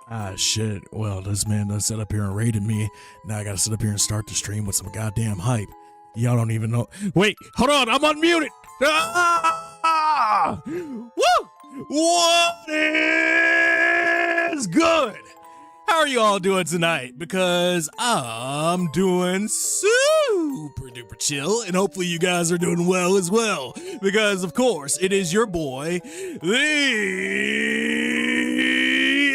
Ah, shit. Well, this man done sit up here and raided me. Now I gotta sit up here and start the stream with some goddamn hype. Y'all don't even know. Wait, hold on, I'm unmuted. Ah! Woo! What is good? How are you all doing tonight? Because I'm doing super duper chill, and hopefully you guys are doing well as well. Because, of course, it is your boy, the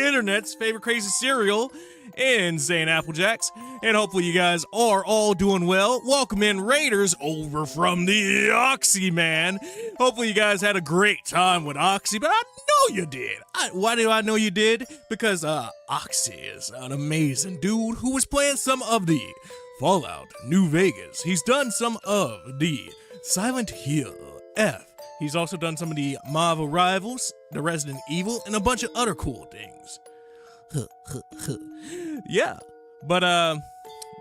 internet's favorite crazy cereal, Insane Applejackz, and hopefully you guys are all doing well. Welcome in Raiders over from the Oxy Man. Hopefully you guys had a great time with Oxy, but I know you did. Why do I know you did? Because Oxy is an amazing dude who was playing some of the Fallout New Vegas. He's done some of the Silent Hill F. He's also done some of the Marvel Rivals, the Resident Evil, and a bunch of other cool things. Yeah, but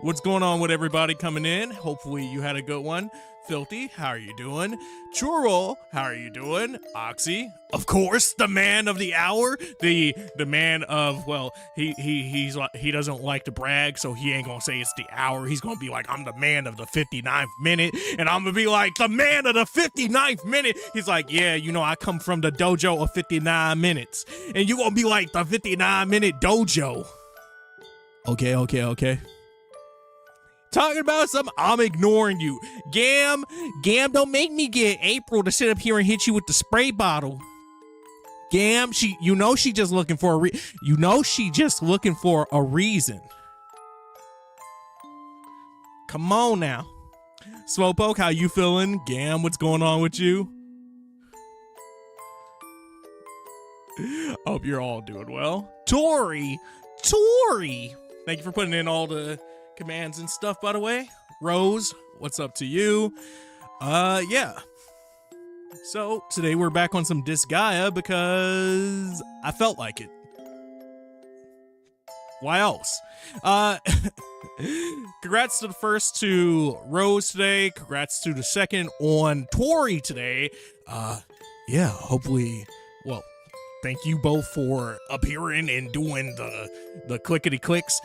what's going on with everybody coming in? Hopefully you had a good one. Filthy, how are you doing? Churro, how are you doing? Oxy, of course, the man of the hour, the man of, well, he doesn't like to brag, so he ain't gonna say it's the hour. He's gonna be like, I'm the man of the 59th minute, and I'm gonna be like, the man of the 59th minute. He's like, yeah, you know, I come from the dojo of 59 minutes, and you gonna be like, the 59-minute dojo. Okay. Talking about something, I'm ignoring you. Gam, don't make me get April to sit up here and hit you with the spray bottle. Gam, she just looking for a reason. Come on now. Slowpoke, how you feeling? Gam, what's going on with you? Hope you're all doing well. Tori, thank you for putting in all the commands and stuff, by the way. Rose, what's up to you? Yeah. So today we're back on some Disgaea because I felt like it. Why else? Congrats to the first to Rose today. Congrats to the second on Tori today. Yeah, hopefully, well, thank you both for appearing and doing the clickety clicks.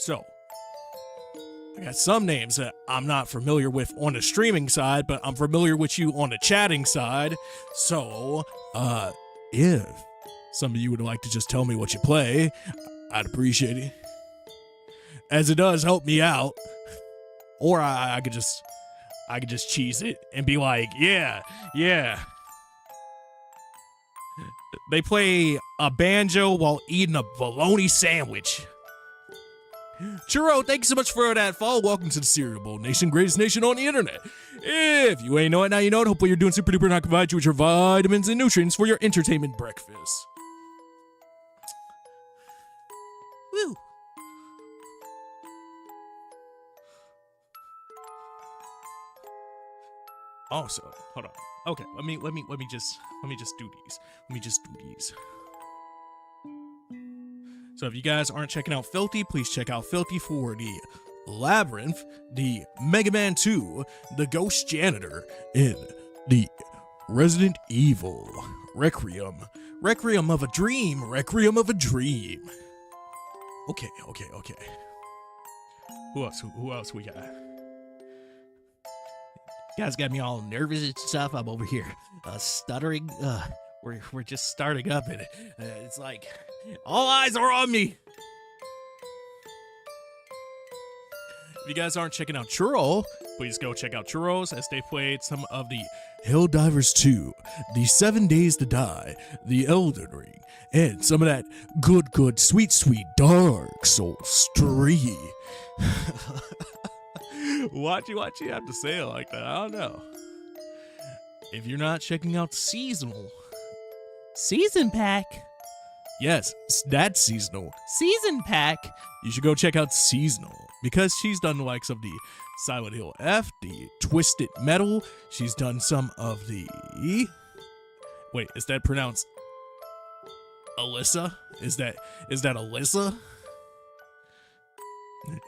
So, I got some names that I'm not familiar with on the streaming side, but I'm familiar with you on the chatting side. So, if some of you would like to just tell me what you play, I'd appreciate it, as it does help me out. Or I could just cheese it and be like, yeah. They play a banjo while eating a bologna sandwich. Churro, thank you so much for that follow. Welcome to the Cereal Bowl Nation, greatest nation on the internet. If you ain't know it, now you know it. Hopefully you're doing super duper and I provide you with your vitamins and nutrients for your entertainment breakfast. Woo. Also, hold on. Okay, let me just do these. So if you guys aren't checking out Filthy, please check out Filthy for the Labyrinth, the Mega Man 2, the Ghost Janitor, and the Resident Evil Requiem of a Dream. Okay. Who else we got? You guys got me all nervous and stuff. I'm over here stuttering. We're just starting up, and it's like all eyes are on me. If you guys aren't checking out Churro, please go check out Churros, as they played some of the Helldivers 2, the 7 Days to Die, the Elden Ring, and some of that good, sweet Dark Souls 3. Why'd you have to say it like that? I don't know. If you're not checking out Season Pack. Yes, that's seasonal. Season Pack. You should go check out Seasonal, because she's done the likes of the Silent Hill F, the Twisted Metal. She's done some of the... Wait, is that pronounced Alyssa? Is that Alyssa?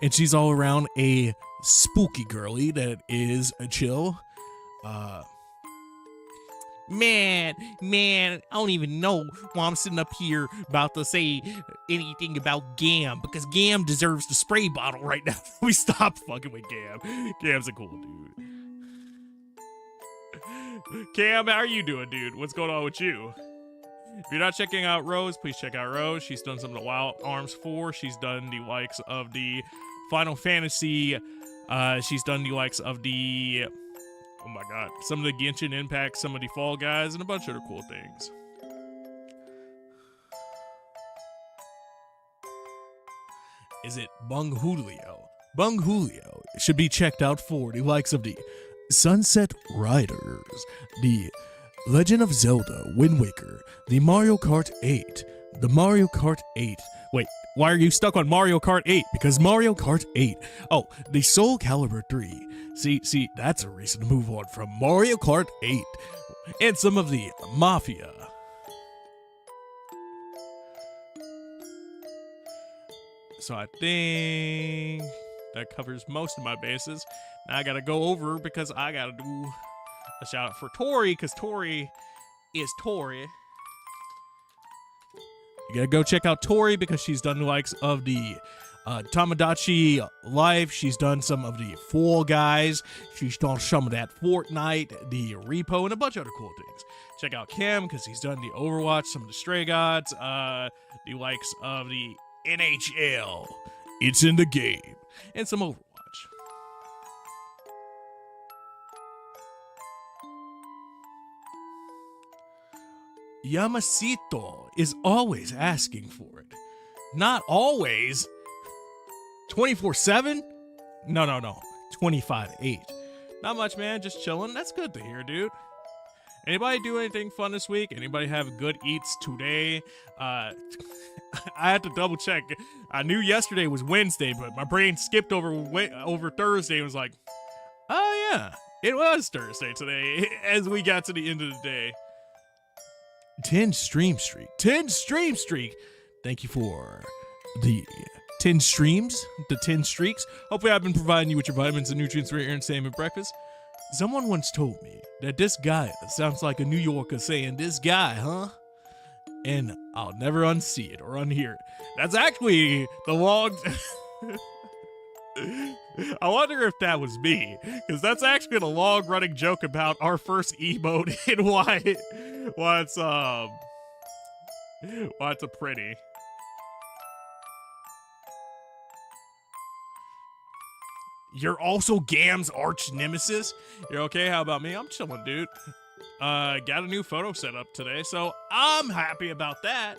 And she's all around a spooky girly that is a chill. Man, I don't even know why I'm sitting up here about to say anything about Gam, because Gam deserves the spray bottle right now. We stop fucking with Gam. Gam's a cool dude. Cam, how are you doing, dude? What's going on with you? If you're not checking out Rose, please check out Rose. She's done some of the Wild Arms 4. She's done the likes of the Final Fantasy. She's done the likes of the... Oh my god. Some of the Genshin Impact, some of the Fall Guys, and a bunch of other cool things. Is it Bung Julio? Bung Julio should be checked out for the likes of the Sunset Riders, the Legend of Zelda Wind Waker, the Mario Kart 8, the Mario Kart 8. Wait, why are you stuck on Mario Kart 8? Because Mario Kart 8. Oh, the Soul Calibur 3. See, that's a reason to move on from Mario Kart 8. And some of the Mafia. So I think that covers most of my bases. Now I gotta go over because I gotta do a shout out for Tori, because Tori is Tori. You gotta go check out Tori because she's done the likes of the Tamagotchi Life. She's done some of the Fall Guys. She's done some of that Fortnite, the Repo, and a bunch of other cool things. Check out Kim because he's done the Overwatch, some of the Stray Gods, the likes of the NHL. It's in the game, and some Overwatch. Yamasito is always asking for it. Not always. 24/7? No. 25/8. Not much, man. Just chilling. That's good to hear, dude. Anybody do anything fun this week? Anybody have good eats today? I had to double check. I knew yesterday was Wednesday, but my brain skipped over Thursday and was like, oh yeah, it was Thursday today as we got to the end of the day. 10 stream streak. Thank you for the 10 streams, the 10 streaks. Hopefully I've been providing you with your vitamins and nutrients for your entertainment breakfast. Someone once told me that this guy sounds like a New Yorker saying, this guy, huh? And I'll never unsee it or unhear it. That's actually the long... I wonder if that was me, because that's actually a long-running joke about our first emote and why it's a pretty. You're also Gam's arch nemesis? You're okay? How about me? I'm chilling, dude. Got a new photo set up today, so I'm happy about that.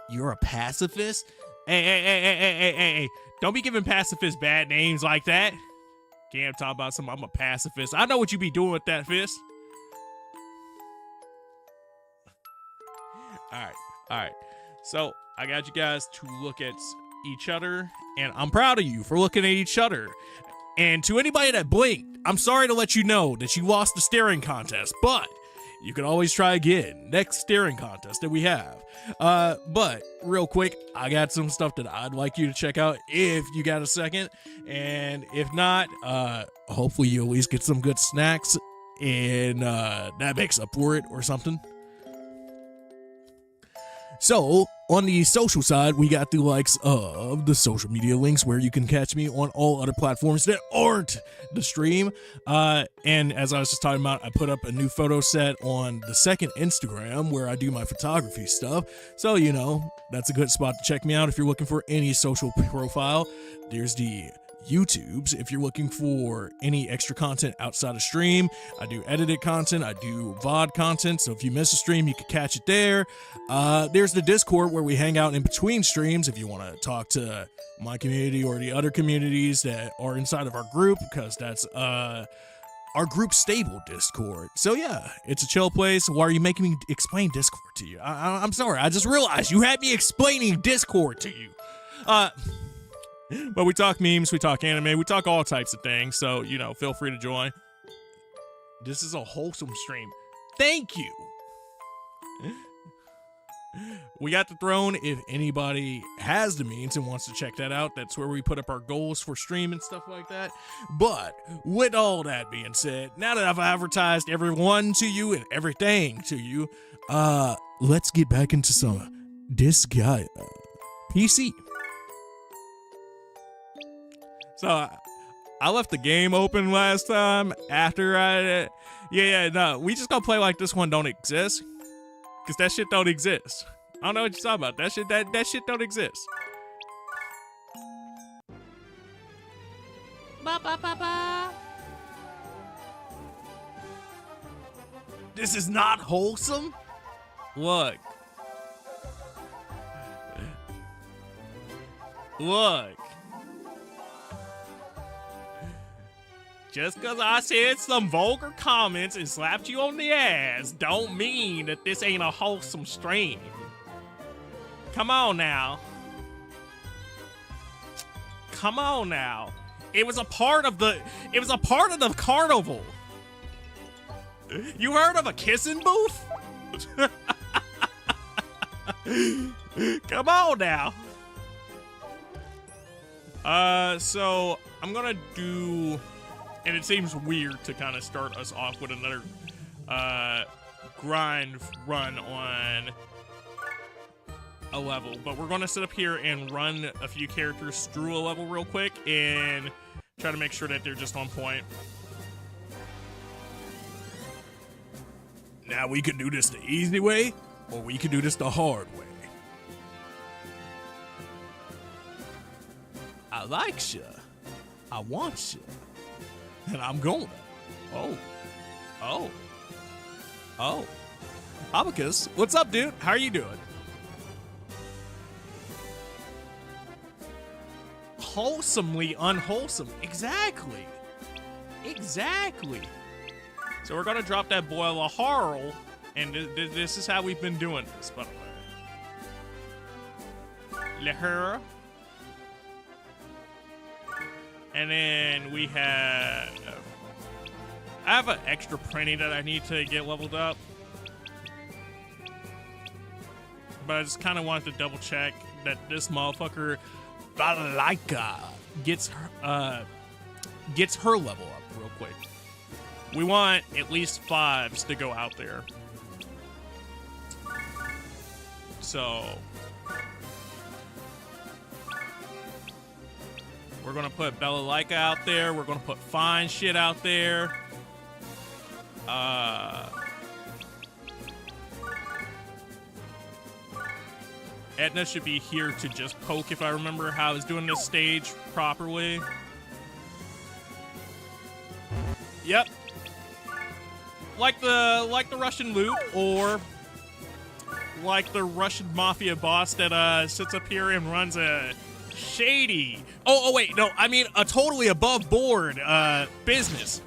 You're a pacifist? Hey. Don't be giving pacifists bad names like that. Gam talking about something, I'm a pacifist. I know what you be doing with that fist. Alright. So, I got you guys to look at each other, and I'm proud of you for looking at each other. And to anybody that blinked, I'm sorry to let you know that you lost the staring contest, but you can always try again next staring contest that we have. But real quick, I got some stuff that I'd like you to check out if you got a second. And if not, hopefully you at least get some good snacks and that makes up for it or something. So, on the social side, we got the likes of the social media links where you can catch me on all other platforms that aren't the stream. And as I was just talking about, I put up a new photo set on the second Instagram where I do my photography stuff. So, you know, that's a good spot to check me out if you're looking for any social profile. There's the YouTubes if you're looking for any extra content outside of stream. I do edited content, I do VOD content, so if you miss a stream you can catch it there. There's the Discord where we hang out in between streams if you want to talk to my community or the other communities that are inside of our group, because that's our group stable Discord. So yeah, it's a chill place. Why are you making me explain Discord to you? I'm sorry, I just realized you had me explaining Discord to you. But we talk memes, we talk anime, we talk all types of things, so, you know, feel free to join. This is a wholesome stream. Thank you. We got the throne. If anybody has the means and wants to check that out, that's where we put up our goals for stream and stuff like that. But with all that being said, now that I've advertised everyone to you and everything to you, let's get back into some Disgaea PC. So I left the game open last time after no, we just gonna play like this one don't exist. Cause that shit don't exist. I don't know what you're talking about. That shit don't exist. Ba, ba, ba, ba. This is not wholesome? Look. Look. Just because I said some vulgar comments and slapped you on the ass don't mean that this ain't a wholesome stream. Come on now. Come on now. It was a part of the carnival. You heard of a kissing booth? Come on now. So I'm gonna do. And it seems weird to kind of start us off with another grind run on a level. But we're going to sit up here and run a few characters through a level real quick and try to make sure that they're just on point. Now, we could do this the easy way, or we could do this the hard way. I like you. I want you. And I'm going. Oh. Abacus, what's up, dude? How are you doing? Wholesomely unwholesome. Exactly. So we're gonna drop that boil of Harl, and this is how we've been doing this, by the way. Lahara. And then we have... I have an extra printing that I need to get leveled up. But I just kind of wanted to double check that this motherfucker, Balalaika, gets her level up real quick. We want at least 5s to go out there. So... we're gonna put Balalaika out there. We're gonna put fine shit out there. Etna should be here to just poke if I remember how I was doing this stage properly. Yep. Like the Russian loot, or like the Russian mafia boss that sits up here and runs a shady. Oh wait, no, I mean a totally above board business.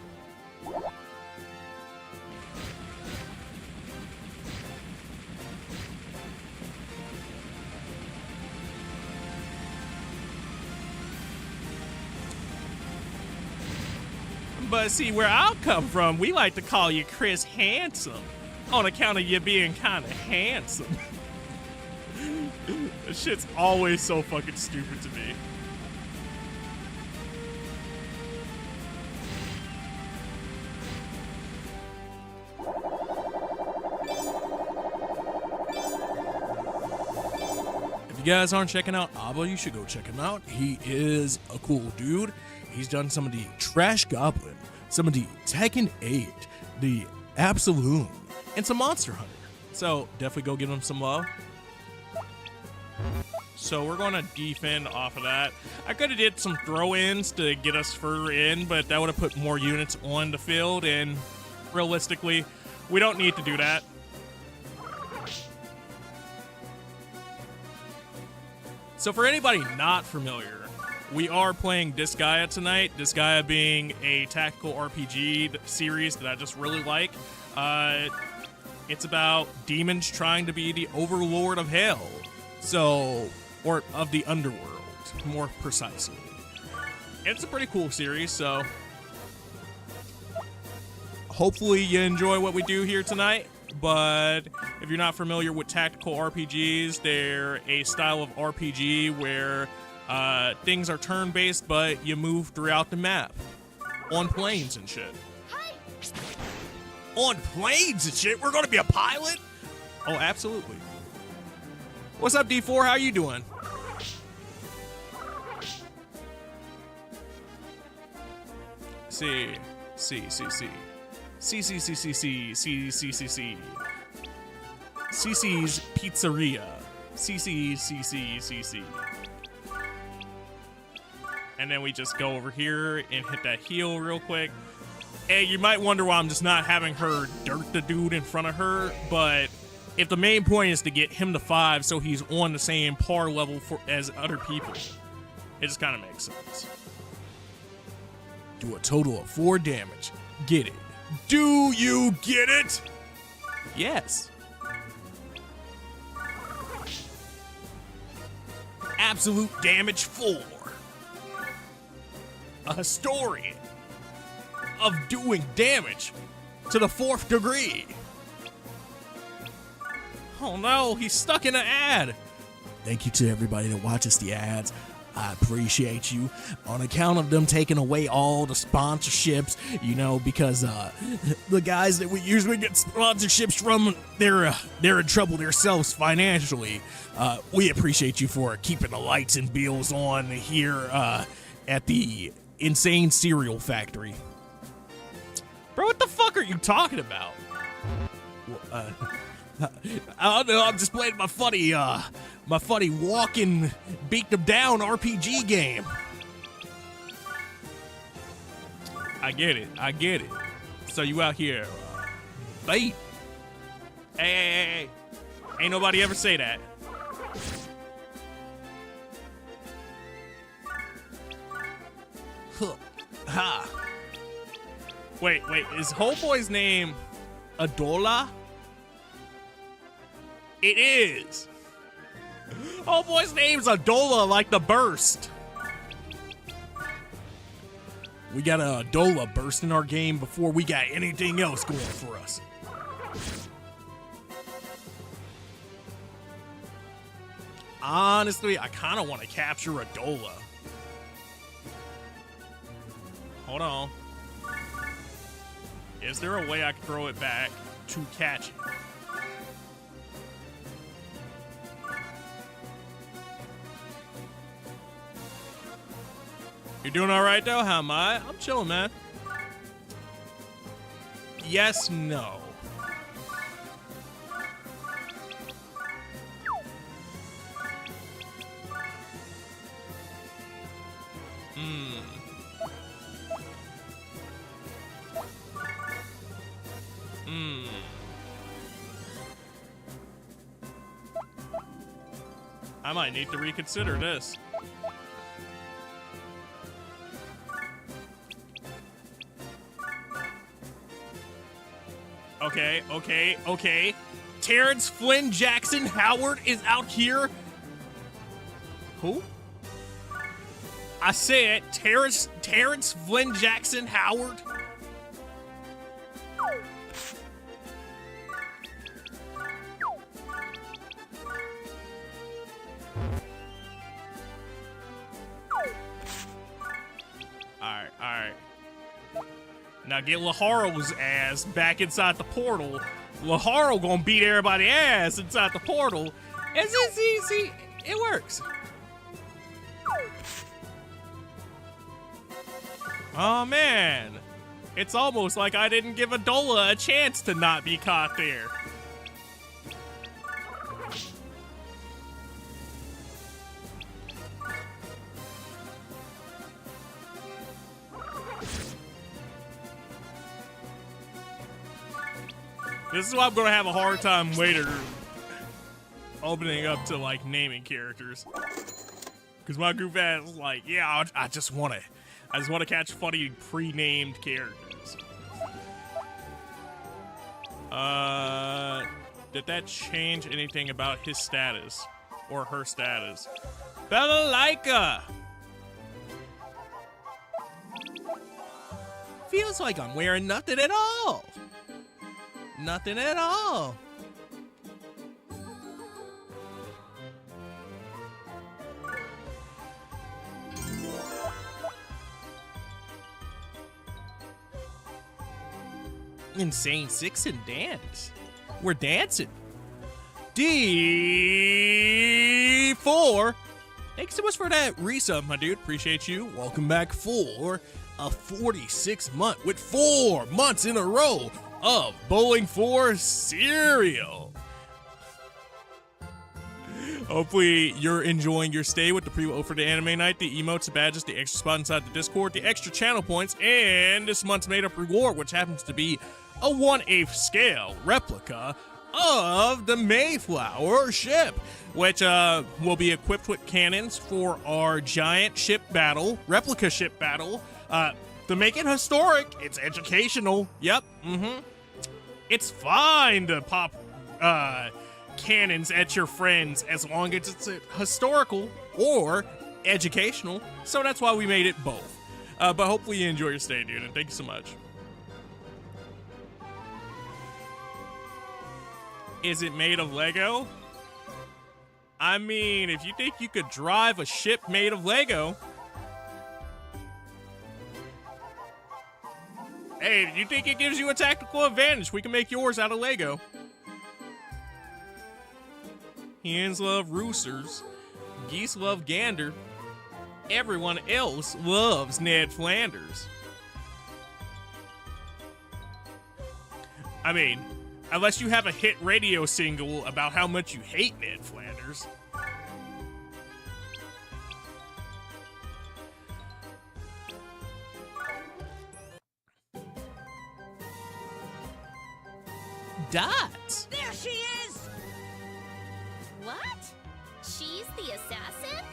But see, where I come from, we like to call you Chris Handsome on account of you being kind of handsome. This shit's always so fucking stupid to me. If you guys aren't checking out Abba, you should go check him out. He is a cool dude. He's done some of the Trash Goblin, some of the Tekken 8, the Absolute, and some Monster Hunter. So definitely go give him some love. So we're going to defend off of that. I could have did some throw-ins to get us further in, but that would have put more units on the field, and realistically, we don't need to do that. So for anybody not familiar, we are playing Disgaea tonight. Disgaea being a tactical RPG series that I just really like. It's about demons trying to be the overlord of hell. So, or of the underworld, more precisely. It's a pretty cool series, so hopefully you enjoy what we do here tonight. but if you're not familiar with tactical RPGs, they're a style of RPG where things are turn-based, but you move throughout the map on planes and shit. On planes and shit? We're gonna be a pilot? Oh, absolutely. What's up, D4? How you doing? C. CC's Pizzeria. C. And then we just go over here and hit that heel real quick. Hey, you might wonder why I'm just not having her dirt the dude in front of her, but if the main point is to get him to 5 so he's on the same par level as other people, it just kind of makes sense. Do a total of 4 damage. Get it? Do you get it? Yes. Absolute damage 4. A historian of doing damage to the 4th degree. Oh no, he's stuck in an ad. Thank you to everybody that watches the ads. I appreciate you. On account of them taking away all the sponsorships, you know, because the guys that we usually get sponsorships from, they're in trouble themselves financially. We appreciate you for keeping the lights and bills on here at the Insane Cereal Factory. Bro, what the fuck are you talking about? I don't know, I'm just playing my funny walking, beat them down RPG game. I get it. So you out here, bait. Hey. Ain't nobody ever say that. Huh. Ha. Wait, is Homeboy's name Adola? It is. Homeboy's name's Adola, like the burst. We got a Adola burst in our game before we got anything else going for us. Honestly, I kind of want to capture Adola. Hold on. Is there a way I can throw it back to catch it? You doing all right, though? How am I? I'm chilling, man. Yes, no. I might need to reconsider this. Okay. Terrence Flynn Jackson Howard is out here. Who? I said Terrence Flynn Jackson Howard. Alright. Now get Laharo's ass back inside the portal. Laharo gonna beat everybody's ass inside the portal. And see, it works. Oh man, it's almost like I didn't give Adola a chance to not be caught there. This is why I'm gonna have a hard time later opening up to like naming characters, because my goof ass is like, yeah, I just wanna catch funny pre-named characters. Did that change anything about his status or her status? Balalaika! Feels like I'm wearing nothing at all. Nothing at all. Insane Six and dance. We're dancing. D4. Thanks so much for that resub, my dude. Appreciate you. Welcome back for a 46-month with 4 months in a row of Bowling for cereal. Hopefully you're enjoying your stay with the pre-vote for the anime night, the emotes, the badges, the extra spot inside the Discord, the extra channel points, and this month's made-up reward, which happens to be a 1/8 scale replica of the Mayflower ship, which will be equipped with cannons for our giant ship battle, replica ship battle. To make it historic, it's educational. Yep, It's fine to pop cannons at your friends as long as it's historical or educational. So that's why we made it both. But hopefully you enjoy your stay, dude, and thank you so much. Is it made of Lego? I mean, if you think you could drive a ship made of Lego. Hey, if you think it gives you a tactical advantage, we can make yours out of Lego. Hens love roosters. Geese love gander. Everyone else loves Ned Flanders. I mean, unless you have a hit radio single about how much you hate Ned Flanders. Dot! There she is! What? She's the assassin?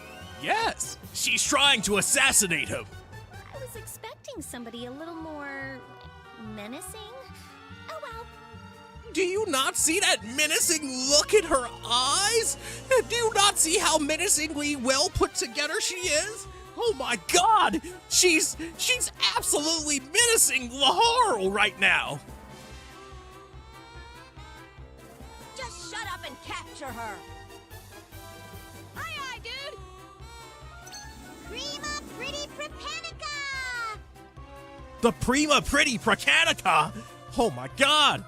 Yes! She's trying to assassinate him! I was expecting somebody a little more menacing. Oh well. Do you not see that menacing look in her eyes? Do you not see how menacingly well put together she is? Oh my god! She's absolutely menacing Laharl right now! Just shut up and capture her! Aye, dude! Prima Pretty Prapanica! The Prima Pretty Pracanica! Oh my god!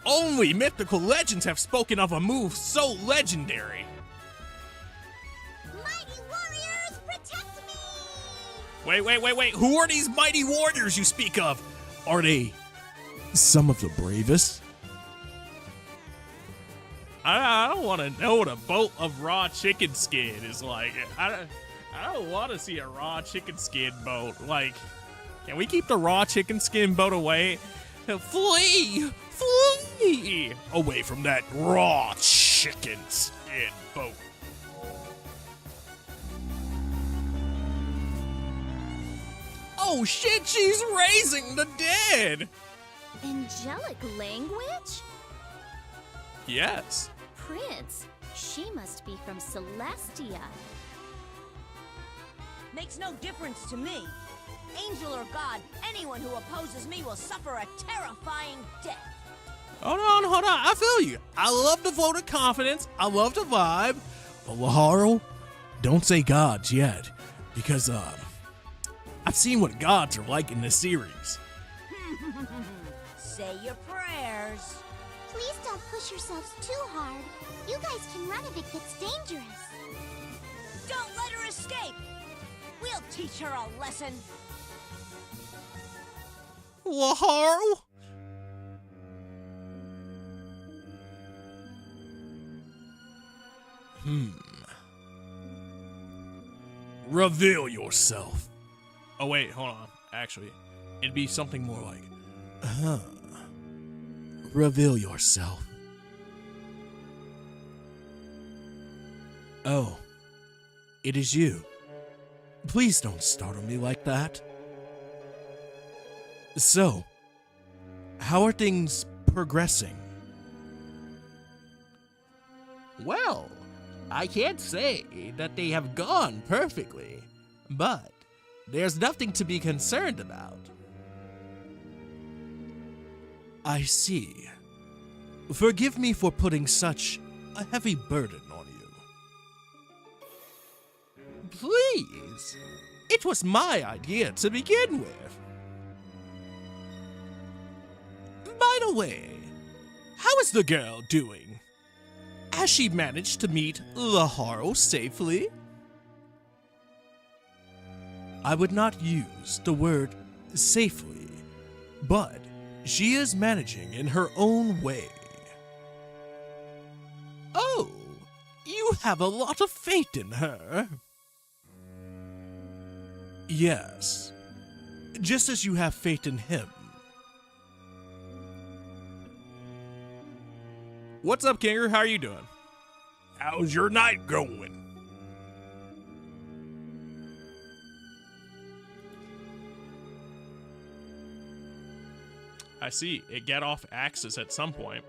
Only mythical legends have spoken of a move so legendary. Mighty warriors, protect me! Wait. Who are these mighty warriors you speak of? Are they some of the bravest? I don't want to know what a boat of raw chicken skin is like. I don't want to see a raw chicken skin boat. Like, can we keep the raw chicken skin boat away? Flee! Flee! Away from that raw chicken skin boat. Oh shit, she's raising the dead! Angelic language? Yes. Prince, she must be from Celestia. Makes no difference to me. Angel or god, anyone who opposes me will suffer a terrifying death. Hold on. I feel you. I love the vote of confidence. I love the vibe. But Laharl, don't say gods yet. Because, I've seen what gods are like in this series. Say your prayers. Please don't push yourselves too hard. You guys can run if it gets dangerous. Don't let her escape. We'll teach her a lesson. Laharl? Reveal yourself. Oh wait, hold on. Actually, it'd be something more like, reveal yourself. Oh, it is you. Please don't startle me like that. So, how are things progressing? Well, I can't say that they have gone perfectly, but there's nothing to be concerned about. I see. Forgive me for putting such a heavy burden on you. Please. It was my idea to begin with. By the way, how is the girl doing? Has she managed to meet Laharo safely? I would not use the word safely, but she is managing in her own way. Oh, you have a lot of faith in her. Yes, just as you have faith in him. What's up, Kinger? How are you doing? How's your night going? I see. It got off axis at some point.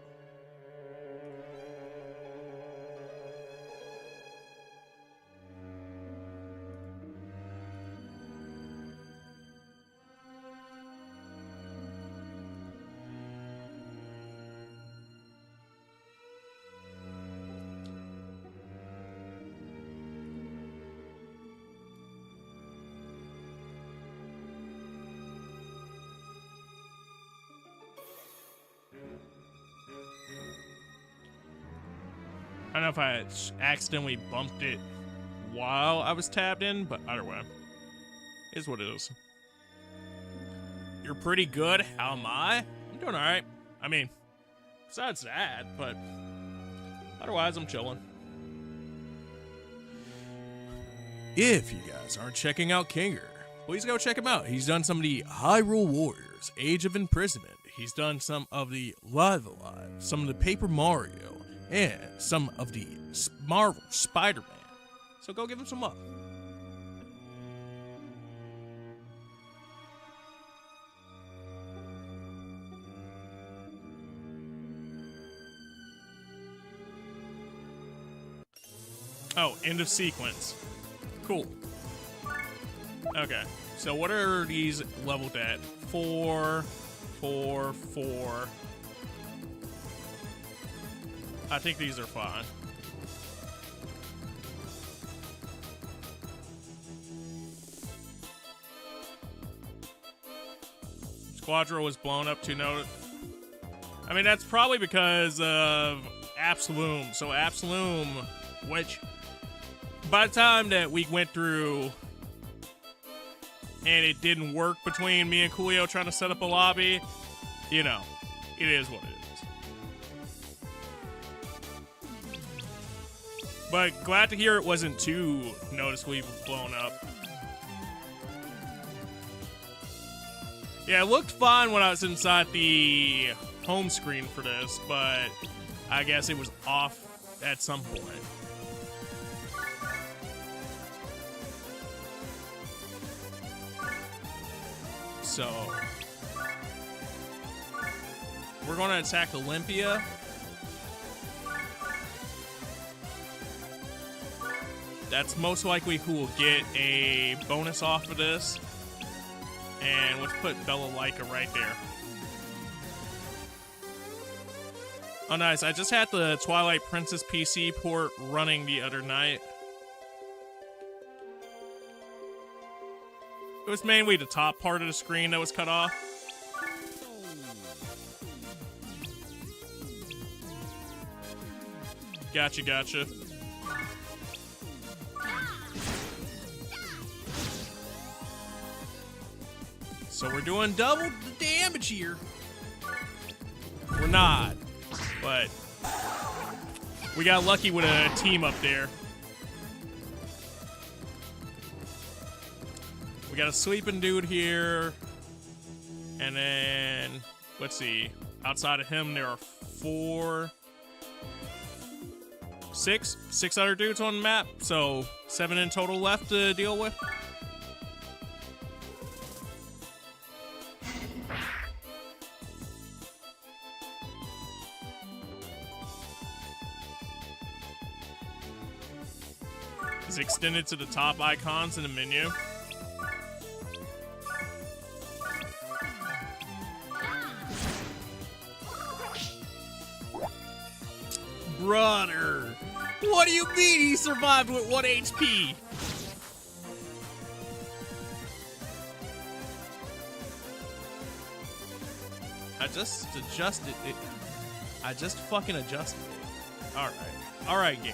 I don't know if I accidentally bumped it while I was tabbed in, but either way, is what it is. You're pretty good. How am I? I'm doing all right. I mean, besides that, but otherwise, I'm chilling. If you guys aren't checking out Kinger, please go check him out. He's done some of the Hyrule Warriors, Age of Imprisonment. He's done some of the Live Alive, some of the Paper Mario, and some of the Marvel Spider-Man. So go give him some love. Oh, end of sequence. Cool. Okay, so what are these leveled at? 4, 4, 4. I think these are fine. Squadro was blown up to note. I mean, that's probably because of Absolum. So Absolum, which by the time that we went through and it didn't work between me and Coolio trying to set up a lobby, you know, it is what it is. But glad to hear it wasn't too noticeably blown up. Yeah, it looked fine when I was inside the home screen for this, but I guess it was off at some point. So, we're going to attack Olympia. That's most likely who will get a bonus off of this. And let's put Bella Laika right there. Oh, nice. I just had the Twilight Princess PC port running the other night. It was mainly the top part of the screen that was cut off. Gotcha, gotcha. So we're doing double the damage here. We're not, but we got lucky with a team up there. We got a sleeping dude here. And then, let's see. Outside of him, there are 6 other dudes on the map. So 7 in total left to deal with. Is extended to the top icons in the menu. brother. What do you mean he survived with 1 HP? I just adjusted it. I just fucking adjusted it. Alright. Alright, game.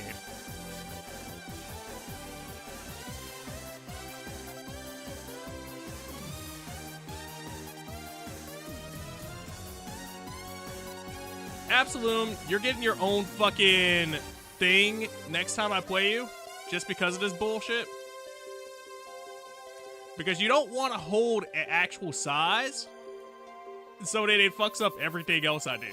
Absolum, you're getting your own fucking thing next time I play you, just because of this bullshit. Because you don't want to hold an actual size, so that it fucks up everything else I do.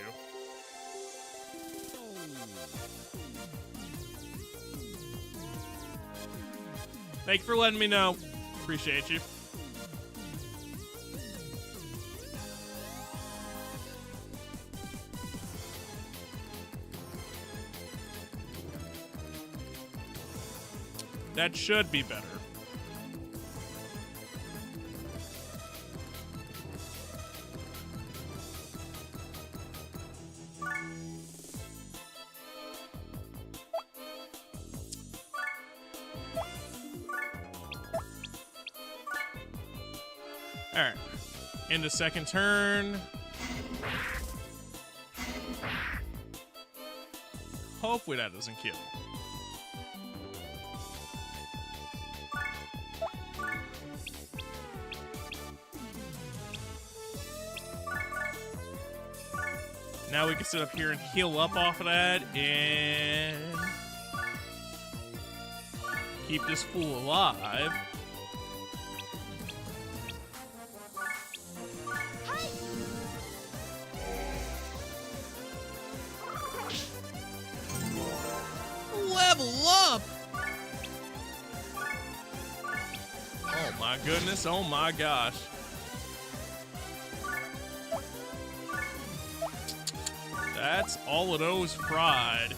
Thank you for letting me know. Appreciate you. That should be better. Alright. Into second turn. Hopefully that doesn't kill. Now we can sit up here and heal up off of that and keep this fool alive. Level up! Oh my goodness, oh my gosh. That's all of those fried.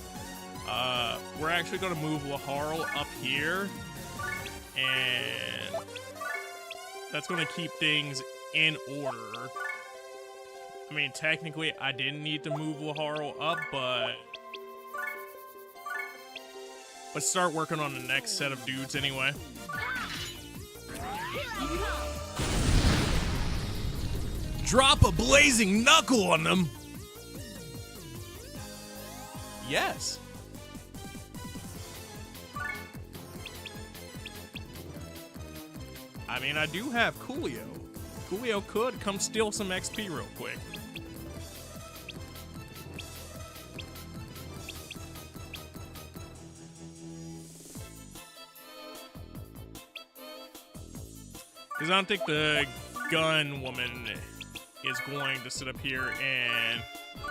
We're actually gonna move Laharl up here, and that's gonna keep things in order. I mean, technically, I didn't need to move Laharl up, but let's start working on the next set of dudes anyway. Drop a blazing knuckle on them. Yes. I mean, I do have Coolio. Coolio could come steal some XP real quick. Because I don't think the gun woman is going to sit up here and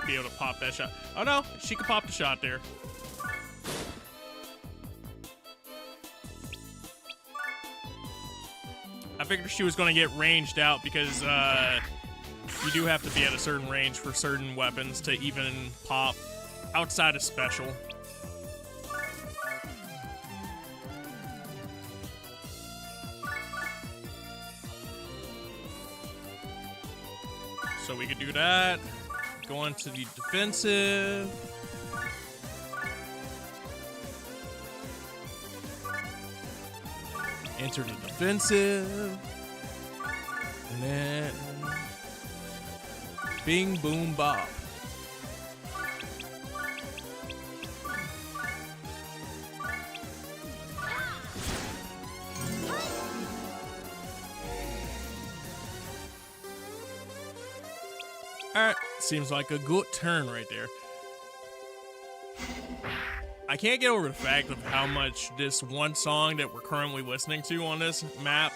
be able to pop that shot. Oh no, she could pop the shot there. I figured she was going to get ranged out because you do have to be at a certain range for certain weapons to even pop outside of special. So we could do that. Go on to the defensive. Enter the defensive. And then bing, boom, bop. Alright, seems like a good turn right there. I can't get over the fact of how much this one song that we're currently listening to on this map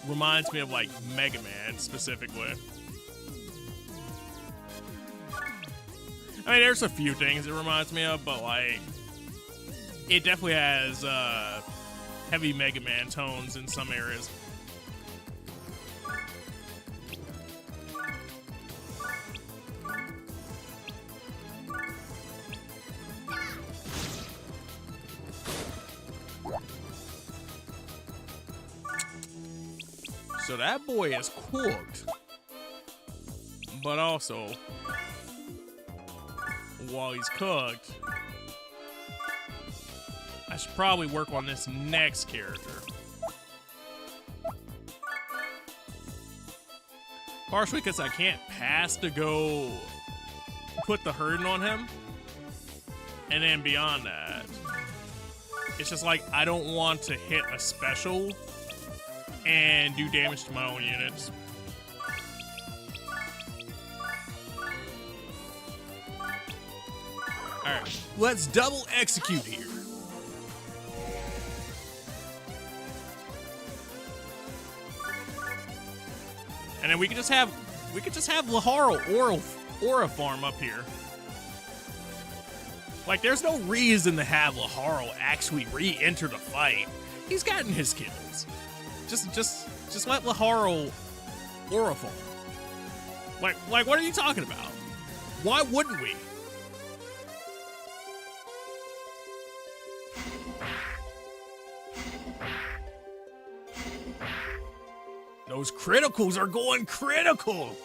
reminds me of, like, Mega Man specifically. I mean, there's a few things it reminds me of, but, like, it definitely has heavy Mega Man tones in some areas. So that boy is cooked. But also, while he's cooked, probably work on this next character. Partially because I can't pass to go put the hurting on him. And then beyond that, it's just like I don't want to hit a special and do damage to my own units. Alright, let's double execute here. And then we could just have Laharo Aura farm up here. Like, there's no reason to have Laharo actually re-enter the fight. He's gotten his kills. Just let Laharo Aura farm. Like, what are you talking about? Why wouldn't we? Those criticals are going critical.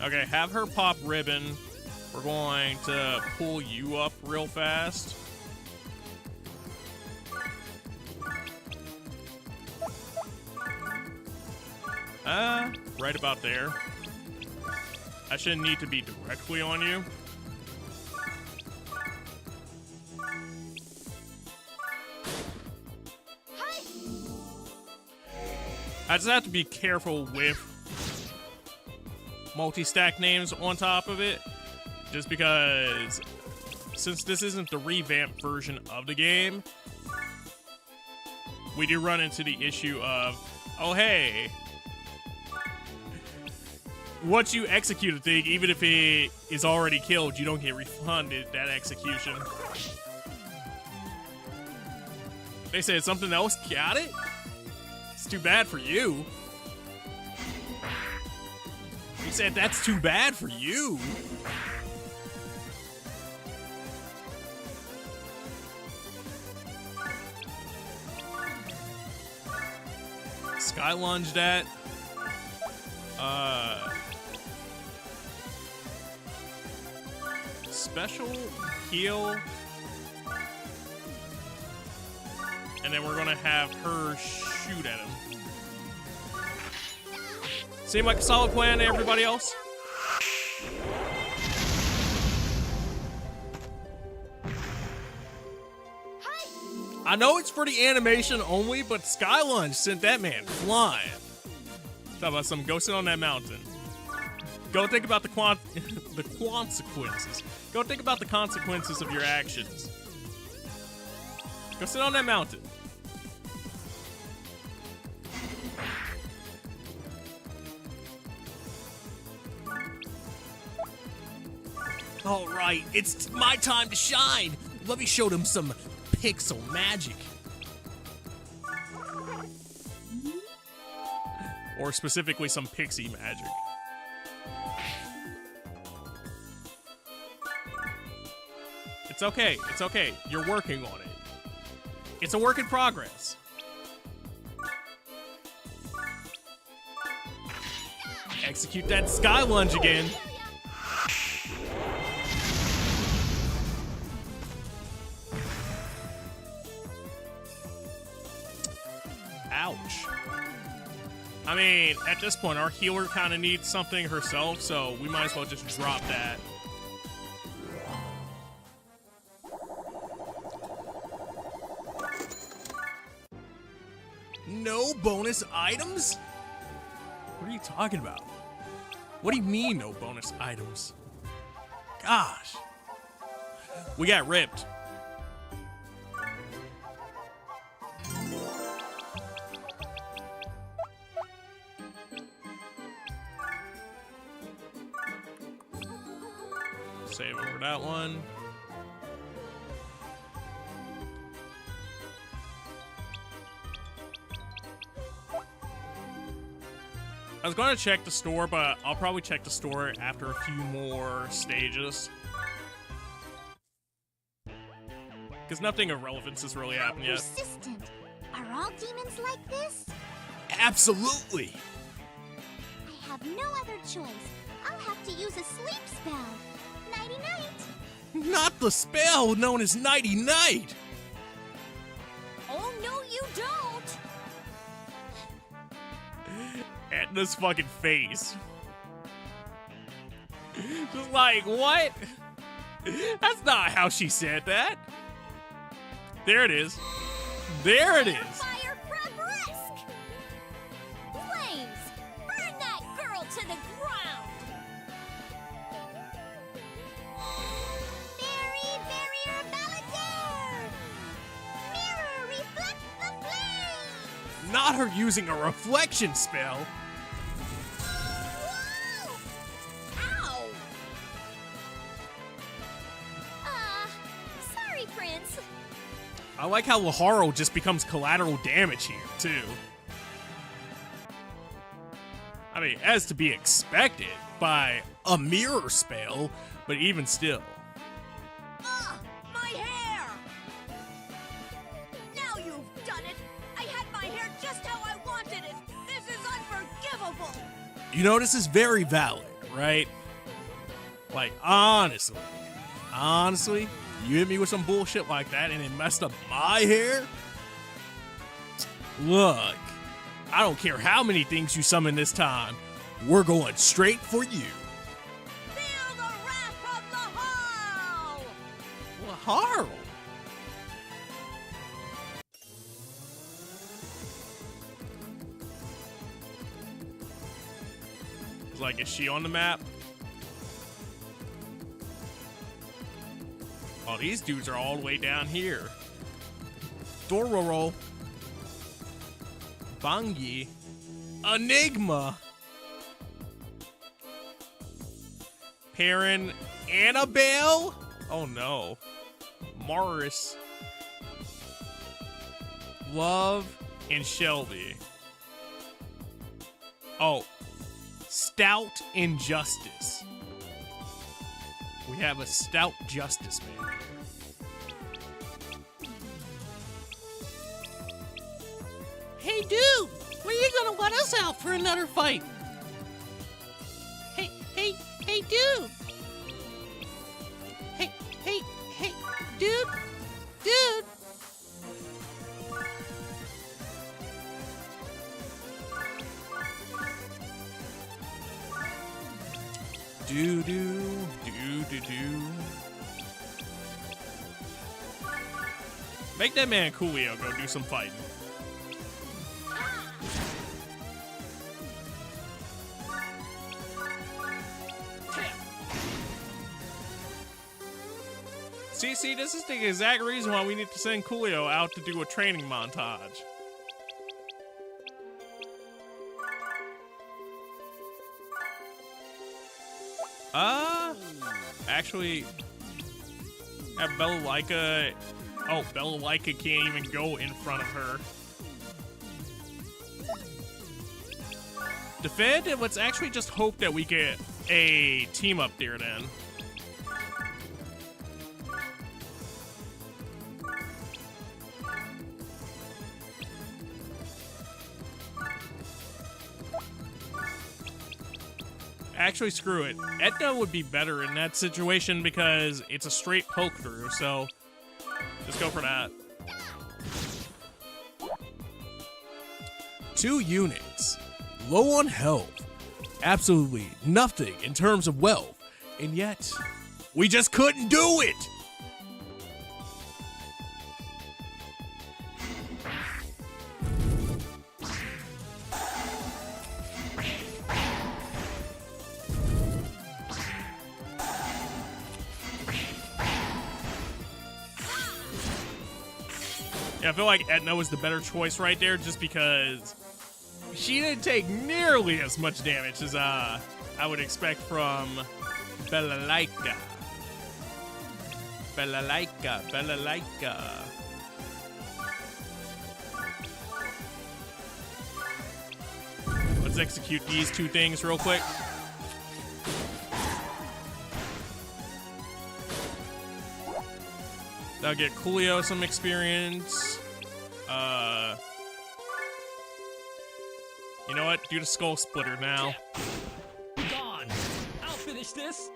Okay, have her pop ribbon. We're going to pull you up real fast. Right about there. I shouldn't need to be directly on you. I just have to be careful with multi-stack names on top of it, just because since this isn't the revamped version of the game, we do run into the issue of, oh hey, once you execute a thing, even if it is already killed, you don't get refunded that execution. They said something else got it? It's too bad for you. He said that's too bad for you. Sky lunge that. Special heal. And then we're gonna have her shoot at him. Seem like a solid plan to everybody else? I know it's for the animation only, but Sky Lunge sent that man flying. Talk about some go sit on that mountain. Go think about the consequences. Go think about the consequences of your actions. Go sit on that mountain. All right, it's my time to shine. Let me show them some pixel magic. Or specifically some pixie magic. It's okay, it's okay. You're working on it. It's a work in progress. Execute that Sky Lunge again. Ouch. I mean, at this point, our healer kind of needs something herself, so we might as well just drop that. No bonus items? What are you talking about? What do you mean, no bonus items? Gosh. We got ripped. Save over that one. I was going to check the store, but I'll probably check the store after a few more stages. Because nothing of relevance has really happened yet. Persistent. Are all demons like this? Absolutely! I have no other choice. I'll have to use a sleep spell. Nighty-night. Not the spell known as Nighty Night. Oh, no, you don't! Edna's fucking face. Just like, what? That's not how she said that. There it is. There it is. Fire from risk! Flames! Burn that girl to the ground! Fairy barrier balladeer! Mirror reflect the flames! Not her using a reflection spell. Whoa! Ow! Sorry, Prince. I like how Laharl just becomes collateral damage here, too. I mean, as to be expected by a mirror spell, but even still. Ugh! My hair! Now you've done it! I had my hair just how I wanted it! This is unforgivable! You know, this is very valid, right? Like, honestly, you hit me with some bullshit like that and it messed up my hair? Look, I don't care how many things you summon this time, we're going straight for you. Feel the wrath of Laharl! Laharl? It's like, is she on the map? Oh, these dudes are all the way down here. Dororo. Bangi. Enigma. Perrin. Annabelle? Oh no. Morris. Love and Shelby. Oh. Stout Injustice. We have a stout justice man here. Hey, dude! When are you gonna let us out for another fight? Hey, dude! Hey, dude! Dude! Do. Make that man Coolio go do some fighting. See, this is the exact reason why we need to send Coolio out to do a training montage. Actually, have Bellalaika. Oh, Bellalaika can't even go in front of her. Defend, and let's actually just hope that we get a team up there then. Actually, screw it. Edna would be better in that situation because it's a straight poke through, so just go for that. 2 units, low on health, absolutely nothing in terms of wealth, and yet we just couldn't do it. Yeah, I feel like Edna was the better choice right there just because she didn't take nearly as much damage as I would expect from Bellalaika. Bellalaika. Let's execute these 2 things real quick. That'll get Coolio some experience. You know what? Do the skull splitter now. Gone. I'll finish this.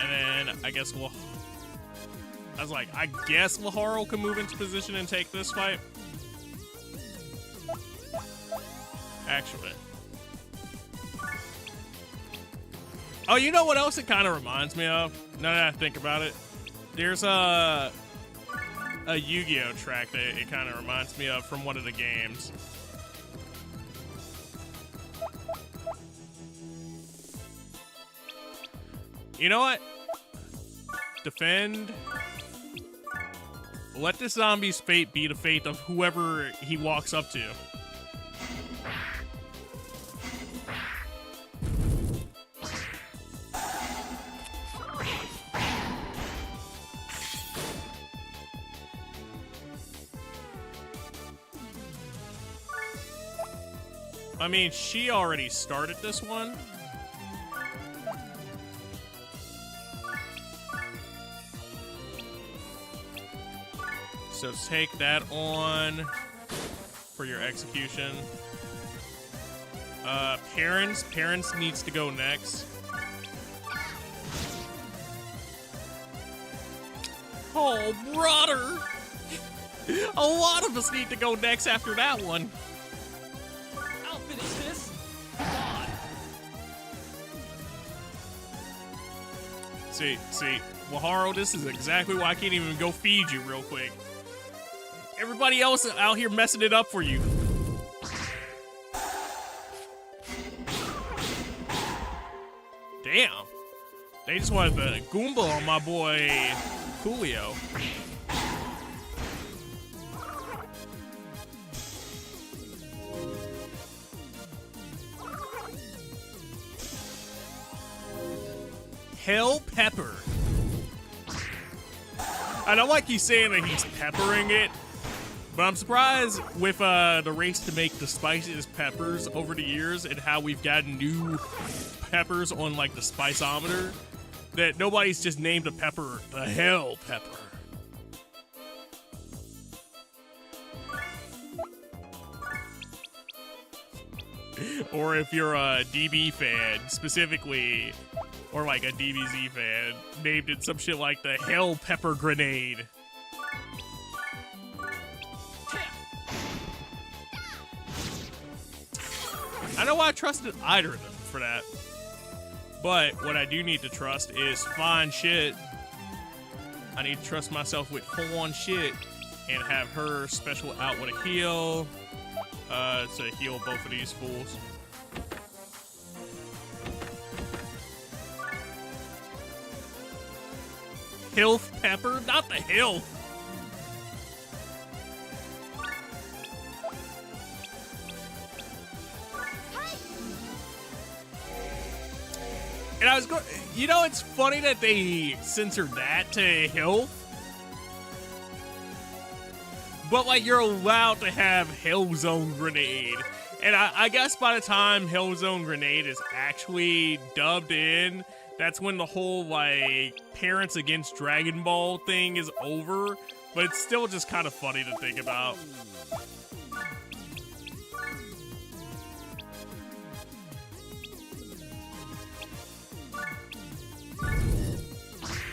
And then I guess we'll. I was like, I guess Laharl can move into position and take this fight. Actually. Oh, you know what else it kind of reminds me of? Now that I think about it, there's a Yu-Gi-Oh track that it kind of reminds me of from one of the games. You know what? Defend. Let this zombie's fate be the fate of whoever he walks up to. I mean, she already started this one. So take that on for your execution. Parents needs to go next. Oh, brother! A lot of us need to go next after that one. I'll finish this. Gone. See, Laharl, this is exactly why I can't even go feed you real quick. Everybody else out here messing it up for you. Damn. They just wanted the Goomba on my boy Julio. Hell Pepper. I don't like he's saying that he's peppering it, but I'm surprised with the race to make the spiciest peppers over the years and how we've gotten new peppers on like the spiceometer, that nobody's just named a pepper the Hell Pepper. Or if you're a DB fan specifically, or like a DBZ fan, named it some shit like the Hell Pepper Grenade. I don't know why I trusted either of them for that. But what I do need to trust is fine shit. I need to trust myself with full-on shit and have her special out with a heal to heal both of these fools. Health Pepper? Not the health. And I was going, you know, it's funny that they censored that to health. But like, you're allowed to have Hell Zone Grenade. And I guess by the time Hell Zone Grenade is actually dubbed in, that's when the whole like Parents Against Dragon Ball thing is over. But it's still just kind of funny to think about.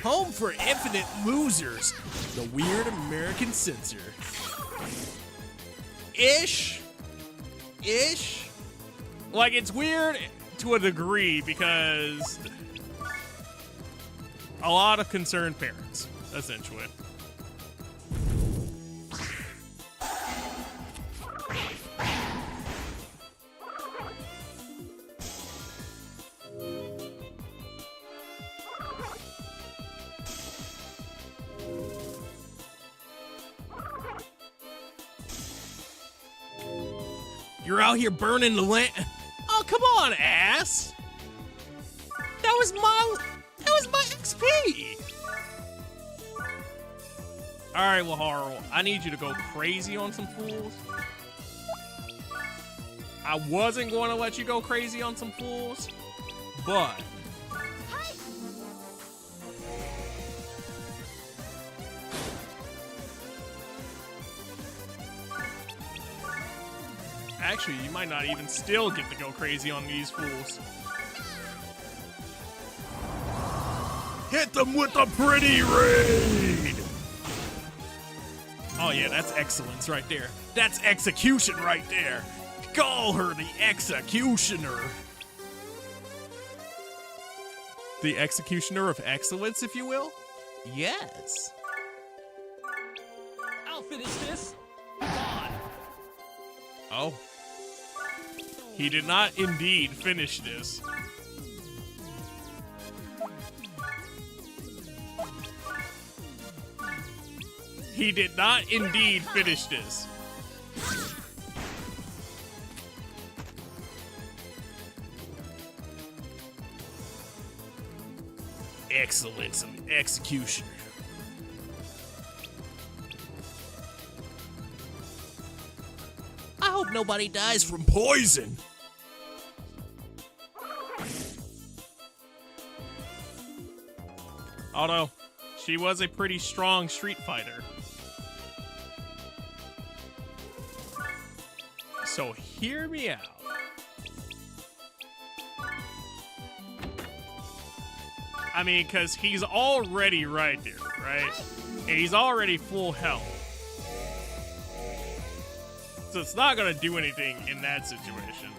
Home for Infinite Losers, the weird American censor. Ish. Like, it's weird to a degree because a lot of concerned parents, essentially. You're out here burning the land. Oh, come on, ass. That was my XP. All right, Laharl, I need you to go crazy on some fools. I wasn't going to let you go crazy on some fools, but Actually, you might not even still get to go crazy on these fools. Hit them with a pretty raid! Oh yeah, that's excellence right there. That's execution right there. Call her the executioner. The executioner of excellence, if you will? Yes. I'll finish this. Gone. Oh. He did not indeed finish this. He did not indeed finish this. Excellence of the executioner. I hope nobody dies from Poison. Although, she was a pretty strong street fighter. So hear me out. I mean, because he's already right there, right? And he's already full health. So it's not going to do anything in that situation.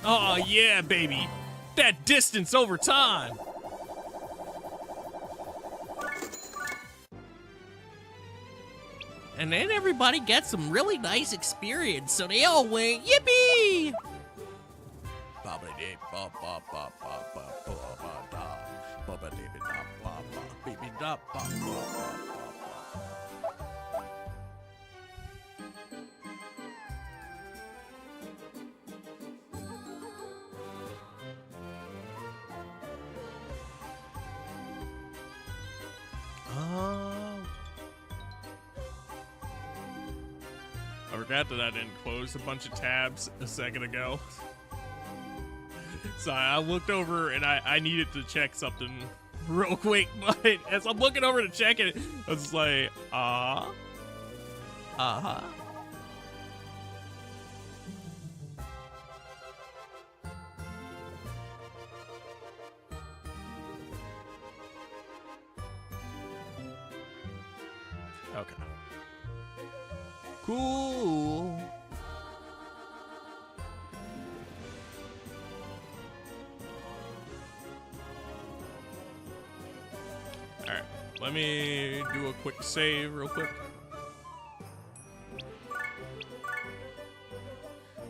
Oh, yeah, baby. That distance over time. And then everybody gets some really nice experience, so they all win. Yippee! I forgot that I didn't close a bunch of tabs a second ago. So I looked over and I needed to check something real quick, but as I'm looking over to check it, I was like, Uh-huh. okay. Cool. Alright, let me do a quick save real quick.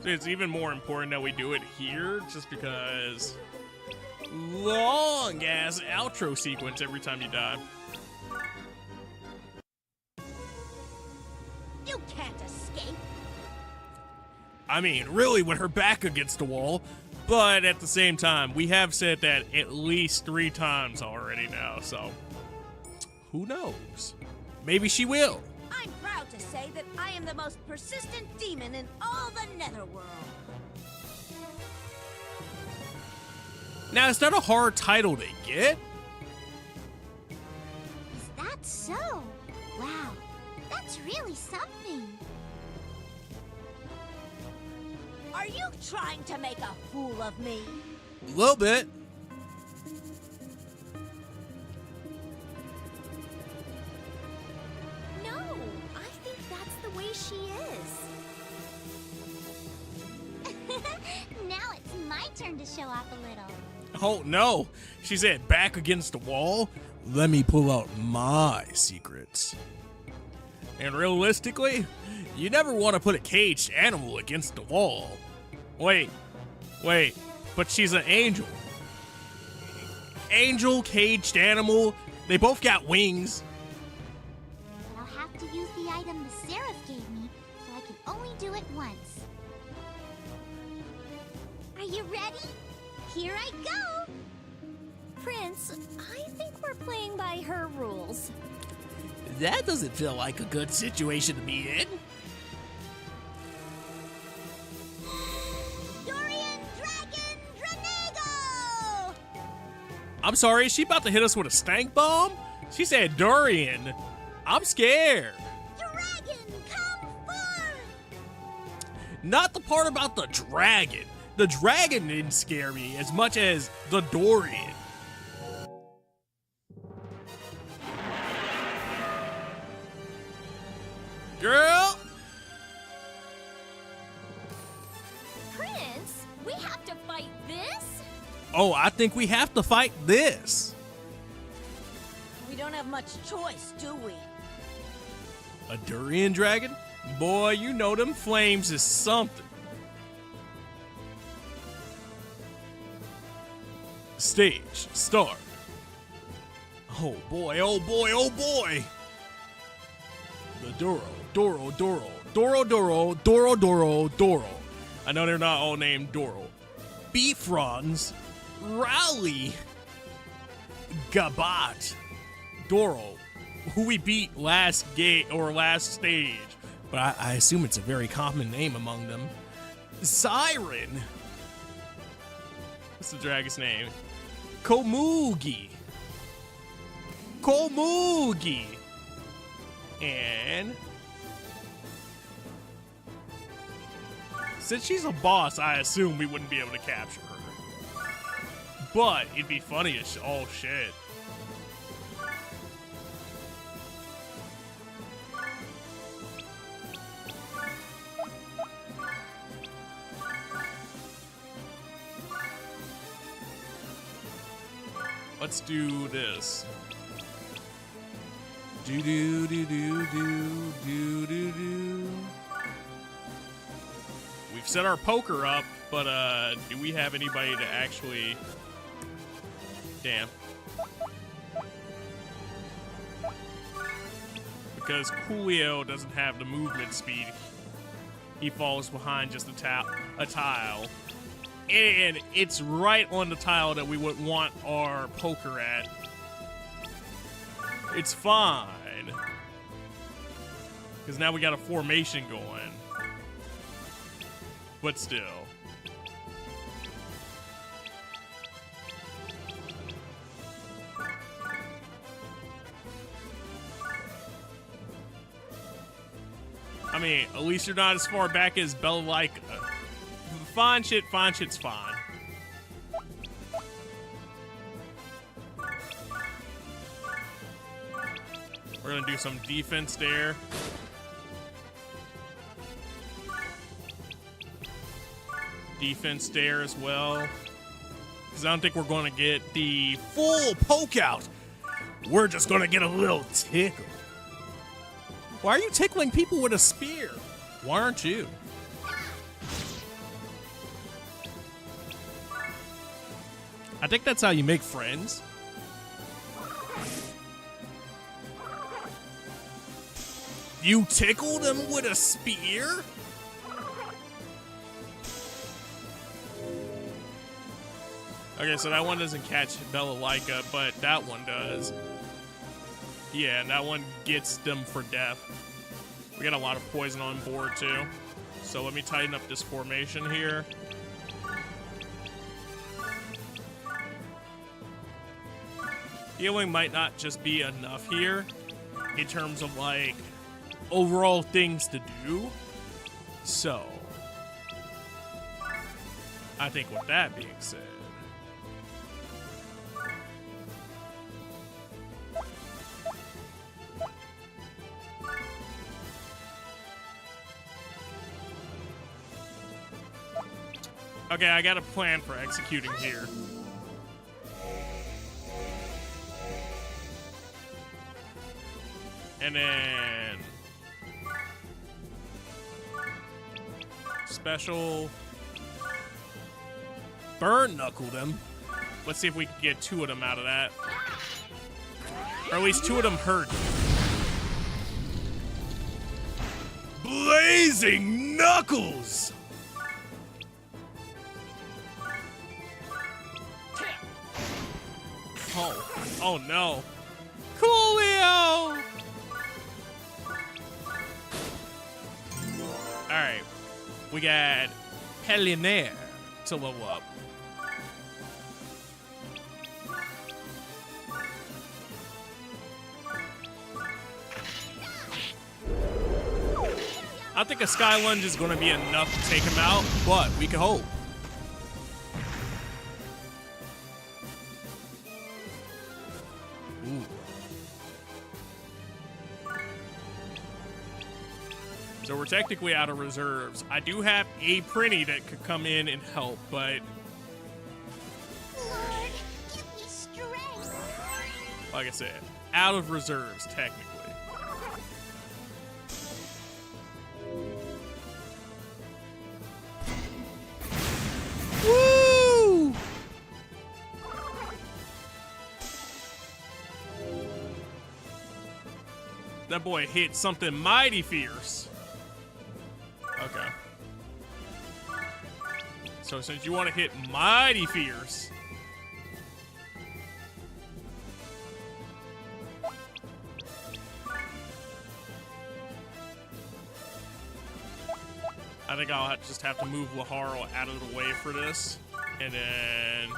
So it's even more important that we do it here just because long ass outro sequence every time you die. You can't escape. I mean, really, with her back against the wall. But at the same time, we have said that at least 3 times already now, so who knows? Maybe she will. I'm proud to say that I am the most persistent demon in all the Netherworld. Now, is that a hard title to get? Is that so? Wow, that's really something. Are you trying to make a fool of me? A little bit. No, I think that's the way she is. Now it's my turn to show off a little. Oh, no. She said back against the wall? Let me pull out my secrets. And realistically, you never want to put a caged animal against the wall. Wait, but she's an angel. Angel, caged animal, they both got wings. But I'll have to use the item the Seraph gave me, so I can only do it once. Are you ready? Here I go! Prince, I think we're playing by her rules. That doesn't feel like a good situation to be in. I'm sorry, is she about to hit us with a stank bomb? She said durian. I'm scared. Dragon, come forth! Not the part about the dragon. The dragon didn't scare me as much as the durian. Girl! Prince, we have to fight this? Oh, I think we have to fight this. We don't have much choice, do we? A durian dragon? Boy, you know them flames is something. Stage start. Oh boy, oh boy, oh boy. The Doro. I know they're not all named Doro. Beefrons, Rowley, Gabat, Doro, who we beat last gate or last stage, but I assume it's a very common name among them. Siren. What's the dragon's name? Komugi. And since she's a boss, I assume we wouldn't be able to capture her. But it'd be funny as all shit. Let's do this. Do do do do do do do do. We've set our poker up, but do we have anybody to actually? Damn. Because Coolio doesn't have the movement speed. He falls behind just a tile. And it's right on the tile that we would want our poker at. It's fine. Because now we got a formation going. But still. I mean, at least you're not as far back as Bella-like. Fine shit's fine. We're gonna do some defense there. Defense there as well. Because I don't think we're gonna get the full poke out. We're just gonna get a little tickle. Why are you tickling people with a spear? Why aren't you? I think that's how you make friends. You tickle them with a spear? Okay, so that one doesn't catch Bella-Lyca, but that one does. Yeah, and that one gets them for death. We got a lot of poison on board, too. So let me tighten up this formation here. Healing might not just be enough here in terms of, like, overall things to do. So, I think with that being said, okay, I got a plan for executing here. And then special burn knuckle them. Let's see if we can get 2 of them out of that. Or at least 2 of them hurt. Blazing knuckles! Oh no. Coolio! Alright. We got Pelinaire to level up. I think a Sky Lunge is going to be enough to take him out, but we can hope. Ooh. So we're technically out of reserves. I do have a Prinny that could come in and help, but Lord, give me strength. like I said, out of reserves technically. Woo! That boy hit something mighty fierce. Okay. So since you want to hit mighty fierce, I think I'll just have to move Laharo out of the way for this, and then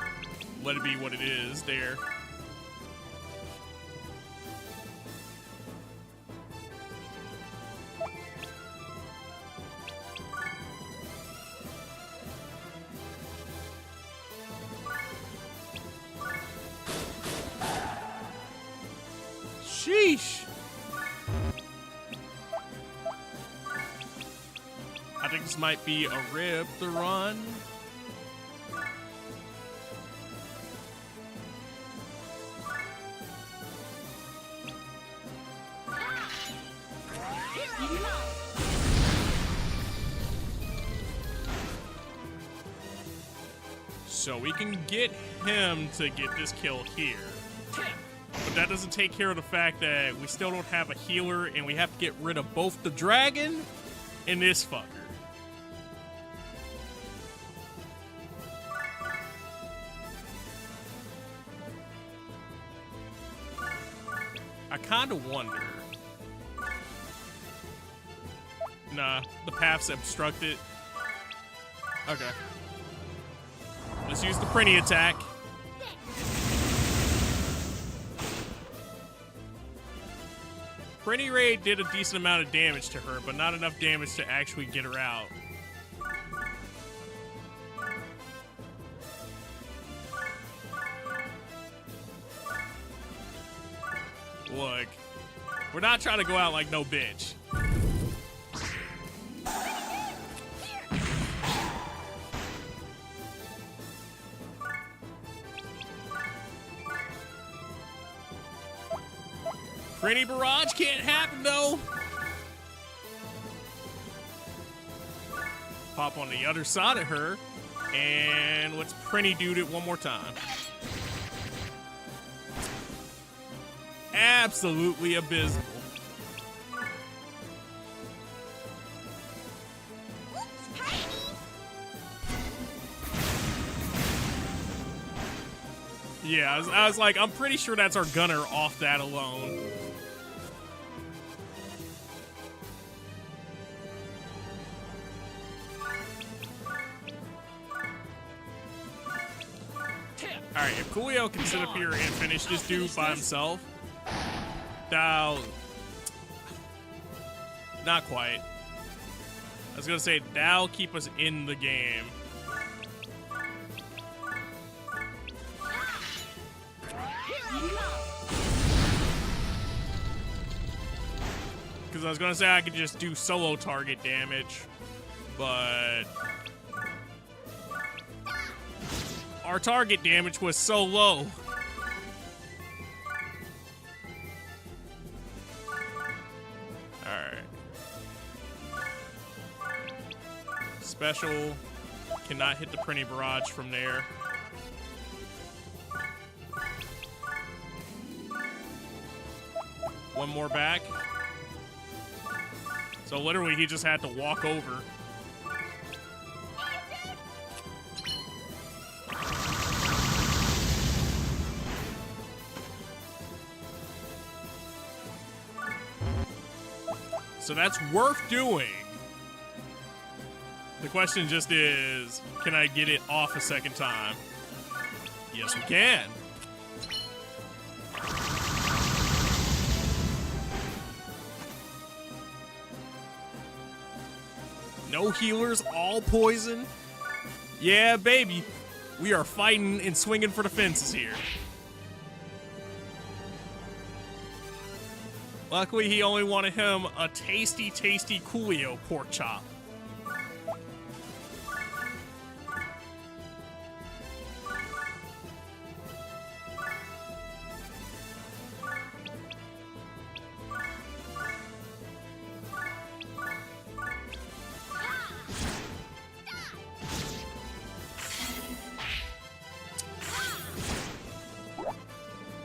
let it be what it is there. Sheesh. I think this might be a rib to run. So we can get him to get this kill here. But that doesn't take care of the fact that we still don't have a healer and we have to get rid of both the dragon and this fucker. I kind of wonder. Nah, the path's obstructed. Okay. Let's use the Prinny attack. Prinny Raid did a decent amount of damage to her, but not enough damage to actually get her out. Look, we're not trying to go out like no bitch. Prinny Barrage can't happen though. Pop on the other side of her, and let's Prinny dude it one more time. Absolutely abysmal. Yeah, I was like, I'm pretty sure that's our gunner off that alone. Alright, if Coolio can sit up here and finish this dude by himself, that'll... Not quite. I was gonna say, that'll keep us in the game. Because I was gonna say I could just do solo target damage, but... Our target damage was so low. Alright. Special. Cannot hit the Prinny Barrage from there. One more back. So literally he just had to walk over. So that's worth doing. The question just is, can I get it off a second time? Yes, we can. No healers, all poison. Yeah, baby. We are fighting and swinging for the fences here. Luckily, he only wanted him a tasty, tasty Coolio pork chop.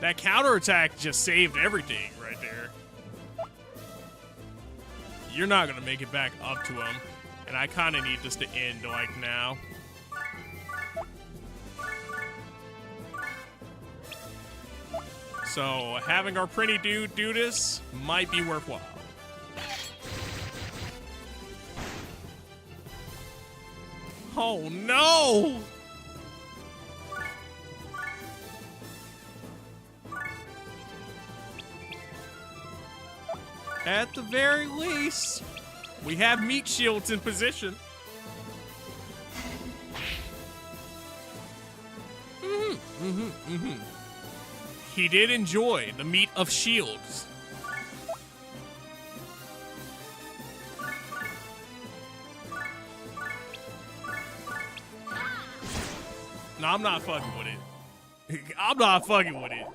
That counterattack just saved everything right there. You're not gonna make it back up to him. And I kinda need this to end like now. So having our pretty dude do this might be worthwhile. Oh no! At the very least, we have meat shields in position. He did enjoy the meat of shields. No, I'm not fucking with it. I'm not fucking with it.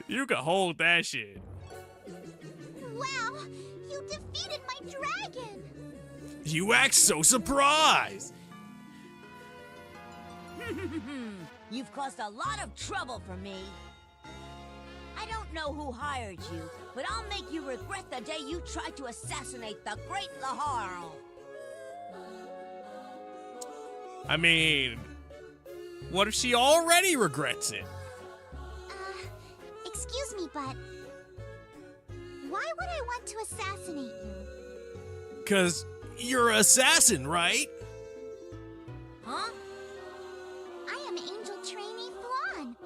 You can hold that shit. Wow, you defeated my dragon! You act so surprised. You've caused a lot of trouble for me. I don't know who hired you, but I'll make you regret the day you tried to assassinate the great Laharl. I mean, what if she already regrets it? Excuse me, but why would I want to assassinate you? 'Cause you're an assassin, right? Huh? I am Angel Trainee Thwan.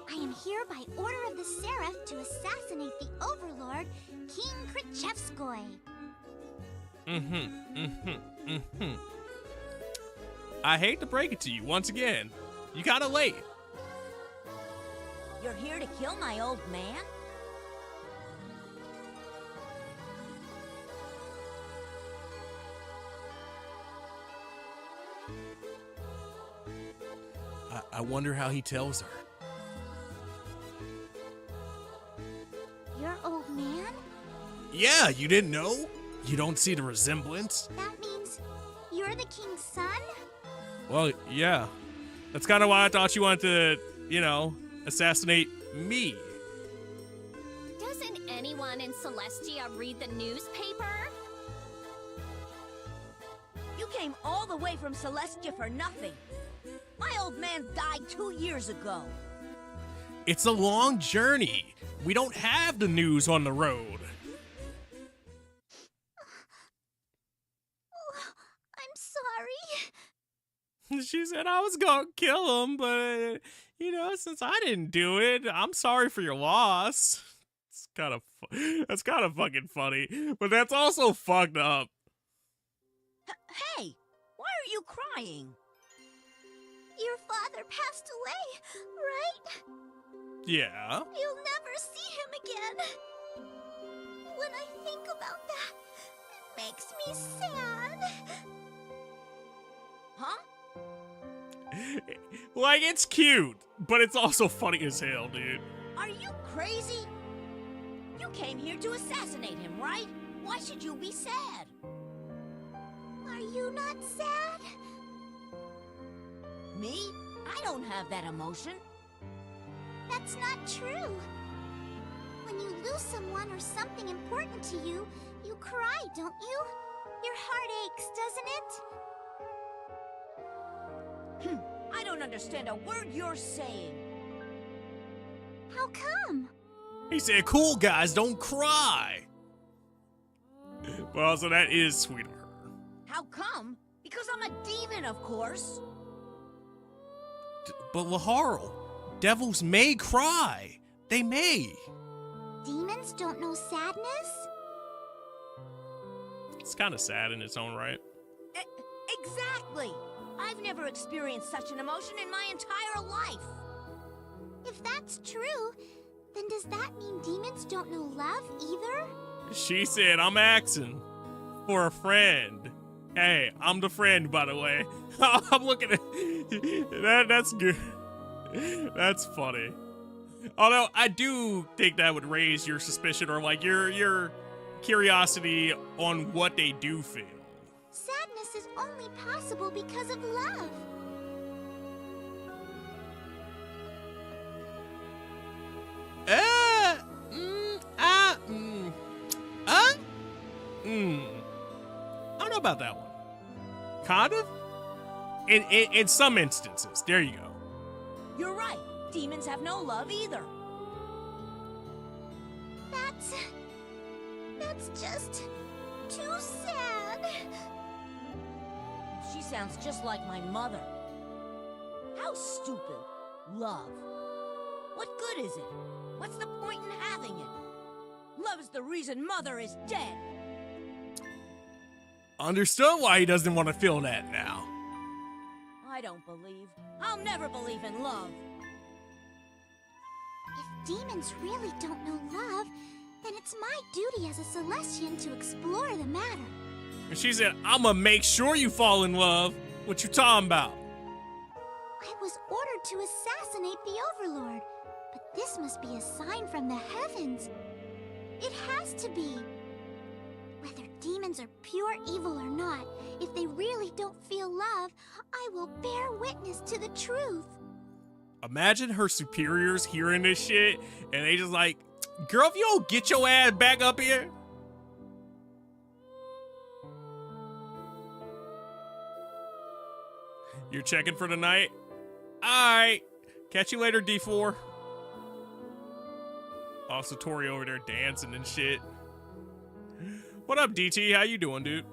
I am here by order of the Seraph to assassinate the Overlord, King Krichevskoy. I hate to break it to you once again. You kinda late. You're here to kill my old man? I wonder how he tells her. Your old man? Yeah, you didn't know? You don't see the resemblance? That means you're the king's son? Well, yeah. That's kind of why I thought you wanted to, you know, assassinate me. Doesn't anyone in Celestia read the newspaper? You came all the way from Celestia for nothing. My old man died 2 years ago. It's a long journey. We don't have the news on the road. I'm sorry. She said I was gonna kill him, but, you know, since I didn't do it, I'm sorry for your loss. That's kind of fucking funny, but that's also fucked up. Hey, why are you crying? Your father passed away, right? Yeah. You'll never see him again. When I think about that, it makes me sad. Huh? Like, it's cute, but it's also funny as hell, dude. Are you crazy? You came here to assassinate him, right? Why should you be sad? Are you not sad? Me? I don't have that emotion. That's not true. When you lose someone or something important to you, you cry, don't you? Your heart aches, doesn't it? I don't understand a word you're saying. How come? He said, cool guys don't cry. Well, so that is sweet of her. How come? Because I'm a demon, of course. But Laharl, devils may cry. They may. Demons don't know sadness? It's kind of sad in its own right. Exactly. I've never experienced such an emotion in my entire life. If that's true, then does that mean demons don't know love either? She said, I'm asking for a friend. Hey, I'm the friend, by the way. I'm looking at that. That's good. That's funny. Although I do think that would raise your suspicion or like your curiosity on what they do feel. Sadness is only possible because of love. I don't know about that one. Kind of? In some instances. There you go. You're right. Demons have no love either. That's just too sad. She sounds just like my mother. How stupid. Love. What good is it? What's the point in having it? Love is the reason Mother is dead. Understood why he doesn't want to feel that now. I don't believe. I'll never believe in love. If demons really don't know love, then it's my duty as a Celestian to explore the matter. And she said, I'ma make sure you fall in love. What you talking about? I was ordered to assassinate the Overlord, but this must be a sign from the heavens. It has to be. Whether demons are pure evil or not, if they really don't feel love, I will bear witness to the truth. Imagine her superiors hearing this shit and they just like, girl, if you don't get your ass back up here. You're checking for tonight? Alright. Catch you later, D4. Also, Tori over there dancing and shit. What up, DT? How you doing, dude?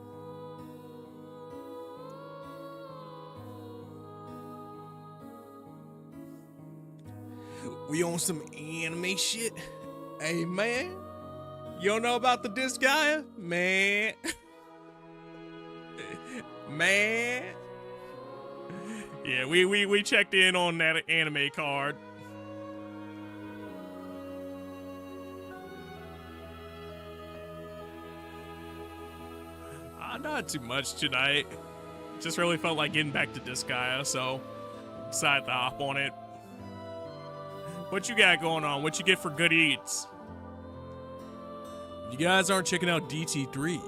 We on some anime shit? Hey, man. You don't know about the Disgaea? Man. Man. Yeah, we checked in on that anime card. Not too much tonight. Just really felt like getting back to Disgaea, so decided to hop on it. What you got going on? What you get for good eats? If you guys aren't checking out DT3,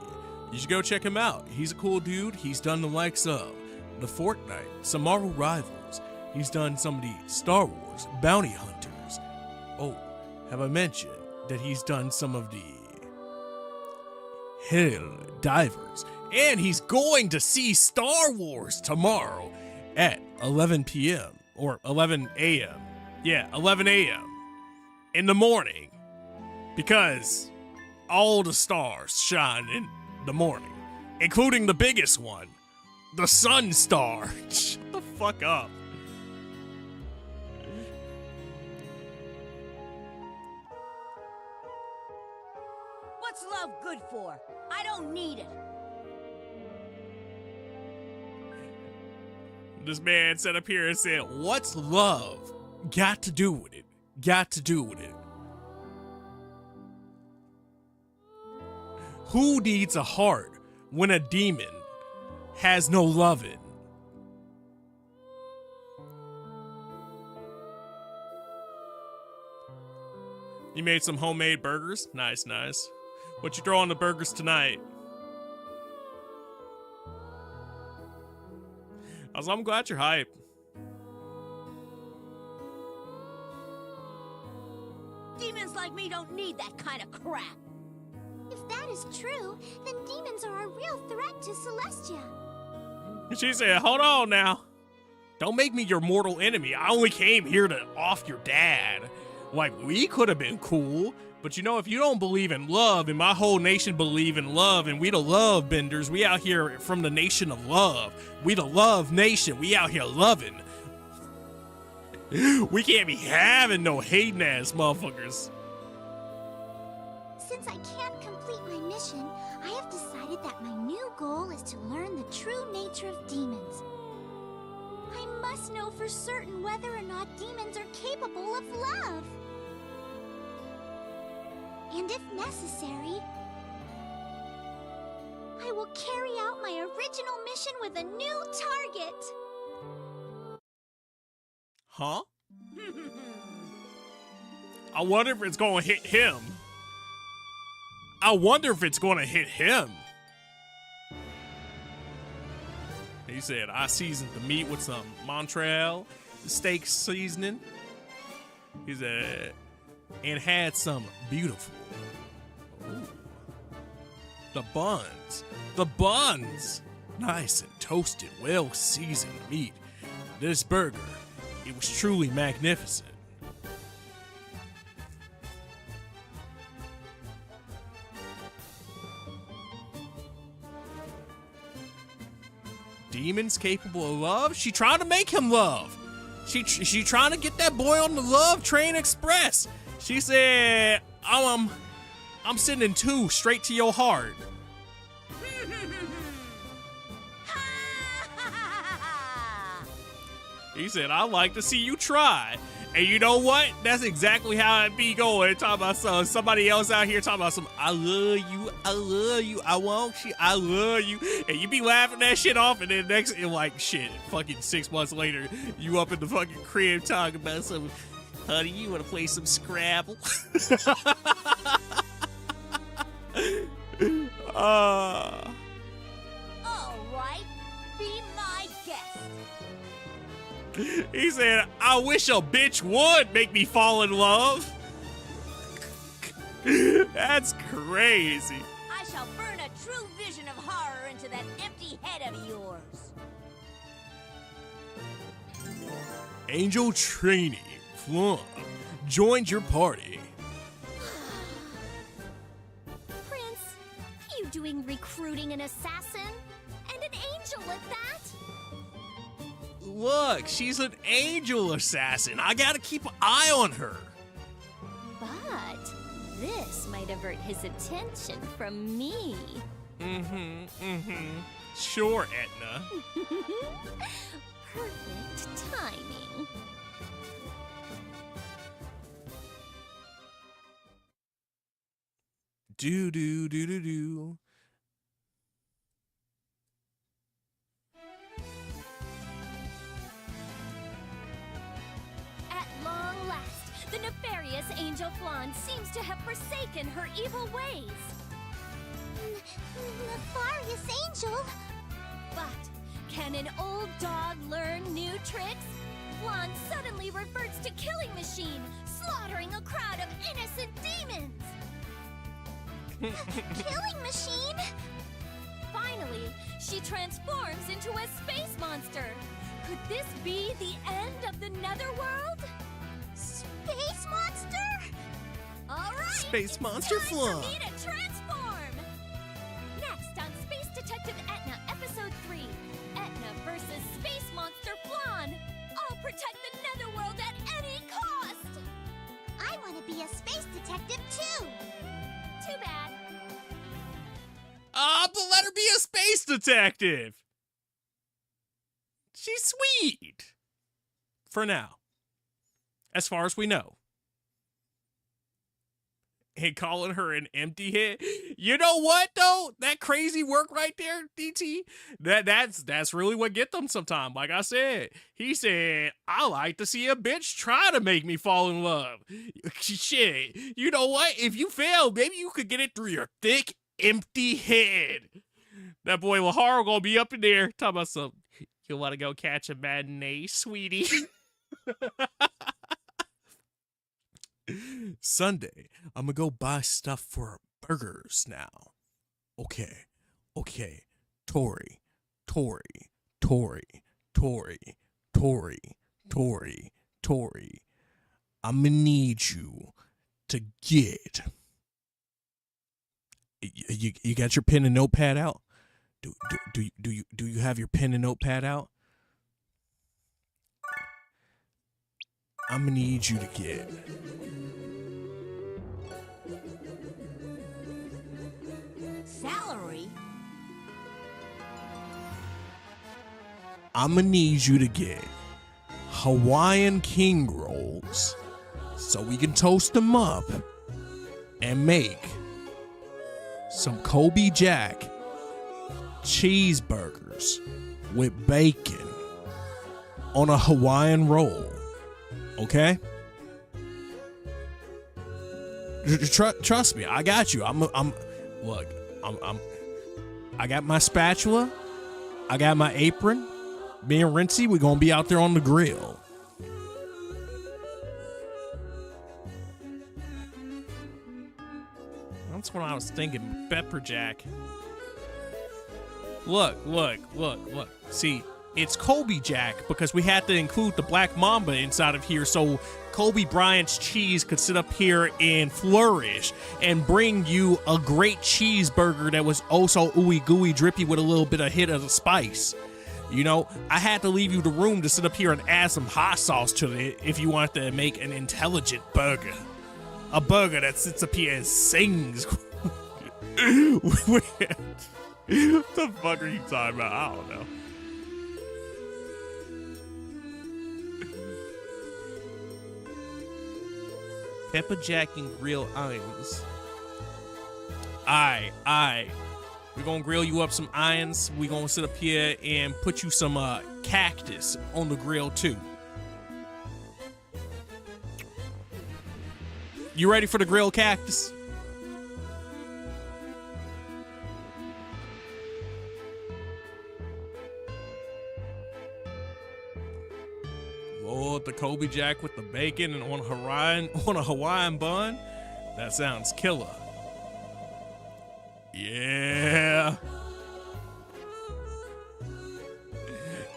you should go check him out. He's a cool dude. He's done the likes of the Fortnite, some Marvel Rivals. He's done some of the Star Wars, Bounty Hunters. Oh, have I mentioned that he's done some of the Hell Divers? And he's going to see Star Wars tomorrow at 11 p.m. or 11 a.m. Yeah, 11 a.m. in the morning. Because all the stars shine in the morning, including the biggest one, the Sun Star. Shut the fuck up. What's love good for? I don't need it. This man sat up here and said, what's love got to do with it? Got to do with it. Who needs a heart when a demon has no loving? You made some homemade burgers? Nice, nice. What you throw on the burgers tonight? I'm glad you're hype. Demons like me don't need that kind of crap. If that is true, then demons are a real threat to Celestia. She said, hold on now. Don't make me your mortal enemy. I only came here to off your dad. Like, we could have been cool. But you know, if you don't believe in love, and my whole nation believe in love, and we the love benders, we out here from the nation of love. We the love nation. We out here loving. We can't be having no hating ass motherfuckers. Since I can't complete my mission, I have decided that my goal is to learn the true nature of demons. I must know for certain whether or not demons are capable of love. And if necessary, I will carry out my original mission with a new target. Huh? I wonder if it's gonna hit him. I wonder if it's gonna hit him. He said, I seasoned the meat with some Montreal steak seasoning. He said, and had some beautiful. Ooh. The buns. Nice and toasted, well seasoned meat. This burger, it was truly magnificent. Demons capable of love? She trying to make him love. She trying to get that boy on the love train express. She said, I'm sending 2 straight to your heart. He said, I like to see you try. And you know what? That's exactly how it be going. Talking about somebody else out here talking about some, I love you, I want you, I love you. And you be laughing that shit off, and then next, like, shit, fucking 6 months later, you up in the fucking crib talking about some, honey, you want to play some Scrabble? All right, be my guest. He said, I wish a bitch would make me fall in love. That's crazy. I shall burn a true vision of horror into that empty head of yours. Angel Trainee Flum joined your party. Prince, you doing recruiting an assassin? And an angel at that? Look, she's an angel assassin. I gotta keep an eye on her. But this might avert his attention from me. Sure, Etna. Perfect timing. Do. At long last, the nefarious Angel Flan seems to have forsaken her evil ways. Nefarious Angel? But can an old dog learn new tricks? Flan suddenly reverts to killing machine, slaughtering a crowd of innocent demons. Killing machine? Finally, she transforms into a space monster. Could this be the end of the Netherworld? Space monster? All right. Space monster time Flum. for me to transform. Next on Space Detective Etna, Episode 3, Etna versus Space Monster Flan. I'll protect the Netherworld at any cost. I want to be a space detective too. Too bad. But let her be a space detective. She's sweet. For now. As far as we know. And calling her an empty head. You know what though? That crazy work right there, DT. That's really what get them sometimes. Like I said, he said, I like to see a bitch try to make me fall in love. Shit. You know what? If you fail, maybe you could get it through your thick, empty head. That boy Laharo gonna be up in there talking about some. You want to go catch a matinee, sweetie? Sunday, I'm gonna go buy stuff for burgers now. Okay. Tori. I'm gonna need you to get. You got your pen and notepad out? Do you have your pen and notepad out? I'm gonna need you to get. Salary? I'ma need you to get Hawaiian king rolls so we can toast them up and make some Kobe Jack cheeseburgers with bacon on a Hawaiian roll. Okay? Trust me, I got you. I got my spatula. I got my apron. Me and Rincey, we're gonna be out there on the grill. That's what I was thinking, pepper jack. Look. See, it's Kobe Jack because we had to include the Black Mamba inside of here so Kobe Bryant's cheese could sit up here and flourish and bring you a great cheeseburger that was oh so ooey gooey drippy with a little bit of hit of the spice. You know, I had to leave you the room to sit up here and add some hot sauce to it if you wanted to make an intelligent burger. A burger that sits up here and sings. What the fuck are you talking about? I don't know. Pepper jack and grill irons. Aye. We're gonna grill you up some irons. We're gonna sit up here and put you some cactus on the grill too. You ready for the grilled cactus? Lord, the Kobe Jack with the bacon and on a Hawaiian bun? That sounds killer. Yeah.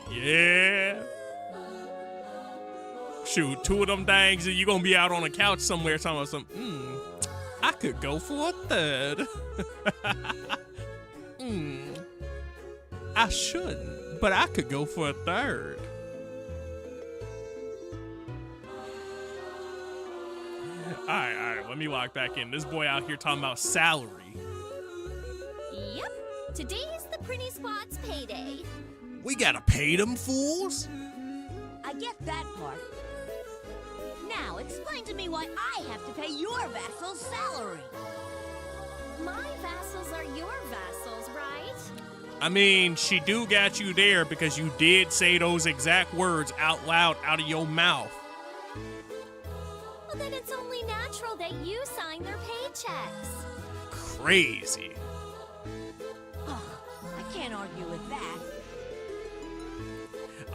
Yeah. Shoot, two of them things and you're gonna be out on a couch somewhere talking about something. I could go for a third. I shouldn't, but I could go for a third. All right, let me lock back in. This boy out here talking about salary. Yep, today is the Pretty Squad's payday. We gotta pay them fools? I get that part. Now, explain to me why I have to pay your vassal's salary. My vassals are your vassals, right? I mean, she do got you there because you did say those exact words out loud out of your mouth. Well, then it's only natural that you sign their paychecks. Crazy. Oh, I can't argue with that.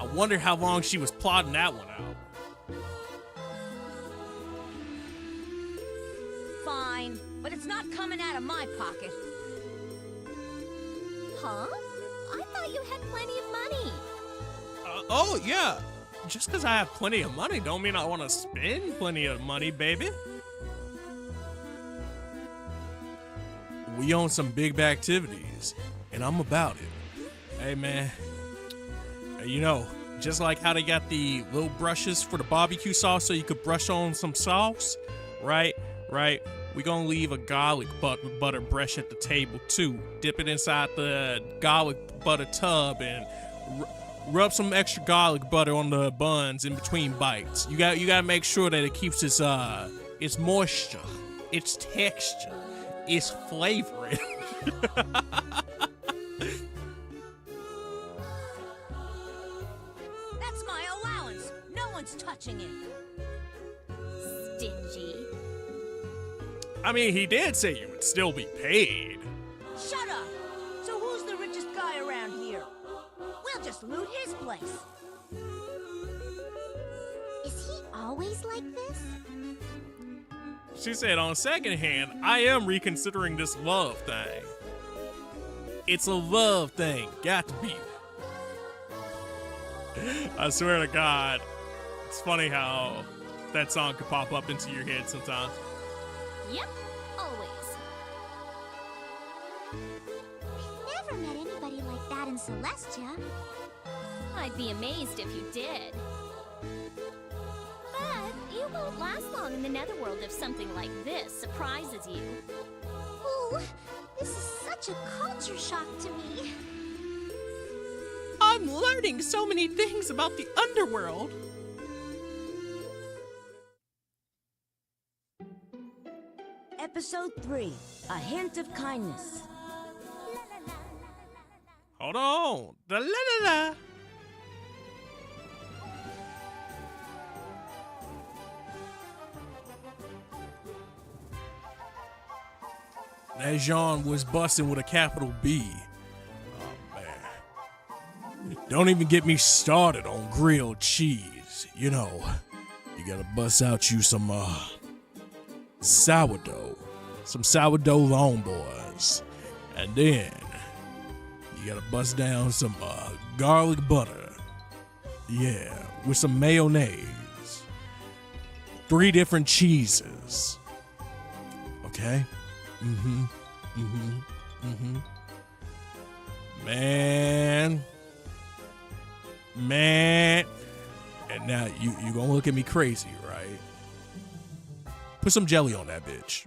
I wonder how long she was plotting that one out. Fine, but it's not coming out of my pocket. Huh? I thought you had plenty of money. Oh, yeah. Just because I have plenty of money don't mean I want to spend plenty of money, baby. We own some big activities, and I'm about it. Hey, man. You know, just like how they got the little brushes for the barbecue sauce so you could brush on some sauce, right? We gonna leave a garlic butter brush at the table, too. Dip it inside the garlic butter tub and rub some extra garlic butter on the buns in between bites. You gotta make sure that it keeps its moisture, its texture, its flavoring. That's my allowance. No one's touching it. Stingy. I mean, he did say you would still be paid. Shut up! So who's the richest guy around here? We'll just loot his place. Is he always like this? She said, on second hand, I am reconsidering this love thing. It's a love thing. Got to be. I swear to God, it's funny how that song could pop up into your head sometimes. Yep, always. I've never met anybody like that in Celestia. I'd be amazed if you did. But you won't last long in the netherworld if something like this surprises you. Ooh, this is such a culture shock to me. I'm I'm learning so many things about the underworld. Episode 3, A Hint of Kindness. Hold on. Da la la la. That Jean was busting with a capital B. Oh, man. Don't even get me started on grilled cheese. You know, you gotta bust out you some, sourdough. Some sourdough long boys. And then, you gotta bust down some, garlic butter. Yeah, with some mayonnaise. 3 different cheeses. Okay? Man. And now you gonna look at me crazy, right? Put some jelly on that bitch.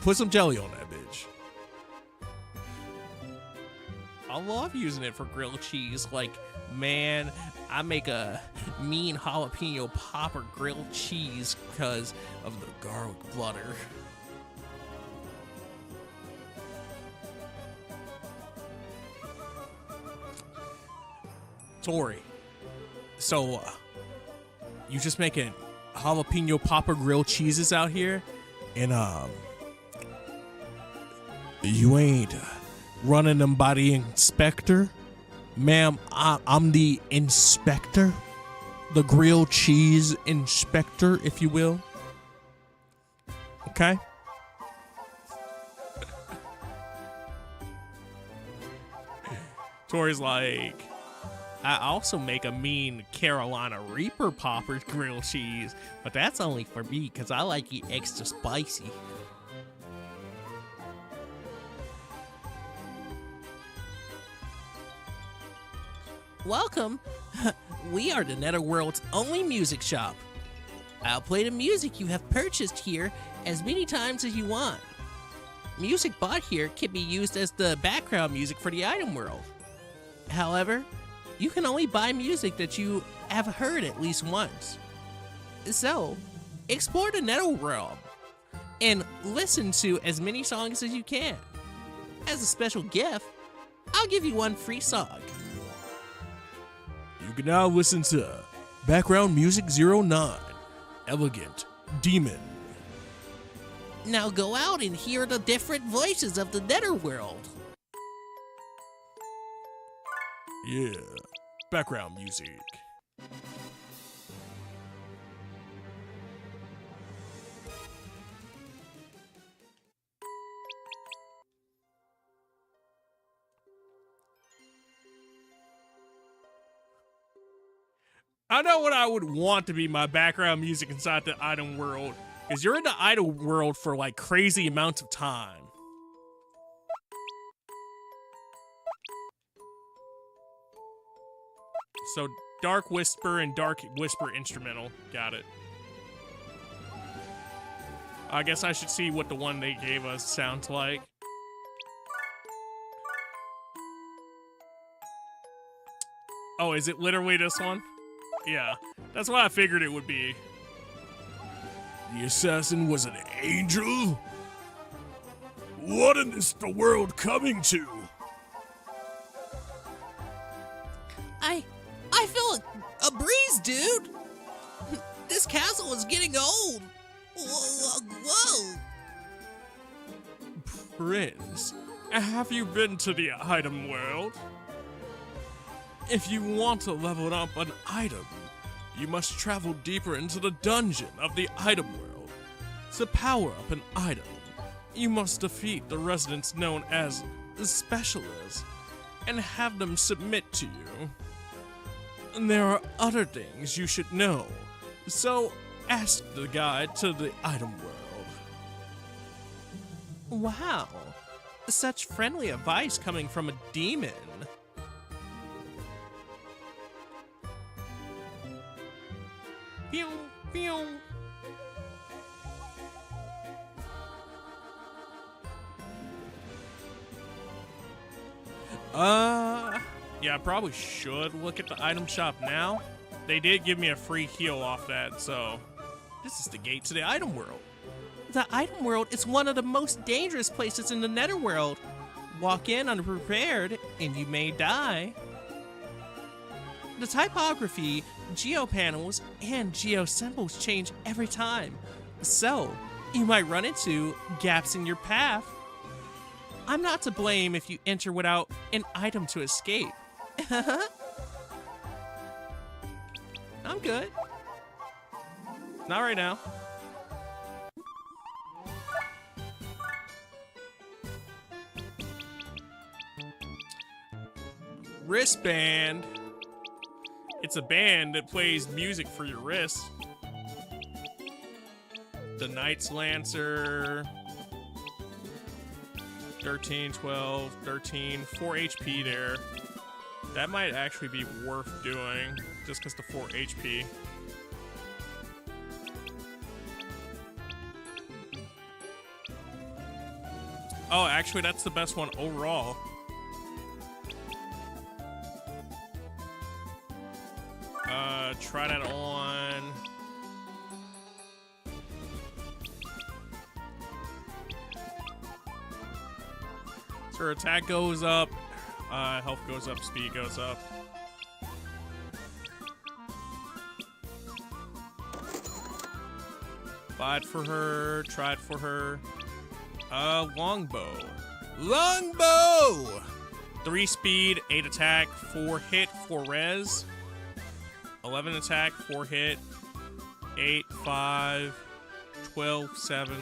Put some jelly on that bitch. I love using it for grilled cheese. Like, man, I make a mean jalapeno popper grilled cheese because of the garlic butter. Tori, so you just making jalapeno popper grilled cheeses out here, and you ain't running them by the inspector? Ma'am, I'm the inspector, the grilled cheese inspector, if you will. Okay? Tori's like, I also make a mean Carolina Reaper Poppers grilled cheese, but that's only for me because I like it extra spicy. Welcome. We are the Netherworld's only music shop. I'll play the music you have purchased here as many times as you want. Music bought here can be used as the background music for the item world. However, you can only buy music that you have heard at least once. So, explore the Netherworld and listen to as many songs as you can. As a special gift, I'll give you one free song. You can now listen to Background Music 09, Elegant Demon. Now go out and hear the different voices of the Netherworld. Yeah, background music. I know what I would want to be my background music inside the item world, because you're in the item world for like crazy amounts of time. So Dark Whisper and Dark Whisper instrumental. Got it. I guess I should see what the one they gave us sounds like. Oh, is it literally this one? Yeah, that's what I figured it would be. The assassin was an angel? What is the world coming to? I feel a breeze, dude. This castle is getting old. Whoa. Prince, have you been to the item world? If you want to level up an item, you must travel deeper into the dungeon of the item world. To power up an item, you must defeat the residents known as the specialists and have them submit to you. And there are other things you should know, so ask the guide to the item world. Wow, such friendly advice coming from a demon. Pew, pew. Yeah, I probably should look at the item shop now. They did give me a free heal off that, so this is the gate to the item world. The item world is one of the most dangerous places in the netherworld. Walk in unprepared, and you may die. The typography, geopanels, and geosymbols change every time, so you might run into gaps in your path. I'm not to blame if you enter without an item to escape. I'm good. Not right now. Wristband. It's a band that plays music for your wrists. The Knight's Lancer. 13, 12, 13, 4 HP there. That might actually be worth doing, just because the 4 HP. Oh, actually, that's the best one overall. Try that on. So her attack goes up, health goes up, speed goes up. Tried for her, tried for her. Longbow. Longbow! 3 speed, 8 attack, 4 hit, 4 res. 11 attack, 4 hit, 8, 5, 12, 7.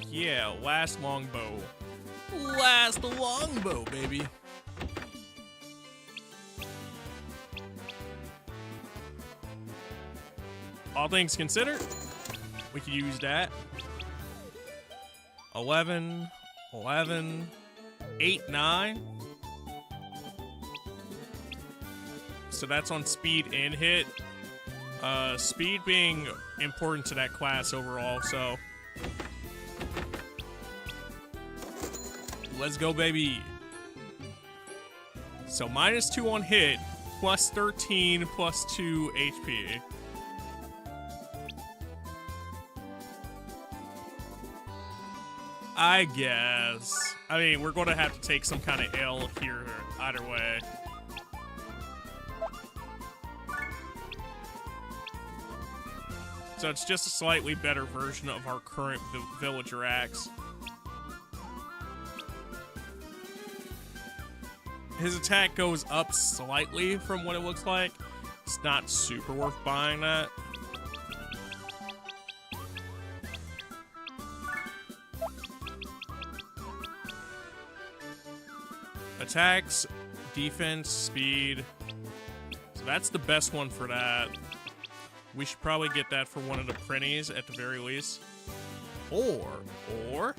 Yeah, last longbow. Last longbow, baby. All things considered, we could use that. 11, 11, 8, 9. So that's on speed and hit. Speed being important to that class overall, so. Let's go, baby. So -2 on hit, plus 13, plus 2 HP. I guess. I mean, we're going to have to take some kind of L here either way. So it's just a slightly better version of our current villager axe. His attack goes up slightly from what it looks like. It's not super worth buying that. Attacks, defense, speed. So that's the best one for that. We should probably get that for one of the printies at the very least. Or,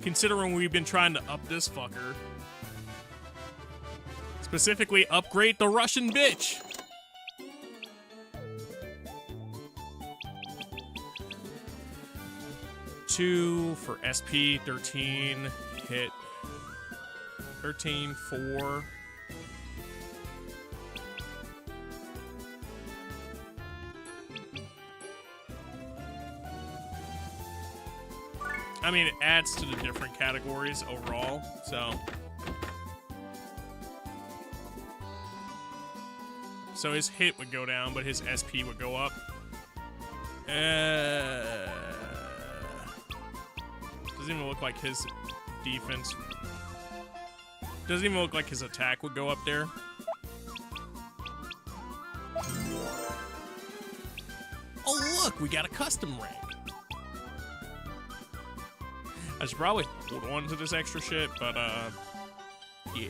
considering we've been trying to up this fucker, specifically upgrade the Russian bitch. Two for SP, 13, hit, 13, 4. I mean, it adds to the different categories overall, so. So his hit would go down, but his SP would go up. Doesn't even look like his defense. Doesn't even look like his attack would go up there. Oh look, we got a custom rank. I should probably hold on to this extra shit, but yeah.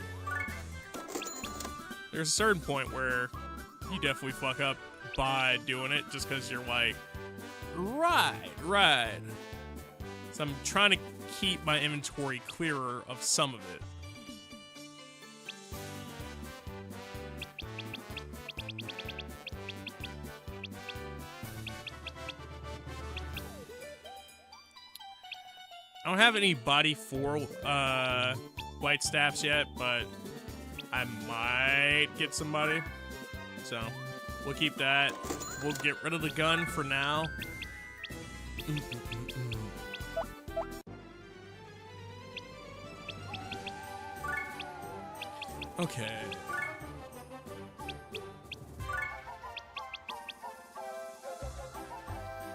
There's a certain point where you definitely fuck up by doing it just because you're like, right. So I'm trying to keep my inventory clearer of some of it. I don't have any body 4 white staffs yet, but I might get somebody. So we'll keep that. We'll get rid of the gun for now. Okay.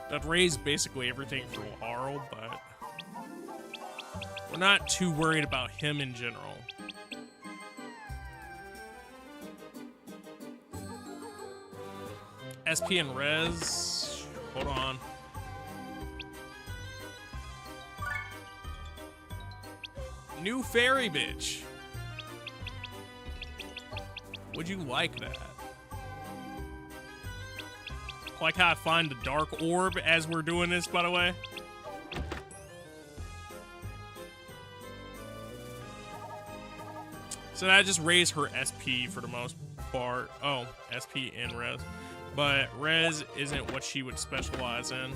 That raised basically everything for Harl, but we're not too worried about him in general. SP and Res. Hold on. New fairy bitch. Would you like that? Like how I find the dark orb as we're doing this, by the way. So that just raised her SP for the most part. Oh, SP and Res. But Res isn't what she would specialize in.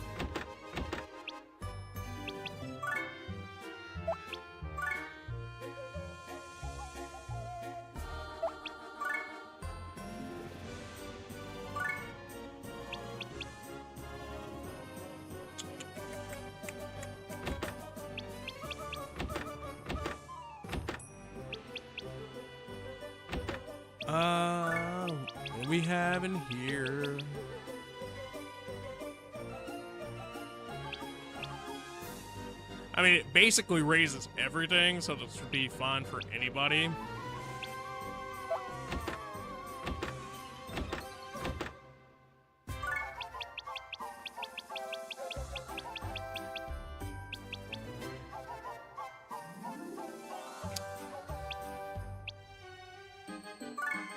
What we have in here? I mean, it basically raises everything, so this would be fine for anybody.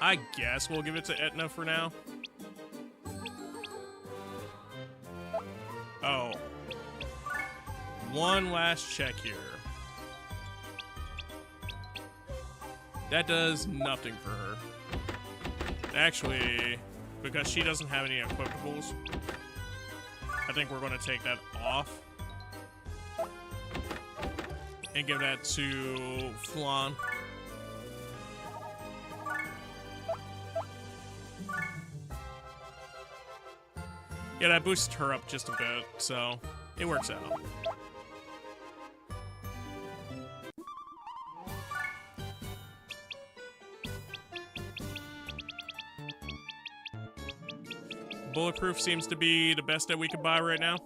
I guess we'll give it to Etna for now. Oh. One last check here. That does nothing for her. Actually, because she doesn't have any equipables, I think we're going to take that off and give that to Flan. Yeah, that boosted her up just a bit, so it works out. Bulletproof seems to be the best that we could buy right now.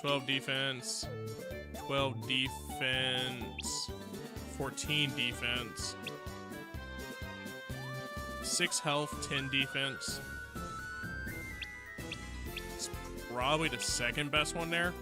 12 defense, 12 defense, 14 defense, 6 health, 10 defense. It's probably the second best one there.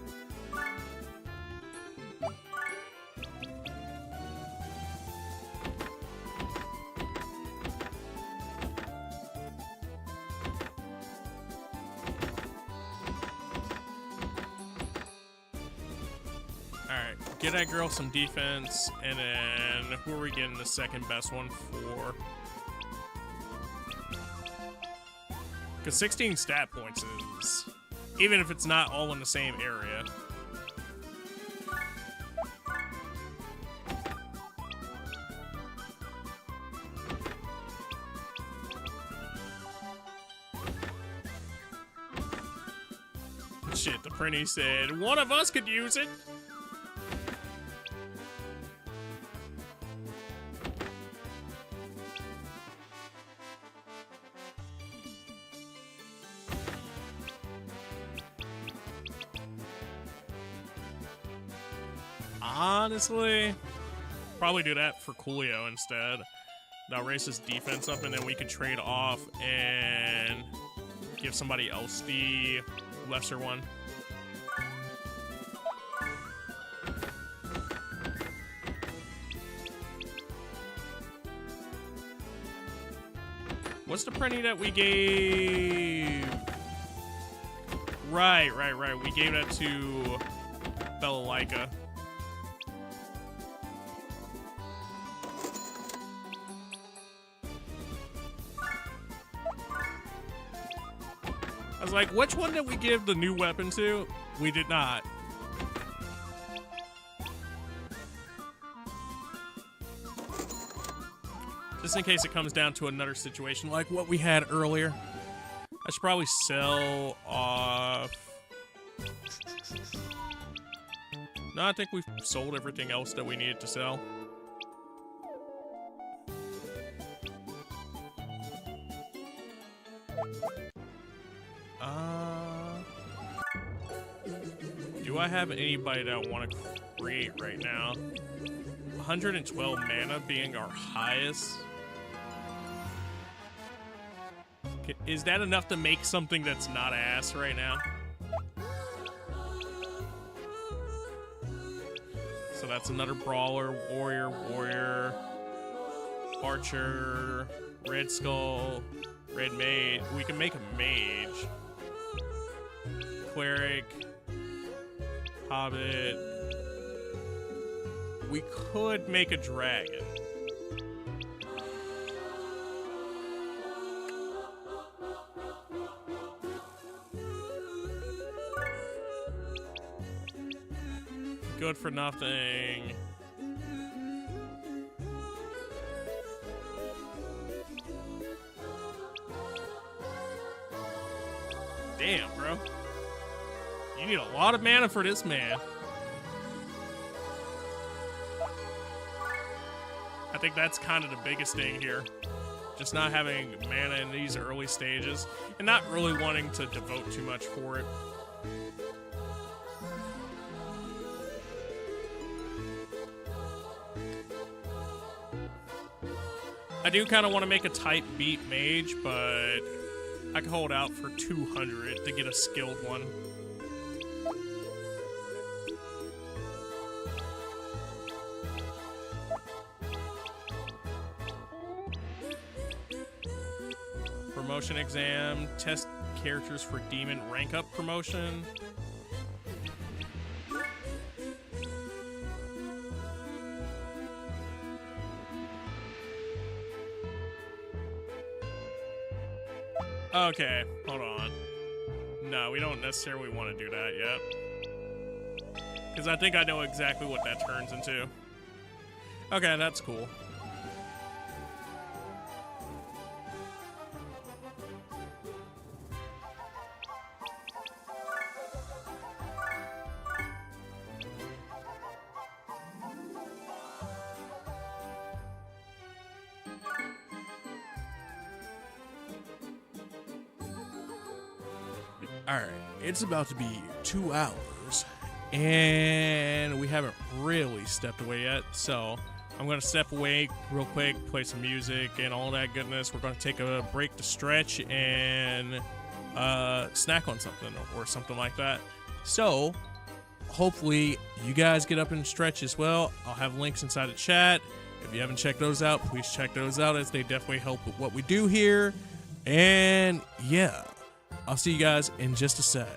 Alright, get that girl some defense, and then who are we getting the second best one for? Because 16 stat points is, even if it's not all in the same area. Shit, the Prinny said, one of us could use it. Honestly, probably do that for Coolio instead. That'll raise his defense up, and then we could trade off and give somebody else the lesser one. What's the printing that we gave? Right. We gave that to Bellalaika. I was like, which one did we give the new weapon to? We did not. Just in case it comes down to another situation like what we had earlier. I should probably sell off... No, I think we've sold everything else that we needed to sell. Do I have anybody that I want to create right now? 112 mana being our highest. Is that enough to make something that's not ass right now? So that's another brawler, warrior, archer, red skull, red mage. We can make a mage. Cleric, hobbit. We could make a dragon. Good for nothing. Damn, bro. You need a lot of mana for this man. I think that's kind of the biggest thing here. Just not having mana in these early stages and not really wanting to devote too much for it. I do kind of want to make a type beat mage, but I can hold out for 200 to get a skilled one. Promotion exam, test characters for demon rank up promotion. Okay, hold on. No, we don't necessarily want to do that yet. Because I think I know exactly what that turns into. Okay, that's cool. Alright, it's about to be 2 hours, and we haven't really stepped away yet, so I'm going to step away real quick, play some music and all that goodness. We're going to take a break to stretch and snack on something or something like that. So, hopefully you guys get up and stretch as well. I'll have links inside the chat. If you haven't checked those out, please check those out, as they definitely help with what we do here. And yeah, I'll see you guys in just a sec.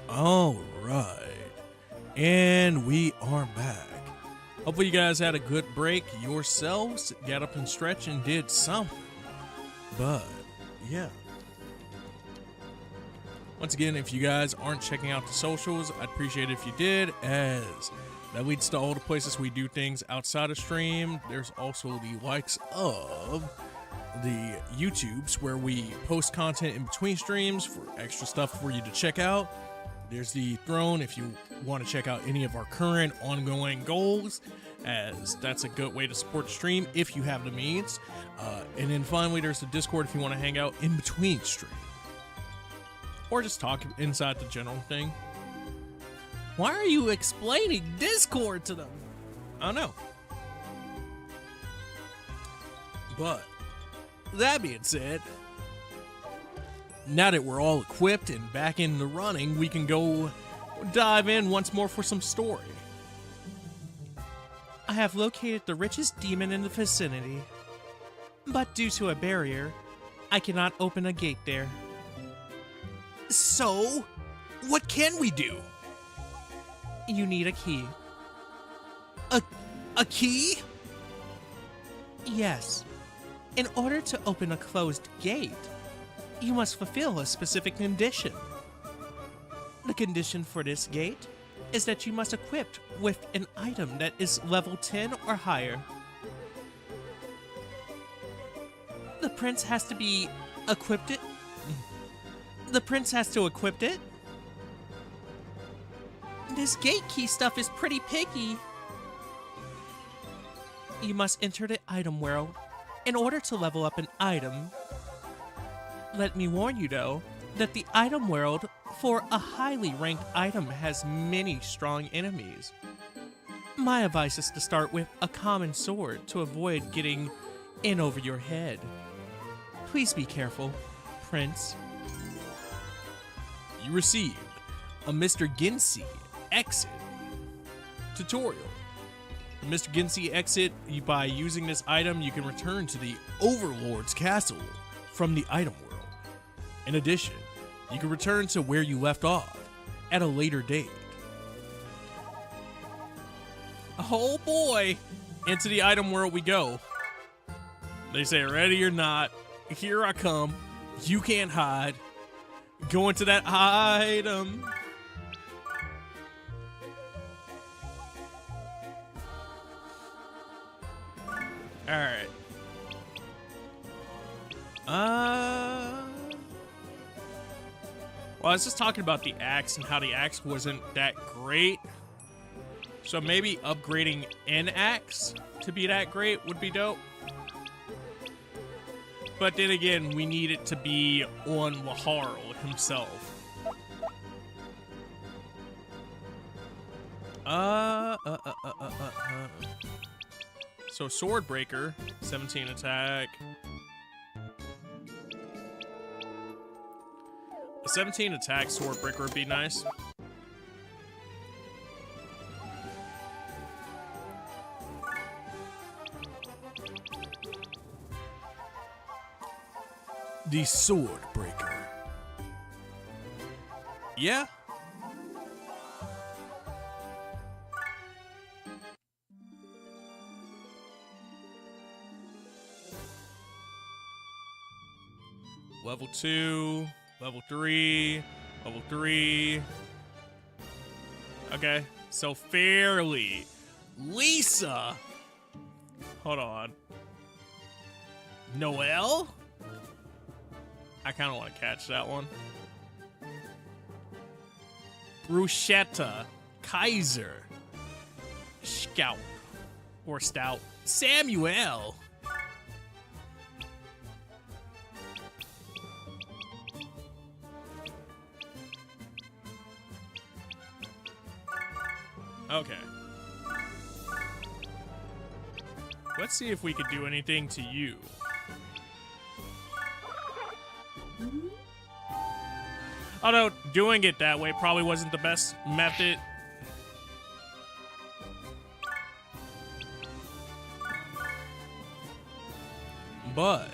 All right. And we are back. Hopefully you guys had a good break yourselves, got up and stretched and did something. But, yeah. Once again, if you guys aren't checking out the socials, I'd appreciate it if you did, as that leads to all the places we do things outside of stream. There's also the likes of the YouTubes where we post content in between streams for extra stuff for you to check out. There's the Throne if you want to check out any of our current ongoing goals, as that's a good way to support the stream if you have the means. And then finally, there's the Discord if you want to hang out in between stream. Or just talk inside the general thing. Why are you explaining Discord to them? I don't know. But, That being said, now that we're all equipped and back in the running, we can go dive in once more for some story. I have located the richest demon in the vicinity, but due to a barrier, I cannot open a gate there. So, what can we do? You need a key. A key? Yes. In order to open a closed gate, you must fulfill a specific condition. The condition for this gate is that you must equip with an item that is level 10 or higher. The prince has to be equipped it. The prince has to equip it. This gate key stuff is pretty picky. You must enter the item world in order to level up an item. Let me warn you though, that the item world for a highly ranked item has many strong enemies. My advice is to start with a common sword to avoid getting in over your head. Please be careful, Prince. You received a Mr. Ginsey exit tutorial. The Mr. Ginsey exit, by using this item, you can return to the Overlord's castle from the item world. In addition, you can return to where you left off at a later date. Oh boy! Into the item world we go. They say, ready or not, here I come. You can't hide. Go into that item. Alright. Well, I was just talking about the axe and how the axe wasn't that great. So maybe upgrading an axe to be that great would be dope. But then again, we need it to be on Laharl himself. So Swordbreaker, 17 attack. A 17 attack Swordbreaker would be nice. The Swordbreaker. Yeah. Level 2, level 3, level 3. Okay, so fairly. Lisa. Hold on. Noelle? I kind of want to catch that one. Bruschetta. Kaiser. Scout. Or Stout. Samuel. Okay. Let's see if we could do anything to you. Although, doing it that way probably wasn't the best method. But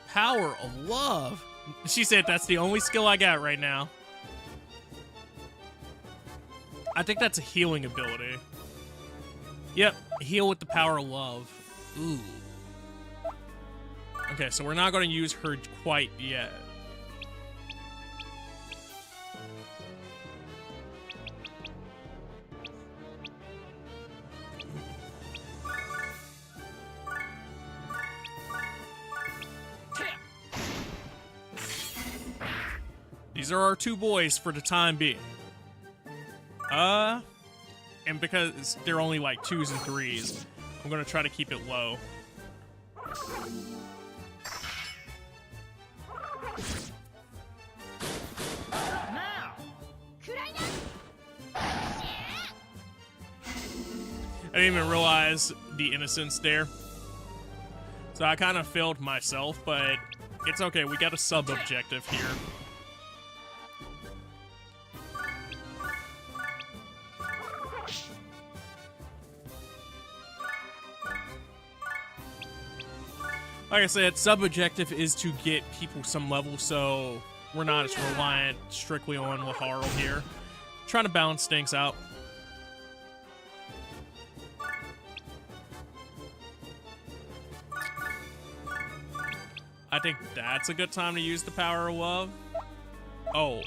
Power of Love. She said that's the only skill I got right now. I think that's a healing ability. Yep, heal with the power of love. Ooh. Okay, so we're not going to use her quite yet. These are our two boys for the time being. And because they're only like 2s and 3s, I'm gonna try to keep it low. I didn't even realize the innocence there. So I kind of failed myself, but it's okay. We got a sub-objective here. Like I said, sub-objective is to get people some level, so we're not as reliant strictly on Laharl here. Trying to balance things out. I think that's a good time to use the Power of Love. Oh,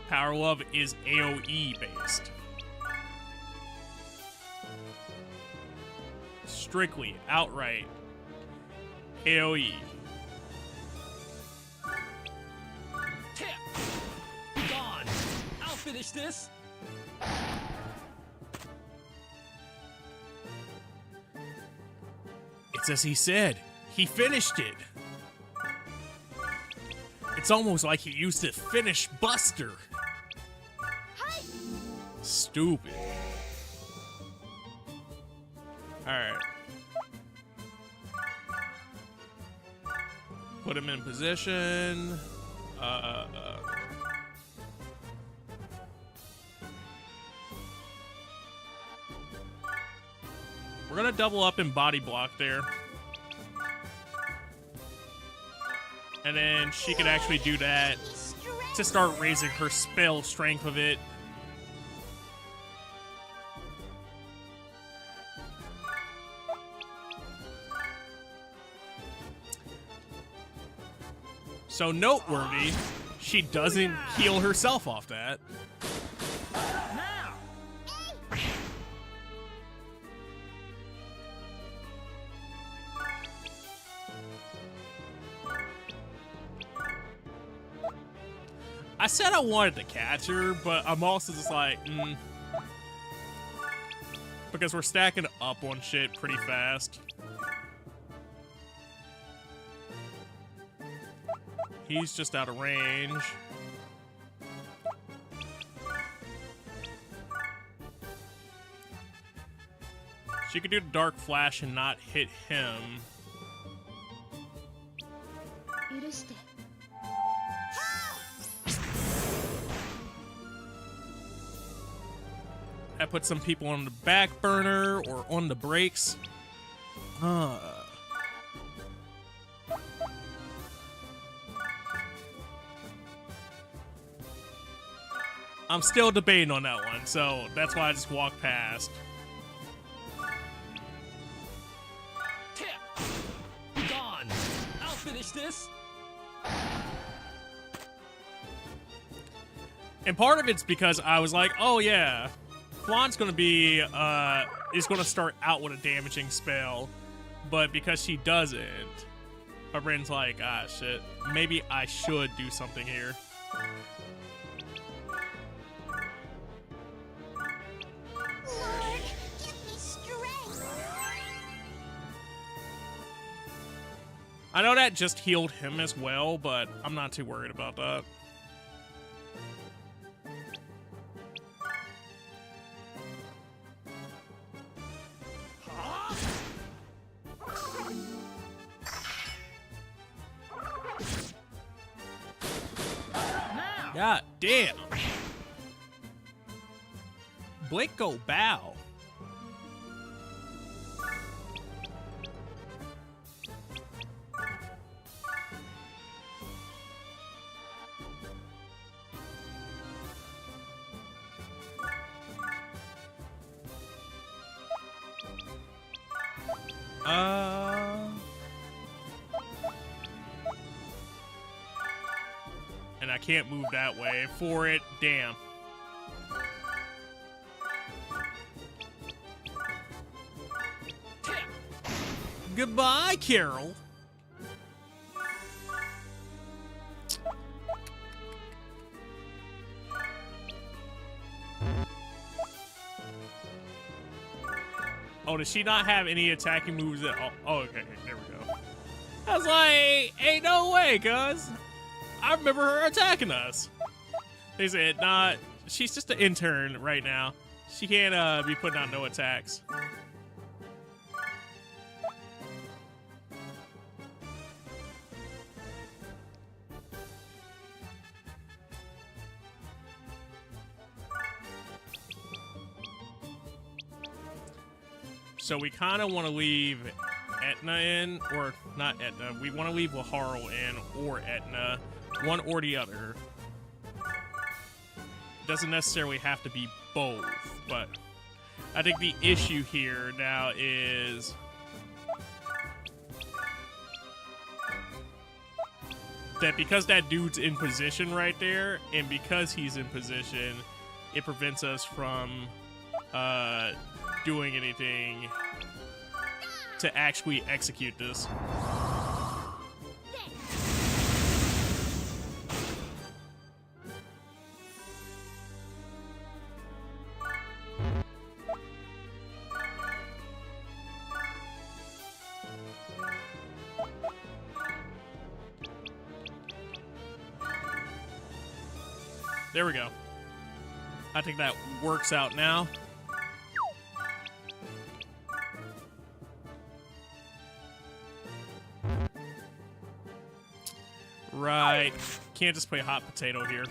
Power of Love is AoE based. Strictly, outright AoE. Gone. I'll finish this. It's as he said. He finished it. It's almost like he used to finish Buster. Stupid. Alright. Put him in position. We're gonna double up in body block there. And then she could actually do that to start raising her spell strength of it. So noteworthy, she doesn't heal herself off that. I said I wanted to catch her, but I'm also just like, because we're stacking up on shit pretty fast. He's just out of range. She could do the Dark Flash and not hit him. I put some people on the back burner or on the brakes. I'm still debating on that one, so that's why I just walked past. Gone. I'll finish this. And part of it's because I was like, oh yeah, Flan's gonna be, is gonna start out with a damaging spell, but because she doesn't, my brain's like, ah shit, maybe I should do something here. Lord, give me strength. I know that just healed him as well, but I'm not too worried about that. God damn. Blake go bow. And I can't move that way for it. Damn. Goodbye, Carol. Oh, does she not have any attacking moves at all? Oh, okay, there we go. I was like, ain't no way, cuz. I remember her attacking us. They said, nah, she's just an intern right now. She can't be putting out no attacks. So we kind of want to leave Etna in, or not Etna. We want to leave Laharl in, or Etna, one or the other. Doesn't necessarily have to be both, but I think the issue here now is that because that dude's in position right there, and because he's in position, it prevents us from doing anything to actually execute this. There we go. I think that works out now. Right. Can't just play hot potato here.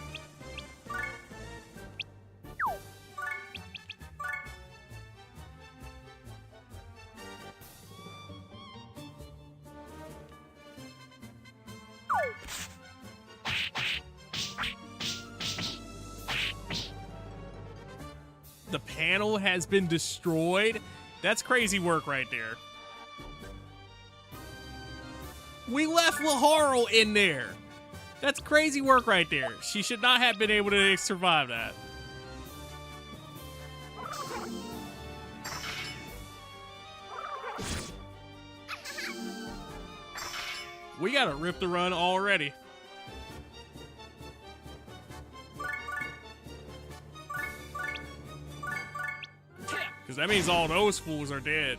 The panel has been destroyed. That's crazy work right there. We left Laharl in there. That's crazy work right there. She should not have been able to survive that. We gotta rip the run already. Because that means all those fools are dead.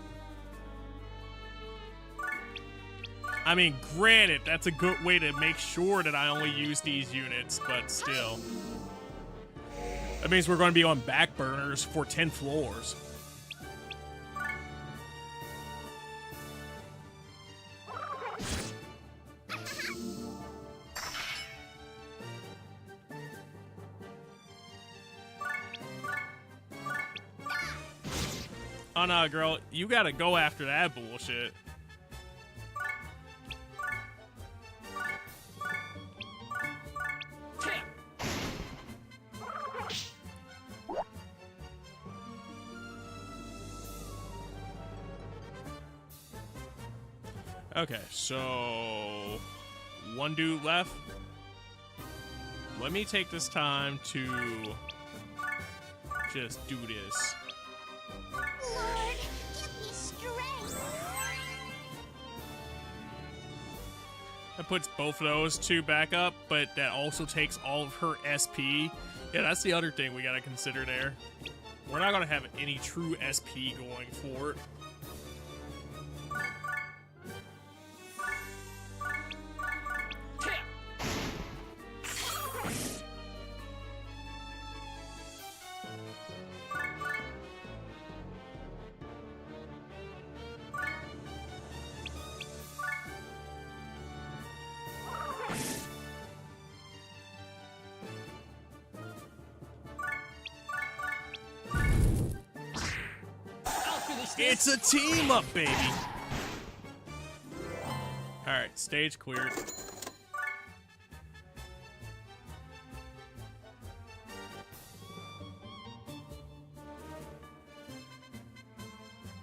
I mean, granted, that's a good way to make sure that I only use these units, but still. That means we're going to be on back burners for 10 floors. Oh no, girl, you gotta go after that bullshit. Okay, so one dude left. Let me take this time to just do this. Lord, give me strength. That puts both of those two back up, but that also takes all of her SP. Yeah, that's the other thing we gotta consider there. We're not gonna have any true SP going forward. It's a team up, baby. All right, stage cleared.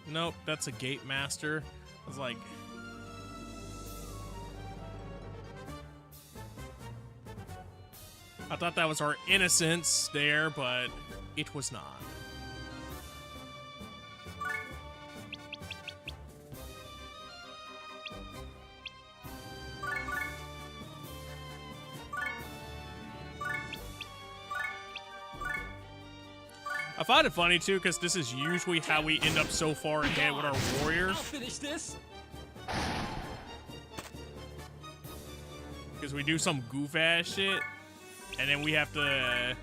Nope, that's a gate master. I was like, I thought that was our innocence there, but it was not. I find it funny too, because this is usually how we end up so far ahead with our warriors. I'll finish this. Because we do some goof ass shit, and then we have to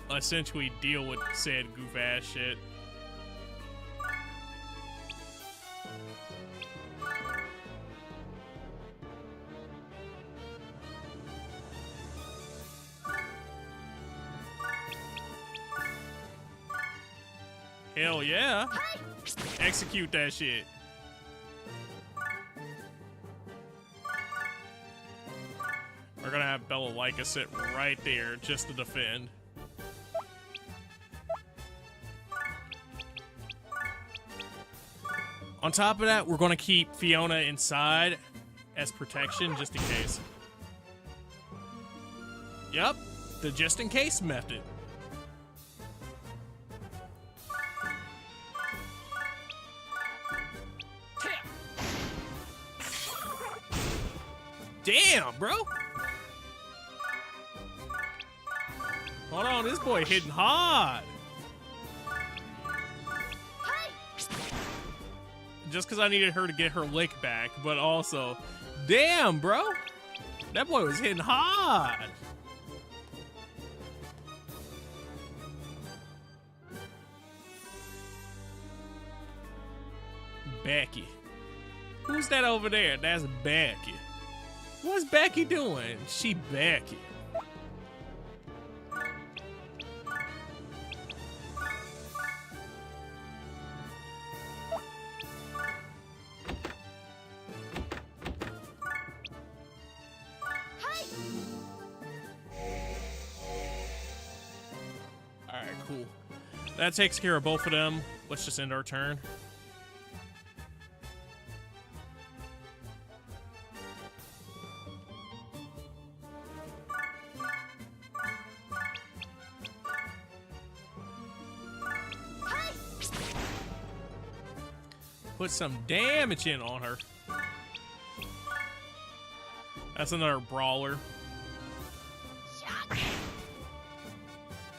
essentially deal with said goof ass shit. Hell yeah. Execute that shit. We're gonna have Bella Laika sit right there just to defend. On top of that, we're gonna keep Fiona inside as protection just in case. Yep, the just in case method. Damn, bro. Hold on, this boy hitting hard. Just because I needed her to get her lick back, but also, damn, bro. That boy was hitting hard. Becky. Who's that over there? That's Becky. What's Becky doing? She Becky. Alright, cool. That takes care of both of them. Let's just end our turn. Put some damage in on her. That's another brawler.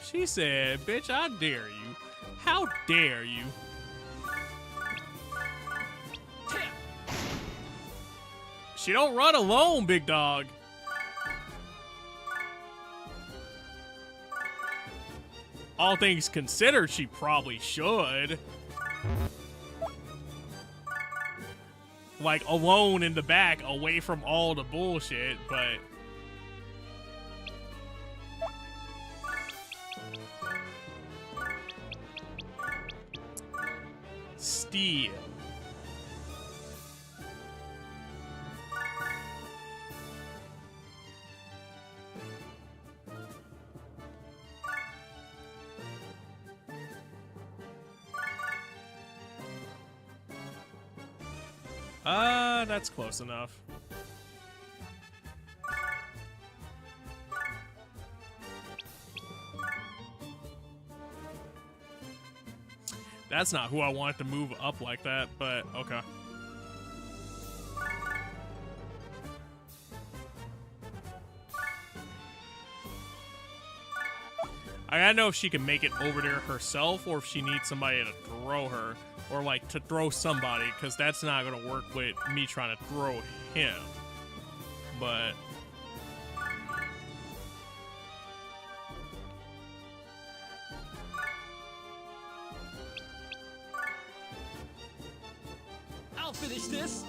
She said, bitch, I dare you. How dare you? She don't run alone, big dog. All things considered, she probably should. Like, alone in the back, away from all the bullshit, but... Steel. That's close enough. That's not who I wanted to move up like that, but okay. I gotta know if she can make it over there herself or if she needs somebody to throw her. Or, like, to throw somebody, because that's not going to work with me trying to throw him. But... I'll finish this.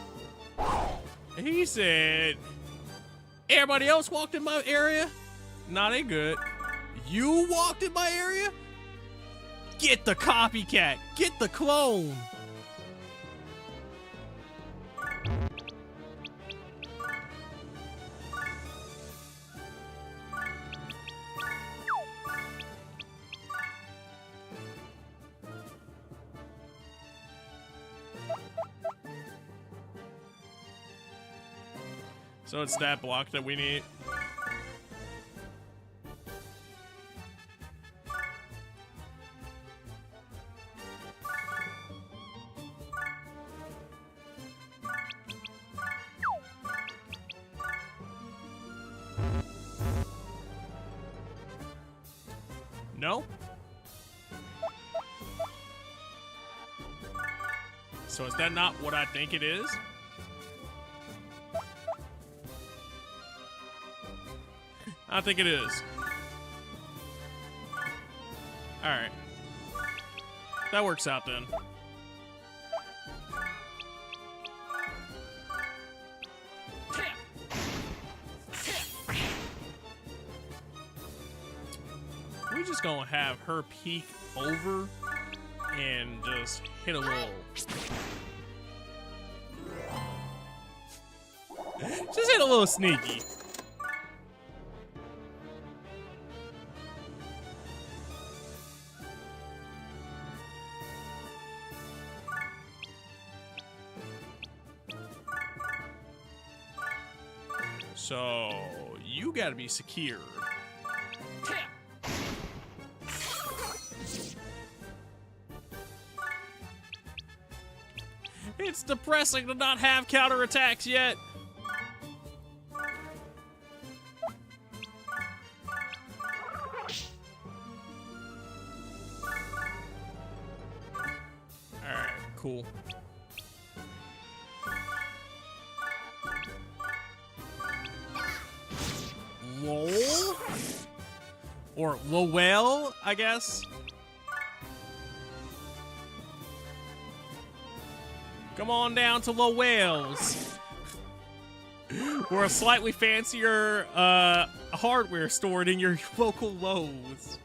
He said... Everybody else walked in my area? Nah, they good. You walked in my area? Get the copycat! Get the clone! So it's that block that we need. No? So is that not what I think it is? I think it is. Alright. That works out then. We're just gonna have her peek over and just hit a little. Just hit a little sneaky. So, you gotta be secured. It's depressing to not have counterattacks yet. Alright, cool. Lol? Or Lowell, I guess? Come on down to Lowell's. We're a slightly fancier hardware store than your local Lowe's.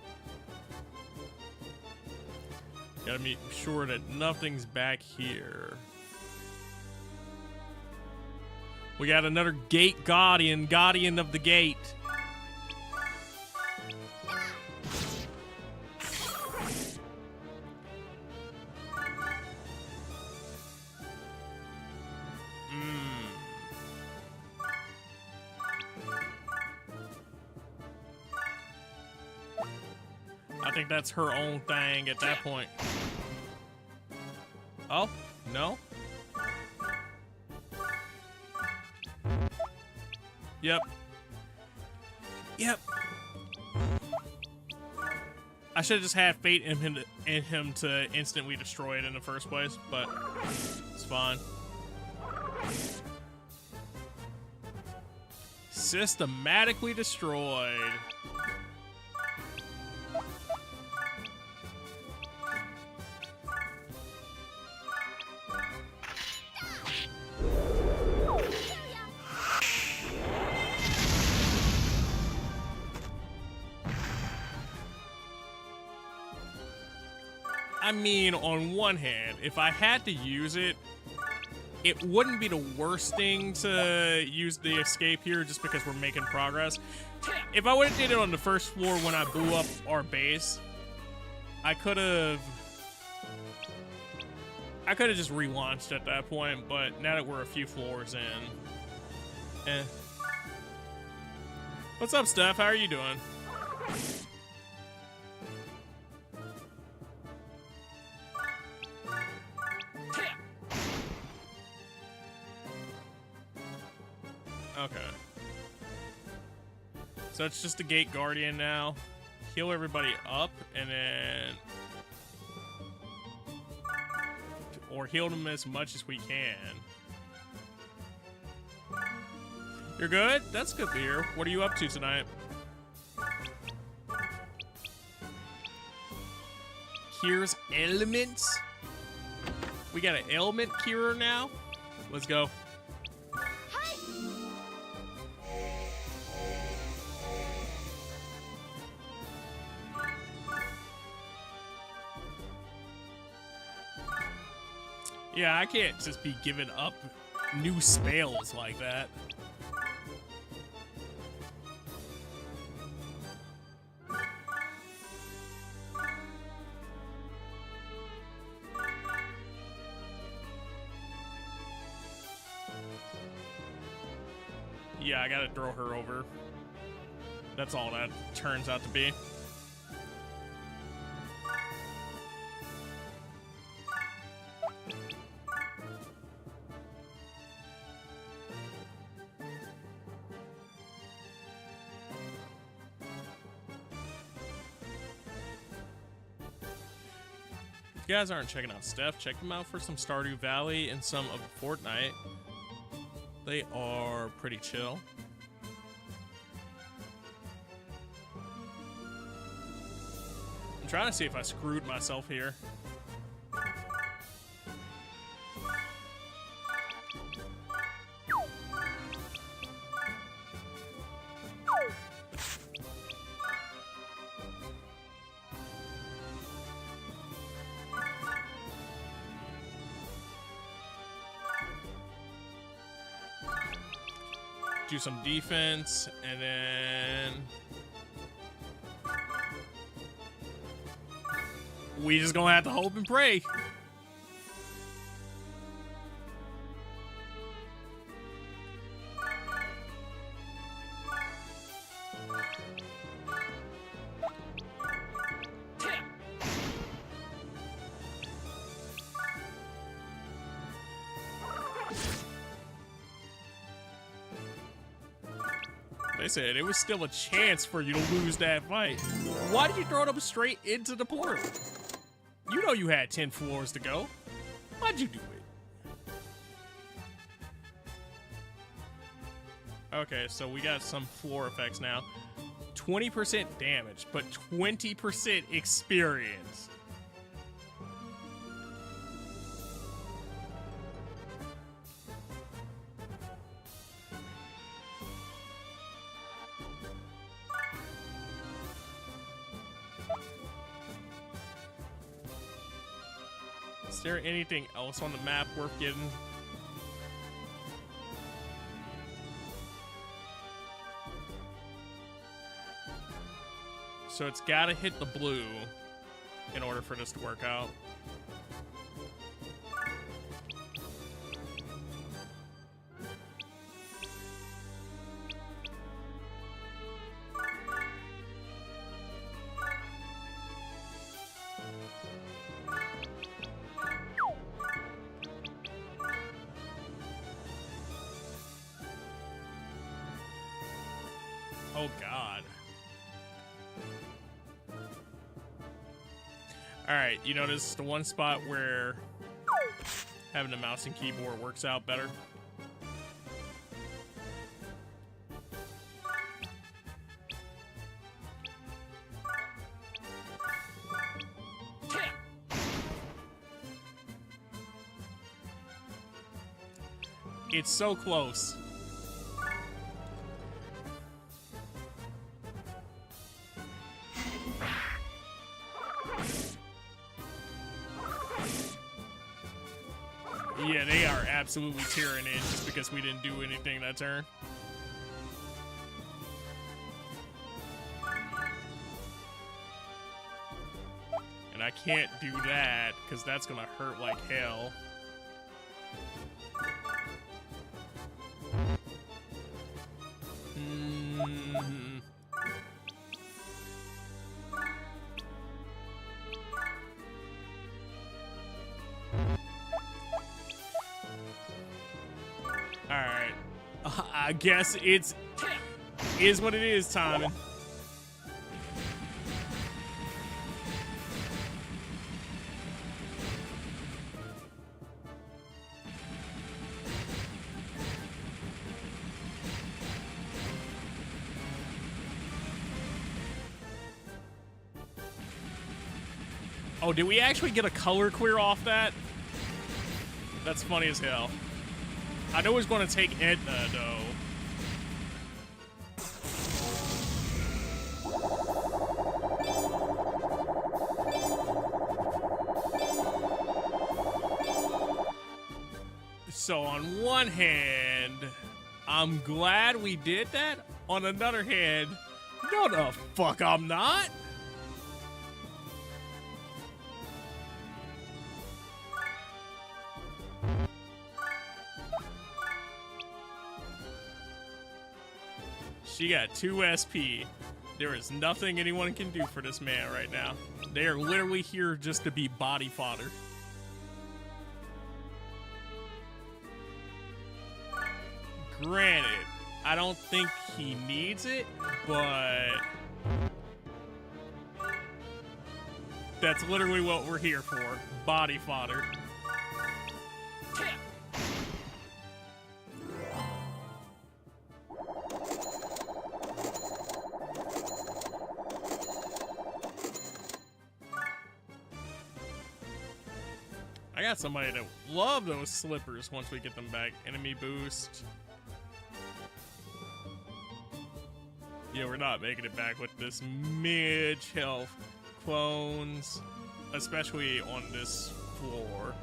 Gotta make sure that nothing's back here. We got another gate guardian of the gate. I think that's her own thing at that point. Oh, no? Yep. Yep. I should have just had fate in him to instantly destroy it in the first place, but it's fine. Systematically destroyed. I mean, on one hand, if I had to use it, it wouldn't be the worst thing to use the escape here just because we're making progress. If I would have did it on the first floor when I blew up our base, I could have just relaunched at that point, but now that we're a few floors in, What's up, Steph? How are you doing? Okay. So it's just a gate guardian now. Heal everybody up and then... Or heal them as much as we can. You're good? That's good to hear. What are you up to tonight? Cures elements? We got an ailment curer now? Let's go. Yeah, I can't just be giving up new spells like that. Yeah, I gotta throw her over. That's all that turns out to be. If you guys aren't checking out Steph, check them out for some Stardew Valley and some of Fortnite. They are pretty chill. I'm trying to see if I screwed myself here. Do some defense, and then we just gonna have to hope and pray. They said it was still a chance for you to lose that fight. Why did you throw them straight into the portal? You know you had 10 floors to go. Why'd you do it? Okay, so we got some floor effects now. 20% damage, but 20% experience. Is there anything else on the map worth getting? So it's gotta hit the blue in order for this to work out. Oh, God. Alright, you notice the one spot where having a mouse and keyboard works out better? It's so close. Yeah, they are absolutely tearing in just because we didn't do anything that turn. And I can't do that because that's gonna hurt like hell. Alright. I guess it's is what it is, Tommy. Oh, did we actually get a color clear off that? That's funny as hell. I know it's going to take Edna, though. So on one hand, I'm glad we did that. On another hand, no the fuck I'm not. She got 2 SP. There is nothing anyone can do for this man right now. They are literally here just to be body fodder. Granted, I don't think he needs it, but that's literally what we're here for. Body fodder. I got somebody that love those slippers once we get them back. Enemy boost. Yeah, we're not making it back with this mid health clones, especially on this floor.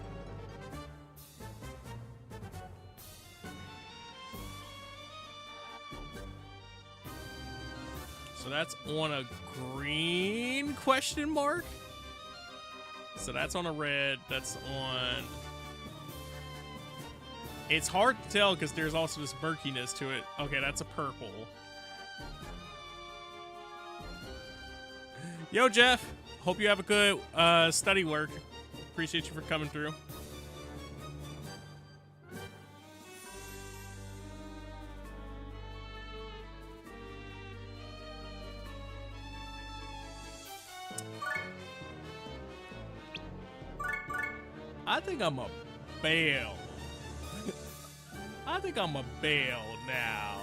So that's on a green question mark. So that's on a red. That's on. It's hard to tell because there's also this murkiness to it. Okay, that's a purple. Yo, Jeff. Hope you have a good study work. Appreciate you for coming through. I think I'm a bail. I think I'm a bail now.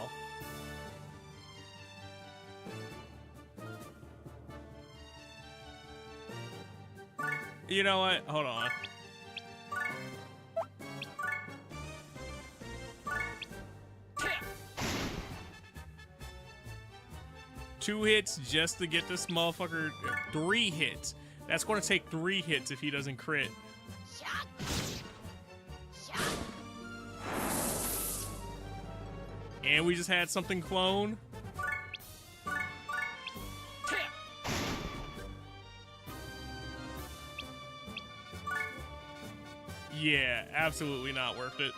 You know what? Hold on. Two hits just to get this motherfucker. 3 hits. That's going to take 3 hits if he doesn't crit. And we just had something clone. Yeah, absolutely not worth it.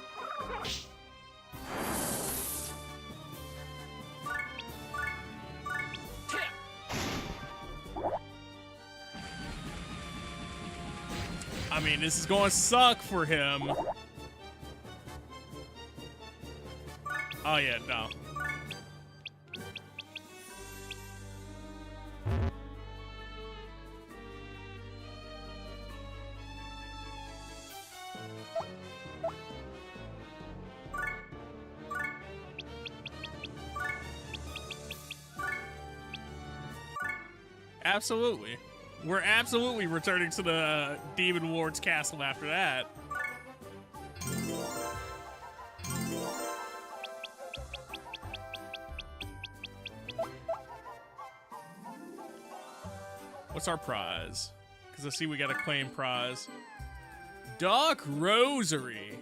I mean, this is going to suck for him. Oh, yeah, no. Absolutely. We're absolutely returning to the Demon Ward's castle after that. What's our prize? Because I see we got a claim prize. Dark Rosary.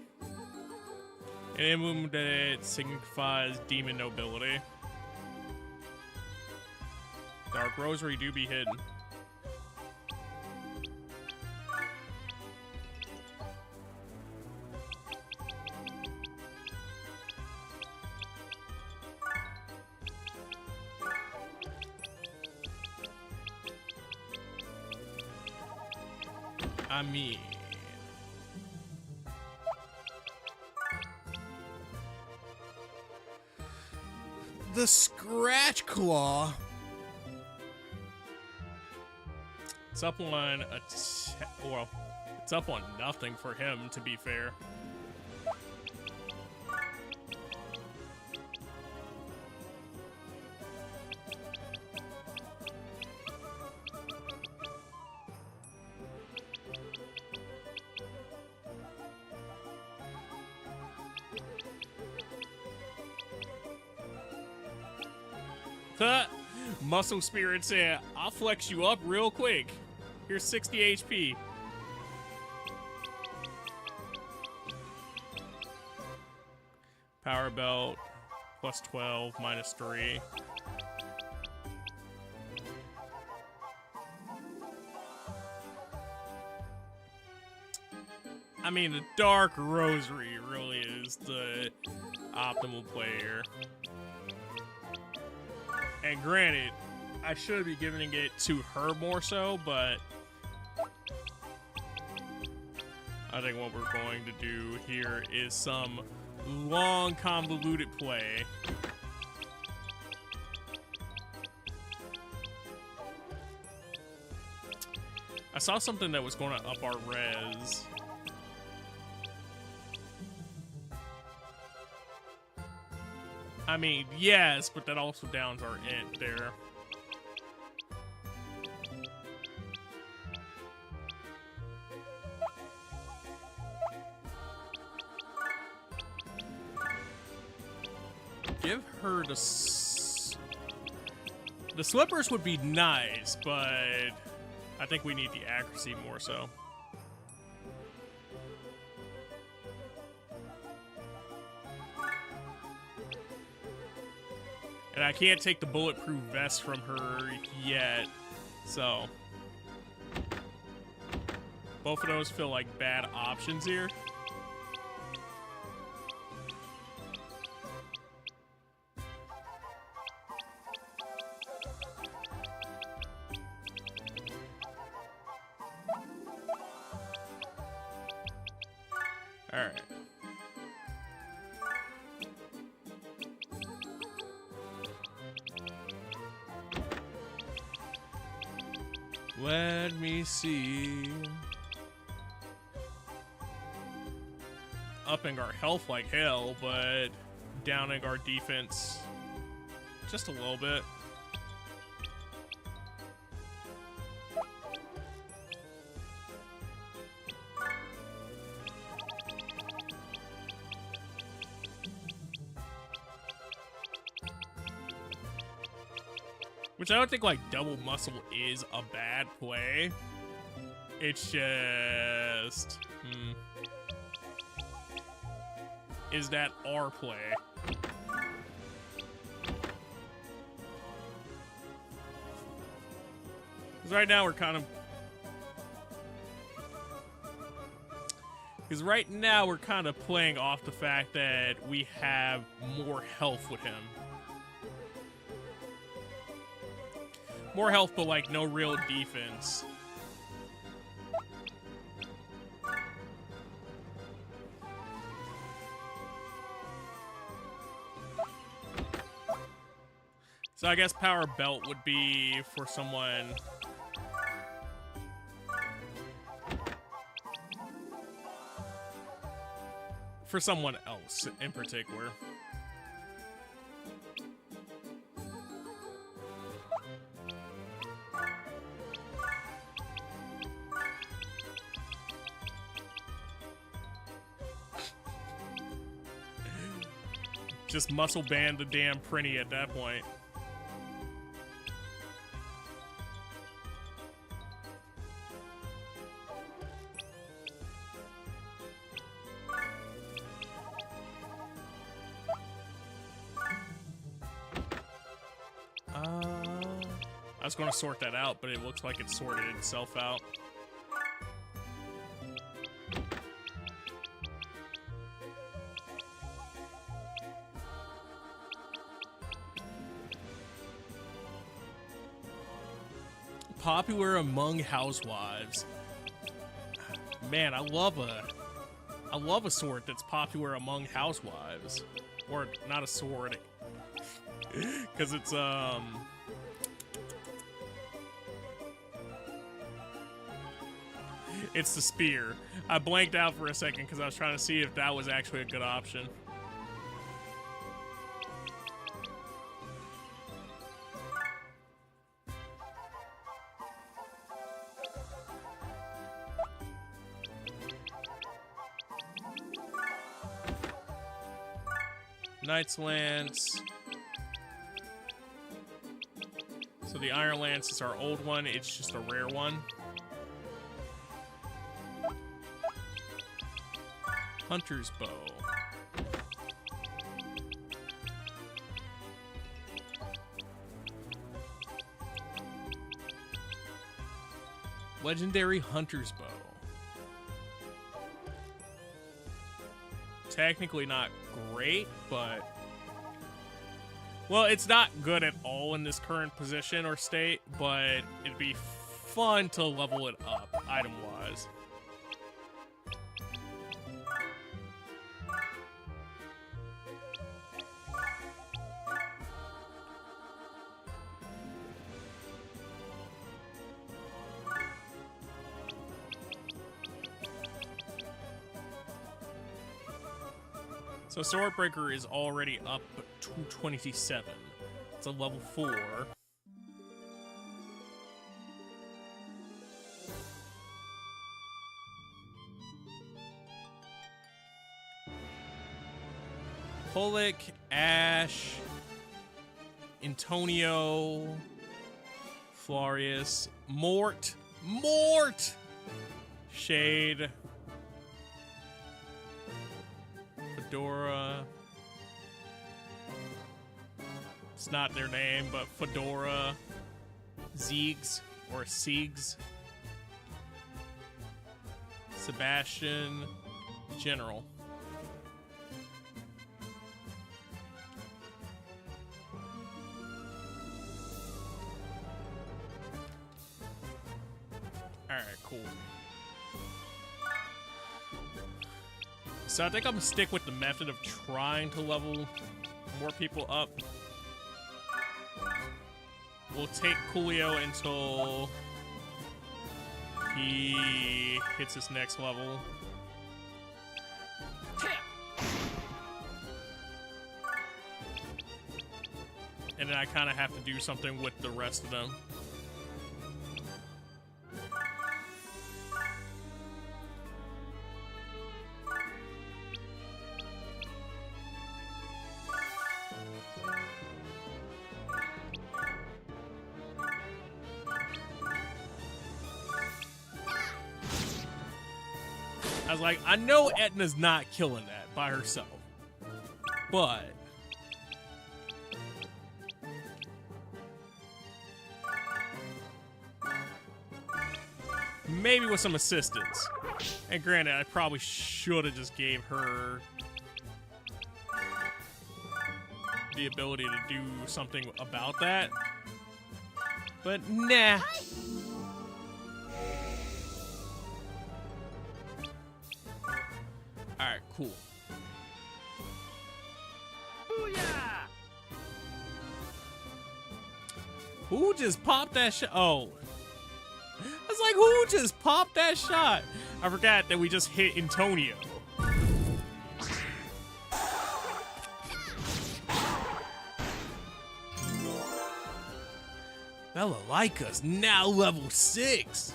An emblem that signifies demon nobility. Dark Rosary do be hidden. I mean, the Scratch Claw. It's up on well, it's up on nothing for him, to be fair. Muscle Spirit said, I'll flex you up real quick. Here's 60 HP. Power Belt, plus 12, minus 3. I mean, the Dark Rosary really is the optimal play here. And granted, I should be giving it to her more so, but I think what we're going to do here is some long, convoluted play. I saw something that was going to up our res. I mean, yes, but that also downs our int there. Give her the slippers would be nice, but I think we need the accuracy more so. And I can't take the bulletproof vest from her yet, so both of those feel like bad options here. All right. Let me see. Upping our health like hell, but downing our defense just a little bit. Which I don't think, like, double muscle is a bad play. It's just... Is that our play? Because right now we're kind of... Because right now we're kind of playing off the fact that we have more health with him. More health, but like no real defense. So I guess power belt would be for someone. For someone else in particular. Just muscle band the damn Prinny at that point. I was going to sort that out, but it looks like it sorted itself out. Popular among housewives. Man, I love a sword that's popular among housewives. Or not a sword. Cause it's it's the spear. I blanked out for a second because I was trying to see if that was actually a good option. Knight's Lance. So the Iron Lance is our old one, it's just a rare one. Hunter's Bow. Legendary Hunter's Bow. Technically not great, but Well, it's not good at all in this current position or state, but it'd be fun to level it up, item-wise. So Swordbreaker is already up to 27. It's a level 4. Pollock, Ash, Antonio, Florius, Mort, Shade, Fedora. It's not their name, but Fedora, Ziegs or Siegs, Sebastian, General. Alright, cool. So I think I'm gonna stick with the method of trying to level more people up. We'll take Coolio until he hits his next level. And then I kind of have to do something with the rest of them. I was like, I know Etna's not killing that by herself, but maybe with some assistance. And granted, I probably should have just gave her the ability to do something about that, but nah. Alright, cool. Booyah! Who just popped that shot? Oh. I was like, who just popped that shot? I forgot that we just hit Antonio. Balalaika's now level 6.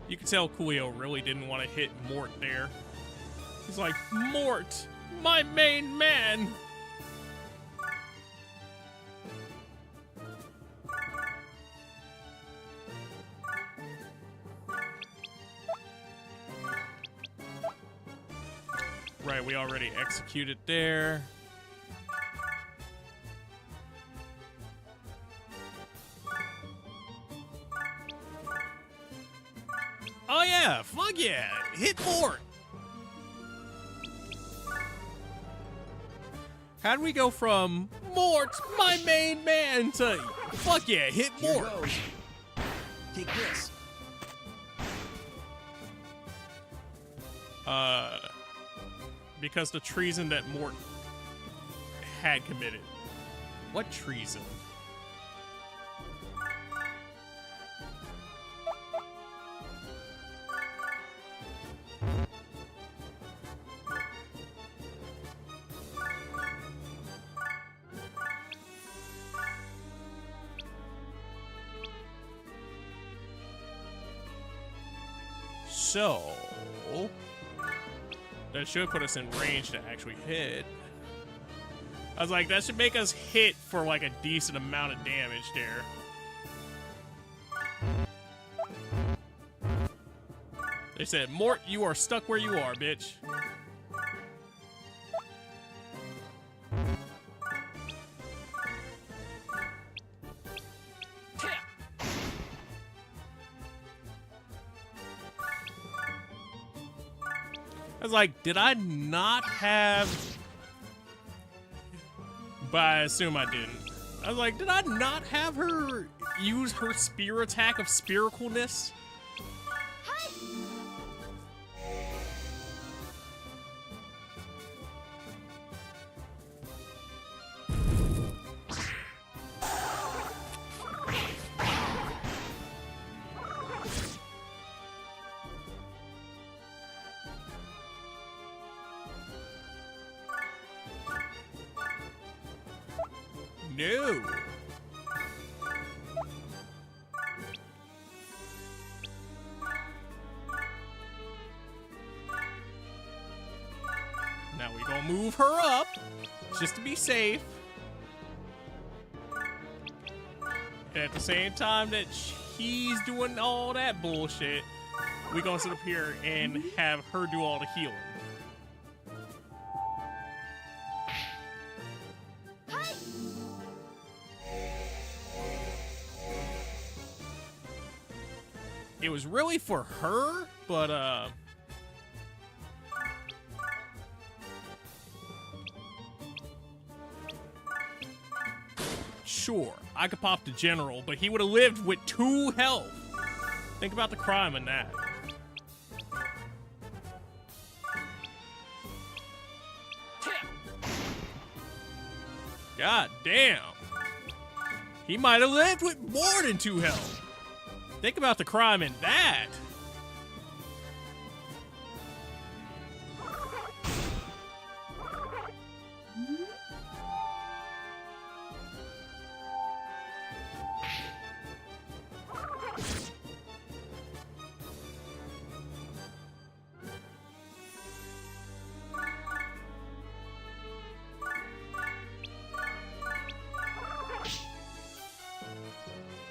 You can tell Coolio really didn't want to hit Mort there. He's like, Mort, my main man! Right, we already executed there. Oh yeah, fuck yeah, hit Mort. How'd we go from Mort, my main man, to fuck yeah, hit Mort? Take this. Because the treason that Mort had committed. What treason? So, that should put us in range to actually hit. I was like, that should make us hit for like a decent amount of damage there. They said, Mort, you are stuck where you are, bitch. was like, did I not have... But I assume I didn't. I was like, did I not have her use her spear attack of spiracalness? No. Now we gonna move her up, just to be safe. And at the same time that she's doing all that bullshit, we gonna sit up here and have her do all the healing. It was really for her, but sure, I could pop the general, but he would have lived with 2 health. Think about the crime in that. God damn. He might have lived with more than 2 health. Think about the crime in that.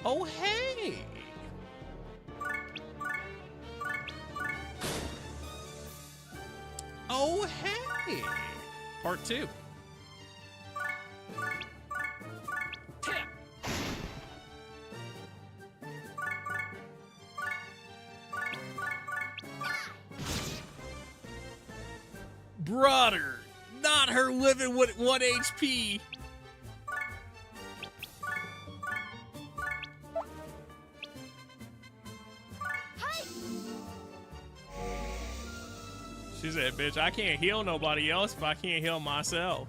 Oh, hey. Oh, hey! Part 2. Brother, not her living with 1 HP. She said, bitch, I can't heal nobody else if I can't heal myself.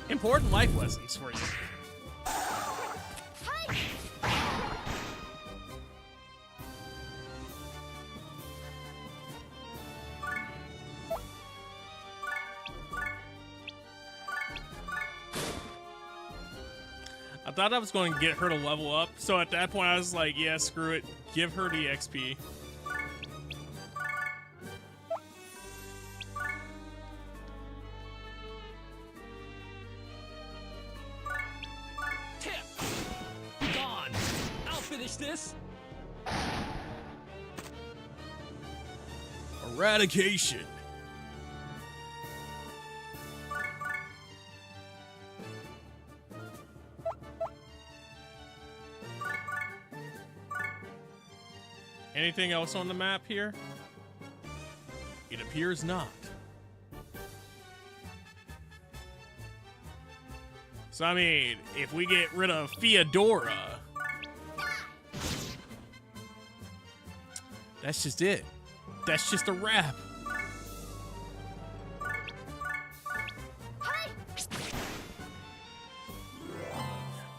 Important life lessons for you. I thought I was going to get her to level up, so at that point I was like, yeah, screw it. Give her the XP. Gone. I'll finish this. Eradication. Anything else on the map here? It appears not. So, I mean, if we get rid of Theodora, that's just it. That's just a wrap.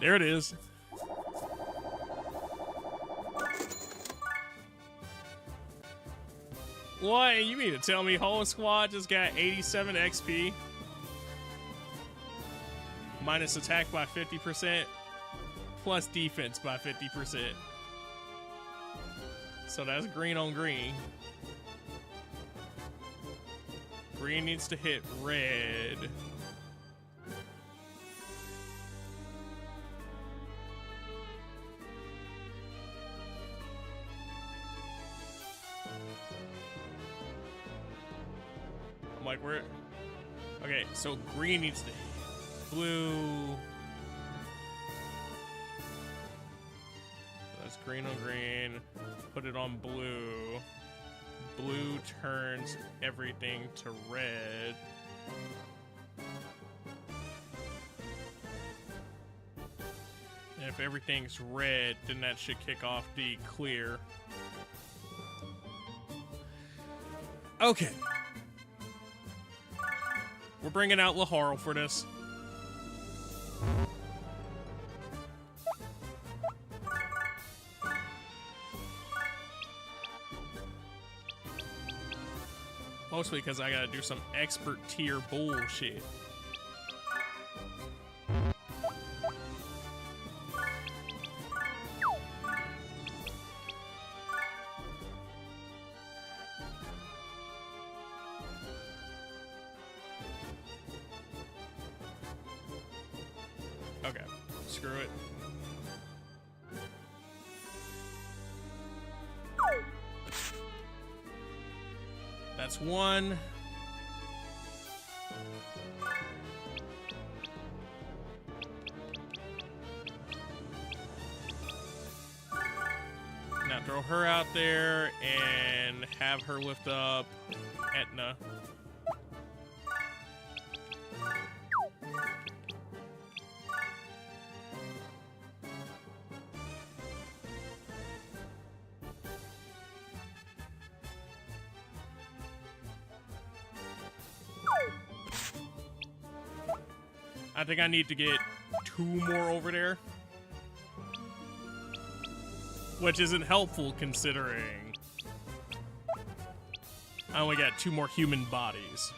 There it is. What? You mean to tell me whole squad just got 87 XP? Minus attack by 50%, plus defense by 50%. So that's green on green. Green needs to hit red. I'm like, where? Okay, so green needs to hit blue. it's green on green. Put it on blue. Blue turns everything to red. And if everything's red, then that should kick off the clear. Okay. We're bringing out Laharl for this. Mostly because I gotta do some expert tier bullshit. Okay, screw it. That's one. Now throw her out there and have her lift up Etna. I think I need to get 2 more over there. Which isn't helpful considering I only got 2 more human bodies.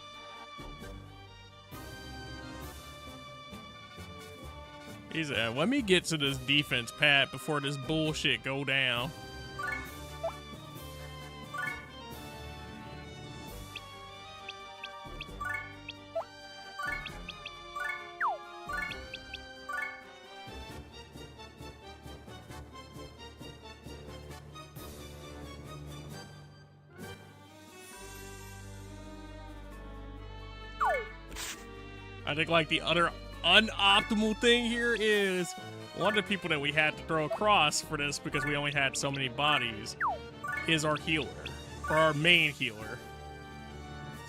He's let me get to this defense, Pat, before this bullshit go down. I think like the other unoptimal thing here is one of the people that we had to throw across for this because we only had so many bodies is our healer, or our main healer.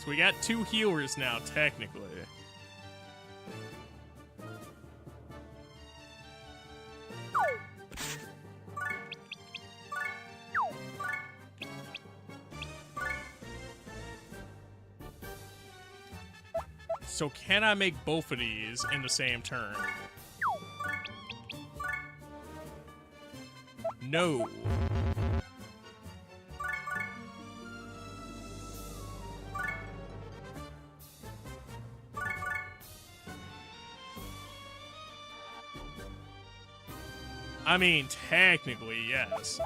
So we got 2 healers now, technically. So can I make both of these in the same turn? No. I mean, technically, yes.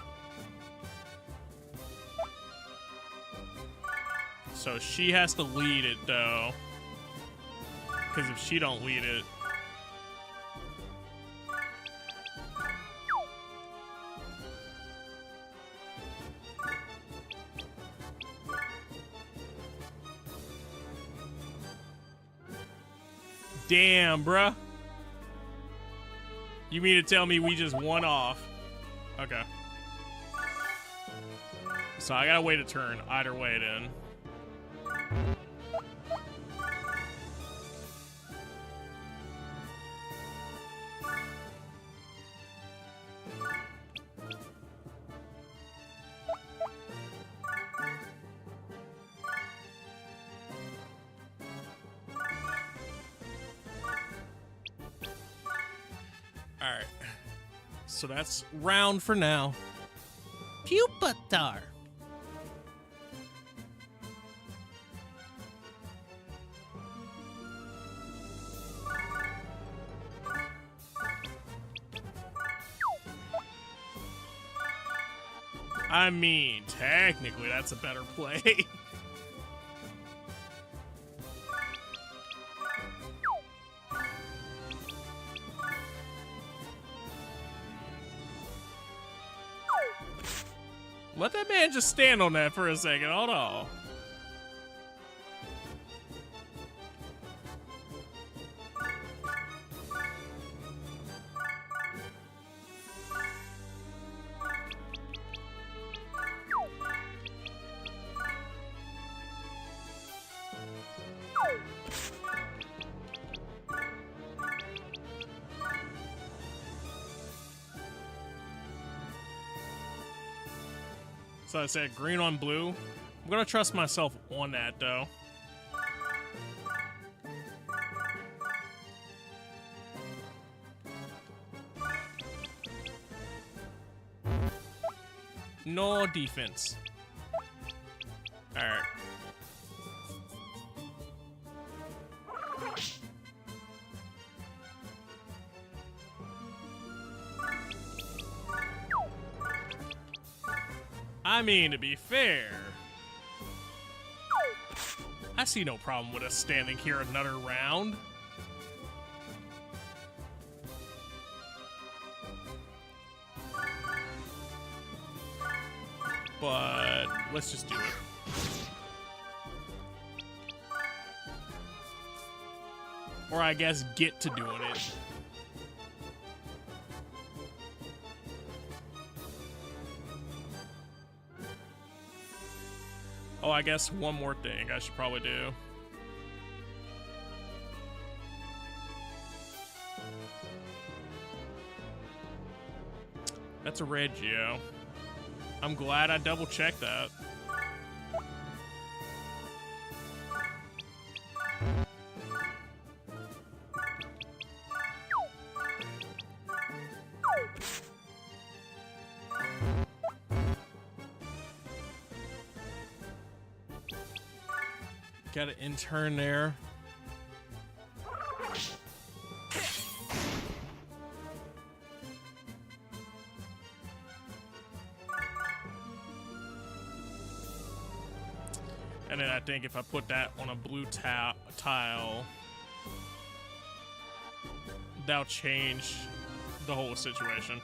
So she has to lead it, though. Because if she don't lead it... Damn, bruh. You mean to tell me we just won off? Okay. So I gotta wait a turn either way then. Alright. So that's round for now. Pupitar. I mean, technically that's a better play. Let that man just stand on that for a second. Hold on. So I said green on blue. I'm gonna trust myself on that though. No defense. Alright. I mean, to be fair, I see no problem with us standing here another round. But let's just do it. Or I guess get to doing it. Oh, I guess one more thing I should probably do. That's a red Geo. I'm glad I double checked that. Got an intern there. And then I think if I put that on a blue tile, that'll change the whole situation.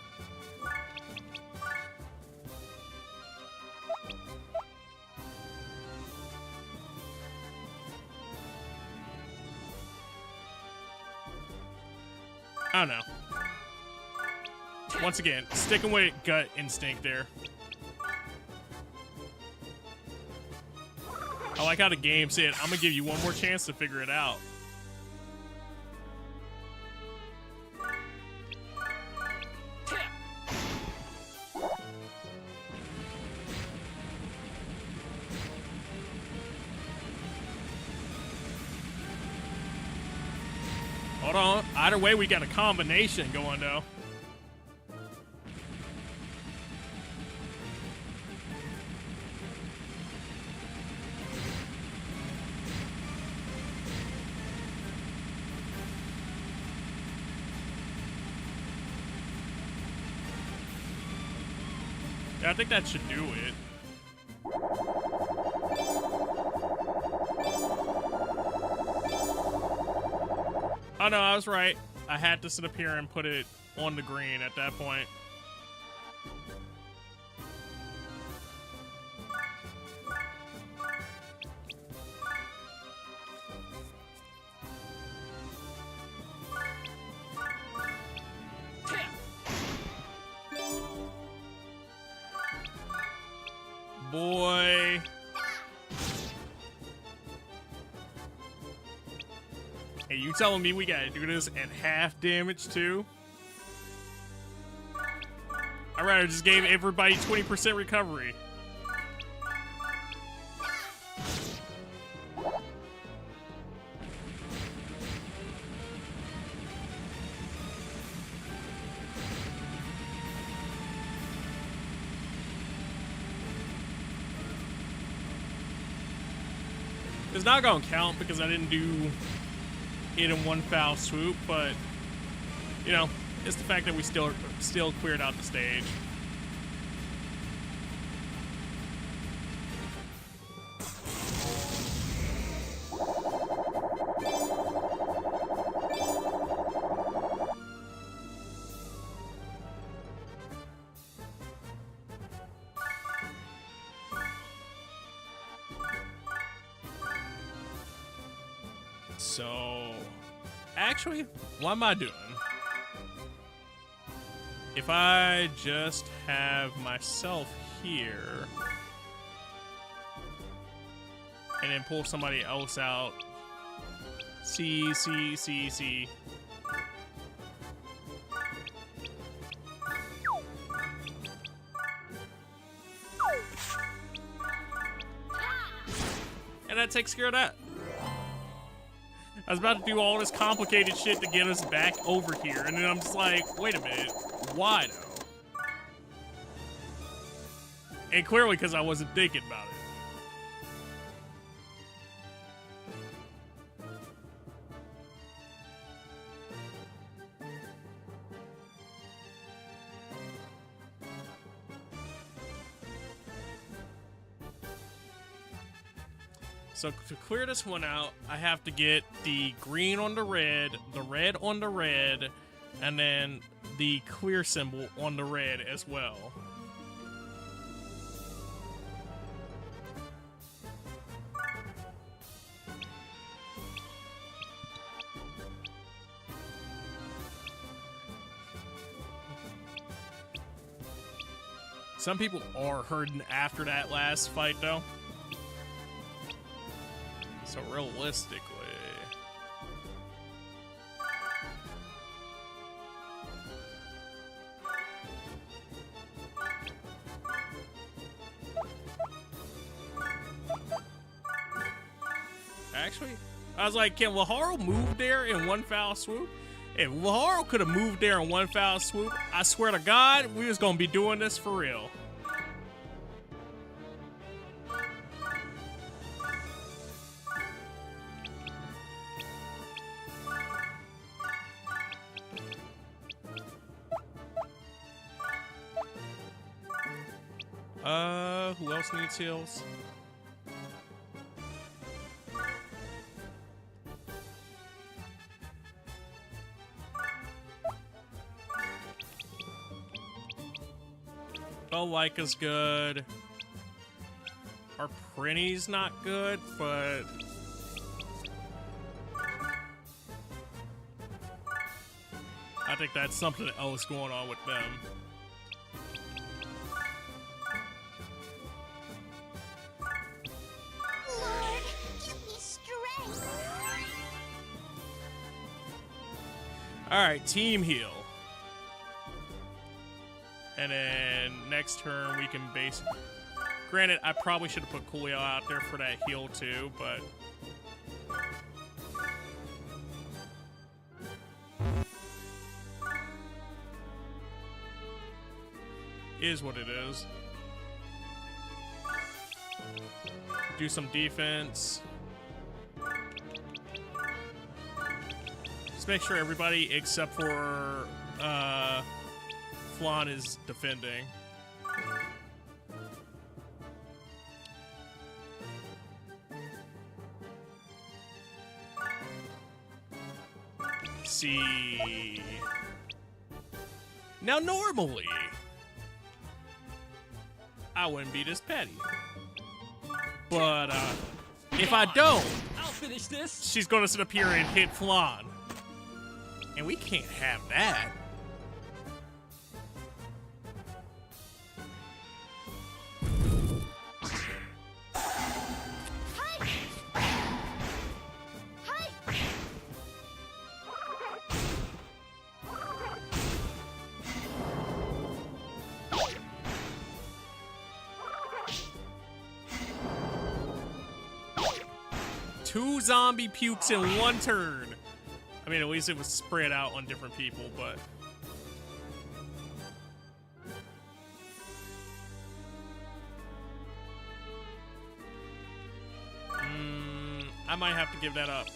I don't know. Once again, sticking with gut instinct there. I like how the game said, I'm gonna give you one more chance to figure it out. Hold on. Either way, we got a combination going, though. Yeah, I think that should do it. Oh no, I was right. I had to sit up here and put it on the green at that point. Boy. Hey, you telling me we gotta do this at half damage too? I'd rather just gave everybody 20% recovery. It's not gonna count because I didn't do it in one foul swoop, but you know, it's the fact that we still cleared out the stage. So, actually, what am I doing? If I just have myself here and then pull somebody else out C, C, C, C. And that takes care of that. I was about to do all this complicated shit to get us back over here, and then I'm just like, wait a minute, why though? And clearly because I wasn't thinking about it. So to clear this one out, I have to get the green on the red on the red, and then the clear symbol on the red as well. Some people are hurting after that last fight, though. So realistically... Actually, I was like, can Laharl move there in one foul swoop? If Laharl could have moved there in one foul swoop, I swear to God, we was gonna be doing this for real. Who else needs heals? Laika's good. Our Prinny's not good, but... I think that's something else going on with them. Lord, give me strength. Alright, team heal. And then next turn we can base... Granted, I probably should have put Coolio out there for that heal too, but... Is what it is. Do some defense. Just make sure everybody except for Flan is defending. See. Now normally I wouldn't be this petty. But if I don't, I'll finish this. she's gonna sit up here and hit Flan. And we can't have that. Two zombie pukes in one turn. I mean, at least it was spread out on different people, but... I might have to give that up.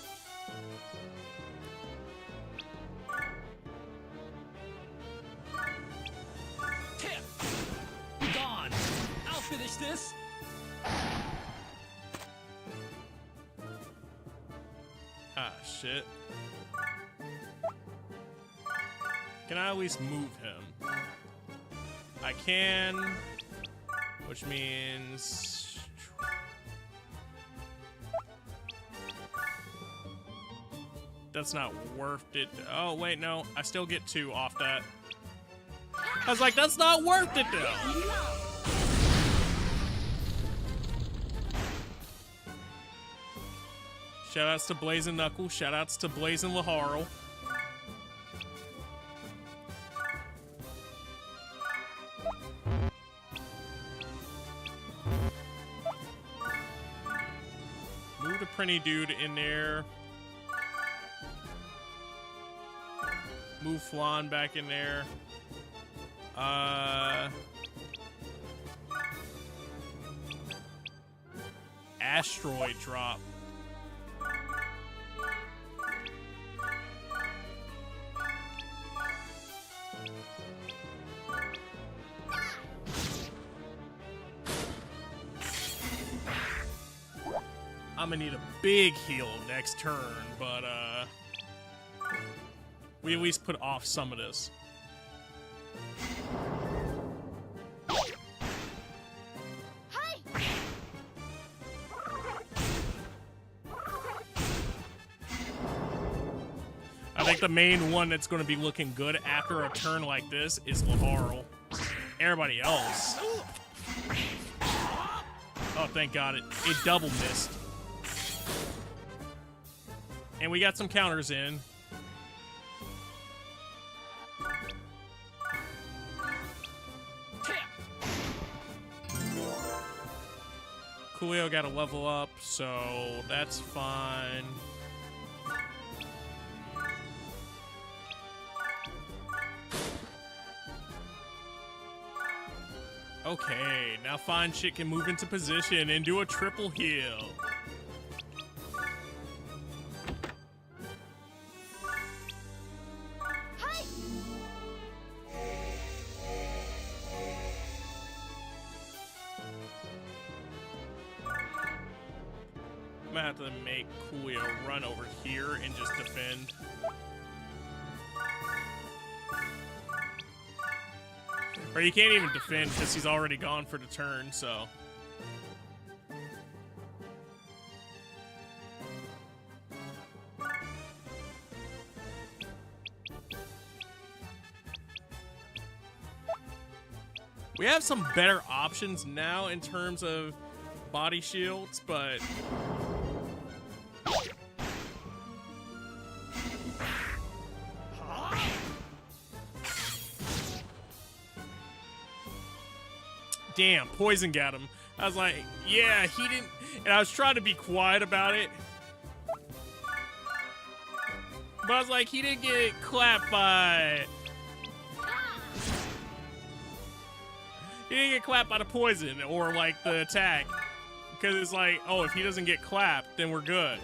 Tip. Gone. I'll finish this. Ah, shit. Can I at least move him? I can, which means... That's not worth it. Oh, wait, no. I still get 2 off that. I was like, that's not worth it, though. Shoutouts to Blazing Knuckles. Shoutouts to Blazing Laharl. Move the Prinny dude in there. Move Flan back in there. Asteroid drop. I'm gonna need a big heal next turn, but we at least put off some of this. I think the main one that's going to be looking good after a turn like this is Laharl. Everybody else. Oh, thank God, it double missed. And we got some counters in. Coolio got to level up, so that's fine. Okay, now Fine Shit can move into position and do a triple heal. I'm gonna have to make Coolio run over here and just defend. Or he can't even defend because he's already gone for the turn, so. We have some better options now in terms of body shields, but damn, poison got him. I was like, yeah, he didn't, and I was trying to be quiet about it, but I was like, he didn't get clapped by, he didn't get clapped by the poison or like the attack, because it's like, oh, if he doesn't get clapped, then we're good.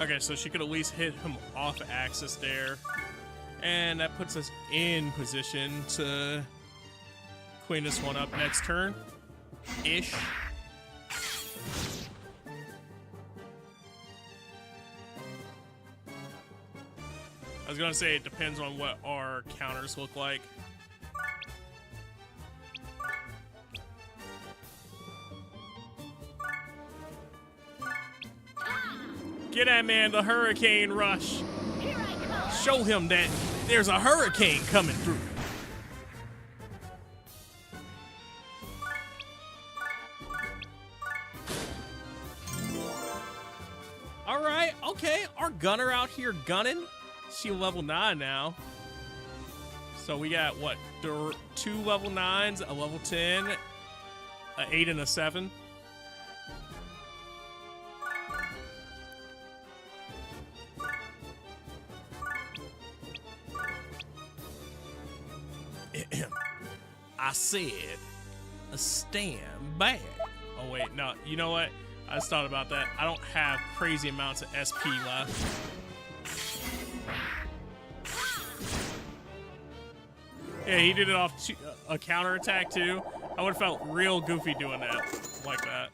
Okay, so she could at least hit him off axis there. And that puts us in position to clean this one up next turn. Ish. I was gonna say it depends on what our counters look like. Get that man the hurricane rush. Show him that there's a hurricane coming through. All right, okay, our gunner out here gunning. She level 9 now. So we got what? 2 level 9s, a level 10, an 8 and a 7. I said, stand back. Oh wait, no, you know what? I just thought about that. I don't have crazy amounts of SP left. Yeah, he did it off a counter attack too. I would have felt real goofy doing that, like that.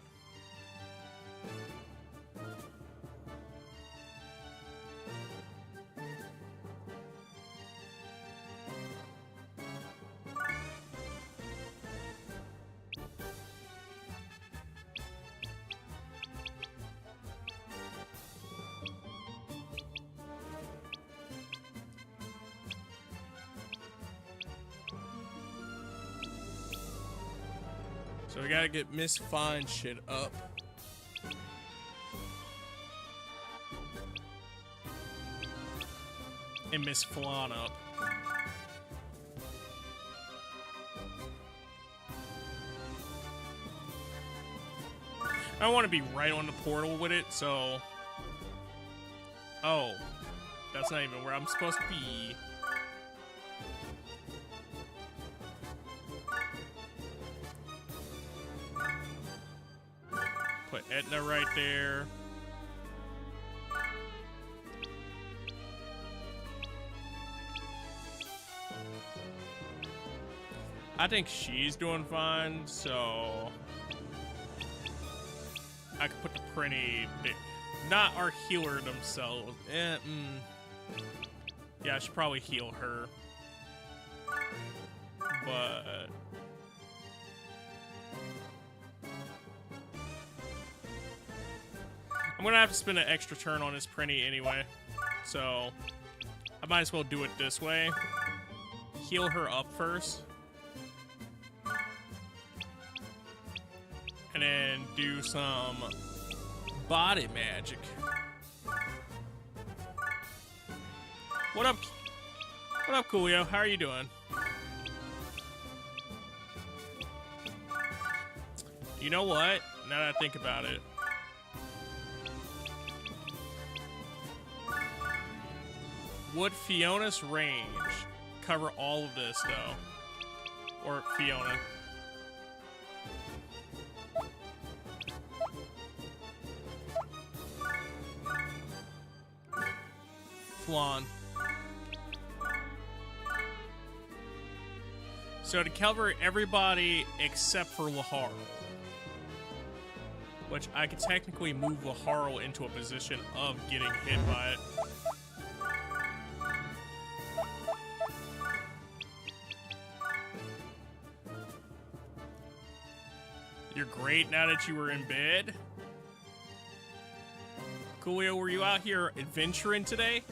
So we gotta get Miss Fine shit up. And Miss Flan up. I want to be right on the portal with it, so... Oh. That's not even where I'm supposed to be. Put Etna right there. I think she's doing fine, so I could put the Prinny, not our healer themselves. Yeah, I should probably heal her, but I'm gonna have to spend an extra turn on this Prinny anyway, so I might as well do it this way. Heal her up first. And then do some body magic. What up? What up, Coolio? How are you doing? You know what? Now that I think about it. Would Fiona's range cover all of this, though? Or Fiona? Flan. So to cover everybody except for Laharl, which I could technically move Laharl into a position of getting hit by it. You're great now that you were in bed. Coolio, were you out here adventuring today?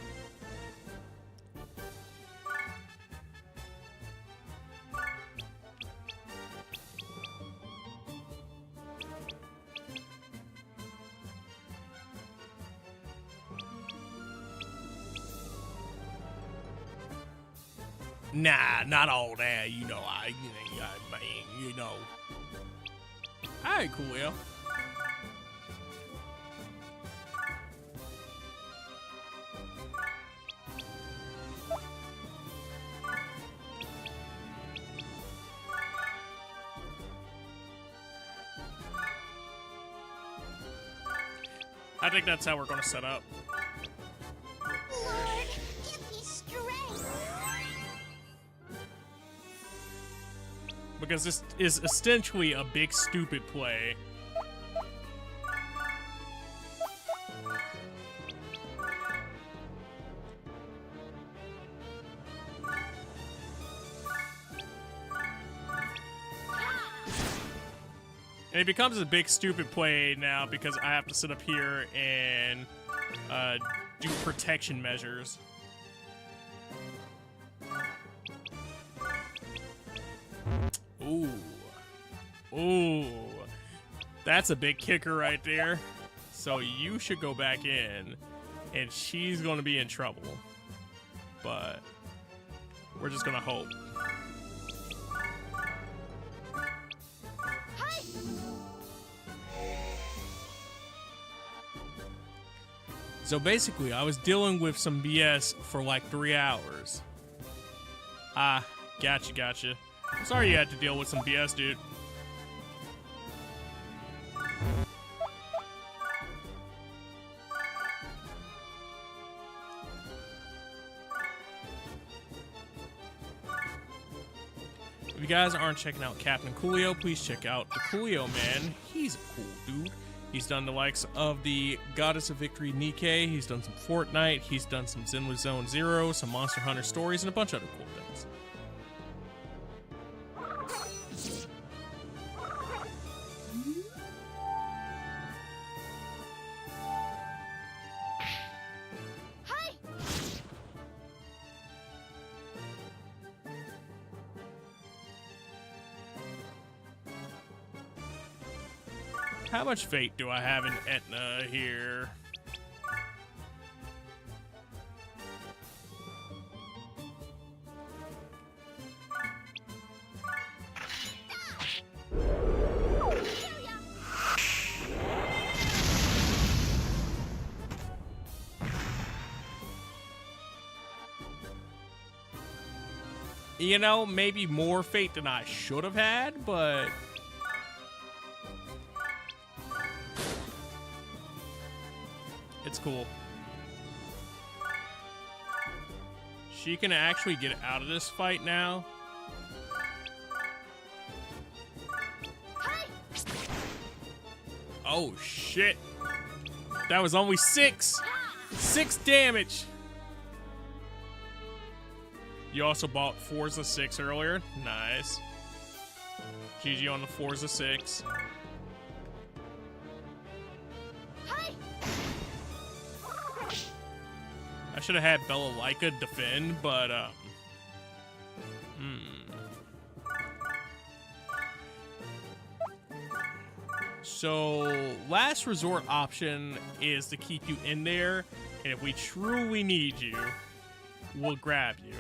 Nah, not all that. You know, you know. All right, Coolio. I think that's how we're going to set up. Lord, give me strength. Because this is essentially a big stupid play. And it becomes a big stupid play now because I have to sit up here and do protection measures. Ooh. Ooh. That's a big kicker right there. So you should go back in, and she's going to be in trouble. But we're just going to hope. So basically, I was dealing with some BS for like 3 hours. Ah, gotcha. I'm sorry you had to deal with some BS, dude. If you guys aren't checking out Captain Coolio, please check out the Coolio Man. He's a cool dude. He's done the likes of the Goddess of Victory Nikkei. He's done some Fortnite. He's done some Zenless Zone Zero, some Monster Hunter stories, and a bunch of other cool things. How much fate do I have in Etna here? You know, maybe more fate than I should have had, but... it's cool. She can actually get out of this fight now. Oh, shit. That was only 6. 6 damage. You also bought Forza 6 earlier. Nice. GG on the Forza 6. I should have had Bella defend, but, So, last resort option is to keep you in there, and if we truly need you, we'll grab you.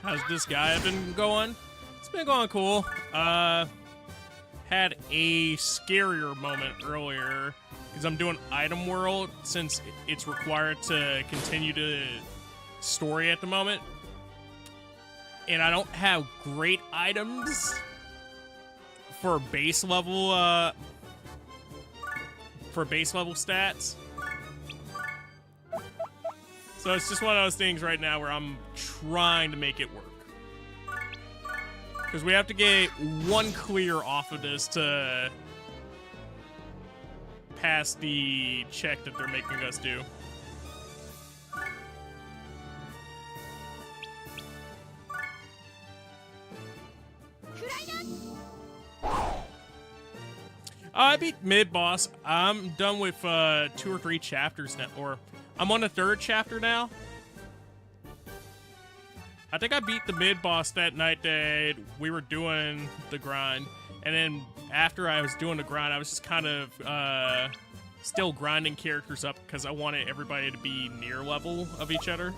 How's this guy been going? It's been going cool. Had a scarier moment earlier because I'm doing item world since it's required to continue to story at the moment. And I don't have great items for base level stats. So it's just one of those things right now where I'm trying to make it work. Because we have to get 1 clear off of this to pass the check that they're making us do. I beat mid-boss. I'm done with 2 or 3 chapters now, or I'm on the 3rd chapter now. I think I beat the mid-boss that night that we were doing the grind. And then after I was doing the grind, I was just kind of still grinding characters up because I wanted everybody to be near level of each other.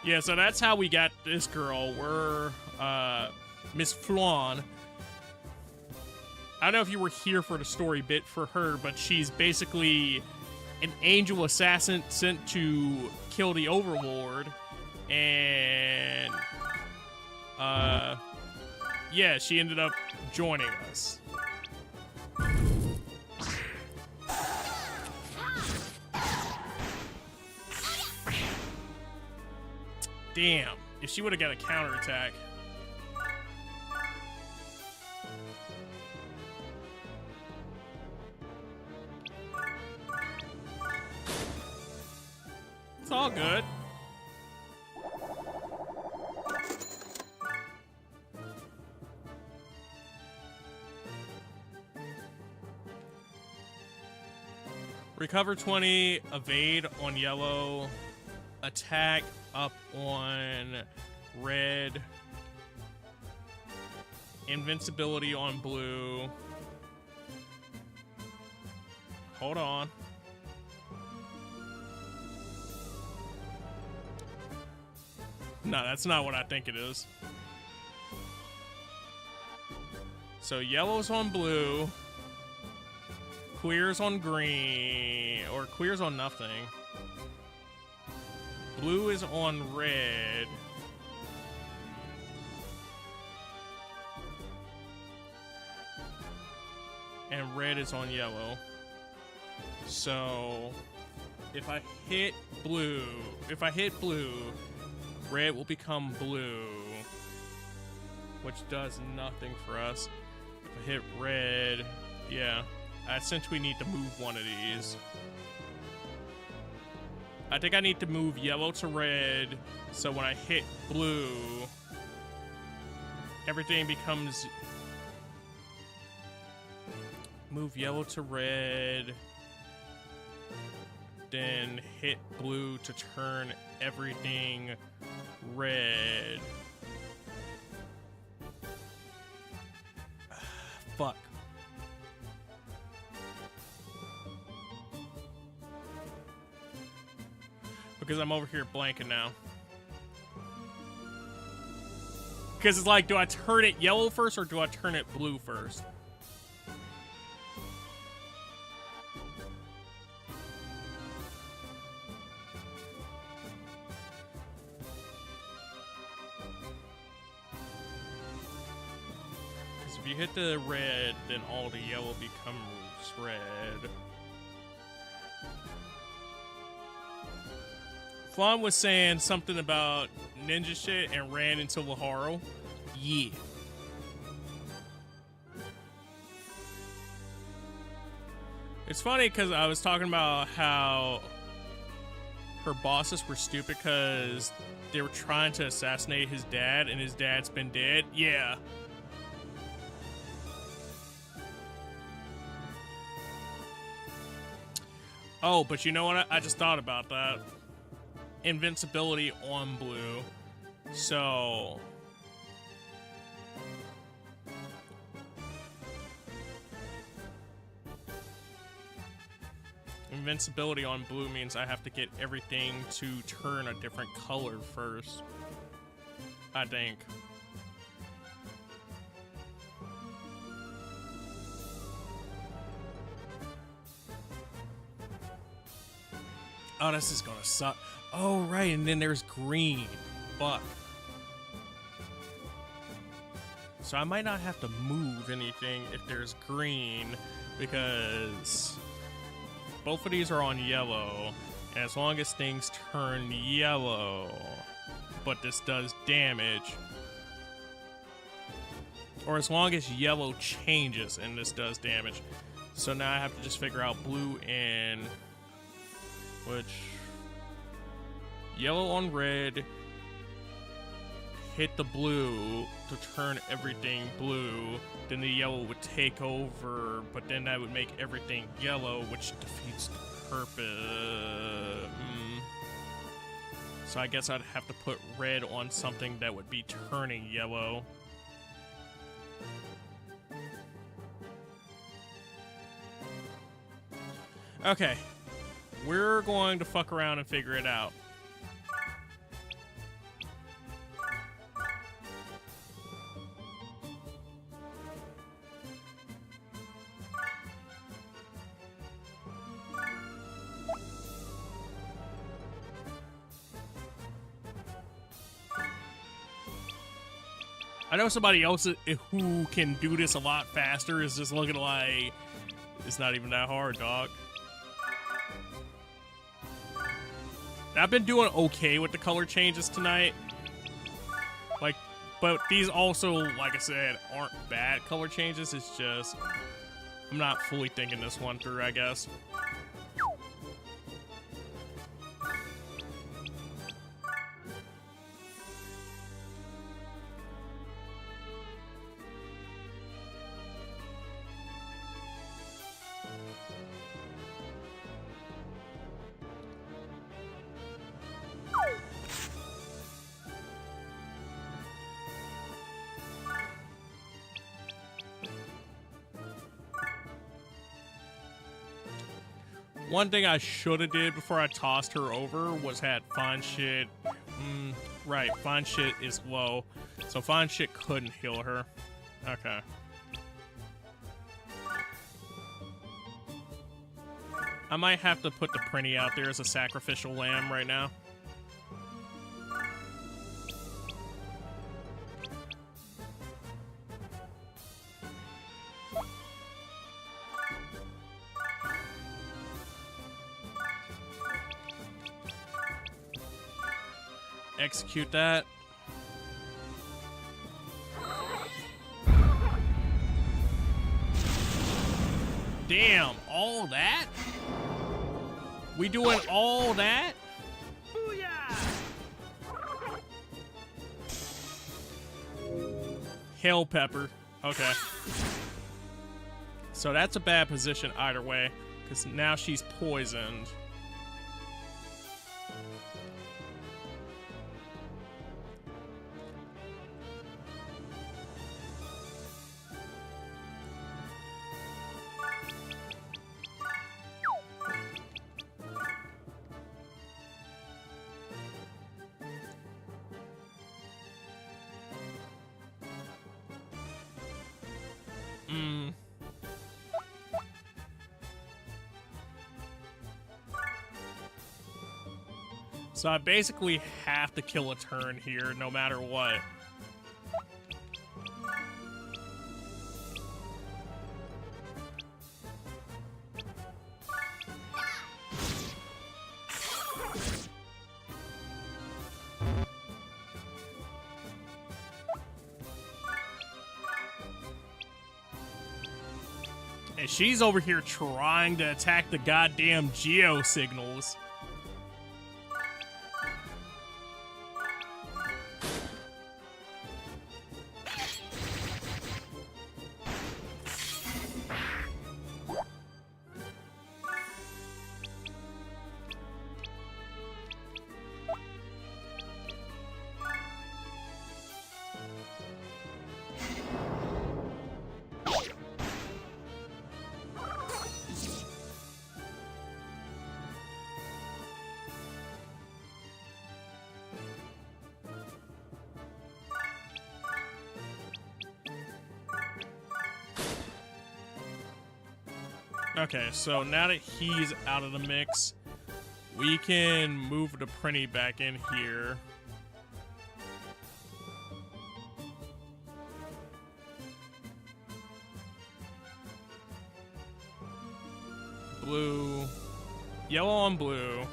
Yeah, so that's how we got this girl. We're Miss Flan. I don't know if you were here for the story bit for her, but she's basically an angel assassin sent to kill the Overlord. And yeah, she ended up joining us. Damn, if she would have got a counterattack. It's all good. Recover 20, evade on yellow, attack up on red, invincibility on blue. Hold on. No, that's not what I think it is. So yellow's on blue, clear's on green, or clear's on nothing. Blue is on red. And red is on yellow. So if I hit blue, red will become blue, which does nothing for us. If I hit red, yeah, I essentially need to move one of these. I think I need to move yellow to red, so when I hit blue, everything becomes... Move yellow to red, then hit blue to turn everything red. Fuck. Because I'm over here blanking now. Because it's like, do I turn it yellow first or do I turn it blue first? Because if you hit the red, then all the yellow becomes red. Flan was saying something about ninja shit and ran into Laharo. Yeah. It's funny because I was talking about how her bosses were stupid because they were trying to assassinate his dad and his dad's been dead. Yeah. Oh, but you know what? I just thought about that. Invincibility on blue. So invincibility on blue means I have to get everything to turn a different color first, I think. Oh, this is gonna suck. Oh, right, and then there's green. Fuck. So I might not have to move anything if there's green, because both of these are on yellow, and as long as things turn yellow, but this does damage, or as long as yellow changes and this does damage. So now I have to just figure out blue and which... Yellow on red, hit the blue to turn everything blue, then the yellow would take over, but then that would make everything yellow, which defeats the purpose. So I guess I'd have to put red on something that would be turning yellow. Okay, we're going to fuck around and figure it out. I know somebody else who can do this a lot faster is just looking like it's not even that hard, dog. I've been doing okay with the color changes tonight. Like, but these also, like I said, aren't bad color changes. It's just, I'm not fully thinking this one through, I guess. One thing I should have did before I tossed her over was had fine shit. Right, fine shit is low, so fine shit couldn't heal her. Okay. I might have to put the Prinny out there as a sacrificial lamb right now. Execute that. Damn, all that? We doing all that? Hail pepper. Okay. So that's a bad position either way, because now she's poisoned. So I basically have to kill a turn here, no matter what. And she's over here trying to attack the goddamn geo signals. Okay, so now that he's out of the mix, we can move the Prinny back in here. Blue, yellow on blue.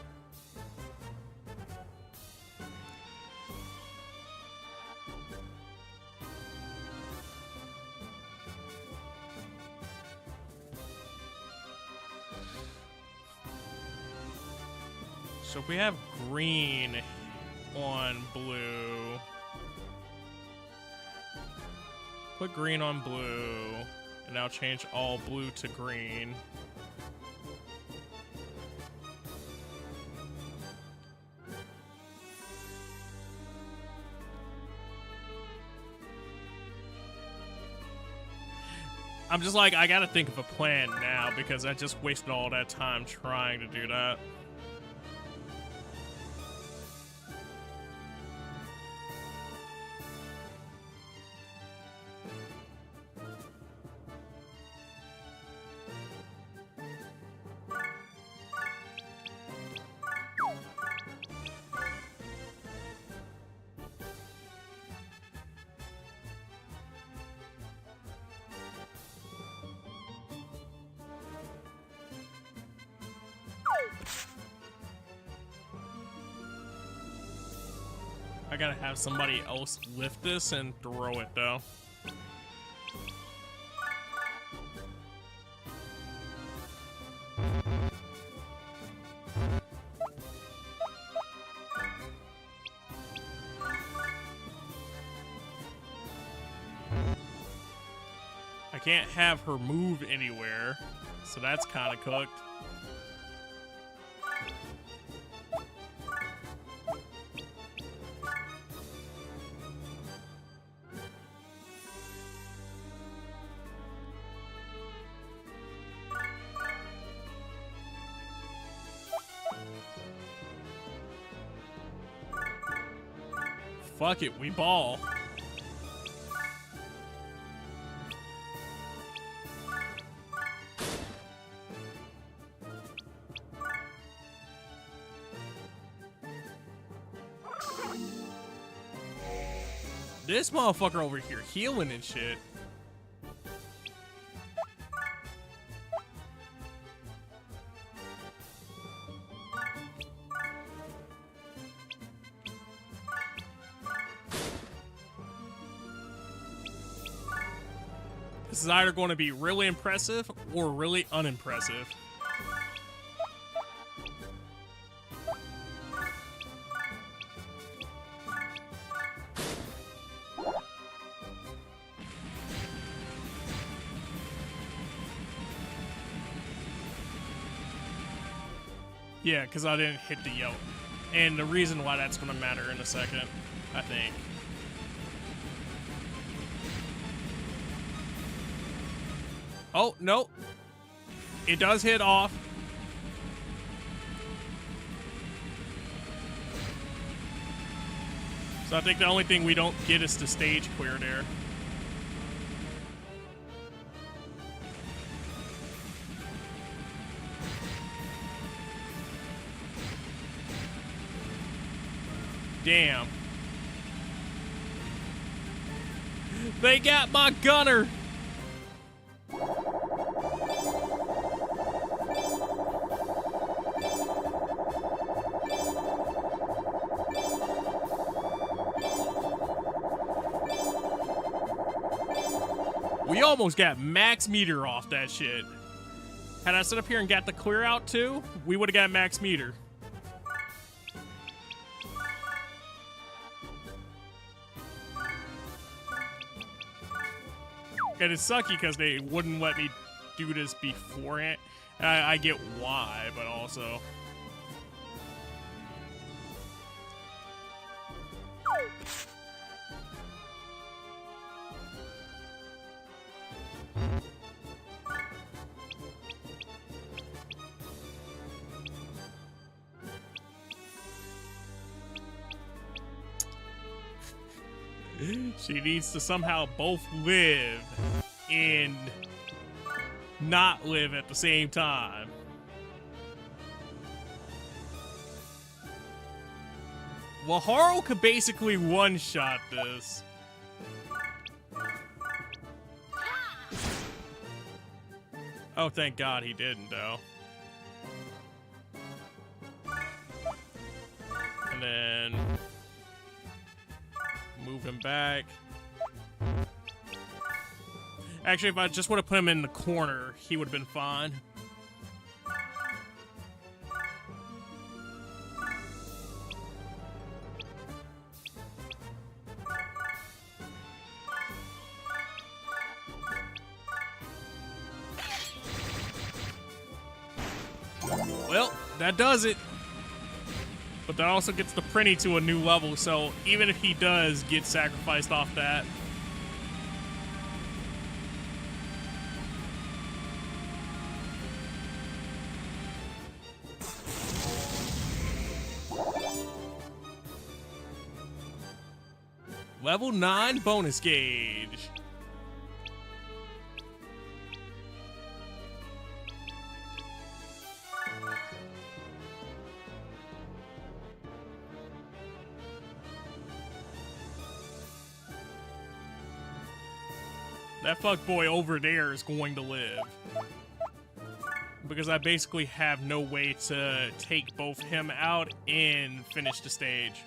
So if we have green on blue, put green on blue, and now change all blue to green. I'm just like, I gotta think of a plan now because I just wasted all that time trying to do that. I gotta have somebody else lift this and throw it though. I can't have her move anywhere, so that's kind of cooked. Fuck it, we ball. This motherfucker over here healing and shit. This is either going to be really impressive or really unimpressive. Yeah, because I didn't hit the yelp. And the reason why that's going to matter in a second, I think. Oh, no. It does hit off. So I think the only thing we don't get is the stage clear there. Damn. They got my gunner. We almost got max meter off that shit. Had I sit up here and got the clear out too, we would have got max meter. And it's sucky because they wouldn't let me do this beforehand. I get why, but also... She needs to somehow both live and not live at the same time. Well, Haru could basically one-shot this. Oh, thank God he didn't, though. And then... move him back. Actually, if I just would have put him in the corner, he would have been fine. Well, that does it. But that also gets the Prinny to a new level, so even if he does get sacrificed off that... Level 9 bonus gauge. That fuckboy over there is going to live. Because I basically have no way to take both him out and finish the stage.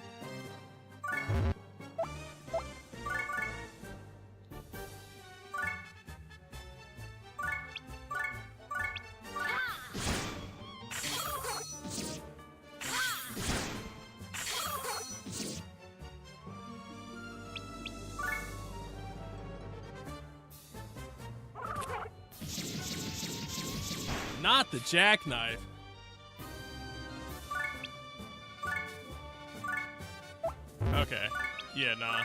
Not the jackknife. Okay. Yeah, nah.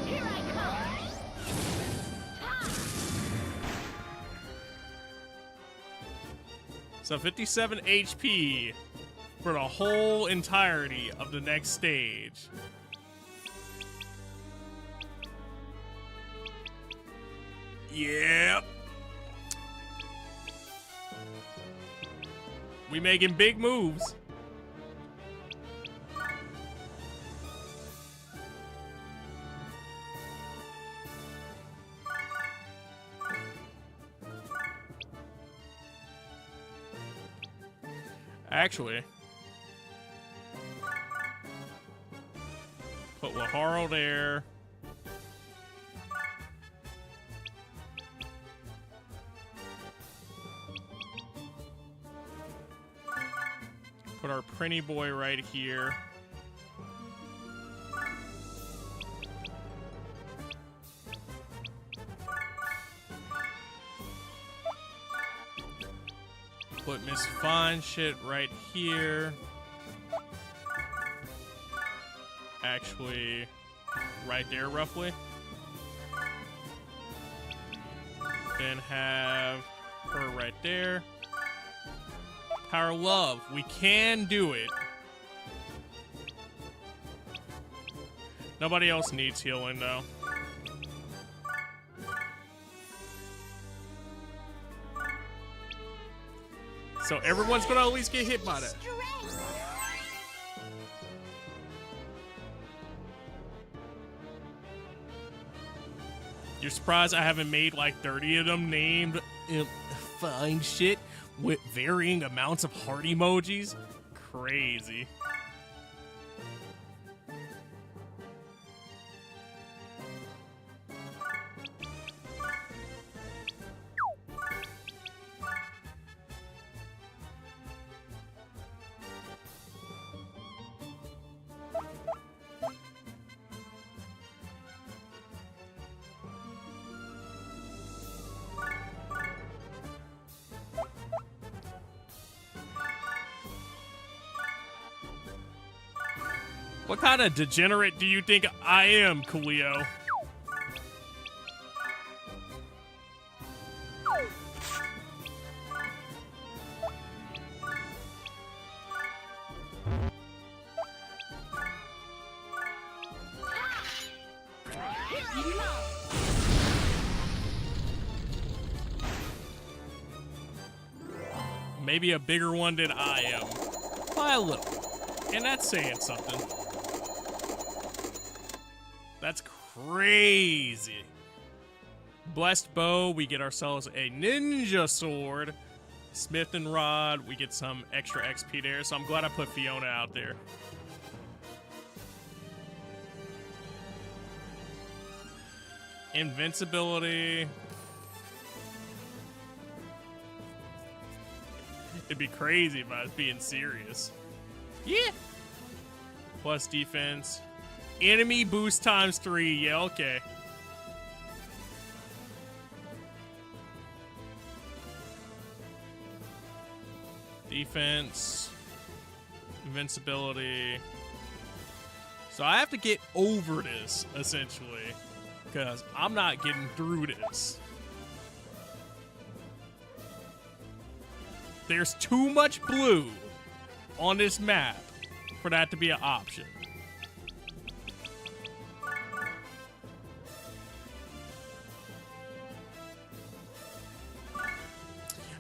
Here I come. So 57 HP for the whole entirety of the next stage. Yep. We making big moves. Actually, put Laharl there. Put our Prinny boy right here. Miss Fine shit right here. Actually, right there, roughly. Then have her right there. Power of Love. We can do it. Nobody else needs healing, though. So everyone's gonna at least get hit by that. You're surprised I haven't made like 30 of them named fine shit with varying amounts of heart emojis? Crazy. What kind of degenerate do you think I am, Coolio? Maybe a bigger one than I am. By a little. And that's saying something. That's crazy. Blessed Bow, we get ourselves a ninja sword. Smith and Rod, we get some extra XP there, so I'm glad I put Fiona out there. Invincibility. It'd be crazy if I was being serious. Yeah. Plus defense. Enemy boost times 3. Yeah, okay. Defense. Invincibility. So I have to get over this, essentially. Because I'm not getting through this. There's too much blue on this map for that to be an option.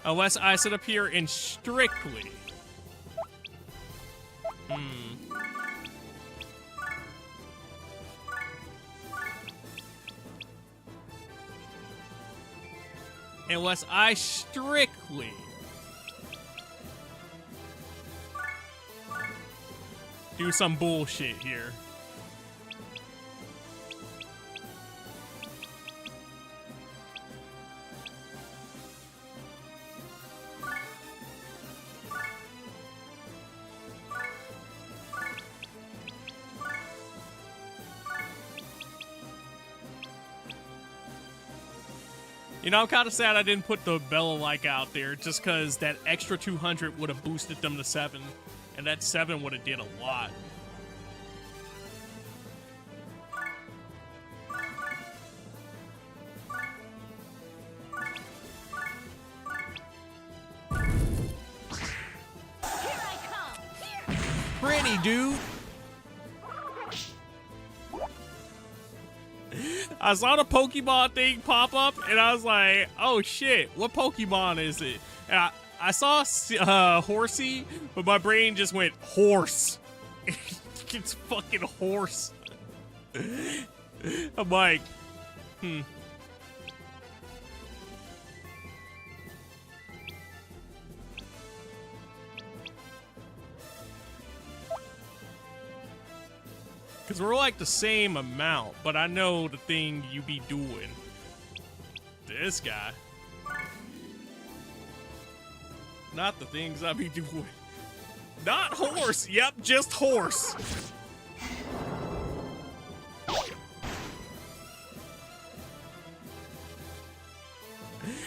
Unless I sit up here and strictly... Unless I strictly... do some bullshit here. You know, I'm kind of sad I didn't put the Bella-like out there, just because that extra 200 would have boosted them to 7, and that 7 would have did a lot. Pretty, dude. I saw the Pokemon thing pop up, and I was like, oh shit, what Pokemon is it? And I saw Horsey, but my brain just went, horse. It's fucking horse. I'm like, Because we're like the same amount, but I know the thing you be doing. This guy. Not the things I be doing. Not horse. Yep, just horse.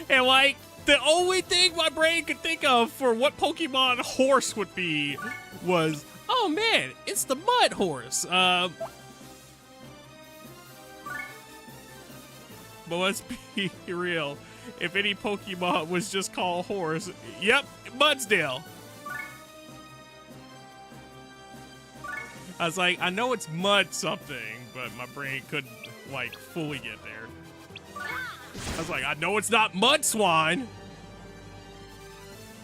And like, The only thing my brain could think of for what Pokemon horse would be was, oh man, it's the mud horse. But let's be real. If any Pokemon was just called horse, yep, Mudsdale. I was like, I know it's mud something, but my brain couldn't, like, fully get there. I was like, I know it's not Mud Swine.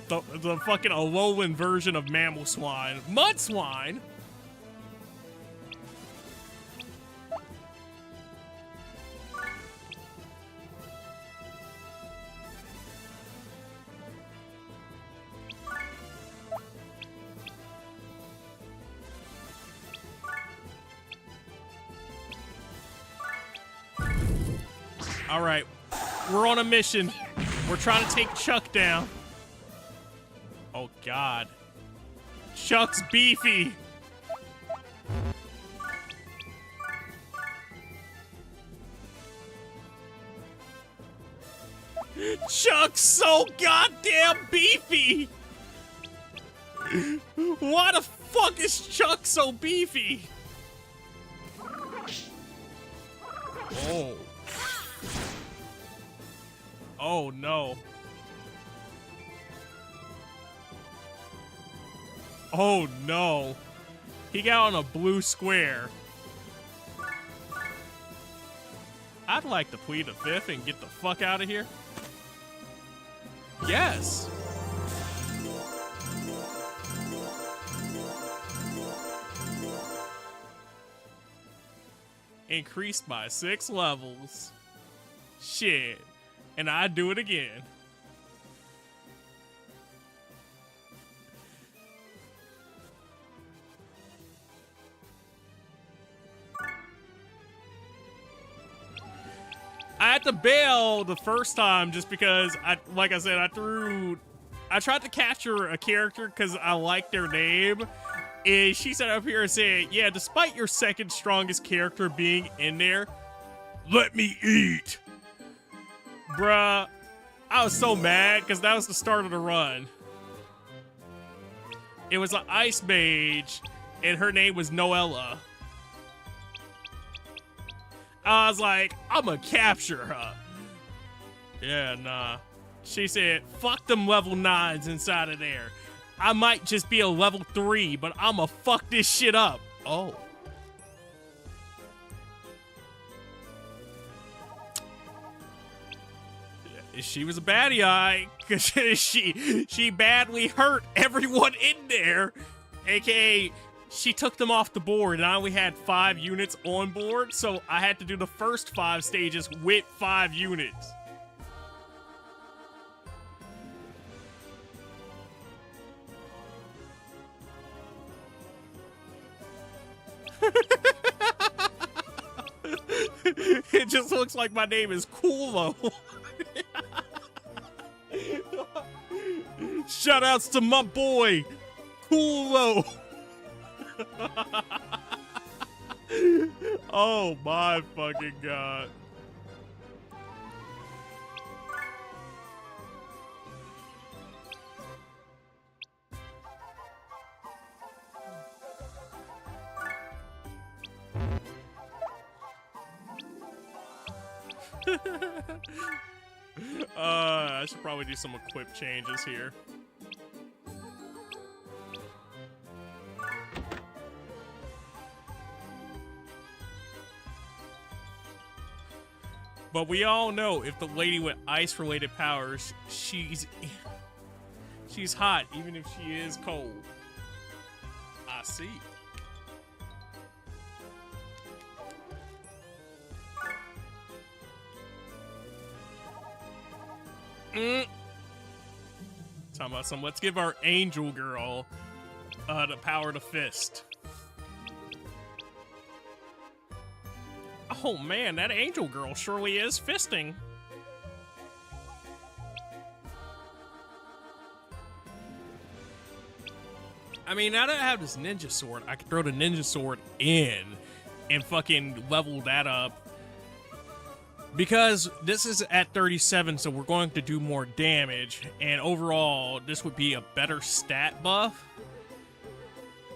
The fucking Alolan version of Mammal Swine. Mud Swine? All right, we're on a mission. We're trying to take Chuck down. Oh, God. Chuck's beefy. Chuck's so goddamn beefy. Why the fuck is Chuck so beefy? Oh. Oh no. Oh no. He got on a blue square. I'd like to plead the fifth and get the fuck out of here. Yes. Increased by 6 levels. Shit. And I'd do it again. I had to bail the first time just because like I said, I tried to capture a character because I liked their name. And she sat up here and said, yeah, despite your second strongest character being in there, let me eat. Bruh, I was so mad because that was the start of the run. It was an ice mage and her name was Noella. I was like, I'm gonna capture her. Yeah, nah. She said, fuck them level 9s inside of there. I might just be a level 3, but I'ma fuck this shit up. Oh. She was a baddie eye, because she badly hurt everyone in there. AKA, she took them off the board, and I only had 5 units on board, so I had to do the first 5 stages with 5 units. It just looks like my name is Coolo. Shoutouts to my boy, Coolo. Oh my fucking god. I should probably do some equip changes here. But we all know if the lady with ice-related powers, she's hot, even if she is cold. I see. Talking about some, let's give our angel girl the power to fist. Oh man, that angel girl surely is fisting. I mean, now that I have this ninja sword, I could throw the ninja sword in and fucking level that up Because this is at 37, so we're going to do more damage, and overall, this would be a better stat buff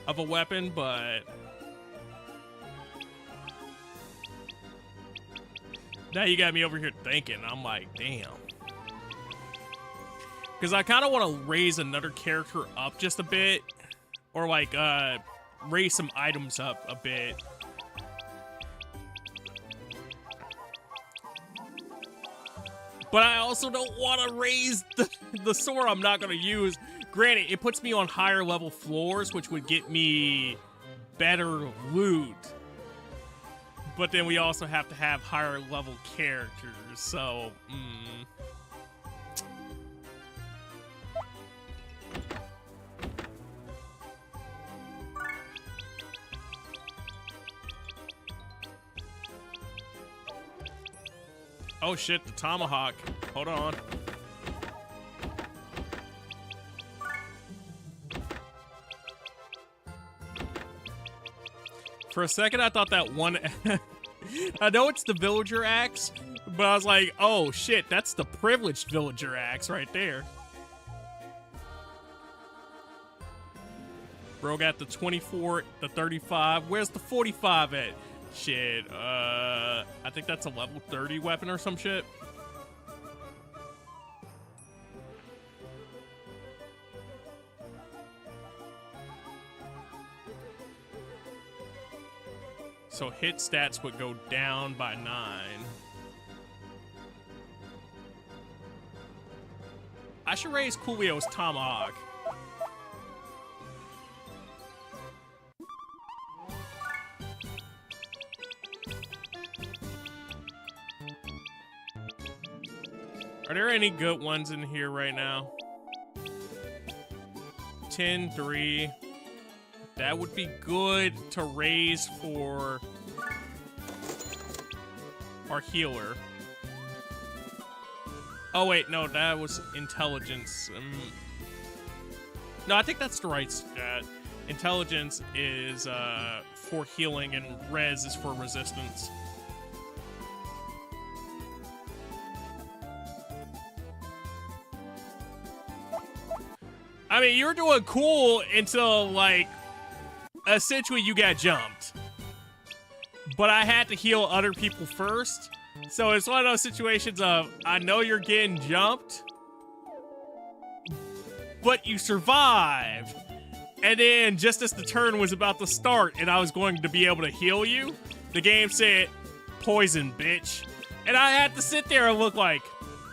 of a weapon, but now you got me over here thinking. I'm like, damn. Because I kind of want to raise another character up just a bit, or like raise some items up a bit. But I also don't want to raise the sword I'm not going to use. Granted, it puts me on higher level floors, which would get me better loot. But then we also have to have higher level characters, so... Oh shit, the tomahawk. Hold on. For a second, I thought that one... I know it's the villager axe, but I was like, oh shit, that's the privileged villager axe right there. Bro got the 24, the 35. Where's the 45 at? Shit, I think that's a level 30 weapon or some shit. So hit stats would go down by 9. I should raise Coolio's tomahawk. Are there any good ones in here right now? 10-3. That would be good to raise for our healer. Oh wait, no, that was intelligence. No, I think that's the right stat. Intelligence is for healing and res is for resistance. I mean, you're doing cool until, like, essentially you got jumped. But I had to heal other people first. So it's one of those situations of, I know you're getting jumped, but you survived. And then, just as the turn was about to start and I was going to be able to heal you, the game said, poison, bitch. And I had to sit there and look like,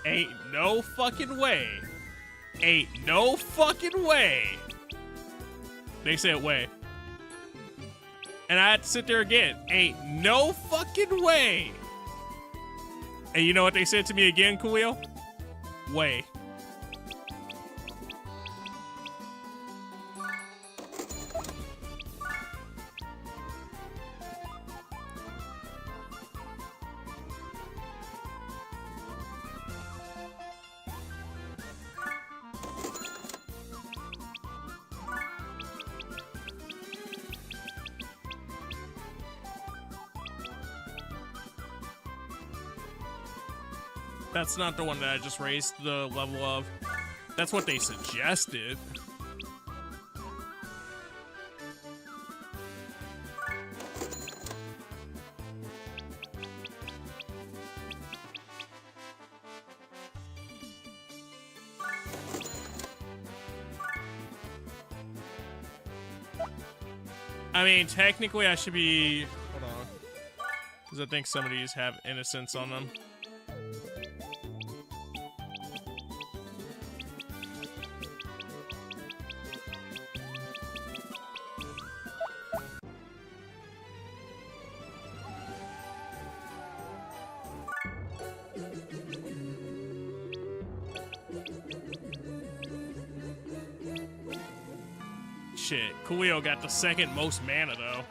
ain't no fucking way. Ain't no fucking way. They said way. And I had to sit there again. Ain't no fucking way. And you know what they said to me again, Coolio? Way. That's not the one that I just raised the level of. That's what they suggested. I mean, technically I should be... Hold on. Because I think some of these have innocence on them. Shit, Coolio got the second most mana, though.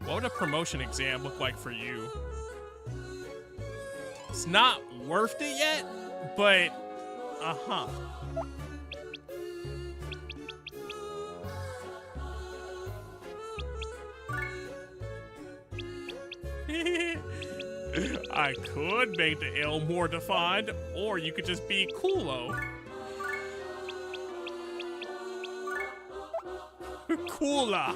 What would a promotion exam look like for you? It's not worth it yet, but uh-huh. I could make the L more defined, or you could just be Coolo. Cooler.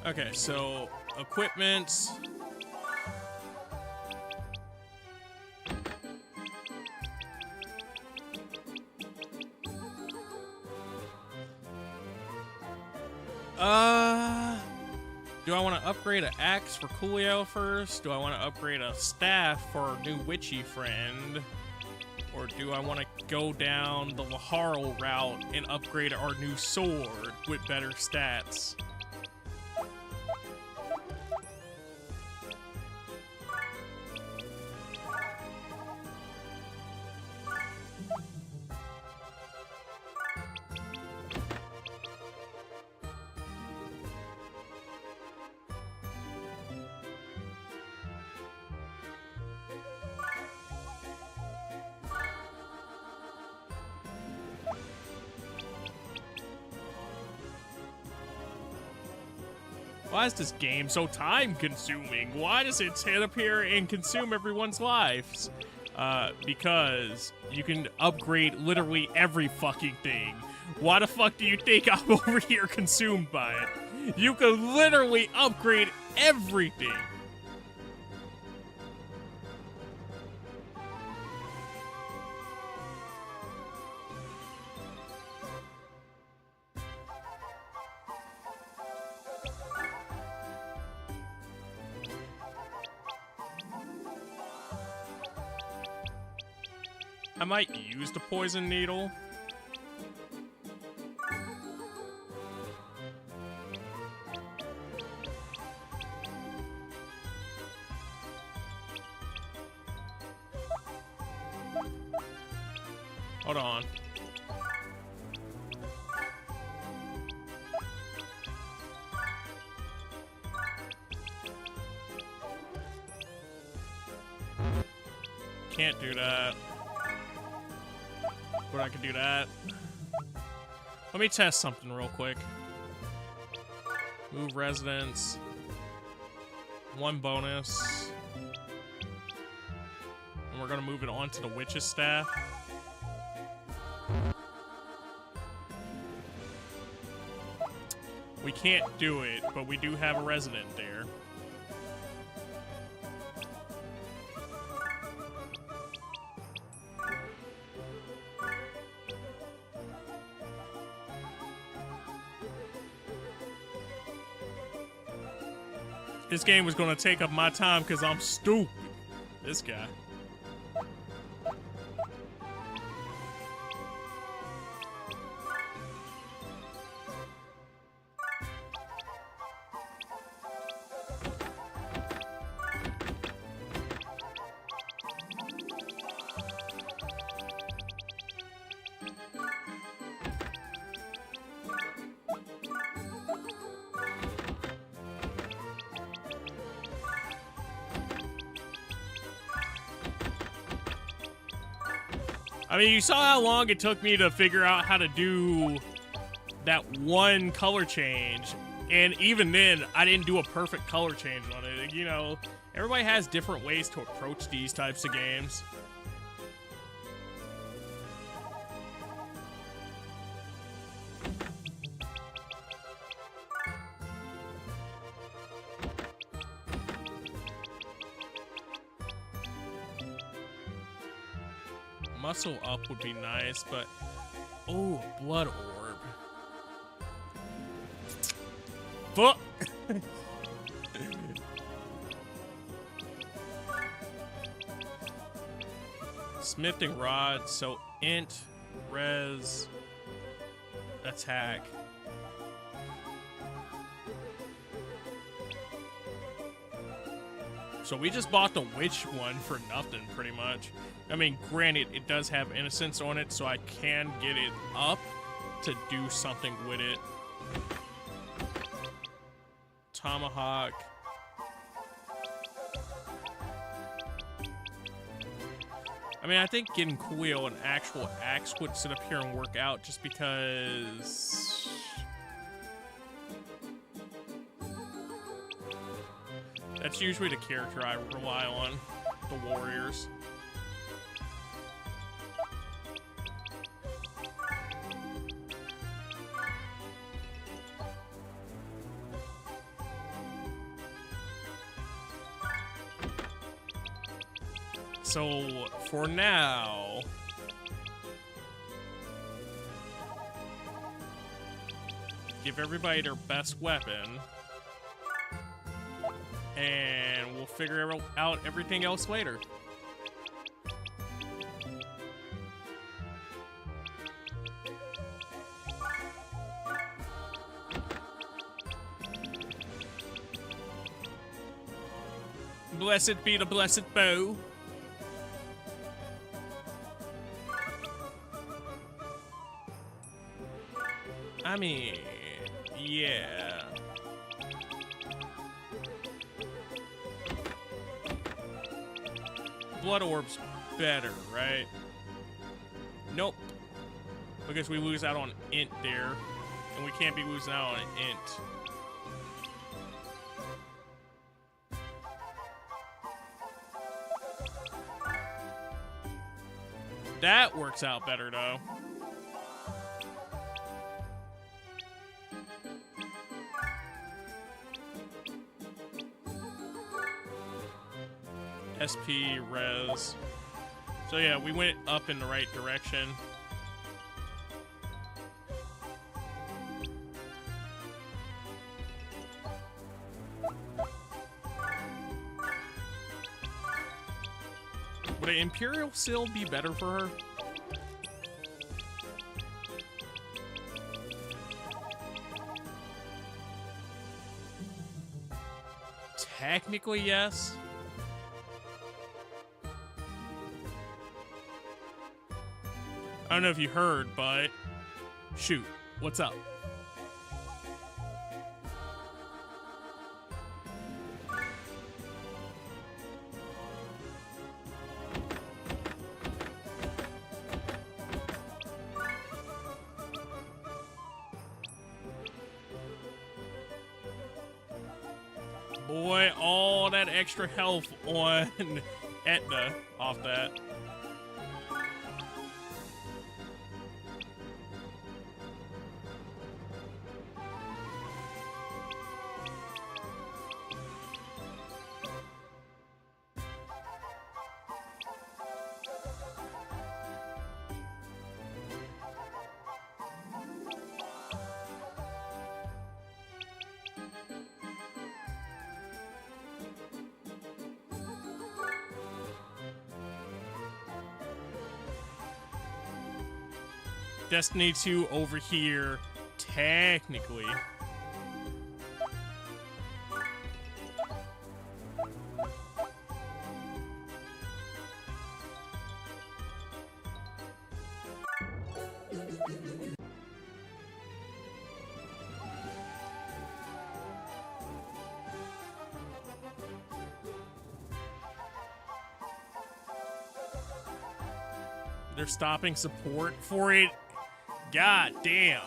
Okay, so equipment. Do I want to upgrade an axe for Coolio first? Do I want to upgrade a staff for our new witchy friend? Or do I want to go down the Laharo route and upgrade our new sword with better stats? Why is this game so time-consuming? Why does it sit up here and consume everyone's lives? Because you can upgrade literally every fucking thing. Why the fuck do you think I'm over here consumed by it? You can literally upgrade everything. I might use the poison needle. Hold on. Can't do that. But I can do that. Let me test something real quick. Move residence. 1 bonus. And we're gonna move it on to the witch's staff. We can't do it, but we do have a resident there. This game was gonna take up my time because I'm stupid. This guy. I mean, you saw how long it took me to figure out how to do that one color change. And even then, I didn't do a perfect color change on it. You know, everybody has different ways to approach these types of games. Muscle up would be nice, but oh, blood orb. Fuck. Smithing rod, so int, res, attack. So we just bought the witch one for nothing, pretty much. I mean, granted, it does have innocence on it, so I can get it up. to do something with it. Tomahawk. I mean, I think getting Kuyo an actual axe would sit up here and work out just because... That's usually the character I rely on, the warriors. So, for now... Give everybody their best weapon. And we'll figure out everything else later. Blessed be the blessed bow. I mean, yeah. Blood orb's better, right? Nope. Because we lose out on int there. And we can't be losing out on int. That works out better, though. SP, res. So yeah, we went up in the right direction. Would an Imperial Seal be better for her? Technically, yes. I don't know if you heard, but shoot, what's up? Boy, all that extra health on Etna off that. Destiny 2 over here, technically. They're stopping support for it. God damn.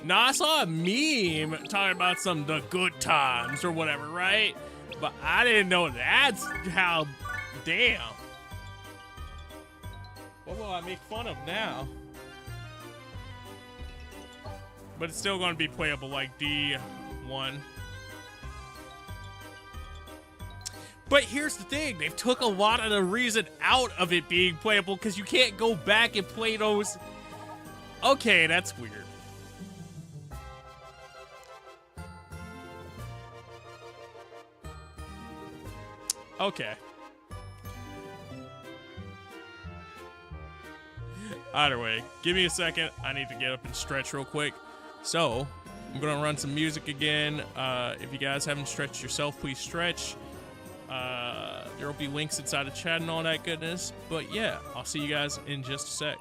Now, I saw a meme talking about the good times or whatever, right? But I didn't know that's how, damn. What will I make fun of now? But it's still going to be playable like D1. But here's the thing, they've took a lot of the reason out of it being playable because you can't go back and play those. Okay, that's weird. Okay. Either way, give me a second. I need to get up and stretch real quick. So, I'm gonna run some music again. If you guys haven't stretched yourself, please stretch. There will be links inside the chat and all that goodness. But yeah, I'll see you guys in just a sec.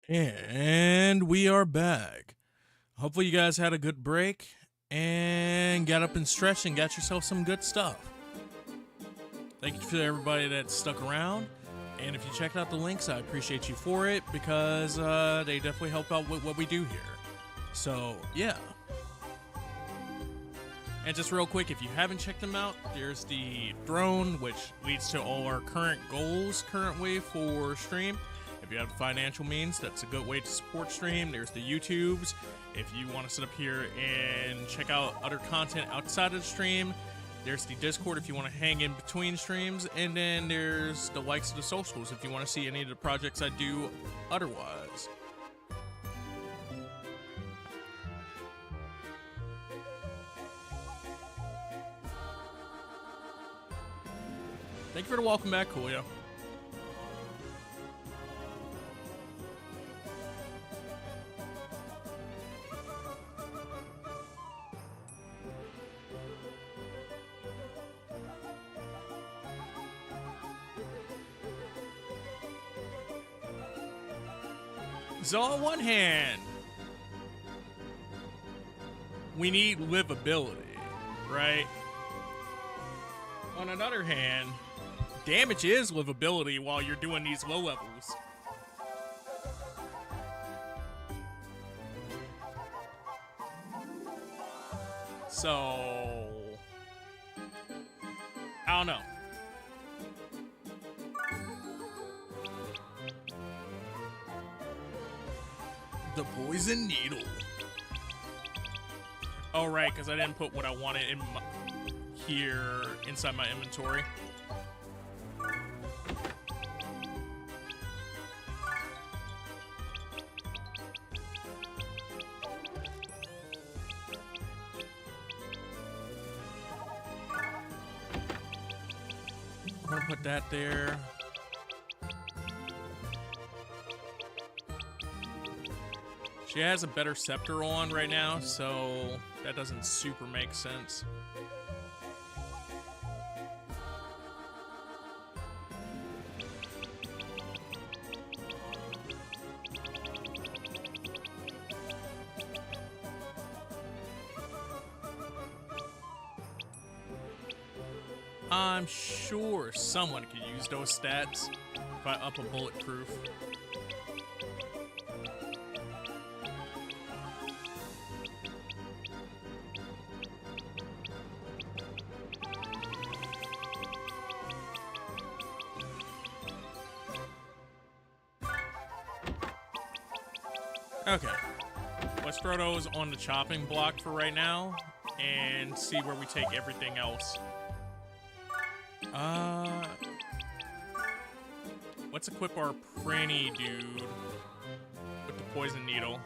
And we are back. Hopefully you guys had a good break and got up and stretched and got yourself some good stuff. Thank you to everybody that stuck around. And if you checked out the links, I appreciate you for it because they definitely help out with what we do here. So, yeah. And just real quick, if you haven't checked them out, there's the throne, which leads to all our current goals currently for stream. If you have financial means, that's a good way to support stream. There's the YouTubes. If you want to sit up here and check out other content outside of the stream, there's the Discord if you want to hang in between streams. And then there's the likes of the socials if you want to see any of the projects I do otherwise. Thank you for the welcome back, Coolio. So on one hand, we need livability, right? On another hand, damage is livability while you're doing these low levels. So, I don't know. The poison needle. Oh, right, because I didn't put what I wanted in here inside my inventory. I'm gonna put that there. She has a better scepter on right now, so that doesn't super make sense. I'm sure someone could use those stats if I up a bulletproof. Okay, let's throw those on the chopping block for right now and see where we take everything else. Let's equip our Pranny dude with the poison needle.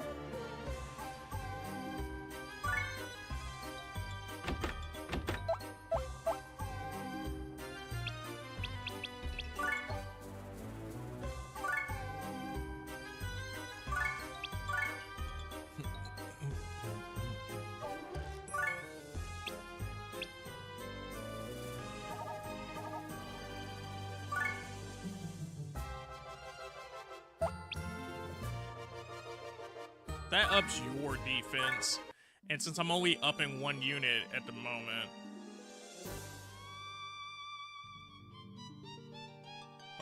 That ups your defense, and since I'm only upping one unit at the moment,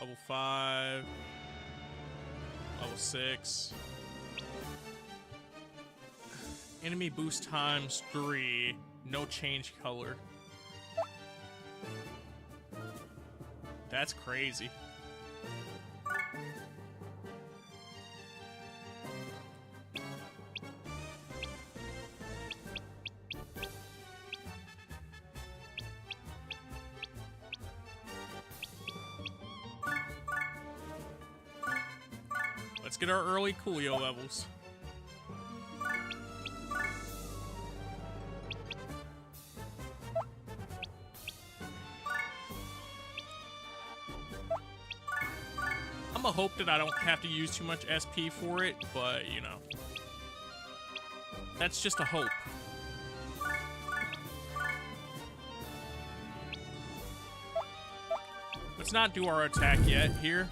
level 5, level 6, enemy boost times 3, no change color. That's crazy. Let's get our early Coolio levels. I'm a hope that I don't have to use too much SP for it, but you know, that's just a hope. Let's not do our attack yet here.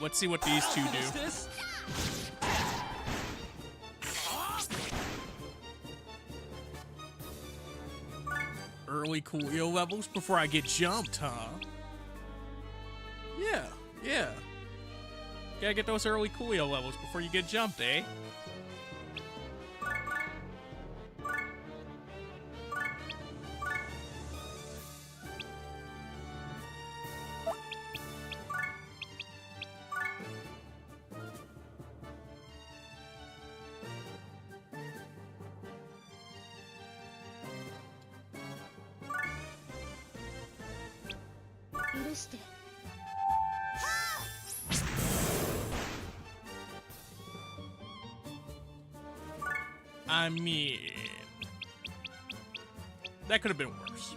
Let's see what these two do. early Coolio levels before I get jumped, huh? Yeah. Gotta get those early Coolio levels before you get jumped, eh? I mean, that could have been worse.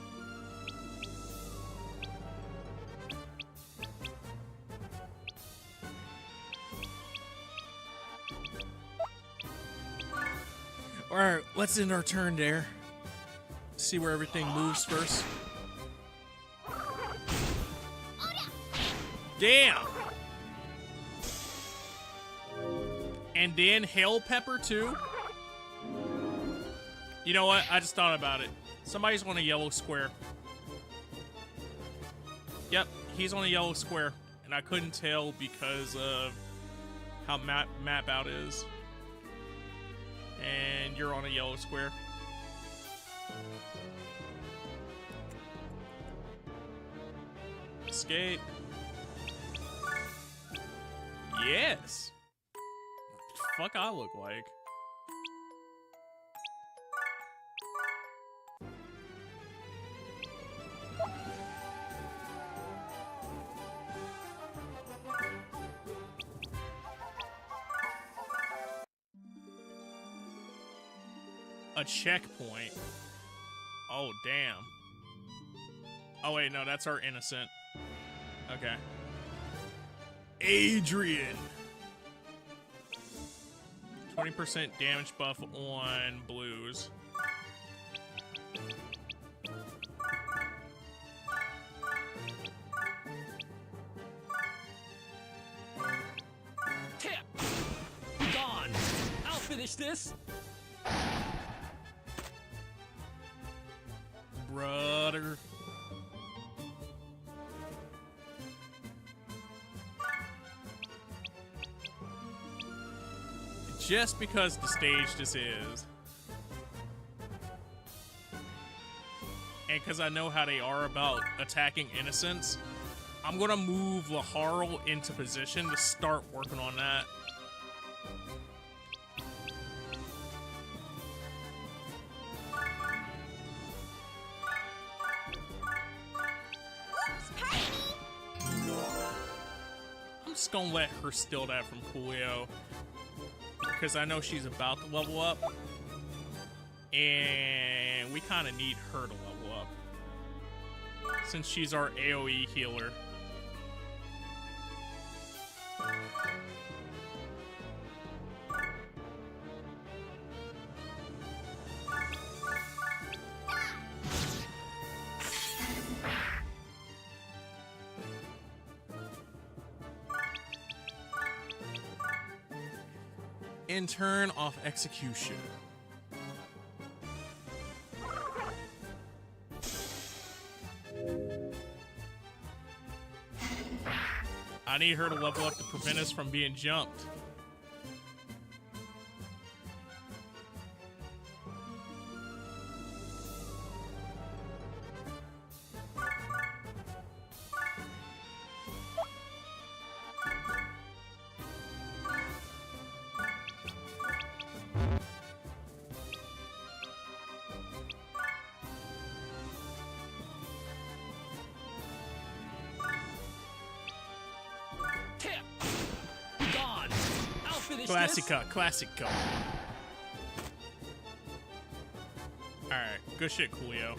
Alright, let's end our turn there. See where everything moves first. Damn! And then Hail Pepper too? You know what? I just thought about it. Somebody's on a yellow square. Yep, he's on a yellow square. And I couldn't tell because of how map out is. And you're on a yellow square. Escape. Yes. Fuck I look like. A checkpoint. Oh, damn. Oh, wait, no, that's our innocent. Okay. Adrian. 20% damage buff on blues. Tip! Gone! I'll finish this! Brother. Just because the stage this is. And because I know how they are about attacking innocents, I'm gonna move Laharl into position to start working on that. I'm just gonna let her steal that from Coolio, because I know she's about to level up, and we kind of need her to level up, since she's our AoE healer. In turn off execution. I need her to level up to prevent us from being jumped. Tip! Gone! I'll finish Classica, classica. Alright, good shit, Coolio.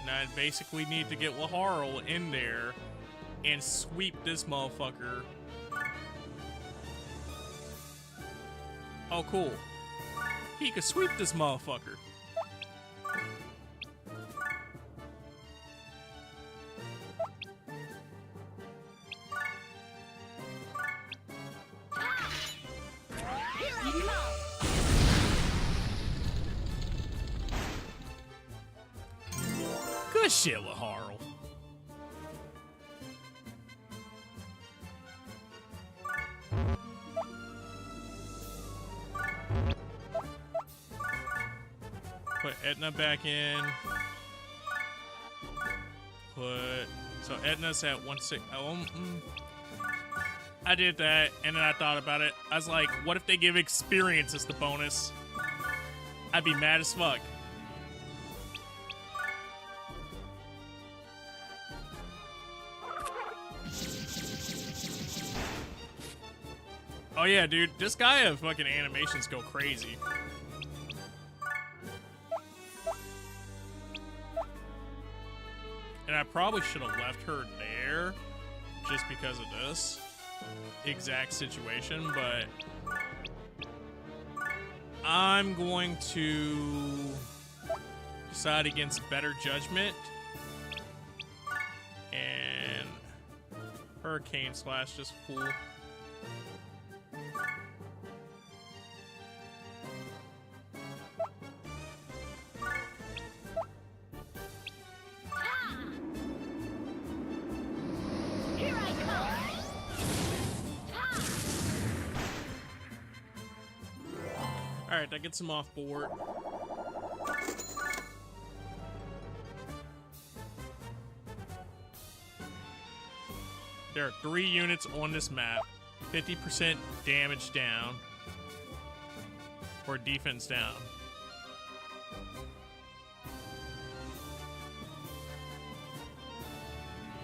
Now I basically need to get Laharl in there and sweep this motherfucker. Oh, cool. He could sweep this motherfucker. The shit was horrible. Put Edna back in. So Edna's at 1-6. I did that, and then I thought about it. I was like, what if they give experience as the bonus? I'd be mad as fuck. Oh yeah, dude, this guy of fucking animations go crazy. And I probably should have left her there just because of this exact situation, but I'm going to decide against better judgment and Hurricane Slash just fool. Alright, that gets him off board. There are 3 units on this map. 50% damage down. Or defense down.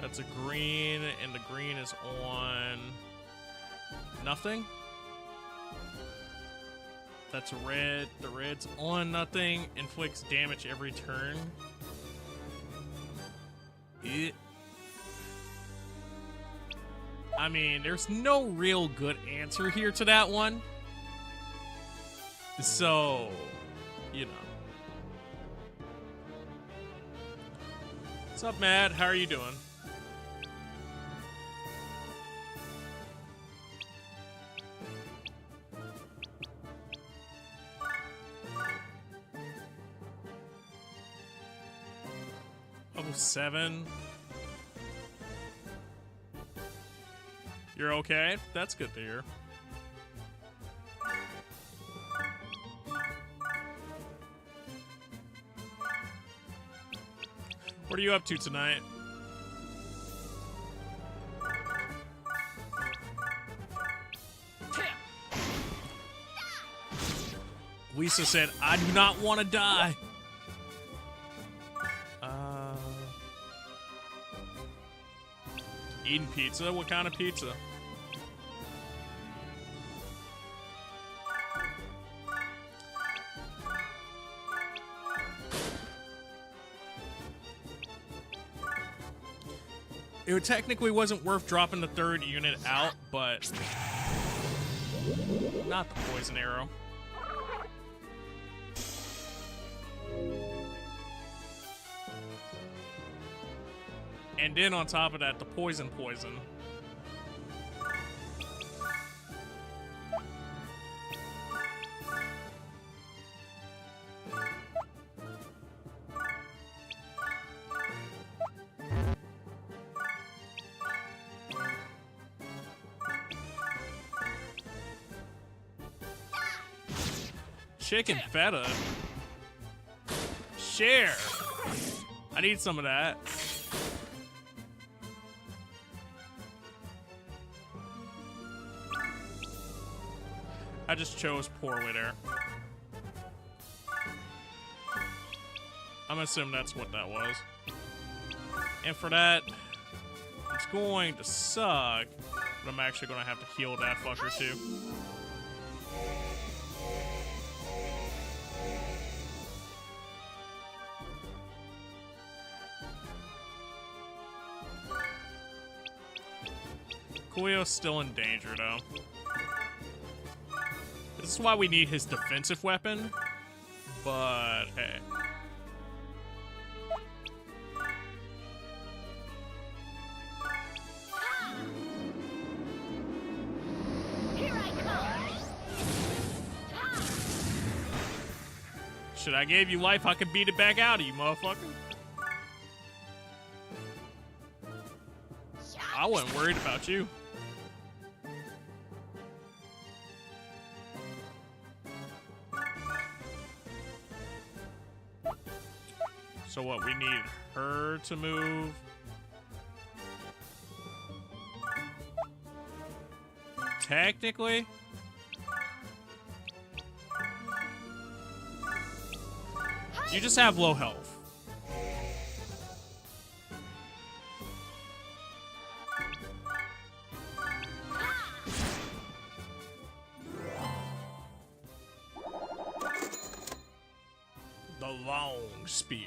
That's a green, and the green is on nothing. That's a red. The red's on nothing. Inflicts damage every turn. I mean, there's no real good answer here to that one. So, you know. What's up, Matt? How are you doing? Level 7. You're okay? That's good to hear. What are you up to tonight? Lisa said, I do not want to die. Eating pizza? What kind of pizza? It technically wasn't worth dropping the 3rd unit out, but not the poison arrow. And then on top of that, the poison. Chicken feta. Share. I need some of that. I just chose poorly there. I'm gonna assume that's what that was. And for that, it's going to suck, but I'm actually gonna have to heal that fucker too. Kuyo's still in danger though. This is why we need his defensive weapon, but hey. Here I come. Shit, I gave you life, I could beat it back out of you, motherfucker. I wasn't worried about you. So what, we need her to move? Technically? You just have low health. The long spear.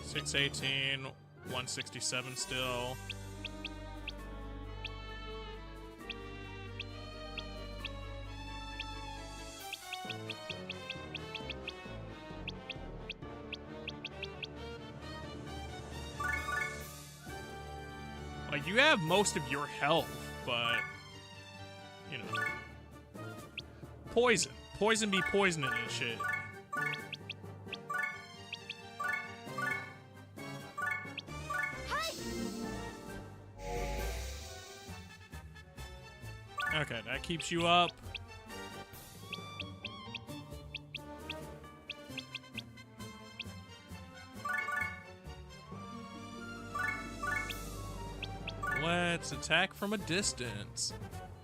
$618, 167 still. Like, you have most of your health, but, you know. Poison. Poison be poisoning and shit. Okay, that keeps you up. Let's attack from a distance.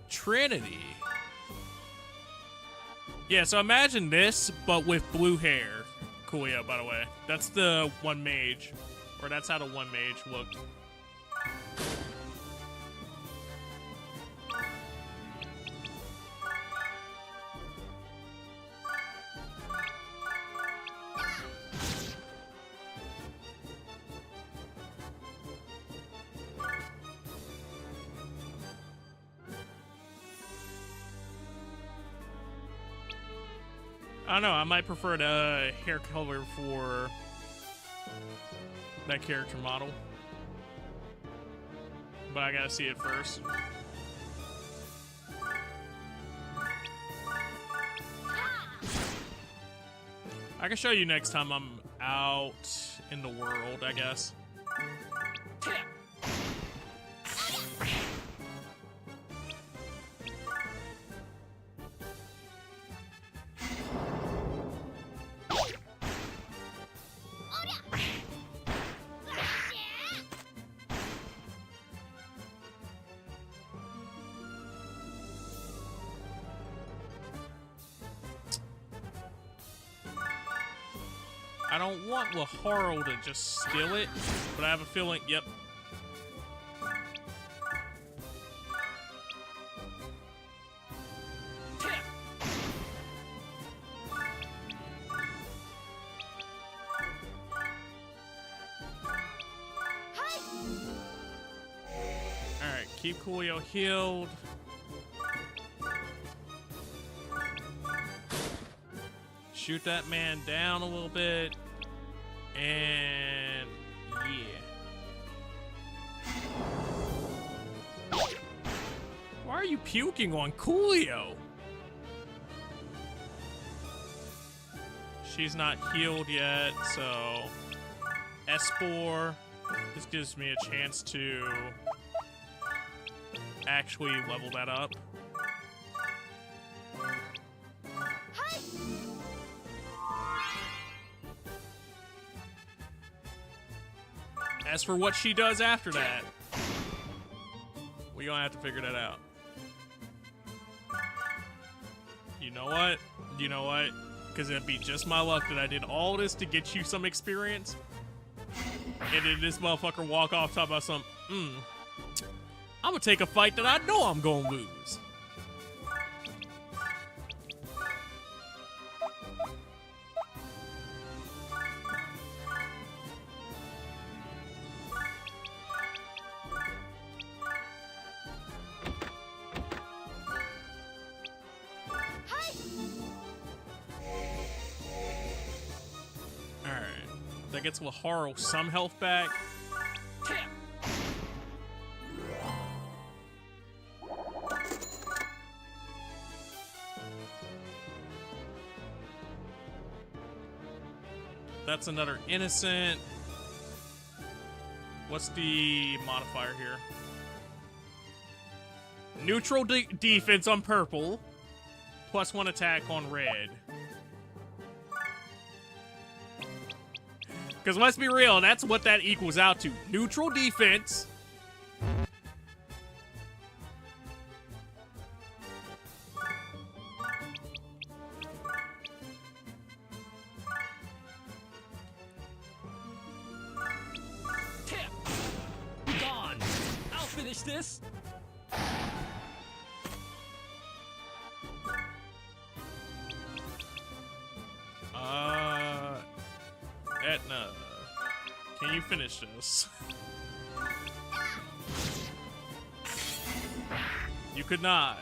Trinity. Yeah, so imagine this, but with blue hair. Coolio, by the way. That's the one mage. Or that's how the one mage looked. I don't know, I might prefer the hair color for that character model. But I gotta see it first. I can show you next time I'm out in the world, I guess. I don't want Laharl to just steal it, but I have a feeling, yep. Alright, keep Coolio healed. Shoot that man down a little bit. And yeah. Why are you puking on Coolio? She's not healed yet, so Espor. This gives me a chance to actually level that up. As for what she does after that, we gonna have to figure that out. You know what? You know what? Because it'd be just my luck that I did all this to get you some experience. And then this motherfucker walk off talking about some, I'm gonna take a fight that I know I'm gonna lose. That gets Laharl some health back. That's another innocent. What's the modifier here? Neutral defense on purple. +1 attack on red. Because let's be real, that's what that equals out to. Neutral defense. Tip! Gone! I'll finish this! Etna, can you finish this? You could not.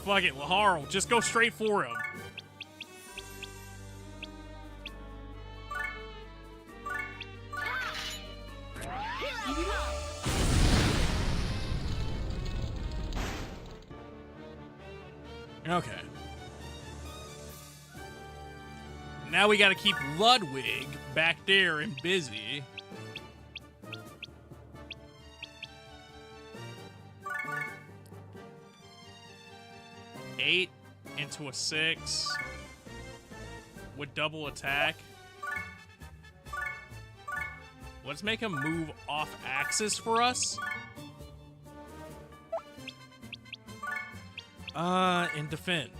Fuck it, Laharl, just go straight for him. Okay. Now we gotta keep Ludwig back there and busy. Eight into a 6 with double attack. Let's make him move off axis for us. In defense.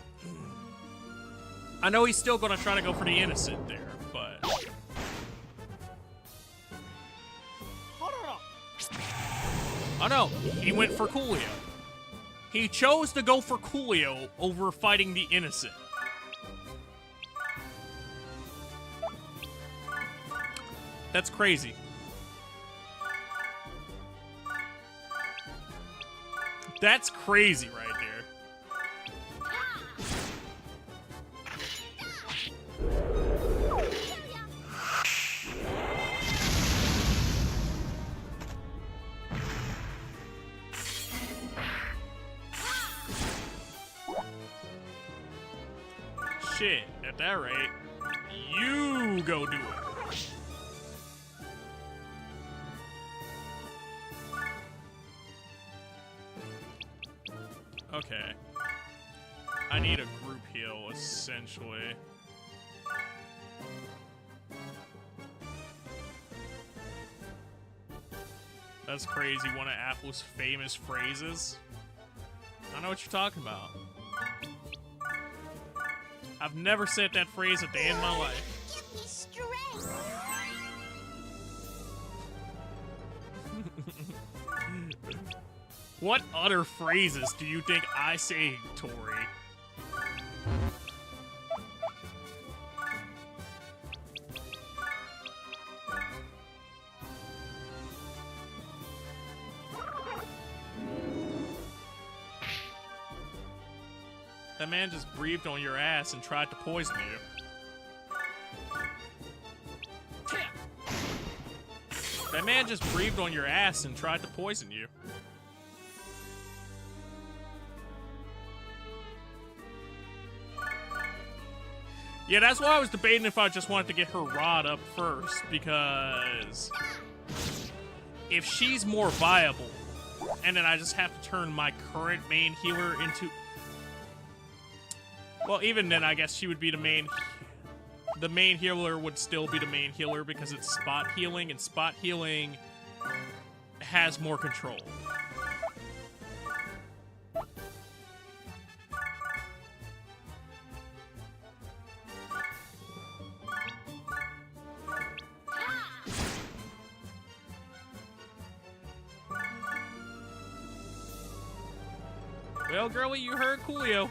I know he's still gonna try to go for the innocent there, but... Oh no, he went for Coolio. He chose to go for Coolio over fighting the innocent. That's crazy. That's crazy right there. Shit, at that rate, you go do it. Okay. I need a group heal, essentially. That's crazy, one of Apple's famous phrases. I know what you're talking about. I've never said that phrase a day in my life. Give me strength. What other phrases do you think I say, Tori? That man just breathed on your ass and tried to poison you. That man just breathed on your ass and tried to poison you. Yeah, that's why I was debating if I just wanted to get her rod up first, because if she's more viable, and then I just have to turn my current main healer into... Well, even then, I guess she would be the main... The main healer would still be the main healer because it's spot healing, and spot healing has more control. Well, girlie, you heard Coolio.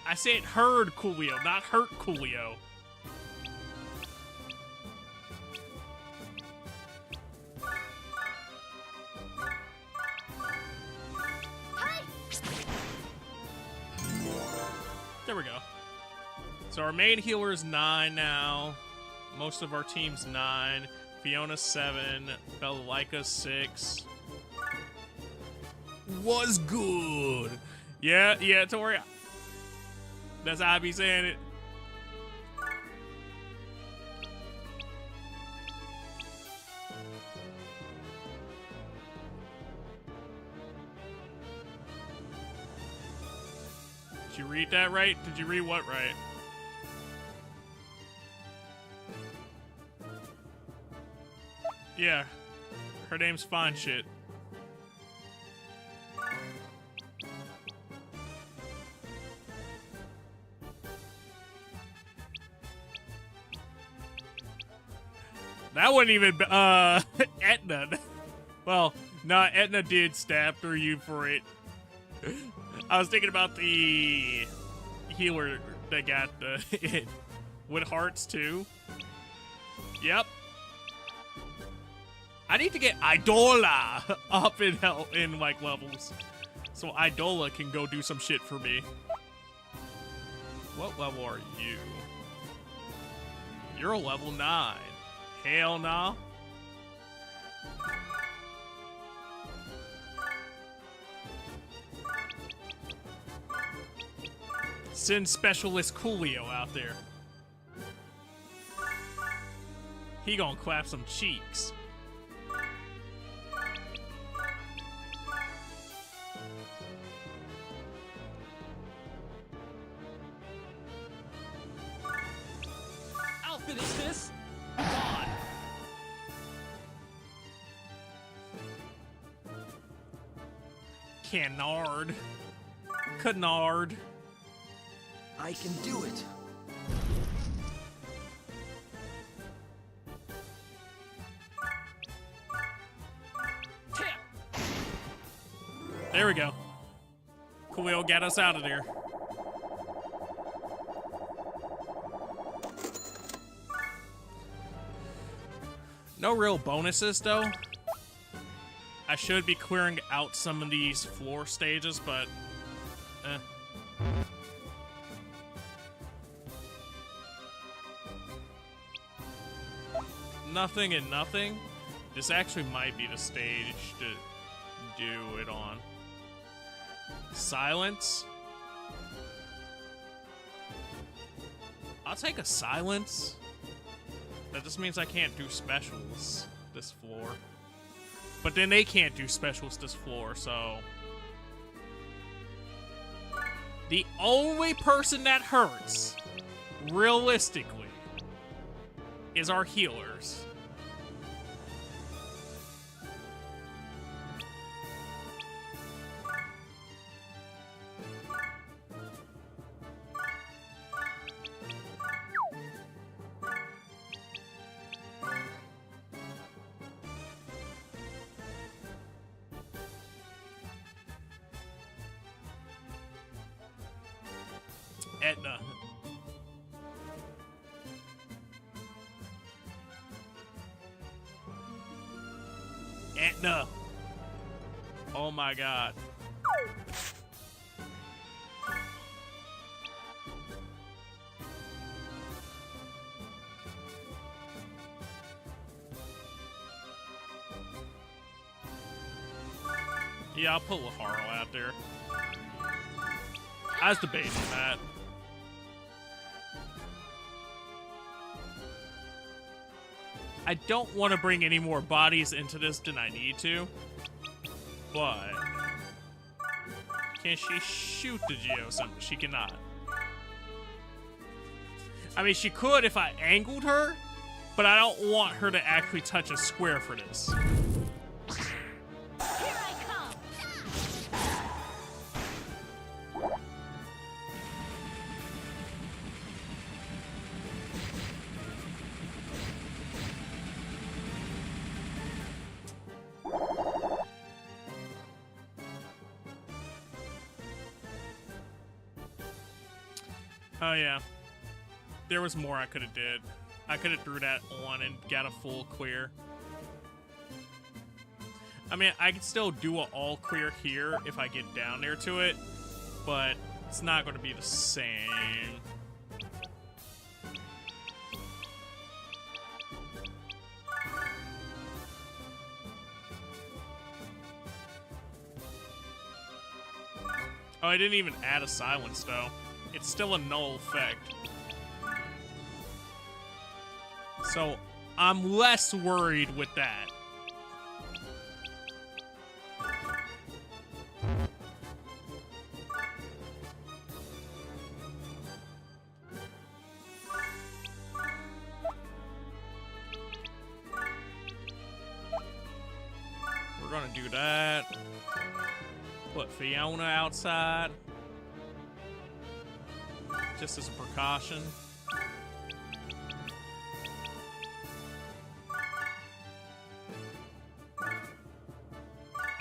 I said heard Coolio, not hurt Coolio. There we go. So our main healer is 9 now. Most of our team's 9. Fiona 7, Bellalaika 6. Was good. Yeah, Tori. That's how I be saying it. Did you read that right? Did you read what right? Yeah. Her name's Fine Shit. That wasn't even, Etna. Well, nah, Etna did stab through you for it. I was thinking about the healer that got it. With hearts, too. Yep. I need to get Idola up in like levels. So Idola can go do some shit for me. What level are you? You're a level 9. Hell nah. Send Specialist Coolio out there. He gonna clap some cheeks. I'll finish this. Gone. Canard. Canard. I can do it. Tip. There we go. Coolio got us out of there. No real bonuses, though. I should be clearing out some of these floor stages, but... Nothing and nothing. This actually might be the stage to do it on. Silence. I'll take a silence. That just means I can't do specials this floor. But then they can't do specials this floor, so... The only person that hurts, realistically, is our healers. Etna. Etna. Oh my god. Yeah, I'll put Laharo out there. I was debating that. I don't want to bring any more bodies into this than I need to, but can she shoot the Geosym? She cannot. I mean, she could if I angled her, but I don't want her to actually touch a square for this. Oh yeah, there was more I could have did. I could have threw that on and got a full clear. I mean, I could still do an all clear here if I get down there to it, but it's not going to be the same. Oh, I didn't even add a silence, though. It's still a null effect. So, I'm less worried with that. We're gonna do that. Put Fiona outside. Just as a precaution.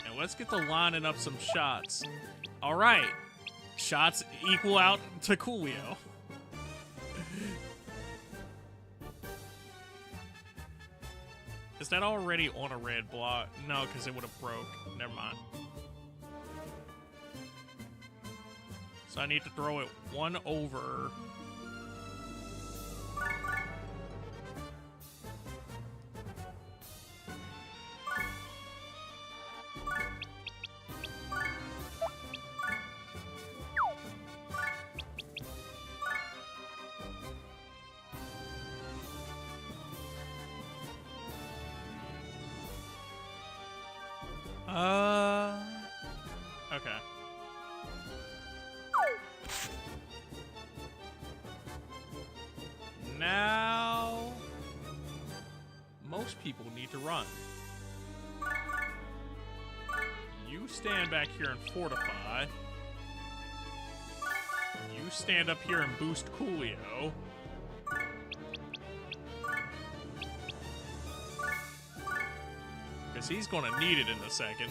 And let's get to lining up some shots. All right. Shots equal out to Coolio. Is that already on a red block? No, because it would have broke. Never mind. So I need to throw it one over. Okay. Now, most people need to run. You stand back here and fortify. You stand up here and boost Coolio. Because he's going to need it in a second.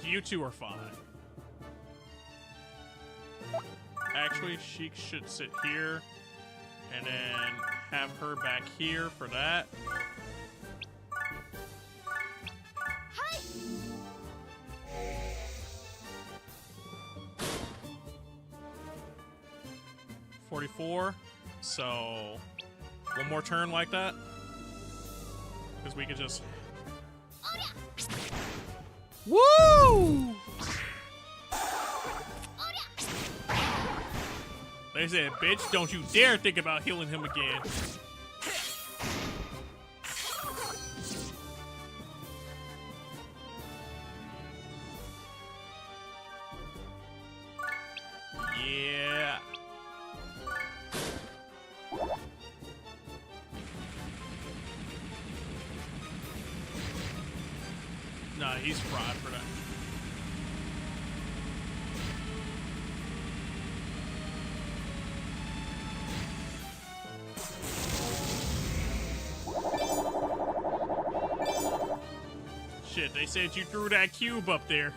You two are fine. Actually, she should sit here. And then have her back here for that. Hi. 44. So, one more turn like that. Because we could just... Woo! They said, bitch, don't you dare think about healing him again. Yeah. Nah, he's fried for that. Shit, they said you threw that cube up there.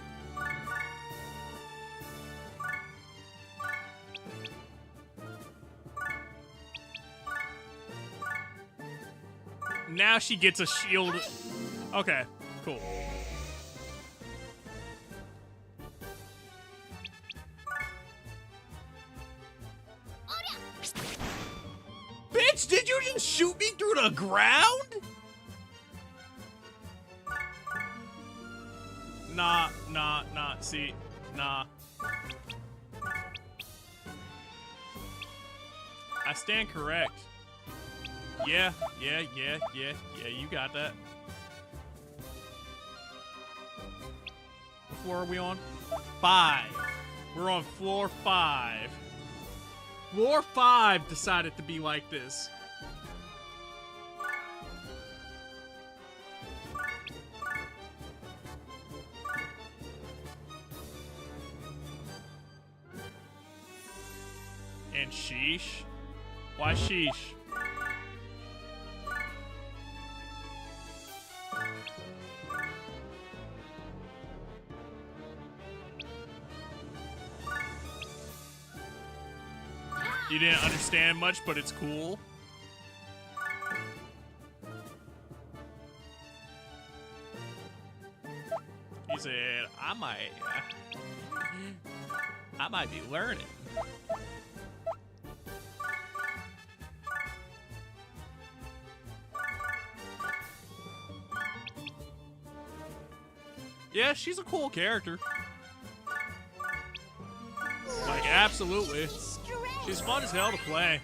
Now she gets a shield. Okay, cool. Bitch, did you just shoot me through the ground? Nah, see, nah. I stand correct. Yeah, you got that. What floor are we on? 5. We're on floor 5. Floor 5 decided to be like this. And sheesh? Why sheesh? You didn't understand much, but it's cool. He said, I might be learning. Yeah, she's a cool character. Absolutely. She's fun as hell to play.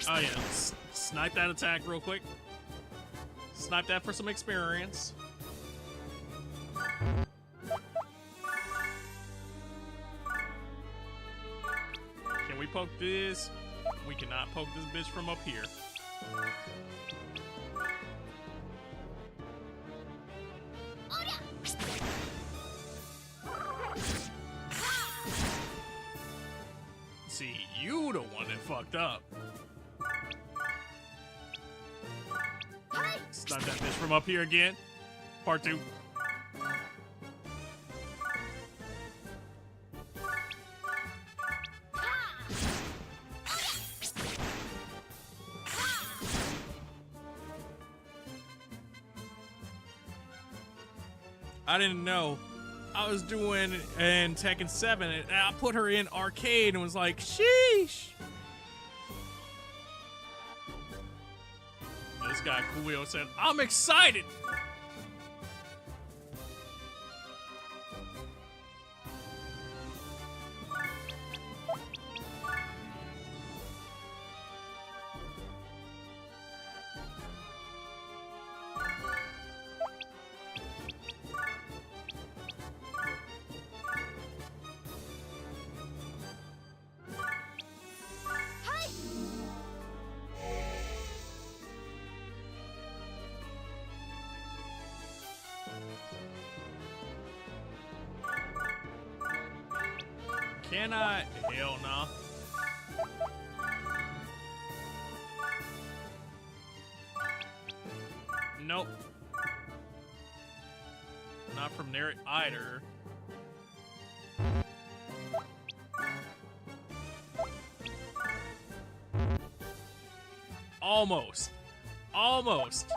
Oh yeah, snipe that attack real quick. Snipe that for some experience. Can we poke this? We cannot poke this bitch from up here. See, you the one that fucked up. Snipe that bitch from up here again. Part 2. I didn't know. I was doing in Tekken 7 and I put her in arcade and was like, sheesh. This guy Coolio said, I'm excited. Can I? Hell no. Nope. Not from there either. Almost. Almost.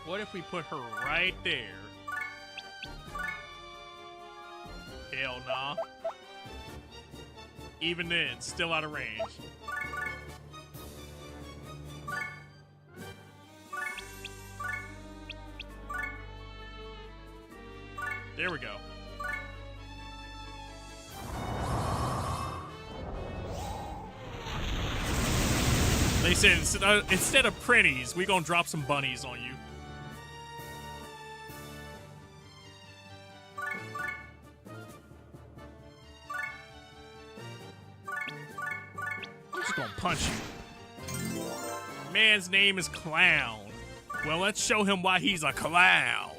What if we put her right there? Hell nah. Even then, still out of range. There we go. They said instead of pretties, we gonna drop some bunnies on you. I'm just gonna punch you. Man's name is Clown. Well, let's show him why he's a clown.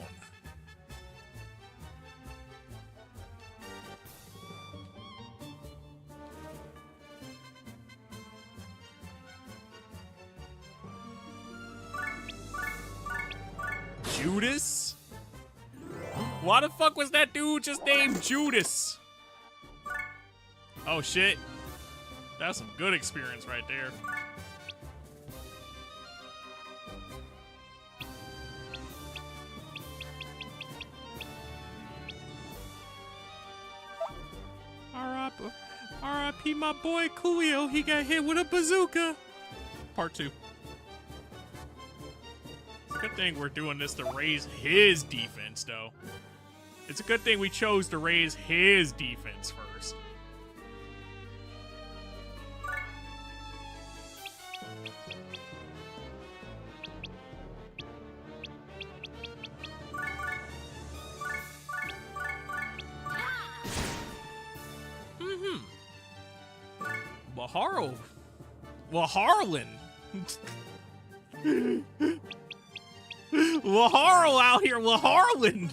Judas? Why the fuck was that dude just named Judas? Oh shit. That's some good experience right there. R.I.P. my boy Coolio, he got hit with a bazooka. Part 2. It's a good thing we're doing this to raise his defense, though. It's a good thing we chose to raise his defense first. Harlan. Laharl out here, Laharlin.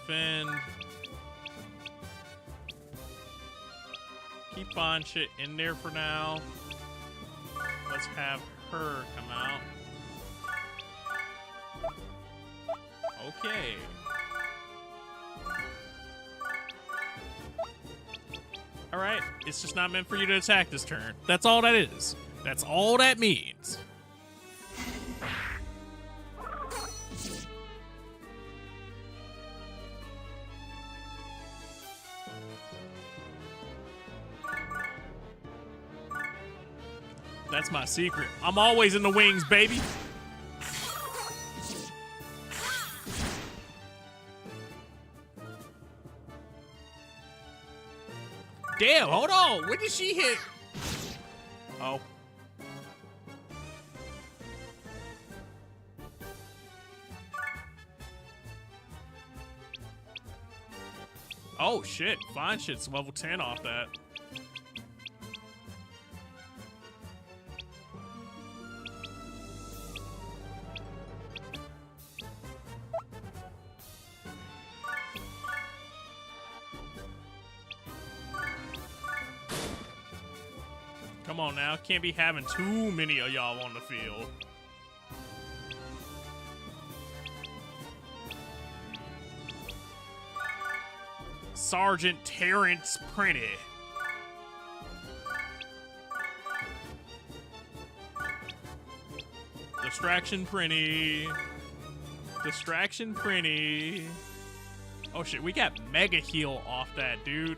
Defend. Keep on shit in there for now. Let's have her come out. Okay. Alright, it's just not meant for you to attack this turn. That's all that is. That's all that means. That's my secret. I'm always in the wings, baby. Damn, hold on. When did she hit? Oh. Oh, shit. Fine shit's level 10 off that. Come on now, can't be having too many of y'all on the field. Sergeant Terrence Prenny. Distraction Prenny. Distraction Prenny. Oh shit, we got Mega Heal off that, dude.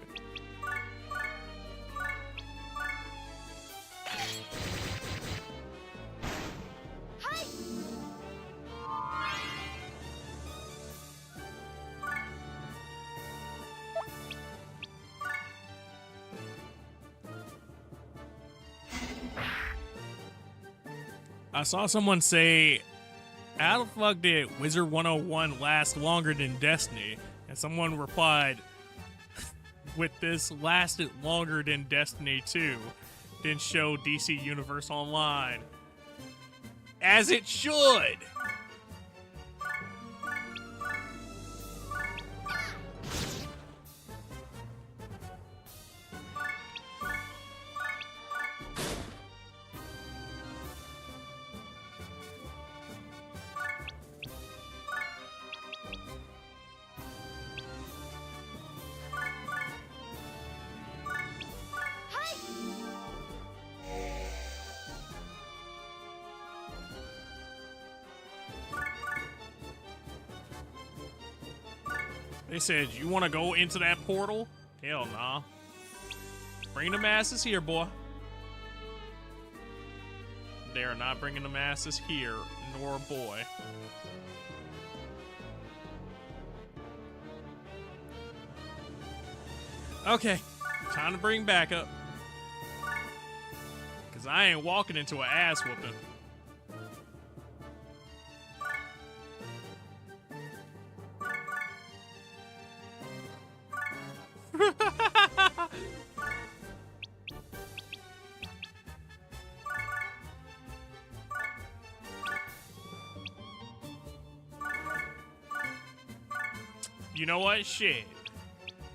I saw someone say, how the fuck did Wizard 101 last longer than Destiny? And someone replied, with this lasted longer than Destiny 2, then show DC Universe Online. As it should! They said, you want to go into that portal? Hell nah. Bring the masses here, boy. They are not bringing the masses here, nor boy. Okay, time to bring backup. Because I ain't walking into an ass whooping. You know what? Shit.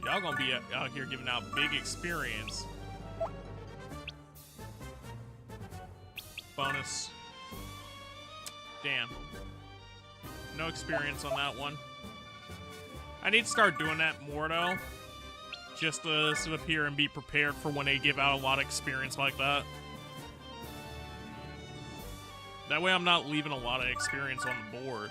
Y'all gonna be out here giving out big experience. Bonus. Damn. No experience on that one. I need to start doing that more, though. Just to sit up here and be prepared for when they give out a lot of experience like that. That way I'm not leaving a lot of experience on the board.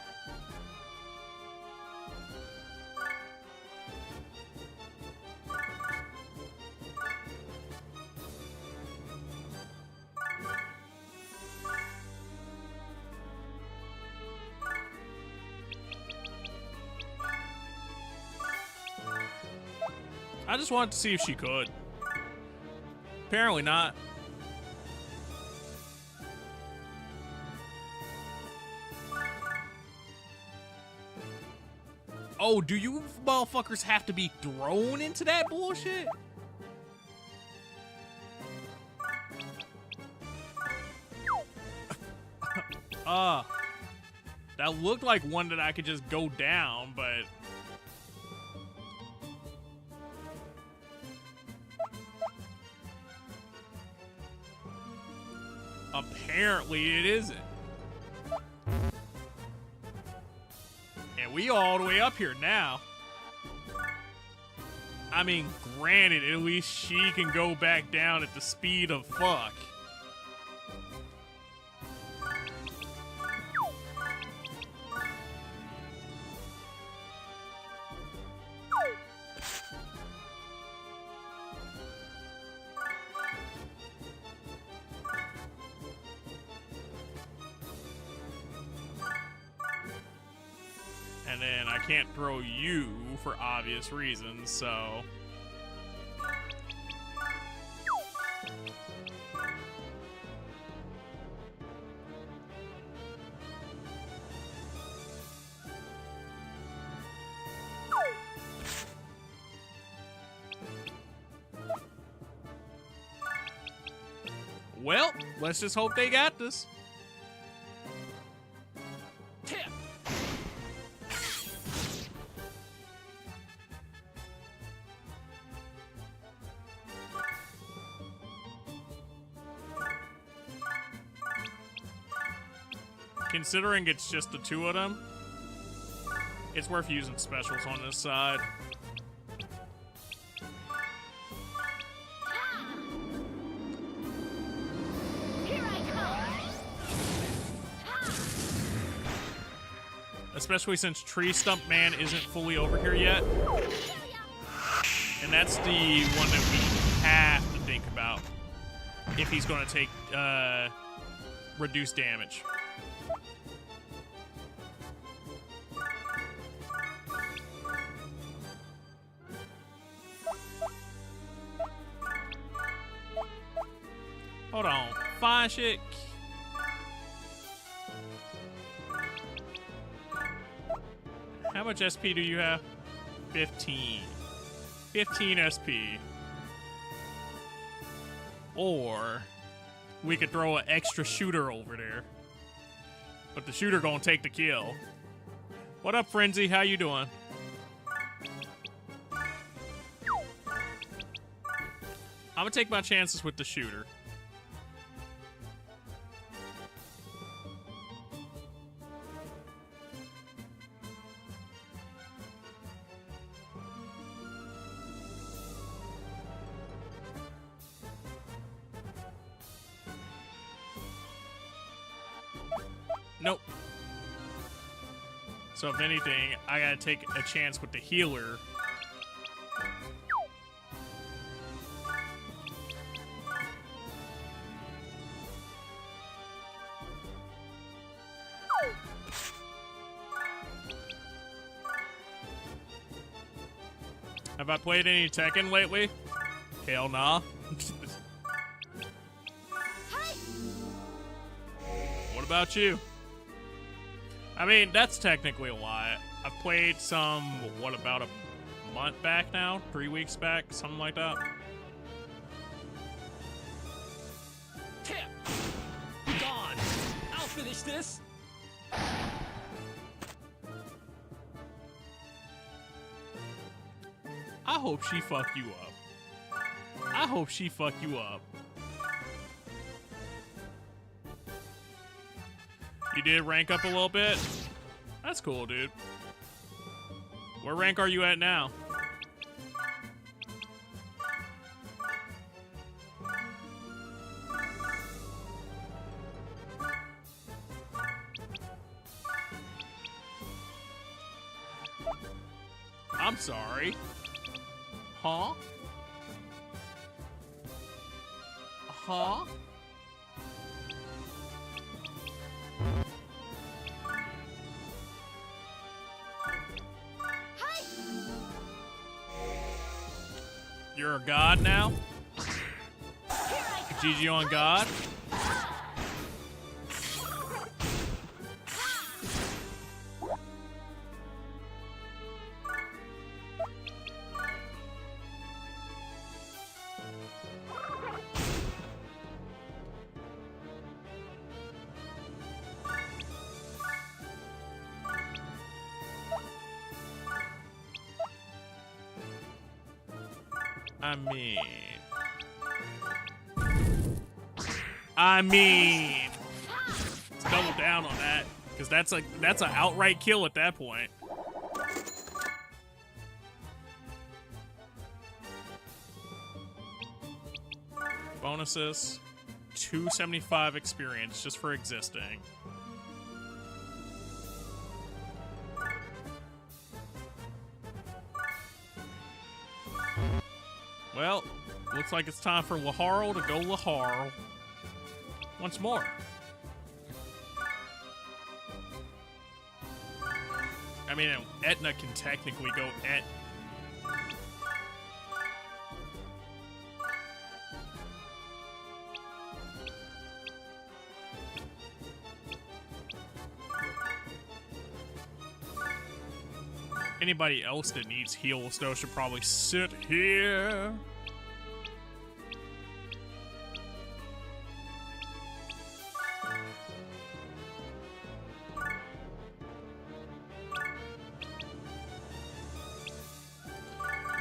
I just wanted to see if she could. Apparently not. Oh, do you motherfuckers have to be thrown into that bullshit? That looked like one that I could just go down, but... apparently it isn't. And we all the way up here now. I mean, granted, at least she can go back down at the speed of fuck. And then I can't throw you for obvious reasons, so... Well, let's just hope they got this. Considering it's just the two of them, it's worth using specials on this side. Here I come. Especially since Tree Stump Man isn't fully over here yet. And that's the one that we have to think about if he's going to take reduced damage. Hold on. Fine shit. How much SP do you have? 15. 15 SP. Or we could throw an extra shooter over there. But the shooter gonna take the kill. What up, Frenzy? How you doing? I'm gonna take my chances with the shooter. Nope. So if anything, I gotta take a chance with the healer. Have I played any Tekken lately? Hell nah. What about you? I mean, that's technically a lie. I've played some, what, about a month back now? 3 weeks back? Something like that. Be gone. I'll finish this. I hope she fuck you up. I hope she fuck you up. You did rank up a little bit? That's cool, dude. What rank are you at now? I'm sorry. Huh? Huh? You're a god now? GG on god? I mean, let's double down on that, because that's an outright kill at that point. Bonuses, 275 experience just for existing. Well, looks like it's time for Laharl to go Laharl once more. I mean, Etna can technically go Anybody else that needs heals, though, should probably sit here.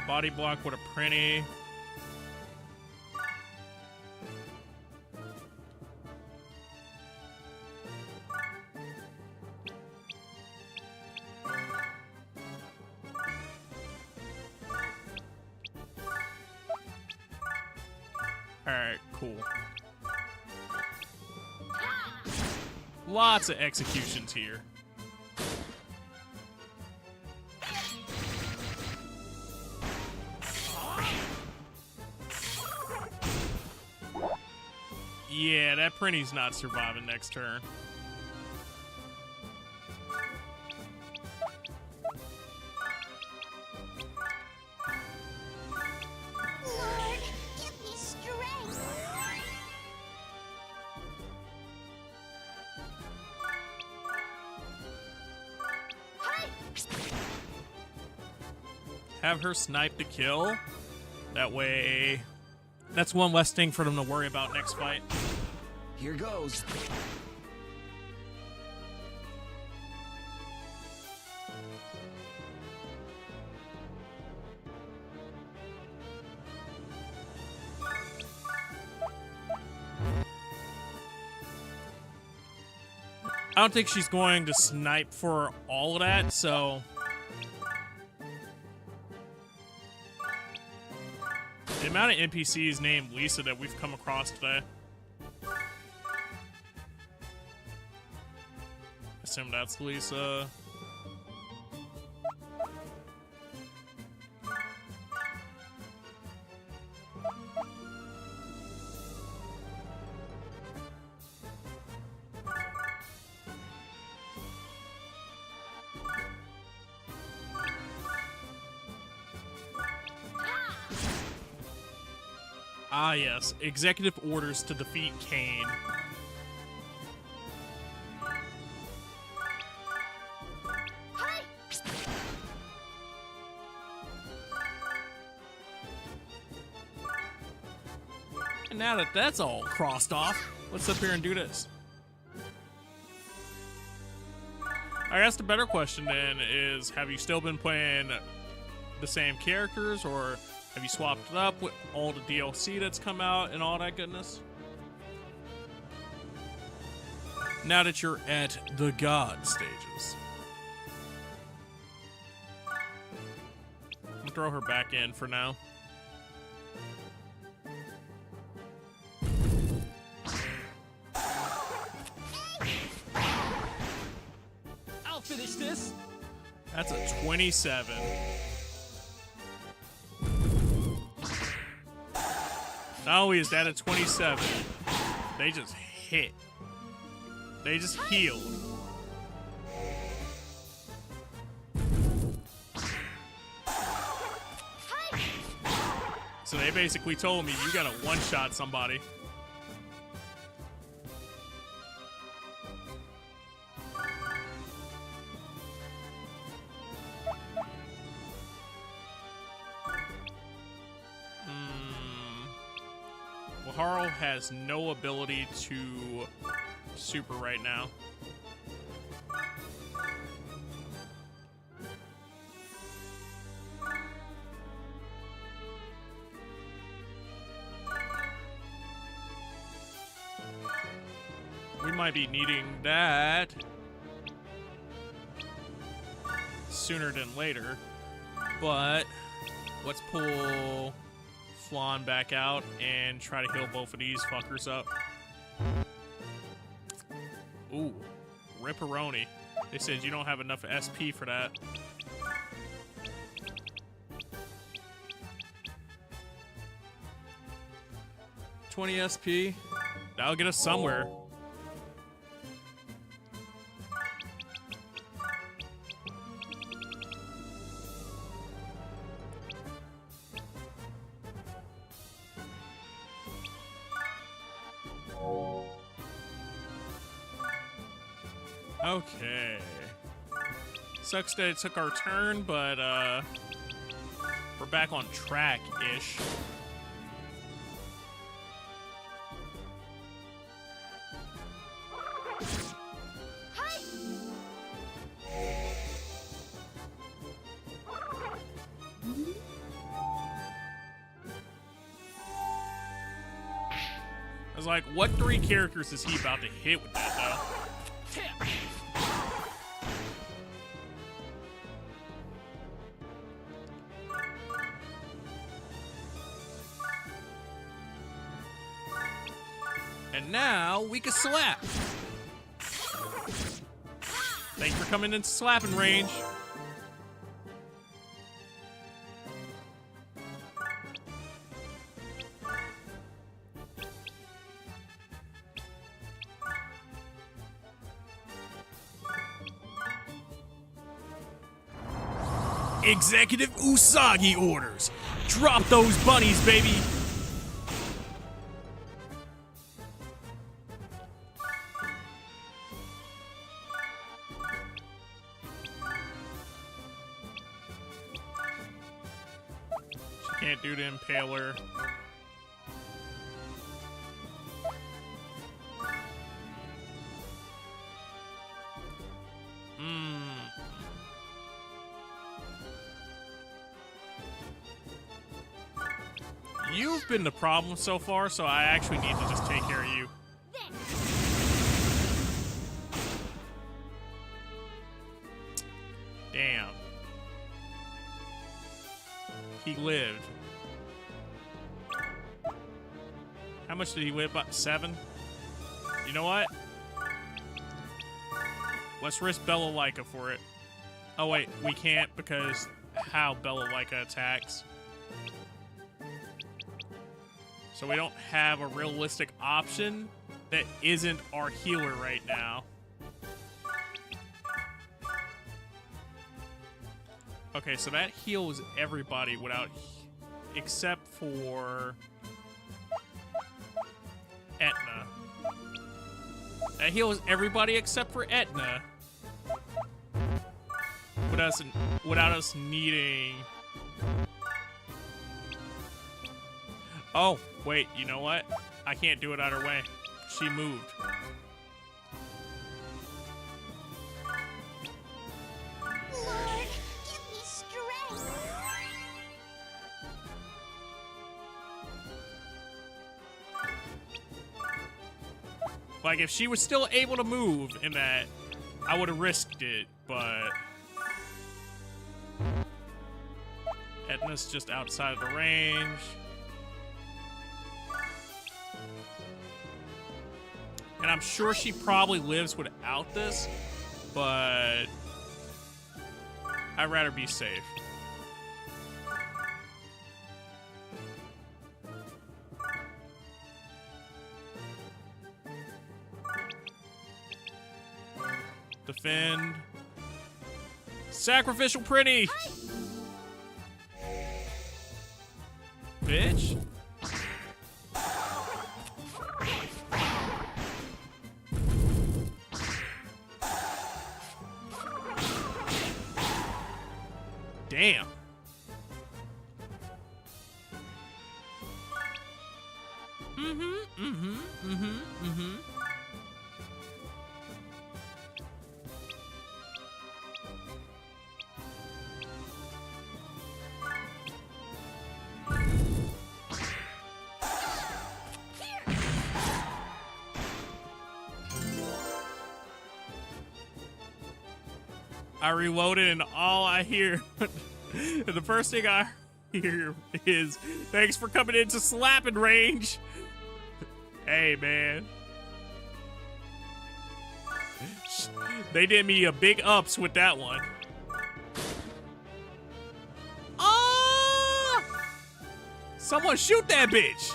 Body block with a Prinny. Alright, cool. Lots of executions here. Yeah, that Prinny's not surviving next turn. Lord, give me strength. Have her snipe to kill. That way, that's one less thing for them to worry about next fight. Here goes. I don't think she's going to snipe for all of that, so... The amount of NPCs named Lisa that we've come across today. Assume that's Lisa. Ah, yes. Executive orders to defeat Kane. And now that that's all crossed off, let's sit here and do this. I guess the better question then is, have you still been playing the same characters, or have you swapped it up with all the DLC that's come out and all that goodness? Now that you're at the God stages. I'm gonna throw her back in for now. I'll finish this. That's a 27. Not only is that a 27, they just hit. They just healed. So they basically told me you gotta one-shot somebody. Well, Harl has no ability to super right now. We might be needing that sooner than later, but let's pull Flan back out and try to heal both of these fuckers up. Ooh, Ripperoni. They said you don't have enough SP for that. $20 SP. That'll get us somewhere. Okay. Sucks that it took our turn, but we're back on track-ish. I was like, what 3 characters is he about to hit with that, though? And now we can slap. Thanks for coming into slapping range. Executive Usagi orders. Drop those bunnies, baby. She can't do the impaler. You've been the problem so far, so I actually need to just take care of you. Damn. He lived. How much did he live? About 7? You know what? Let's risk Bellalaika for it. Oh wait, we can't because how Bellalaika attacks. So we don't have a realistic option that isn't our healer right now. Okay, so that heals everybody without, except for Etna. That heals everybody except for Etna. Without us needing... Oh, wait, you know what? I can't do it either way. She moved. Lord, give me strength. Like, if she was still able to move in that, I would have risked it, but... Etna's just outside of the range. And I'm sure she probably lives without this, but I'd rather be safe. Defend. Sacrificial Pretty! bitch. Damn. I reloaded and all I hear, the first thing I hear is, thanks for coming into slapping range. Hey, man. They did me a big ups with that one. Oh! Someone shoot that bitch.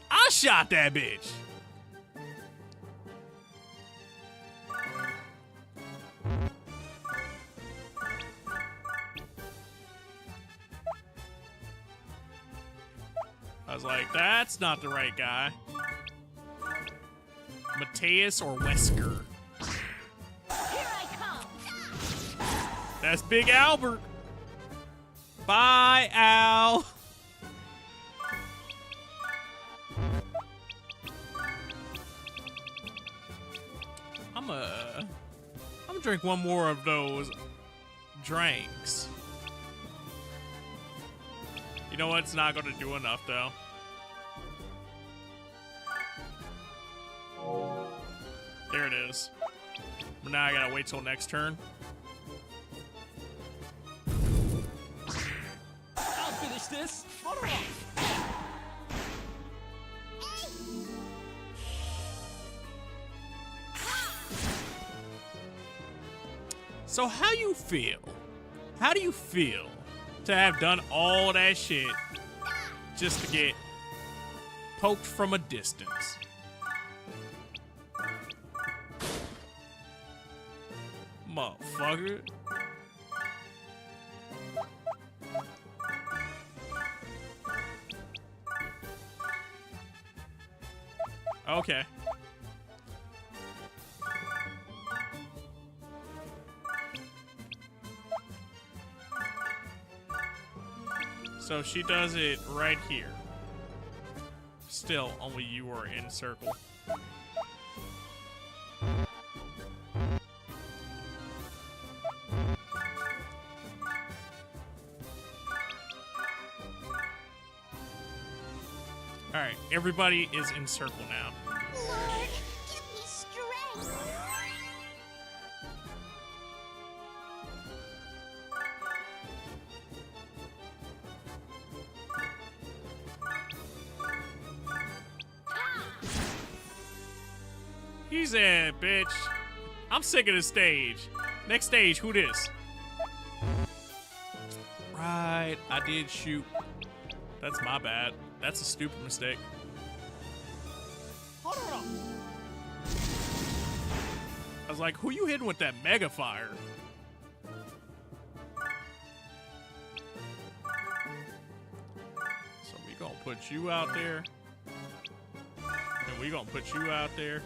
I shot that bitch. I was like, that's not the right guy. Mateus or Wesker? Here I come. That's Big Albert. Bye, Al. I'm gonna drink one more of those drinks. You know what? It's not gonna do enough though. There it is. But now I gotta wait till next turn. I'll finish this. So how you feel? How do you feel to have done all that shit just to get poked from a distance? Motherfucker. Okay. So she does it right here. Still, only you are in circle. Alright, everybody is in circle now. Lord, give me strength. He's in, bitch. I'm sick of this stage. Next stage, who this? Right, I did shoot. That's my bad. That's a stupid mistake. I was like, who you hitting with that mega fire? So we gonna put you out there. And we gonna put you out there.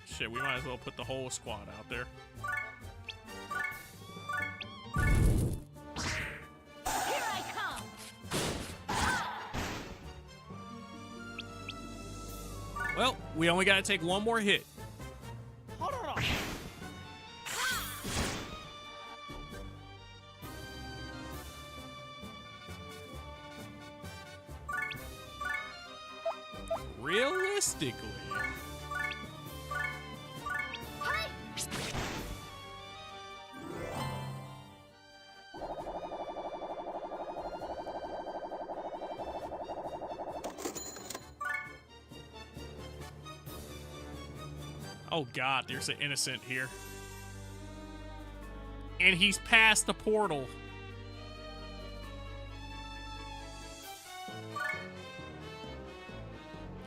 Shit, we might as well put the whole squad out there. Here I come. Well, we only gotta take one more hit. Realistically. Oh god, there's an innocent here. And he's past the portal.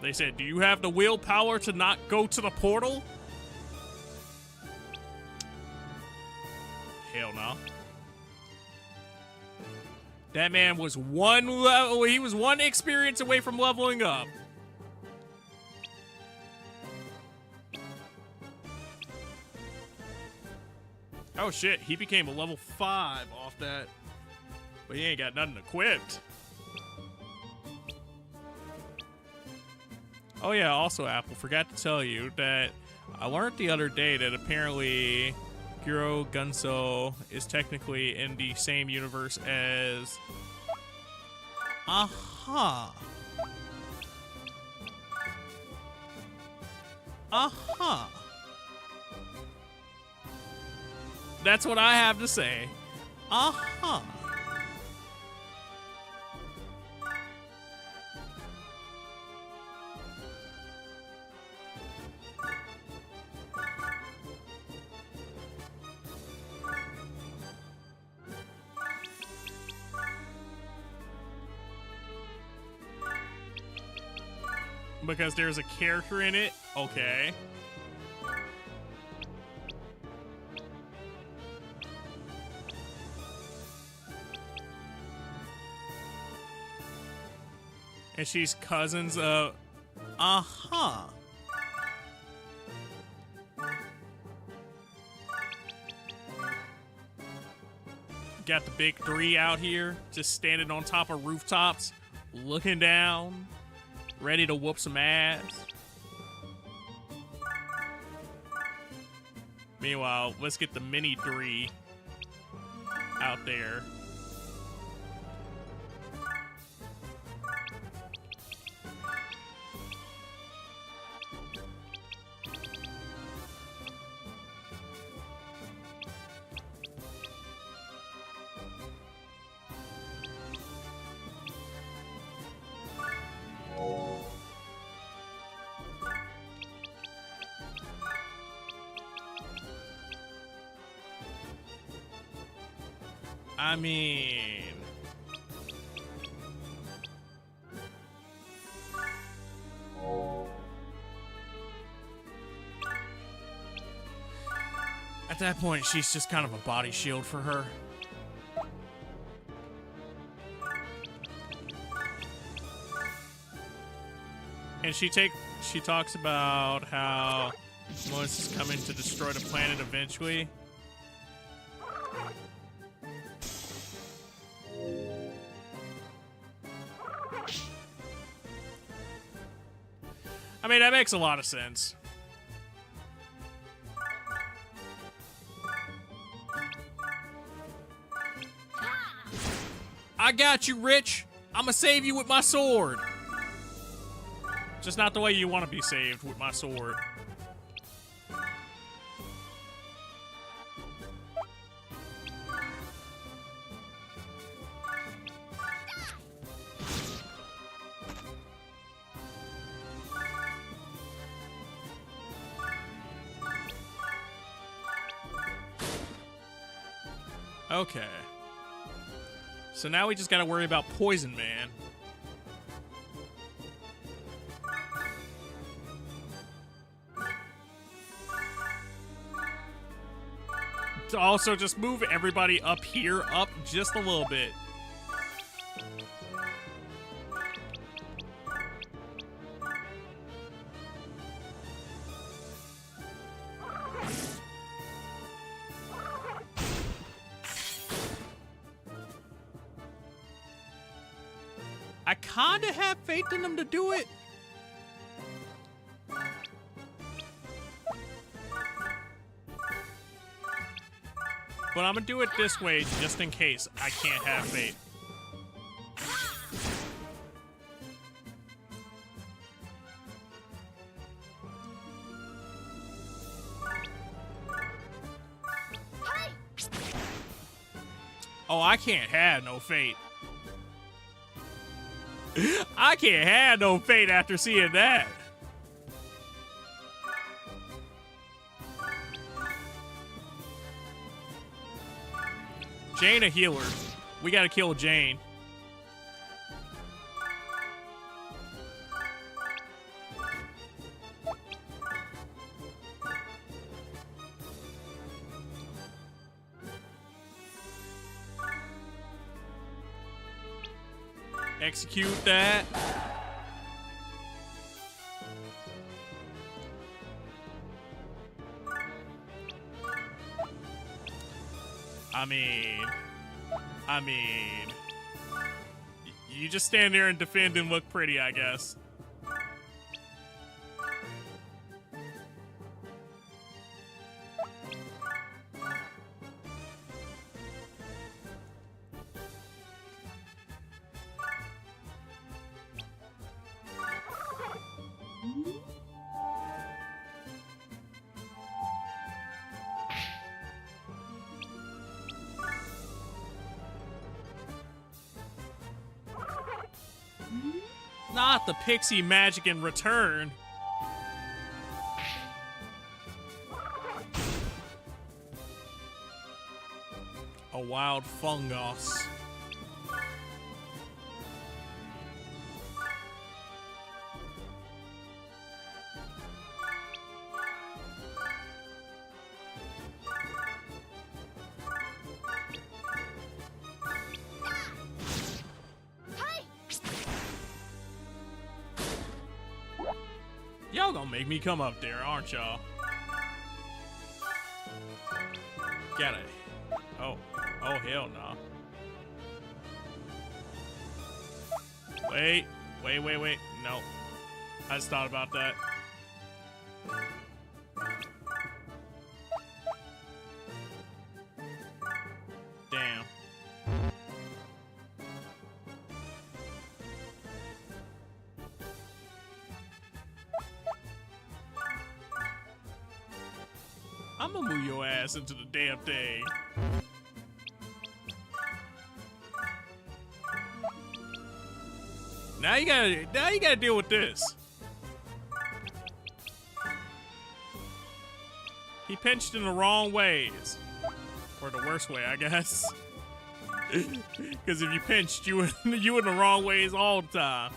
They said, do you have the willpower to not go to the portal? That man was one level. He was one experience away from leveling up. Oh shit, he became a level 5 off that. But he ain't got nothing equipped. Oh yeah, also Apple, forgot to tell you that I learned the other day that apparently Guro Gunso is technically in the same universe as... Aha. Aha. That's what I have to say. Aha. Because there's a character in it? Okay. And she's cousins of... Aha. Got the big 3 out here, just standing on top of rooftops, looking down, ready to whoop some ass. Meanwhile, let's get the mini 3 out there. I mean... At that point, she's just kind of a body shield for her. And she talks about how Melissa's coming to destroy the planet eventually. I mean, that makes a lot of sense. I got you, Rich. I'ma save you with my sword. Just not the way you want to be saved with my sword. Okay. So now we just gotta worry about Poison Man. To also just move everybody up here up just a little bit. I kinda have faith in them to do it. But I'm gonna do it this way just in case I can't have faith. Oh, I can't have no fate. I can't have no fate after seeing that. Jane a healer. We gotta kill Jane. Execute that. I mean, you just stand there and defend and look pretty, I guess. Not the pixie magic in return. A wild fungus. Y'all gonna make me come up there, aren't y'all? Got it. Oh hell no. Wait. No. I just thought about that. Damn. I'm gonna move your ass into the damn thing. Now you gotta deal with this. He pinched in the wrong ways. Or the worst way, I guess. Because if you pinched, you in the wrong ways all the time.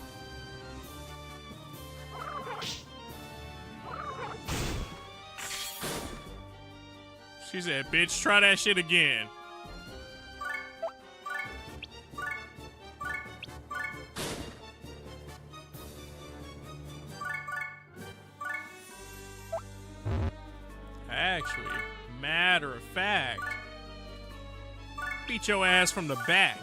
She said, bitch, try that shit again. Actually, matter of fact, beat your ass from the back.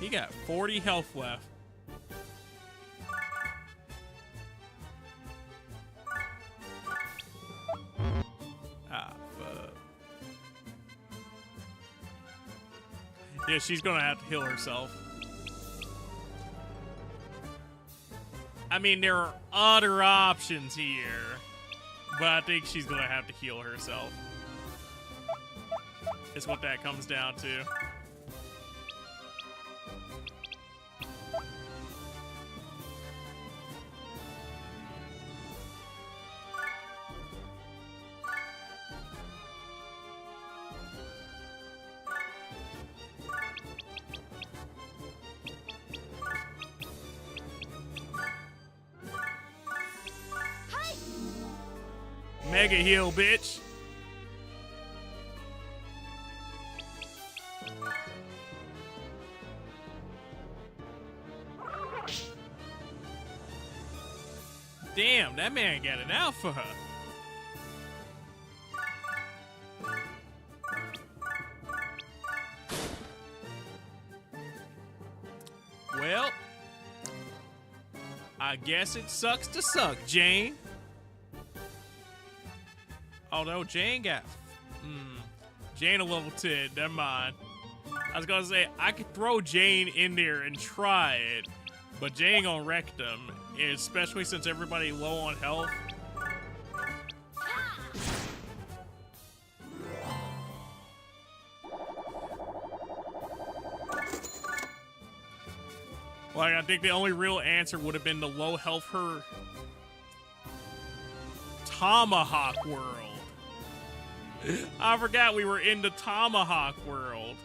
He got 40 health left. Ah, fuck. Yeah, she's gonna have to heal herself. I mean, there are other options here, but I think she's gonna have to heal herself. Is what that comes down to. Mega heal, bitch. Damn, that man got it out for her. Well, I guess it sucks to suck, Jane. Although Jane got... Jane a level 10, never mind. I was gonna say, I could throw Jane in there and try it, but Jane gonna wreck them, especially since everybody low on health. Like, I think the only real answer would have been to low health her Tomahawk World. I forgot we were in the Tomahawk world.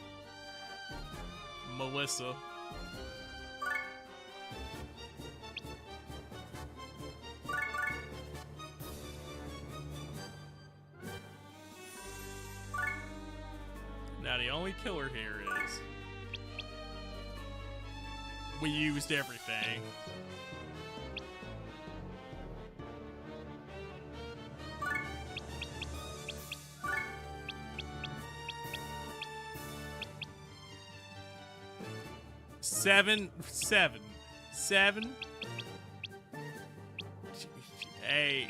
Melissa. Now the only killer here is we used everything. Seven. Hey.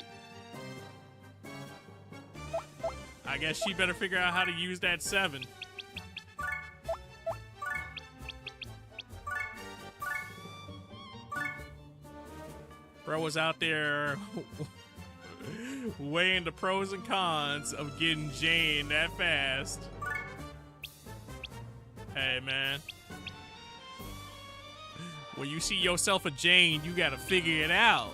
I guess she better figure out how to use that 7. Bro was out there weighing the pros and cons of getting Jane that fast. Hey, man. When you see yourself a Jane, you gotta figure it out.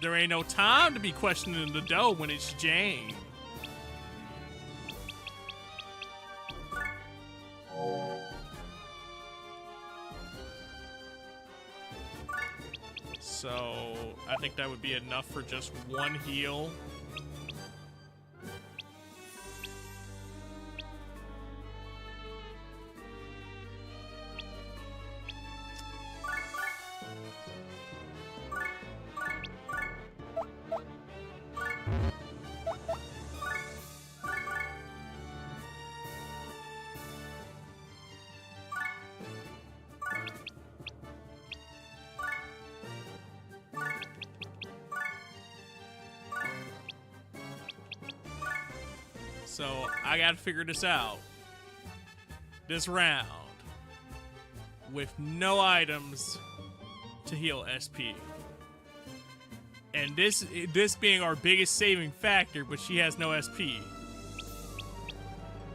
There ain't no time to be questioning the dough when it's Jane. So, I think that would be enough for just one heal. So I gotta figure this out. This round. With no items to heal SP. And this being our biggest saving factor, but she has no SP.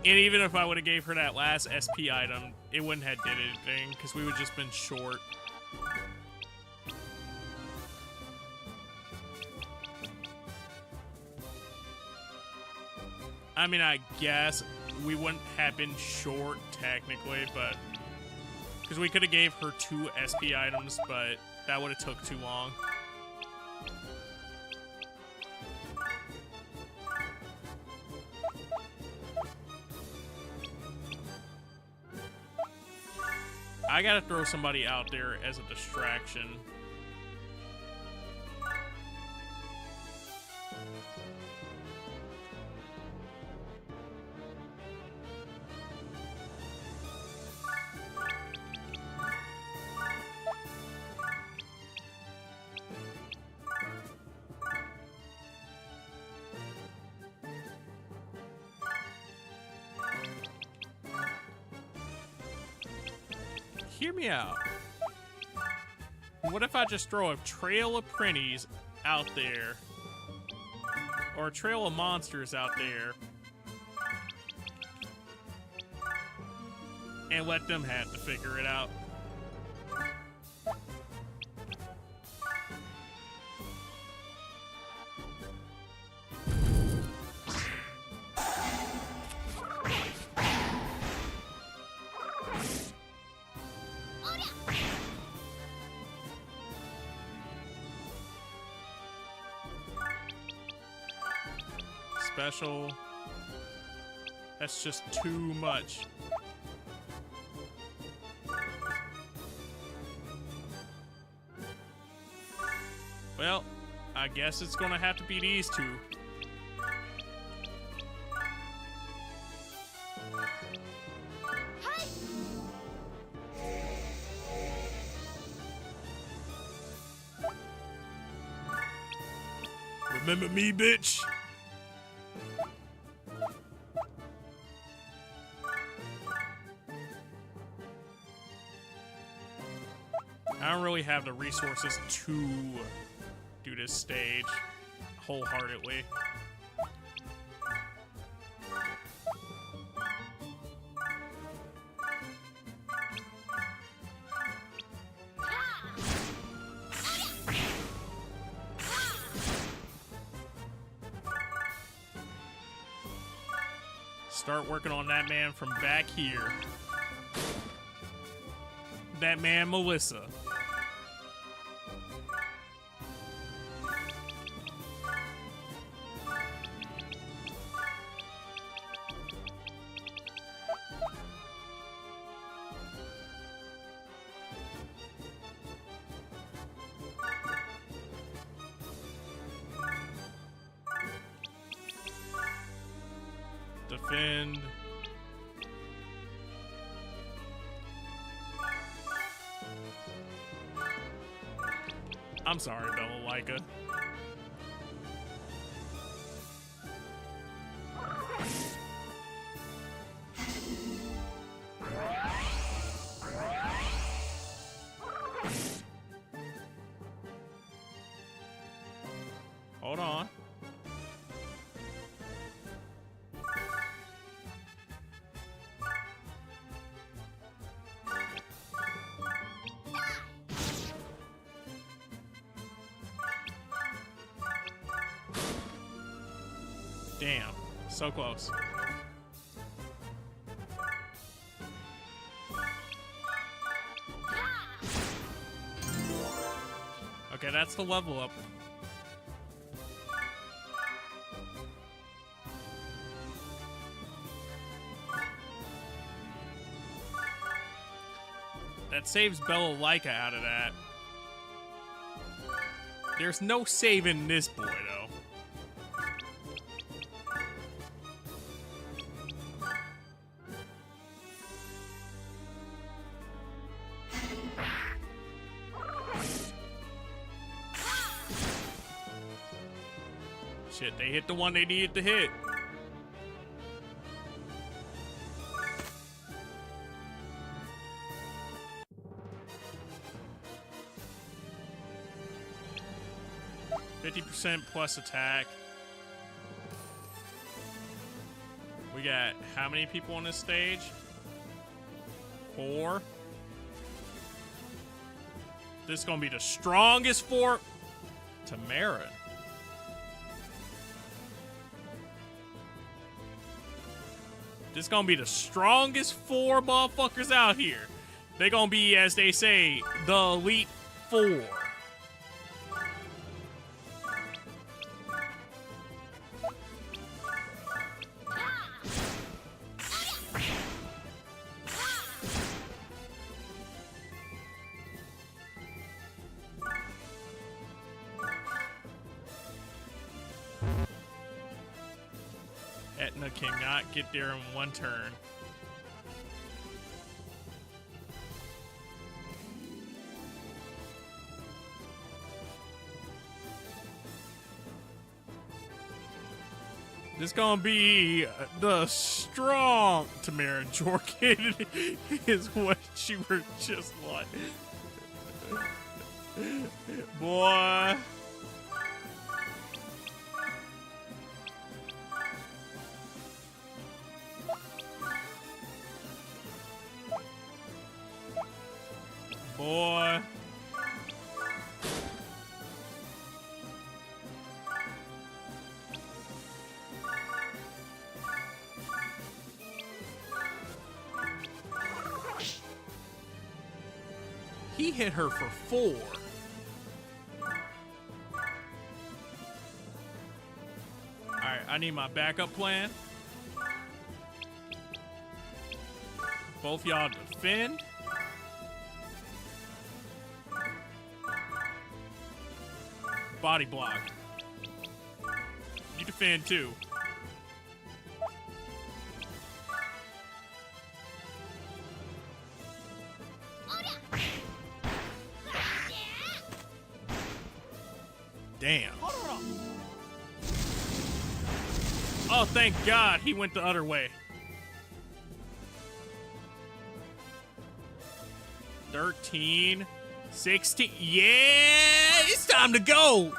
And even if I would have gave her that last SP item, it wouldn't have did anything, because we would have just been short. I mean, I guess we wouldn't have been short technically, but because we could have gave her 2 SP items, but that would have took too long. I gotta throw somebody out there as a distraction. Hear me out. What if I just throw a trail of printies out there? Or a trail of monsters out there? And let them have to figure it out. Special. That's just too much. Well, I guess it's gonna have to be these two. Remember me, bitch? I don't really have the resources to do this stage wholeheartedly. Start working on that man from back here. That man, Melissa. Defend. I'm sorry, Bella. Hold on. Damn, so close. Okay, that's the level up. That saves Bella Laika out of that. There's no saving this boy, though. Shit, they hit the one they needed to hit. %, plus attack. We got how many people on this stage? 4. This is gonna be the strongest 4. Tamarin. This gonna be the strongest 4 motherfuckers out here. They gonna be, as they say, the Elite 4. Etna cannot get there in one turn. This gonna be the strong Tamara Jorkin is what you were just like. Boy. Boy. He hit her for 4. Alright, I need my backup plan. Both y'all defend. Body block. You defend too. Damn. Oh, thank God he went the other way. 13, 16. Yeah, it's time to go.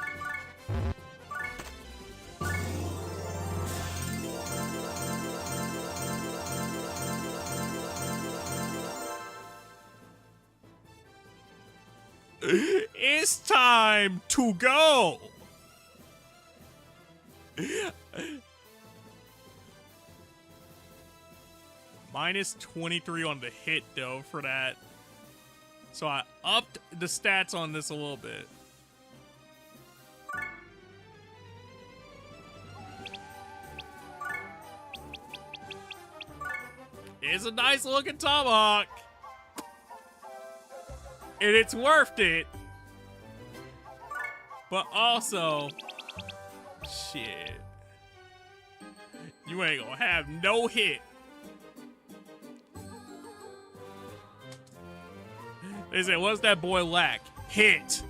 It's time to go. Minus 23 on the hit, though, for that. So I upped the stats on this a little bit. It's a nice looking tomahawk. And it's worth it. But also, shit. You ain't gonna have no hit. They say, what's that boy lack? Hit.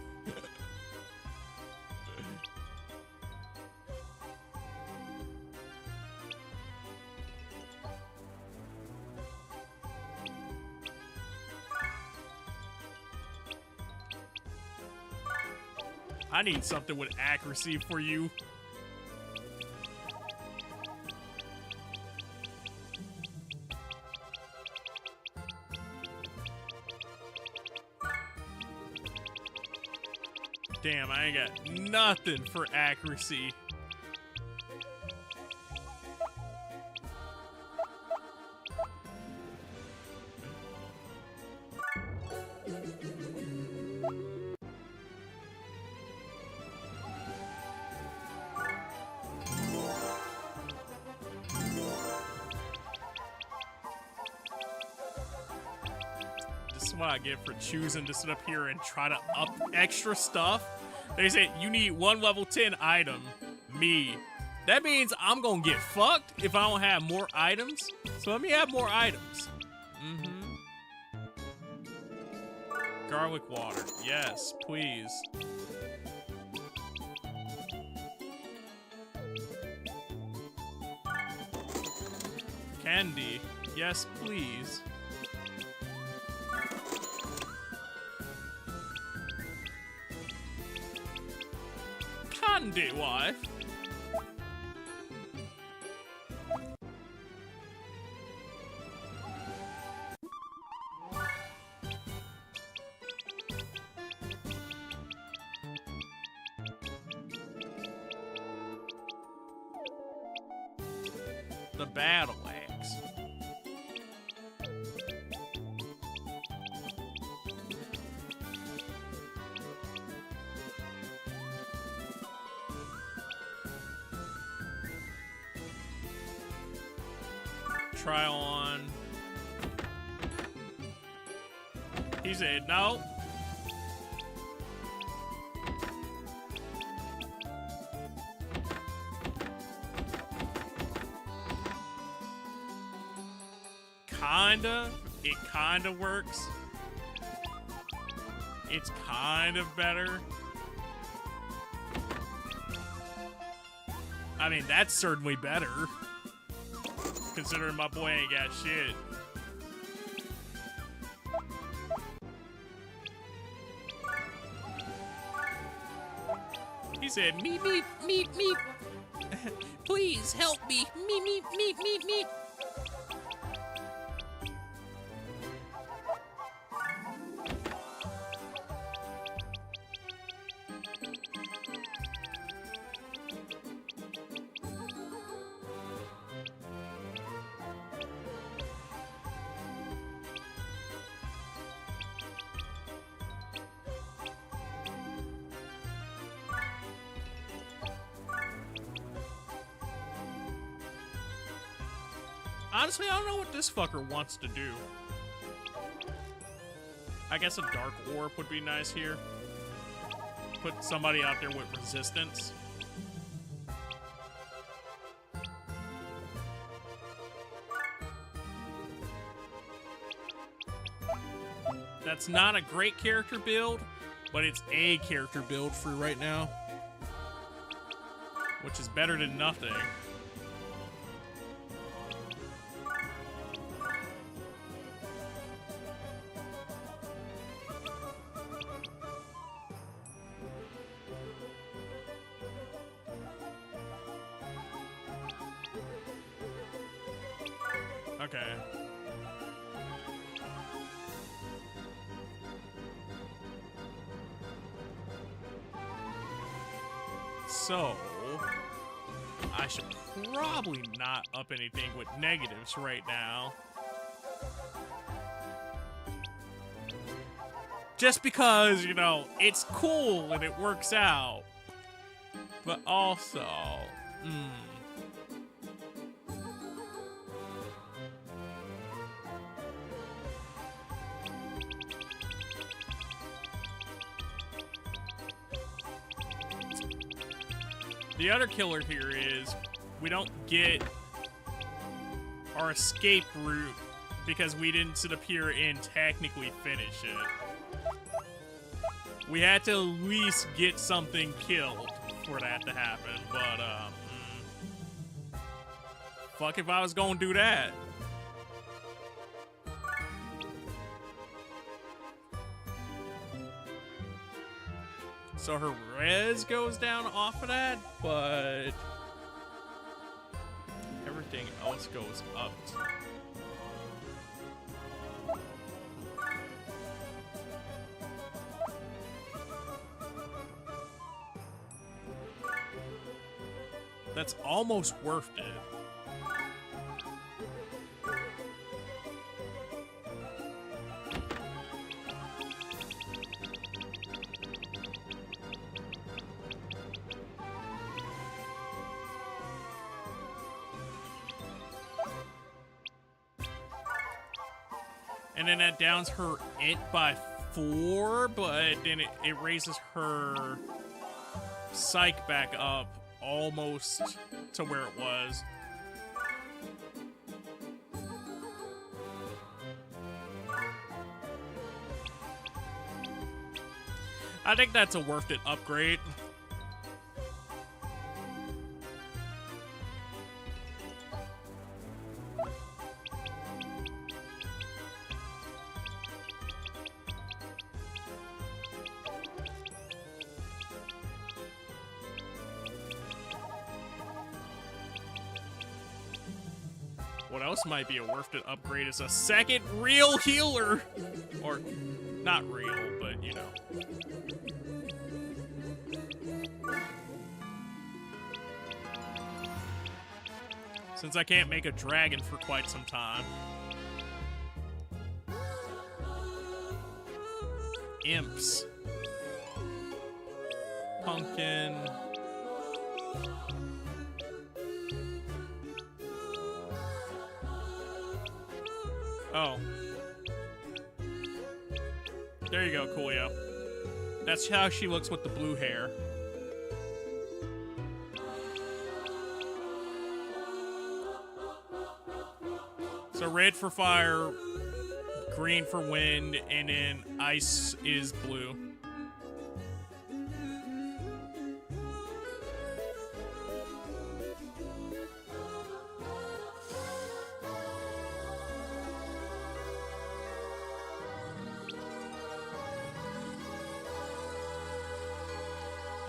I need something with accuracy for you. Damn, I ain't got nothing for accuracy. This is what I get for choosing to sit up here and try to up extra stuff. They say you need one level 10 item. Me. That means I'm gonna get fucked if I don't have more items. So let me have more items. Garlic water. Yes, please. Candy. Yes, please. Candy wife. The battle axe. Try on. He said no. Kinda. It kinda works. It's kind of better. I mean, that's certainly better. Considering my boy ain't got shit. He said, meep, meep, meep, meep. Please help me. Me, me, me, me, me. Honestly, I don't know what this fucker wants to do. I guess a dark orb would be nice here. Put somebody out there with resistance. That's not a great character build, but it's a character build for right now. Which is better than nothing. Okay. So, I should probably not up anything with negatives right now. Just because, you know, it's cool and it works out. But also, the other killer here is we don't get our escape route because we didn't sit up here and technically finish it. We had to at least get something killed for that to happen, but fuck if I was gonna do that. So her res goes down off of that, but everything else goes up. That's almost worth it. And then that downs her it by 4, but then it raises her psych back up almost to where it was. I think that's a worth it upgrade. What else might be a worth it upgrade is a second real healer. Or, not real, but you know. Since I can't make a dragon for quite some time. Imps. Pumpkin. Oh. There you go, Coolio. That's how she looks with the blue hair. So red for fire, green for wind, and then ice is blue.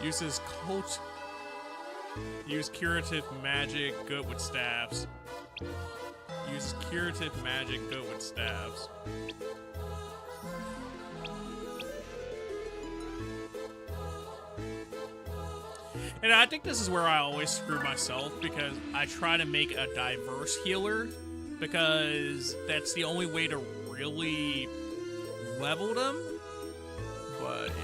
Uses cult. Use curative magic, good with staves. Use curative magic, good with staves. And I think this is where I always screw myself, because I try to make a diverse healer, because that's the only way to really level them. But yeah.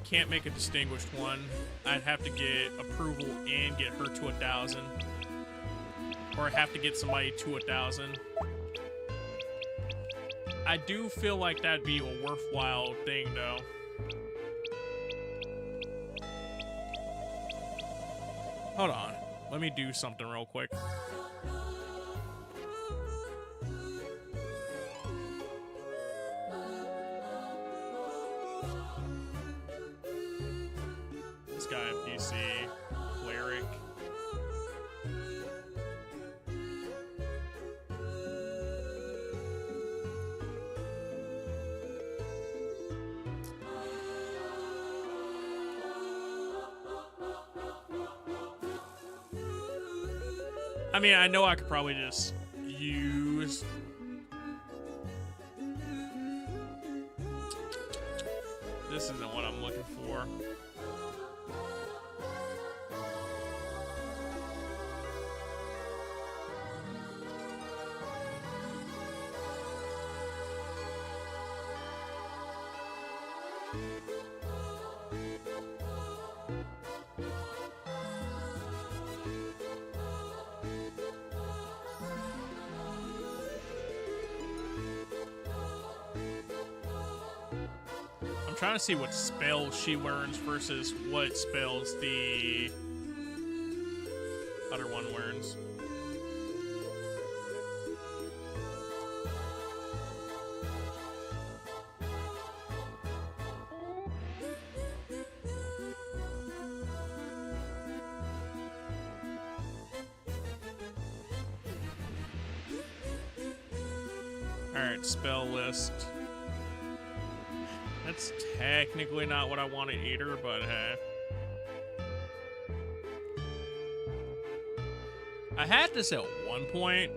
Can't make a distinguished one. I'd have to get approval and get her to 1,000. Or I'd have to get somebody to 1,000. I do feel like that'd be a worthwhile thing, though. Hold on. Let me do something real quick. This guy, DC, cleric. I mean, I know I could probably just use... This isn't what I'm looking for. I'm trying to see what spells she learns versus what spells the other one learns. Alright, spell list. That's technically not what I wanted either, but hey. I had this at one point.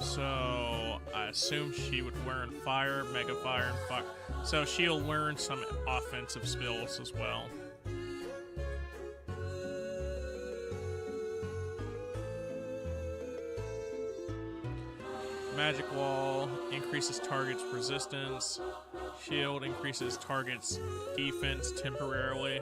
So I assume she would learn fire, mega fire, and fire. So she'll learn some offensive spells as well. Magic Wall increases target's resistance. Shield increases target's defense temporarily.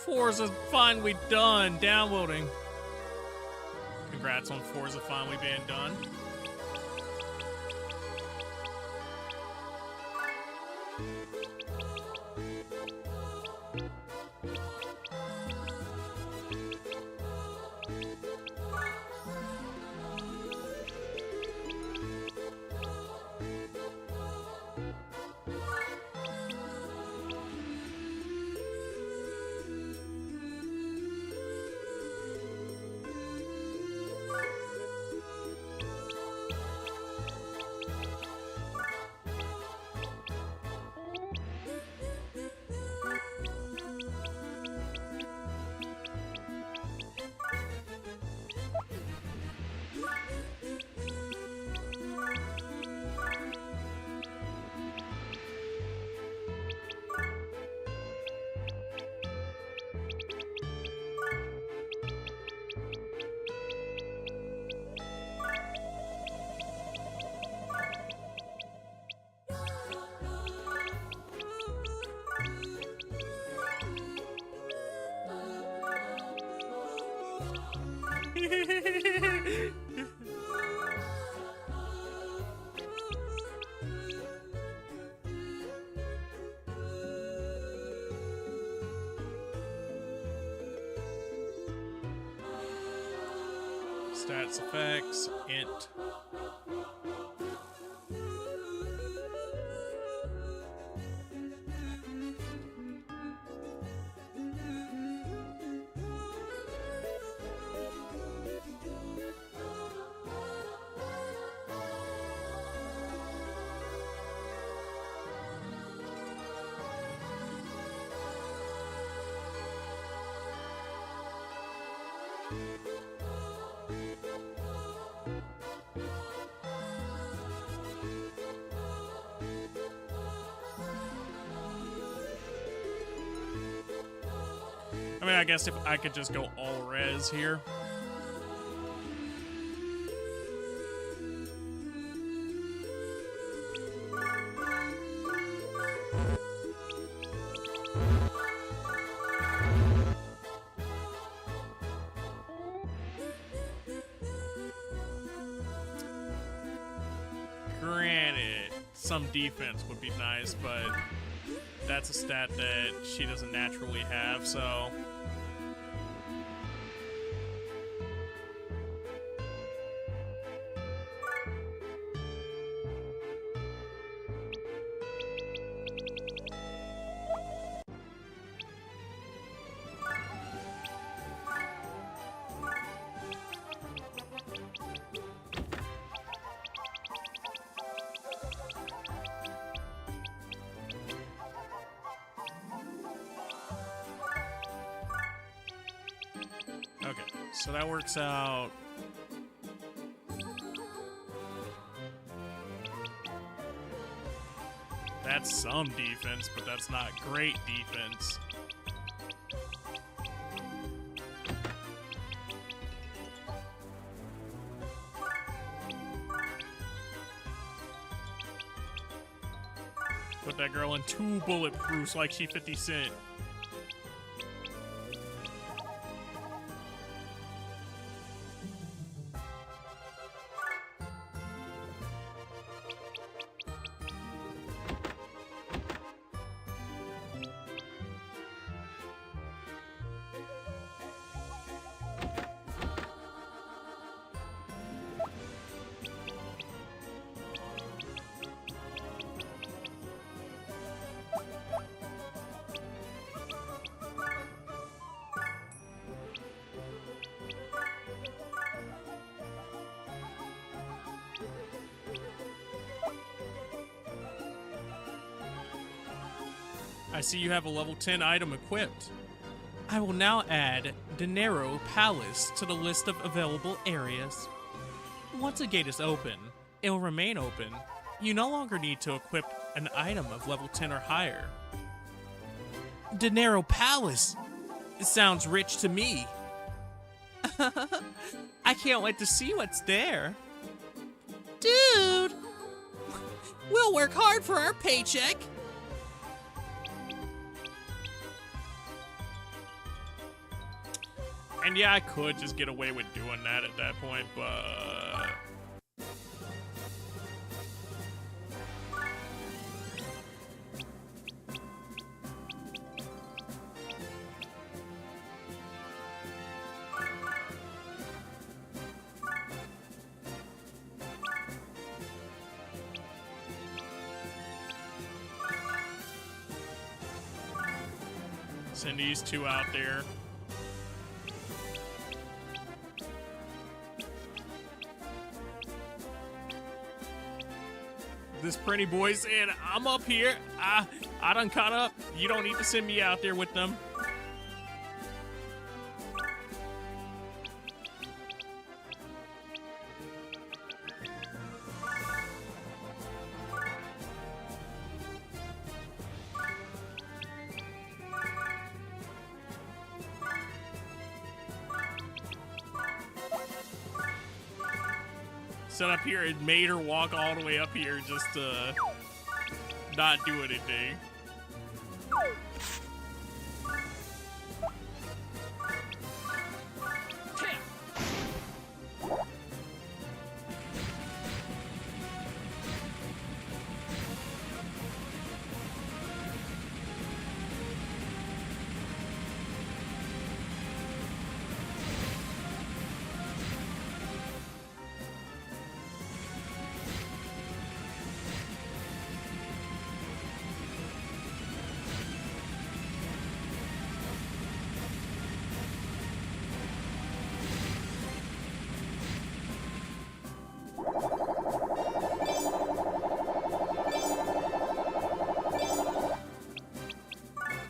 Forza's finally done. Downloading. Congrats on Forza finally being done. Stats, effects, int. I mean, I guess if I could just go all res here. Granted, some defense would be nice, but that's a stat that she doesn't naturally have, so... Okay, so that works out. That's some defense, but that's not great defense. Put that girl in 2 bulletproofs like she 50 Cent. I see you have a level 10 item equipped. I will now add Dinero Palace to the list of available areas. Once a gate is open, it will remain open. You no longer need to equip an item of level 10 or higher. Dinero Palace! It sounds rich to me. I can't wait to see what's there. Dude! We'll work hard for our paycheck. And yeah, I could just get away with doing that at that point, but... Send these 2 out there. This pretty boy said, I'm up here. I done caught up. You don't need to send me out there with them. Set up here and made her walk all the way up here just to not do anything.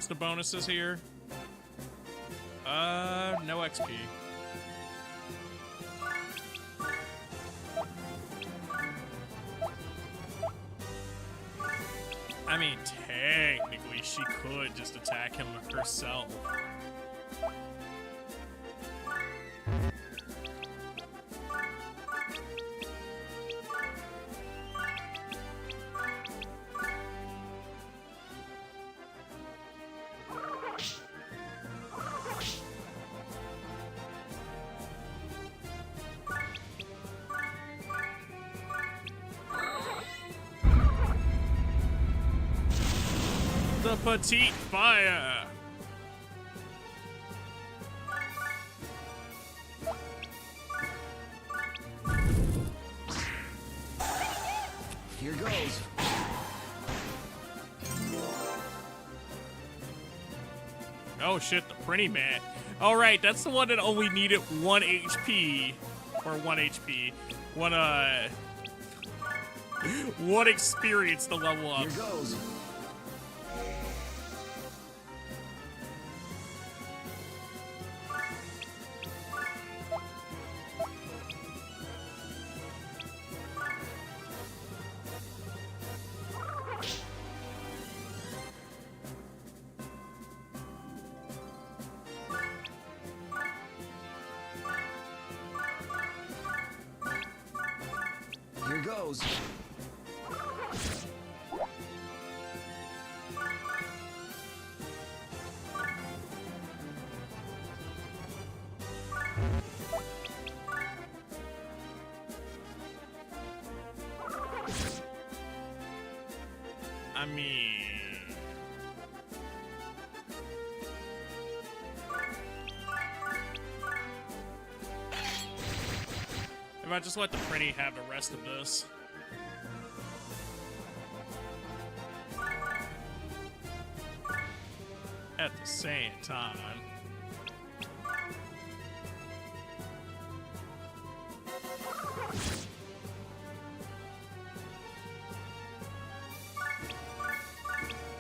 The bonuses here. No XP. I mean, technically, she could just attack him herself. The petite fire. Here goes. Oh shit, the pretty man. All right, that's the one that only needed 1 HP. Or 1 HP. One experience to level up. Here goes. goes. I mean... if I just let the pretty have the rest of this. At the same time.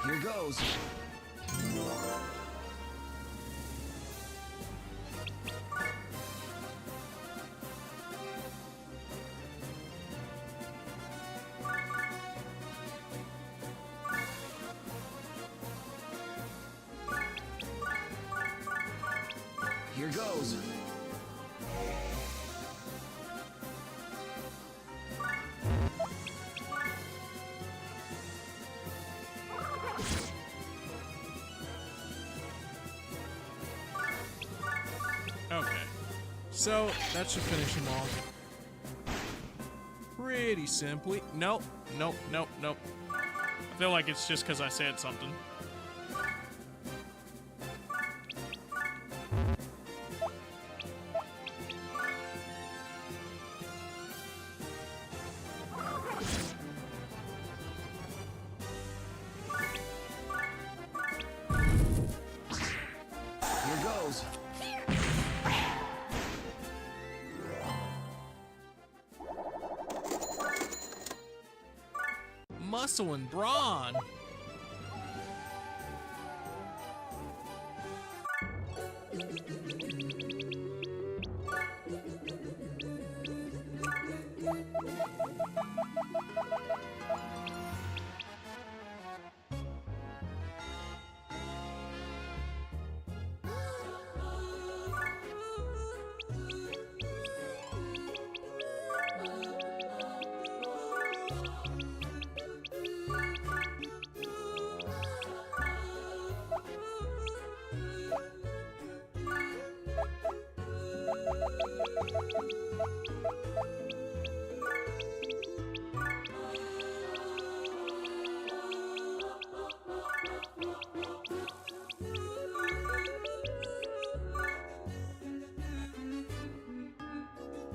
Here goes. Here goes. Okay. So, that should finish him off. Pretty simply. Nope, nope, nope, nope. I feel like it's just because I said something. Here goes. Muscle and brawn.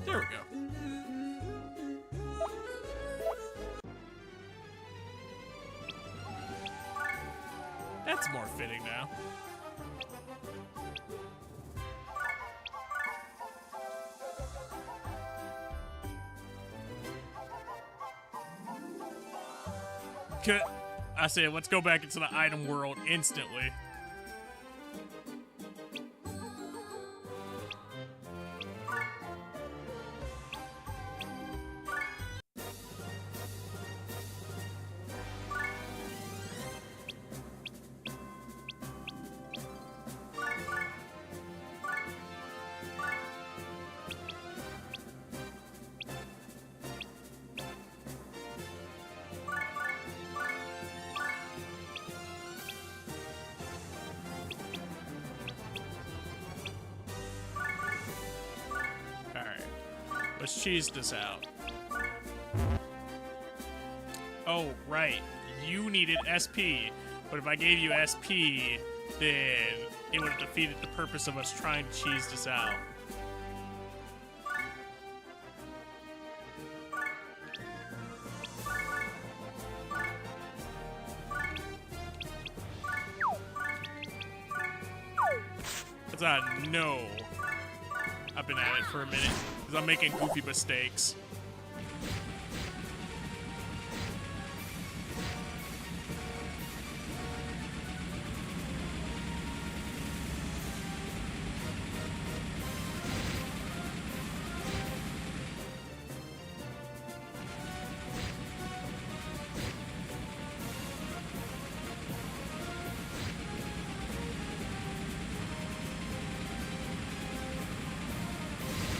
There we go. That's more fitting now. I said, let's go back into the item world instantly. Let's cheese this out. Oh, right. You needed SP. But if I gave you SP, then it would have defeated the purpose of us trying to cheese this out. Because I know I've been at it for a minute. Because I'm making goofy mistakes.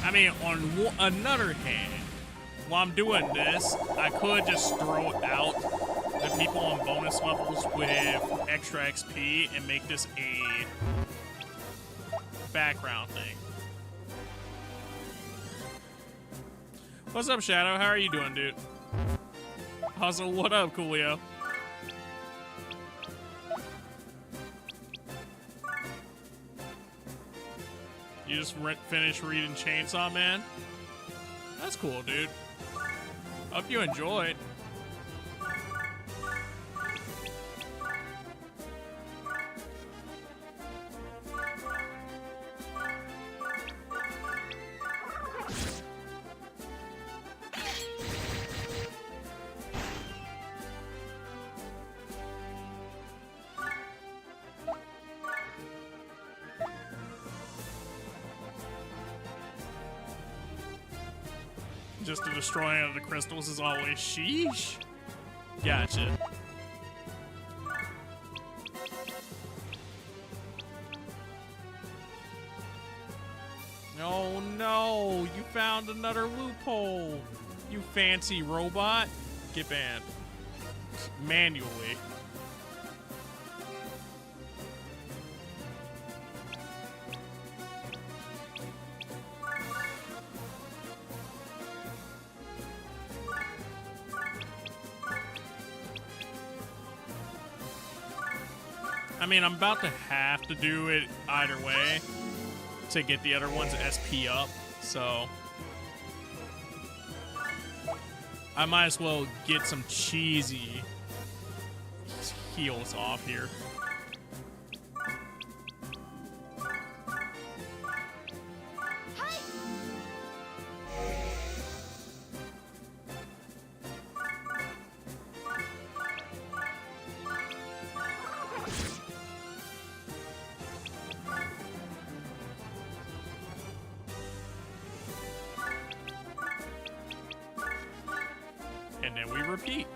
I mean, on another hand, while I'm doing this, I could just throw out the people on bonus levels with extra XP and make this a background thing. What's up, Shadow? How are you doing, dude? Also, what up, Coolio? You just finished reading Chainsaw Man? That's cool, dude. Hope you enjoyed. Just the destroying of the crystals is always sheesh. Gotcha. Oh no, you found another loophole. You fancy robot. Get banned. Manually. I mean, I'm about to have to do it either way to get the other one's SP up, so I might as well get some cheesy heals off here. And then we repeat.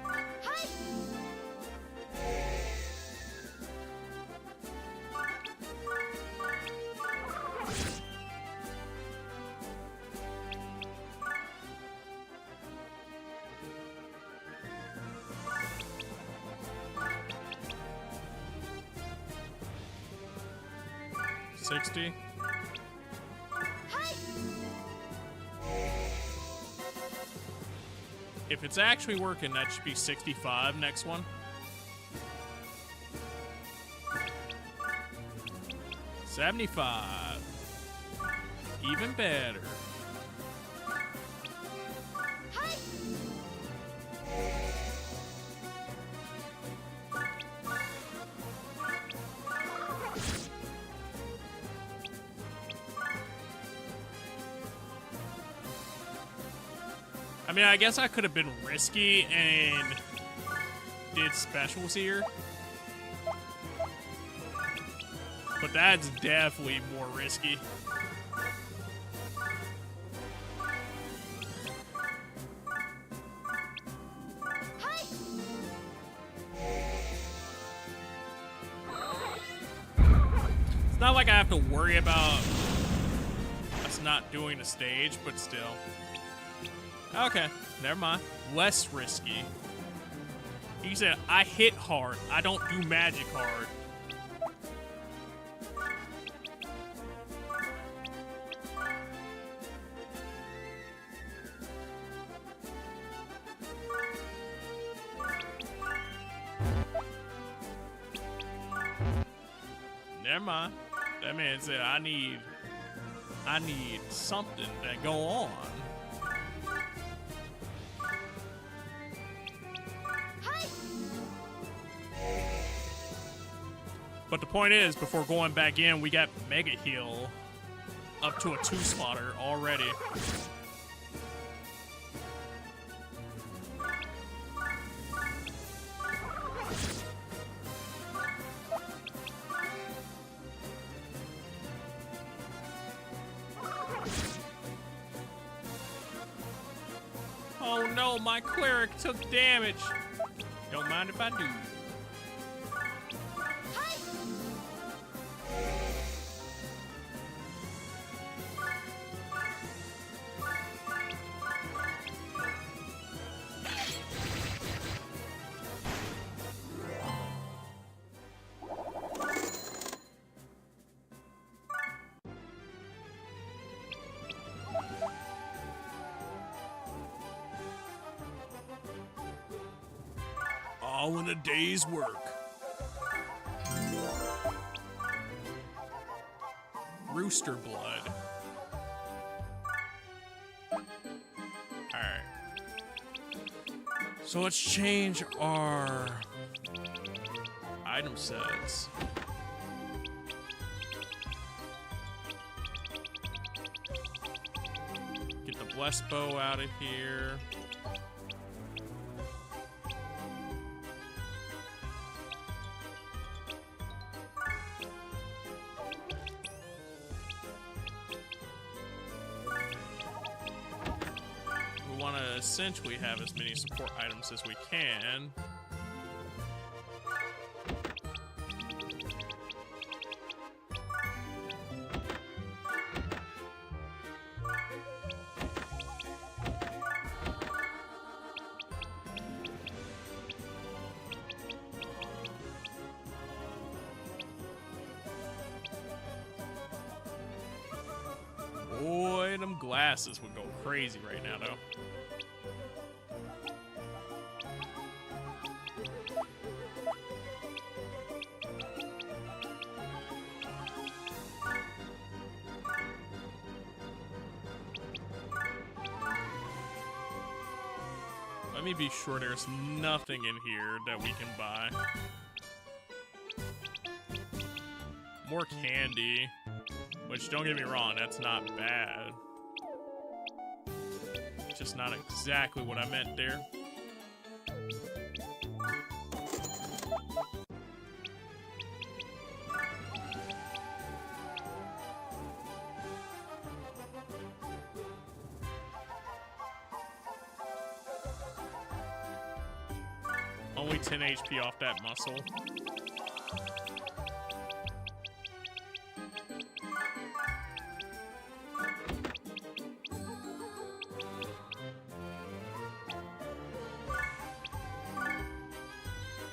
$60. If it's actually working, that should be 65 next one. $75. Even better. I mean, I guess I could have been risky and did specials here. But that's definitely more risky. It's not like I have to worry about us not doing the stage, but still. Okay, never mind. Less risky. He said, I hit hard. I don't do magic hard. Never mind. That man said, I need something to go on. But the point is, before going back in, we got Mega Heal up to a 2-spotter already. Oh no, my cleric took damage. Don't mind if I do. all in a day's work. Rooster blood. Alright. So let's change our item sets. Get the blessed bow out of here. We want to essentially have as many support items as we can. Boy, them glasses would go crazy right now, though. Let me be sure there's nothing in here that we can buy. More candy. Which, don't get me wrong, that's not bad. Just not exactly what I meant there. Only 10 HP off that muscle.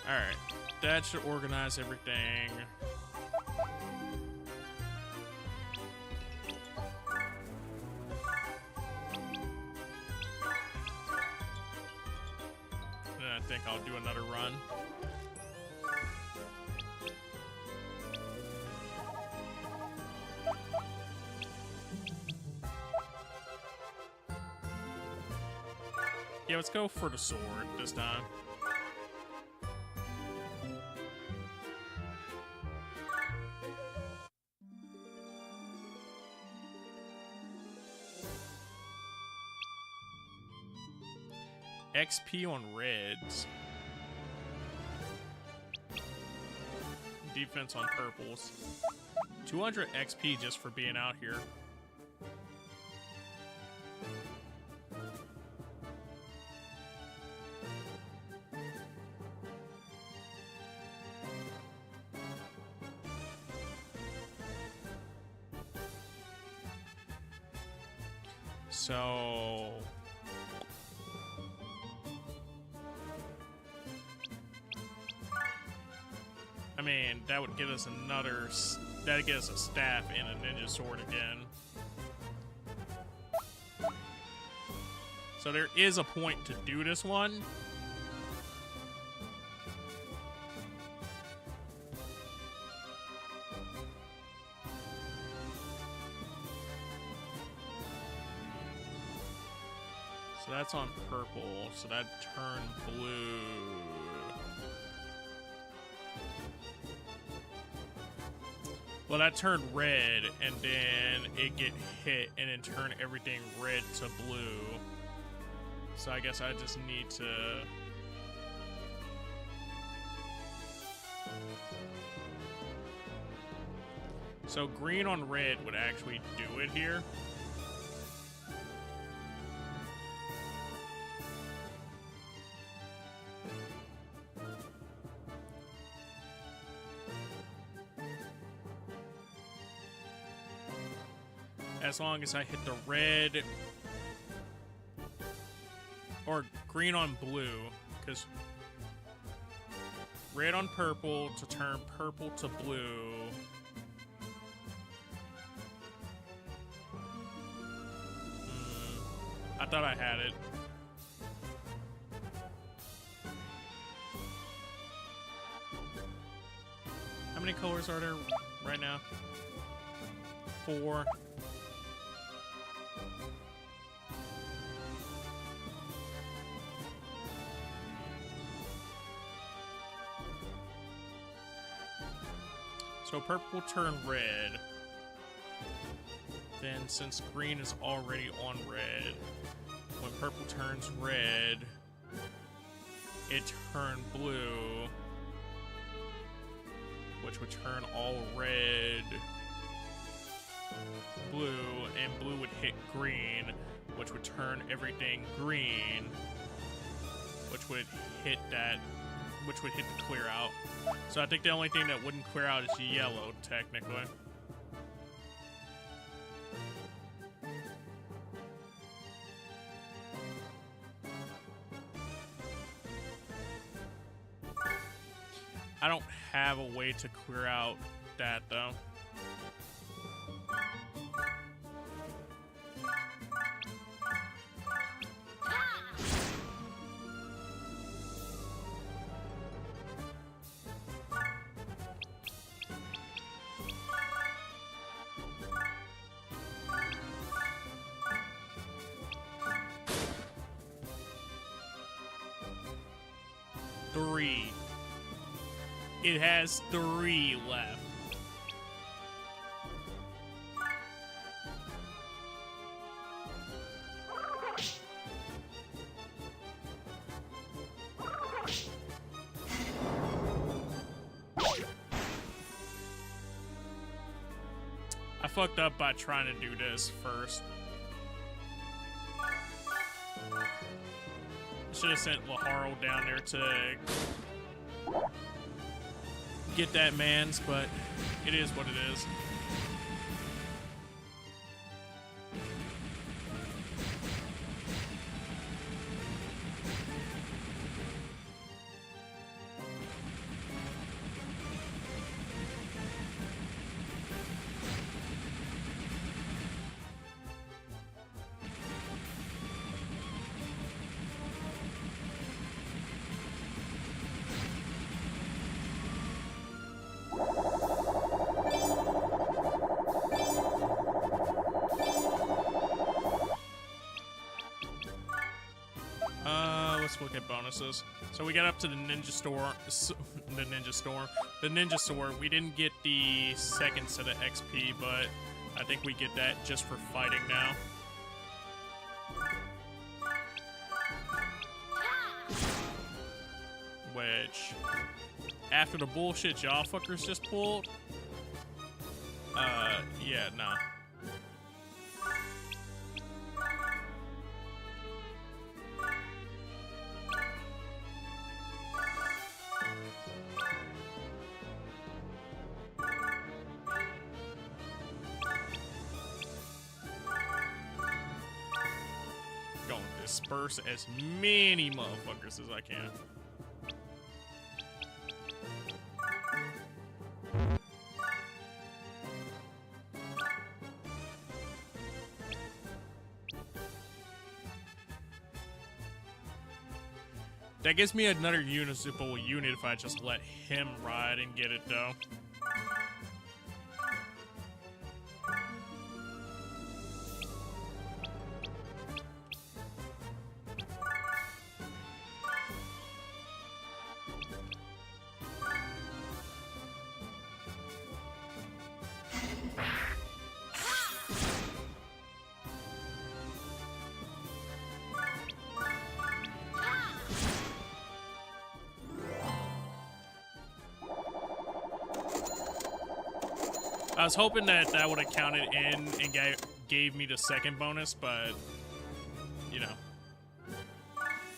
Alright, that should organize everything. And I think I'll do another run. Yeah, let's go for the sword this time. XP on reds. Defense on purples. 200 XP just for being out here. So I mean, that would get us another. That'd get us a staff and a ninja sword again. So there is a point to do this one. So that's on purple. So that turned blue. Well, that turned red, and then it get hit, and then turn everything red to blue. So I guess I just need to... So green on red would actually do it here. As long as I hit the red or green on blue, because red on purple to turn purple to blue. I thought I had it. many colors are there right now? 4. So purple will turn red. Then since green is already on red, when purple turns red, it turned blue, which would turn all red blue, and blue would hit green, which would turn everything green, which would hit that, which would hit the clear out. So I think the only thing that wouldn't clear out is yellow, technically. I don't have a way to clear out that, though. Three. It has 3 left. I fucked up by trying to do this first. Should have sent Laharo down there to get that man's, but it is what it is. Let's look at bonuses. So we got up to the ninja store, the ninja sword. We didn't get the second set of XP, but I think we get that just for fighting now. Which, after the bullshit y'all fuckers just pulled, yeah, nah. Disperse as many motherfuckers as I can. That gives me another municipal unit if I just let him ride and get it, though. I was hoping that that would have counted in and gave me the second bonus, but, you know,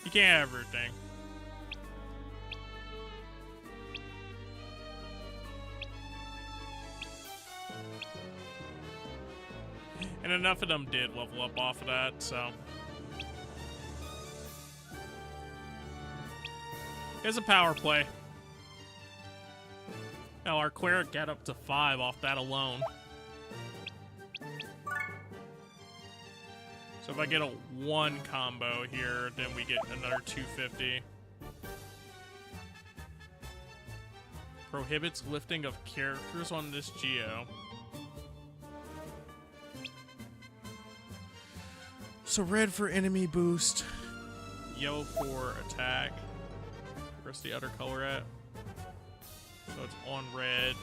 you can't have everything. And enough of them did level up off of that, so. Here's a power play. Now our cleric got up to 5 off that alone. So if I get a 1 combo here, then we get another 250. Prohibits lifting of characters on this geo. So red for enemy boost, yellow for attack. Where's the other color at? So it's on red.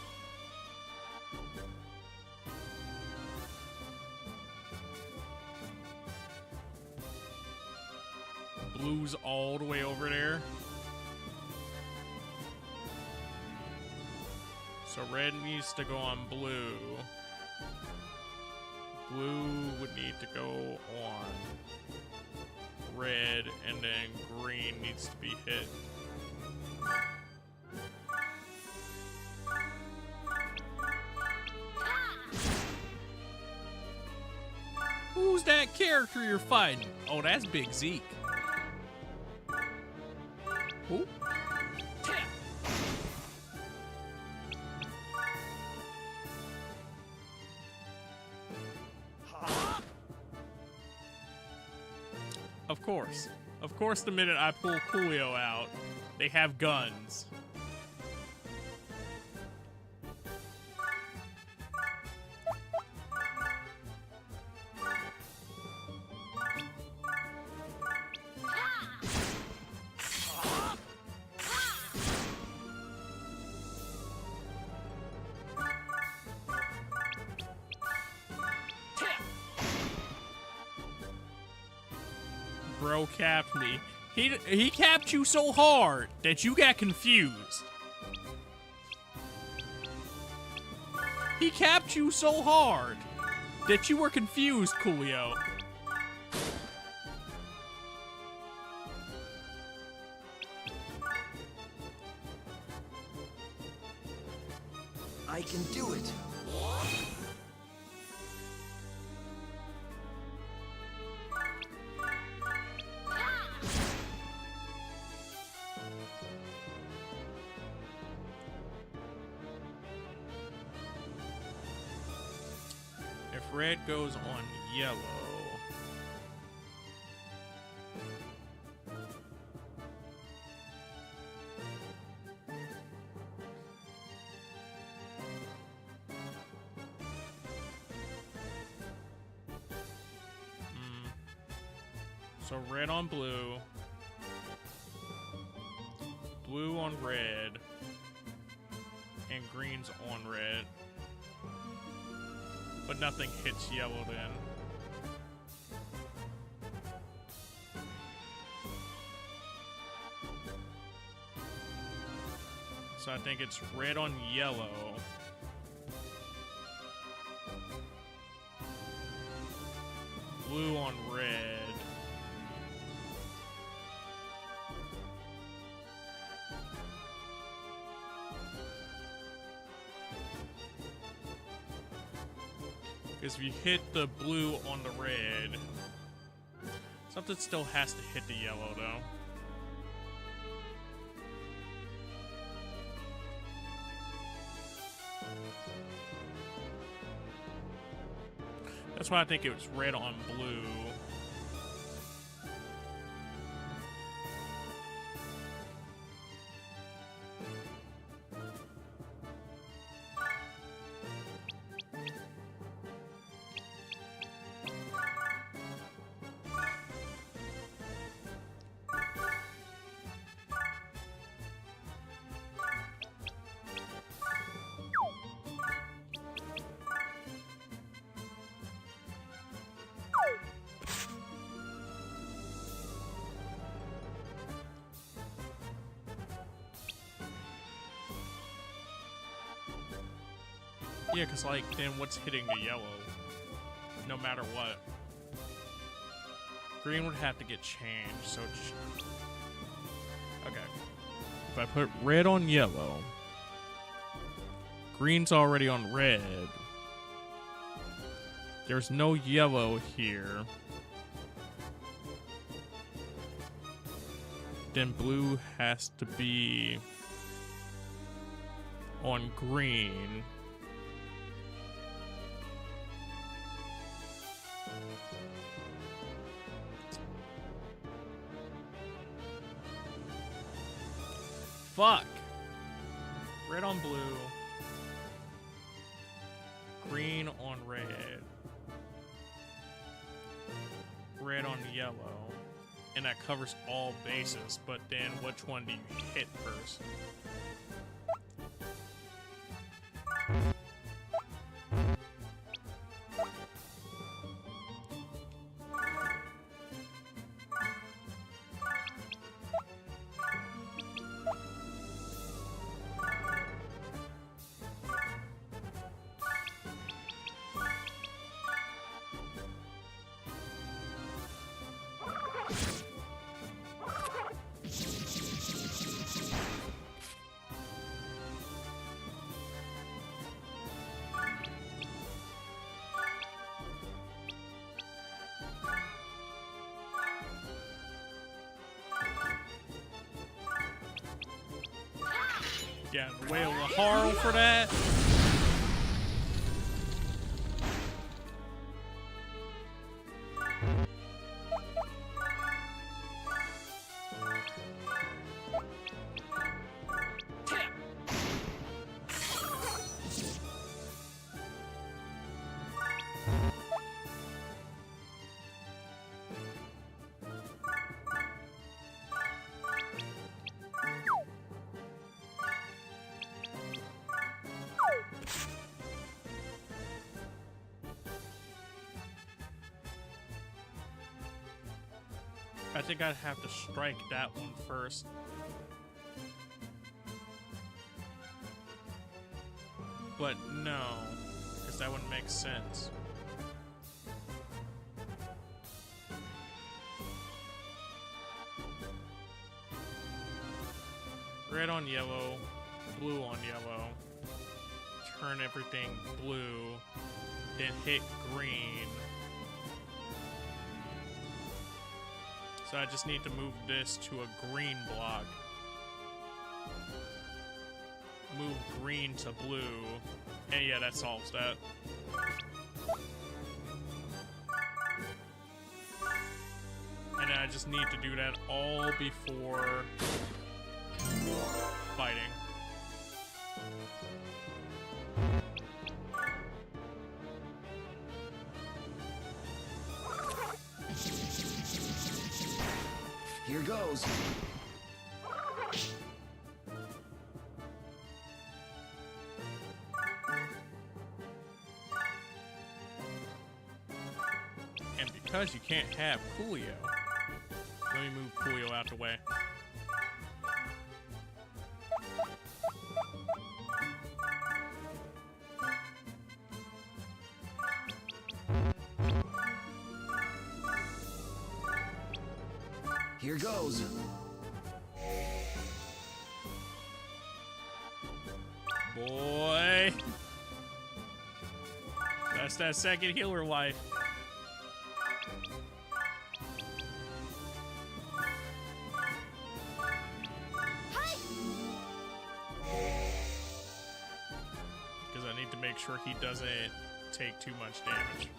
Blue's all the way over there. So red needs to go on blue. Blue would need to go on red, and then green needs to be hit. Who's that character you're fighting? Oh, that's Big Zeke. Who? Of course. Of course, the minute I pull Coolio out, they have guns. Bro capped me. He capped you so hard that you got confused. He capped you so hard that you were confused, Coolio. I can do it. If red goes on yellow, so red on blue, blue on red, and green's on red. But nothing hits yellow then. So I think it's red on yellow. Blue on red. Because if you hit the blue on the red, something still has to hit the yellow, though. That's why I think it was red on blue. Yeah, because, like, then what's hitting the yellow? No matter what. Green would have to get changed, so... Okay. If I put red on yellow... Green's already on red. There's no yellow here. Then blue has to be... on green. Fuck. Red on blue. Green on red. Red on yellow. And that covers all bases, but then which one do you hit first? Yeah, the Whale of Harl for that. I think I'd have to strike that one first. But no, because that wouldn't make sense. Red on yellow, blue on yellow. Turn everything blue, then hit green. So I just need to move this to a green block. Move green to blue. And yeah, that solves that. And I just need to do that all before fighting. Here goes. And because you can't have Coolio, let me move Coolio out the way. Here goes. Boy. That's that second healer life. Because I need to make sure he doesn't take too much damage.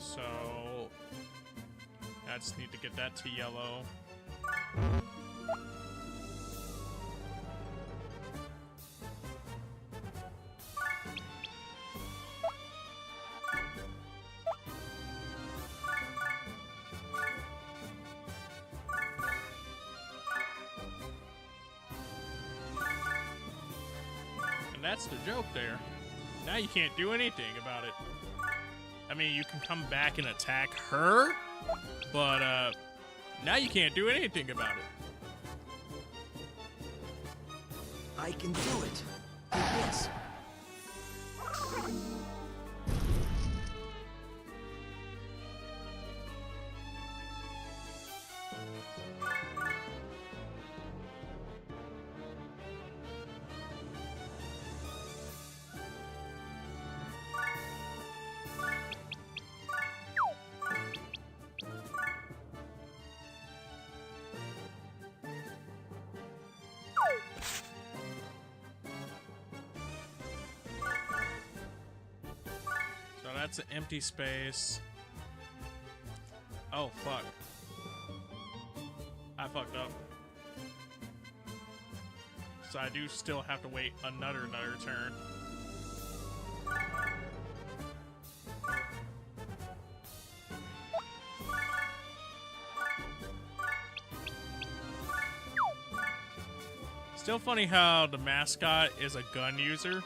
So I just need to get that to yellow. And that's the joke there. Now you can't do anything about it. I mean, you can come back and attack her, but now you can't do anything about it. I can do it. Take this. So that's an empty space. Oh, fuck. I fucked up. So I do still have to wait another turn. Still funny how the mascot is a gun user.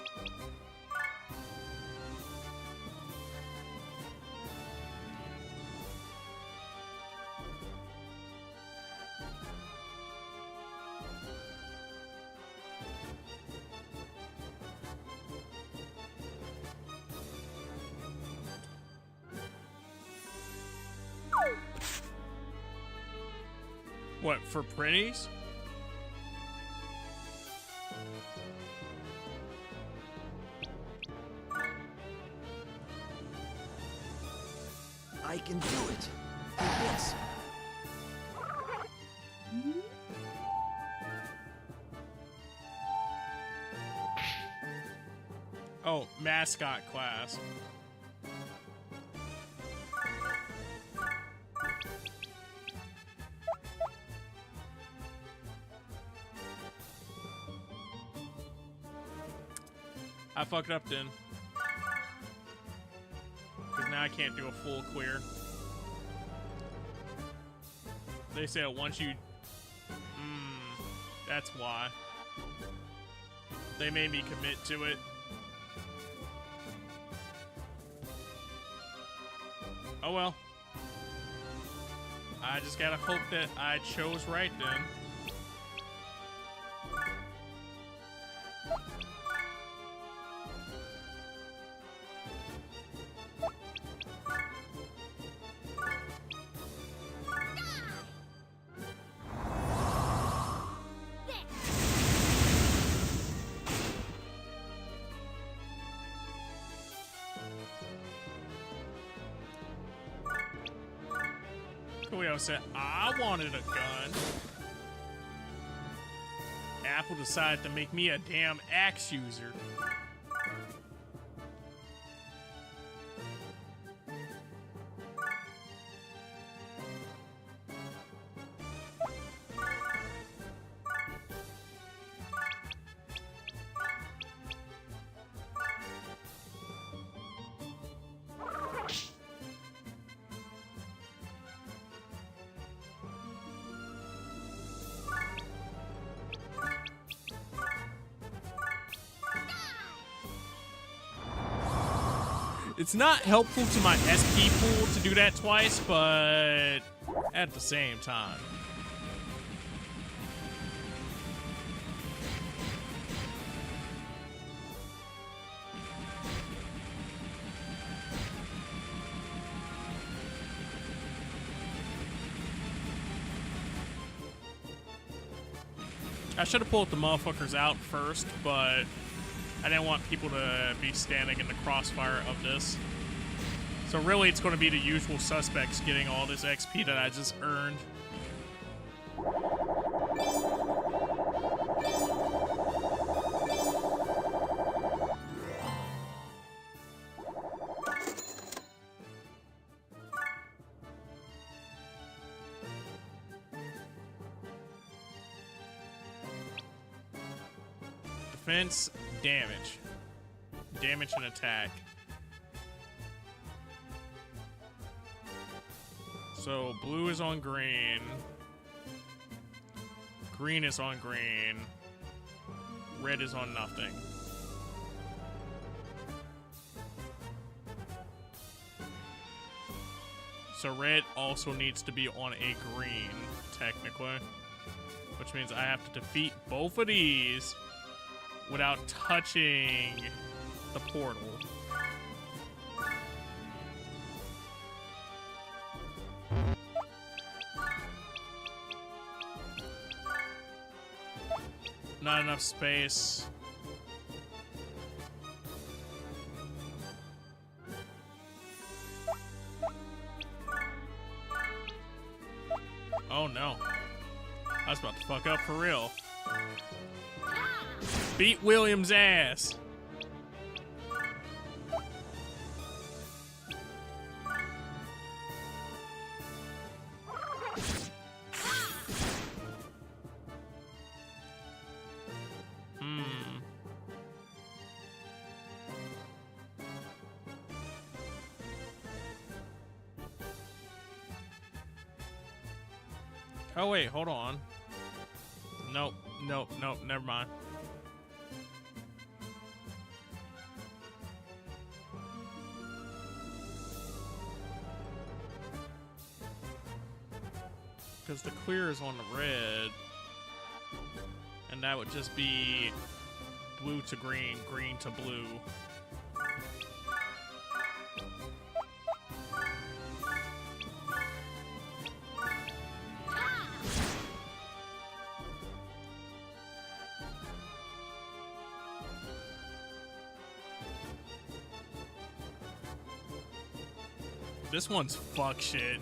What, for pretties? I can do it. Take this. Oh, mascot class. I fucked up then. Because now I can't do a full clear. They said once you... that's why. They made me commit to it. Oh well. I just gotta hope that I chose right then. Coolio said, I wanted a gun. Apple decided to make me a damn axe user. It's not helpful to my SP pool to do that twice, but at the same time. I should have pulled the motherfuckers out first, but I didn't want people to be standing in the crossfire of this. So really, it's going to be the usual suspects getting all this XP that I just earned. Defense, damage. Damage and attack. So blue is on green. Green is on green. Red is on nothing. So red also needs to be on a green, technically. Which means I have to defeat both of these without touching the portal. Not enough space. Oh no. I was about to fuck up for real. Beat William's ass. Oh wait, hold on. Nope, nope, nope, never mind. Because the clear is on the red. And that would just be blue to green, green to blue. This one's fuck shit.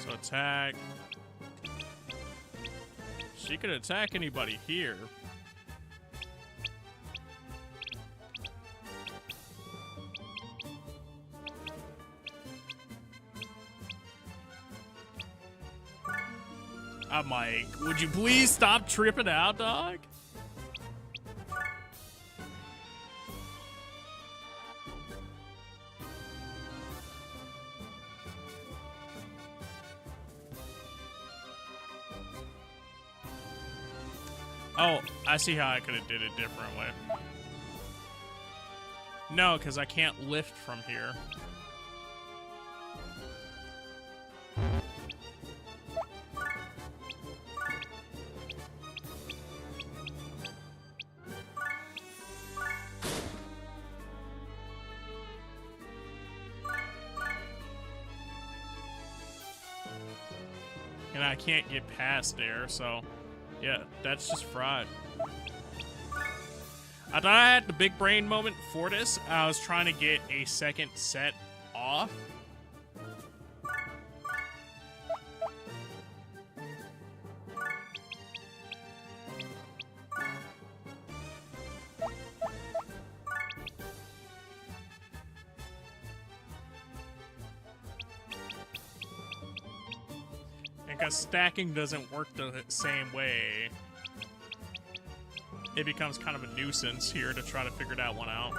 So attack. She could attack anybody here. I'm like, would you please stop tripping out, dog? Oh, I see how I could have did it differently. No, because I can't lift from here. And I can't get past there, so... yeah, that's just fried. I thought I had the big brain moment for this. I was trying to get a second set off. Because stacking doesn't work the same way, it becomes kind of a nuisance here to try to figure that one out.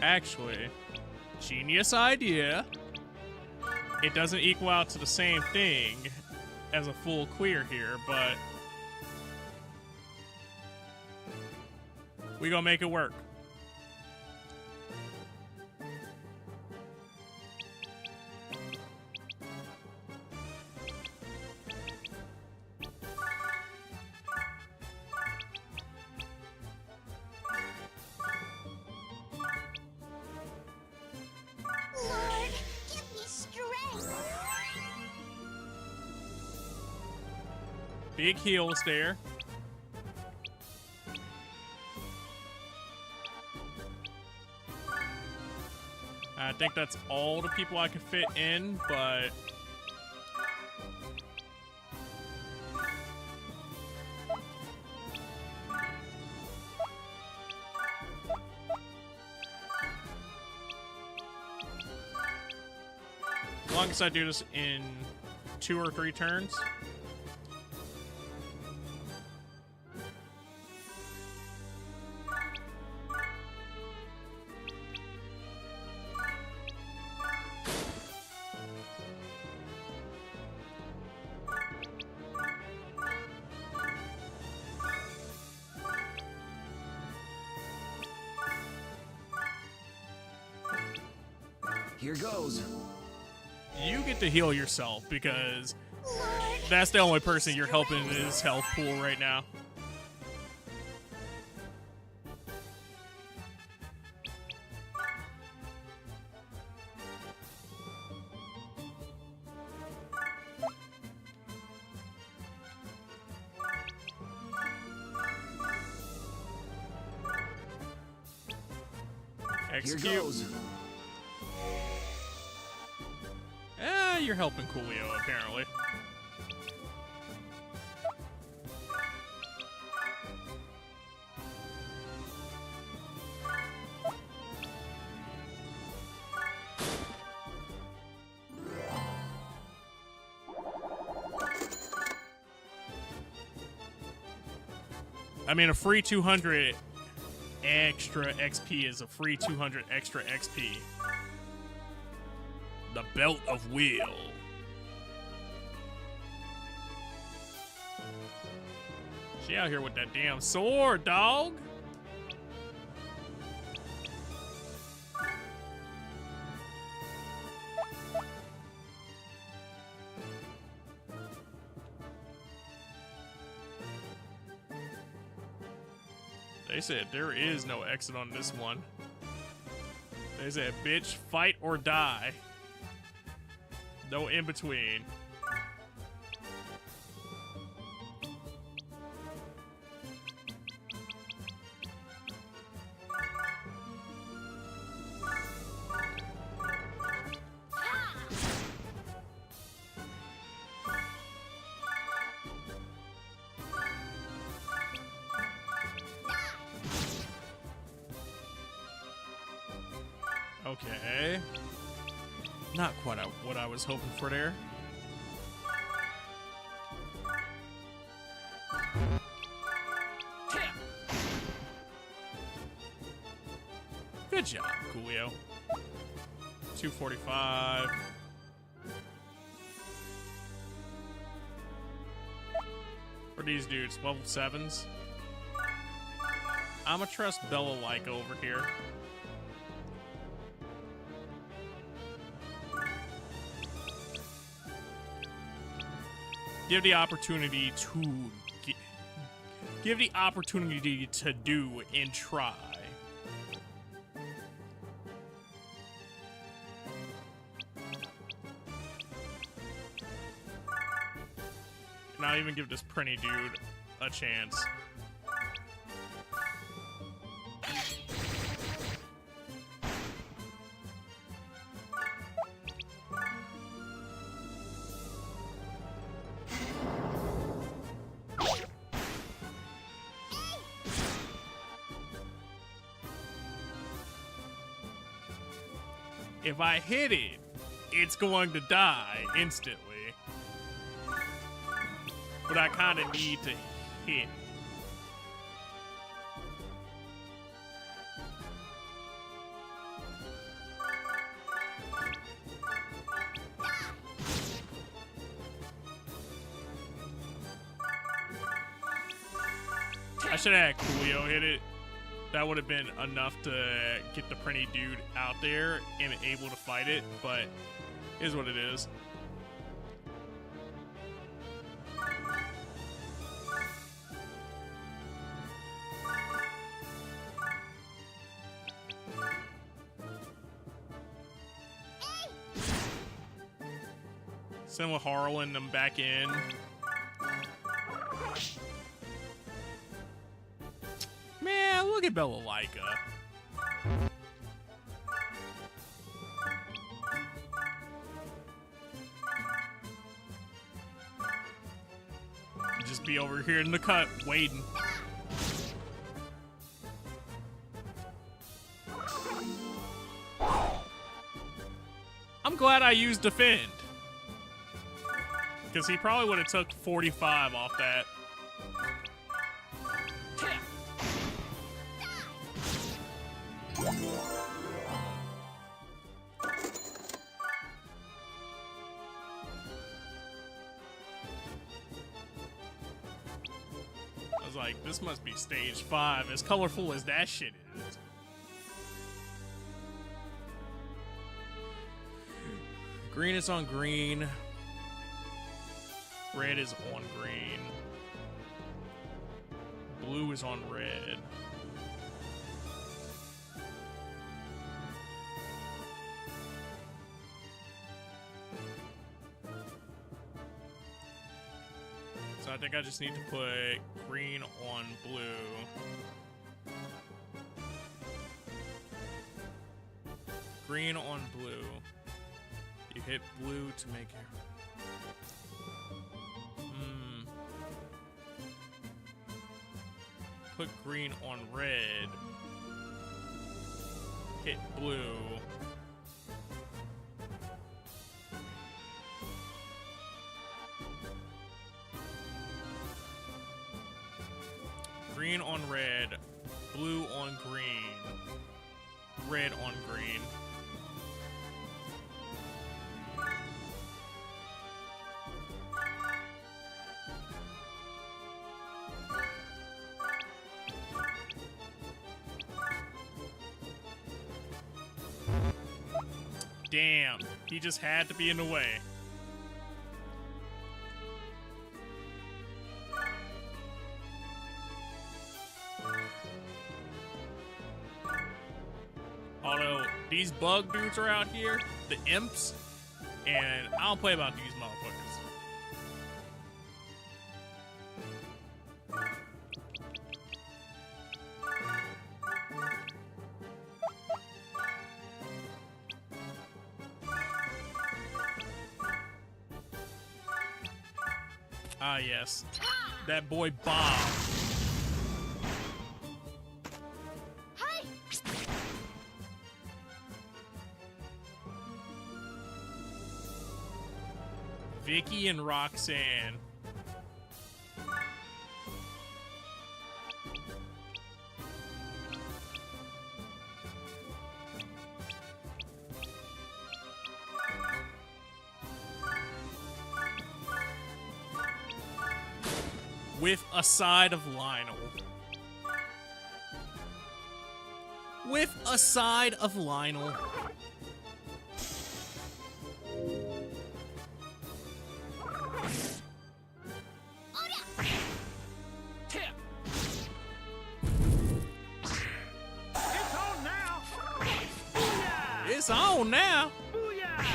Actually, genius idea. It doesn't equal out to the same thing as a full clear here, but we gonna make it work. Big heals there. I think that's all the people I could fit in, but... as long as I do this in 2 or 3 turns. Here goes. You get to heal yourself because that's the only person you're helping in his health pool right now. Here Execute. goes. You're helping Coolio, apparently. I mean, a free 200 extra XP is a free 200 extra XP. The Belt of Will. She out here with that damn sword, dog. They said there is no exit on this one. They said, bitch, fight or die. No in between. Okay. Not quite what I was hoping for there. Good job, Coolio. 245. For these dudes, level 7s. I'ma trust Bella like over here. Give the opportunity to give the opportunity to do and try. And I'll even give this Prinny dude a chance. If I hit it, it's going to die instantly. But I kind of need to hit. I should have had Coolio hit it. That would have been enough to get the Prinny dude out there and able to fight it, but it is what it is. Send with Harlan them back in. Look at Balalaika. Just be over here in the cut, waiting. I'm glad I used defend. Because he probably would have took 45 off that. I was like, this must be stage 5, as colorful as that shit is. Green is on green. Red is on green. Blue is on red. So I think I just need to put green on blue. Green on blue. You hit blue to make it. Put green on red. Hit blue. Green on red. Blue on green. Red on green. Damn, he just had to be in the way. Although, these bug dudes are out here, the imps, and I don't play about these motherfuckers. Ah, yes. That boy Bob. Hey! Vicky and Roxanne. With a side of Lionel. With a side of Lionel. It's on now. It's on now. Booyah!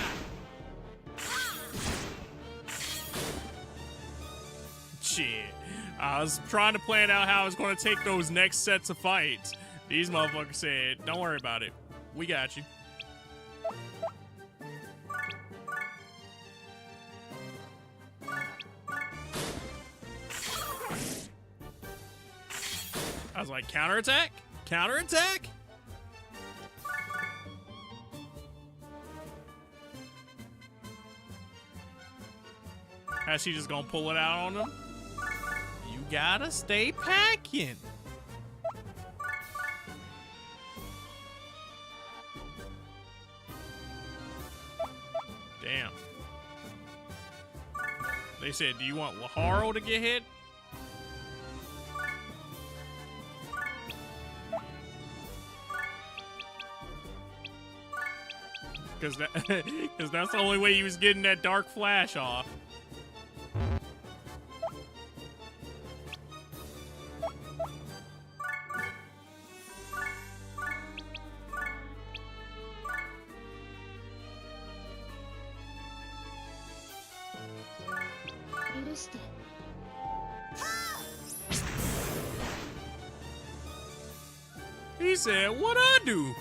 Shit. I was trying to plan out how I was going to take those next sets of fights. These motherfuckers said, don't worry about it. We got you. I was like, counterattack? Counterattack? How's she just gonna pull it out on them? You gotta stay packing. Damn. They said, do you want Laharo to get hit? Because that's the only way he was getting that dark flash off. He said, what I do?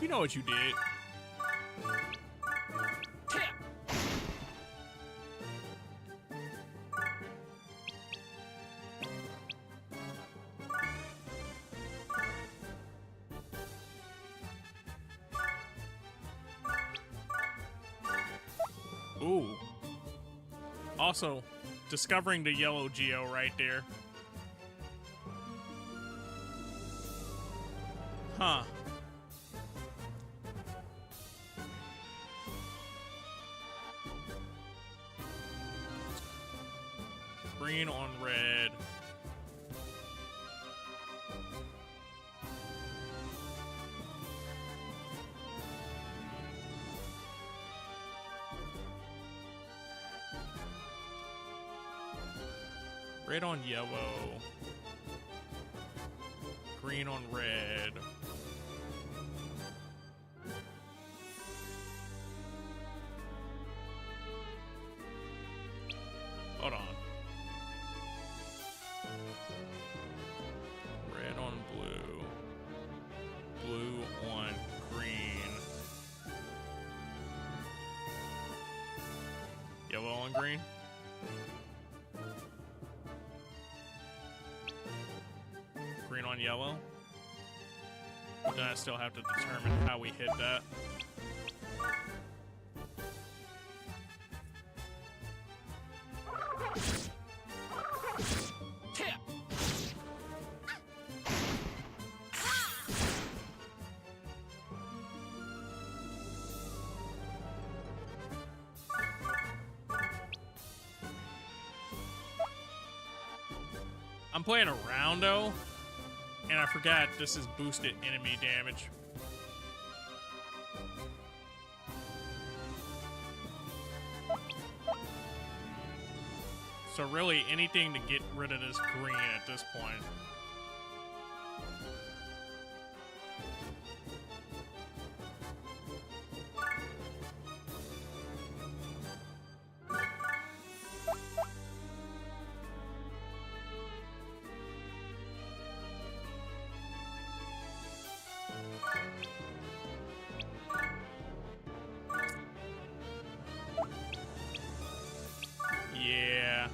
You know what you did. Ooh. Also, discovering the yellow geo right there. Huh. Green on red. Red on yellow. Green on red. Hold on. Red on blue. Blue on green. Yellow on green. Green on yellow. But then I still have to determine how we hit that. I'm playing a roundo, and I forgot this is boosted enemy damage. So really, anything to get rid of this green at this point. Yeah.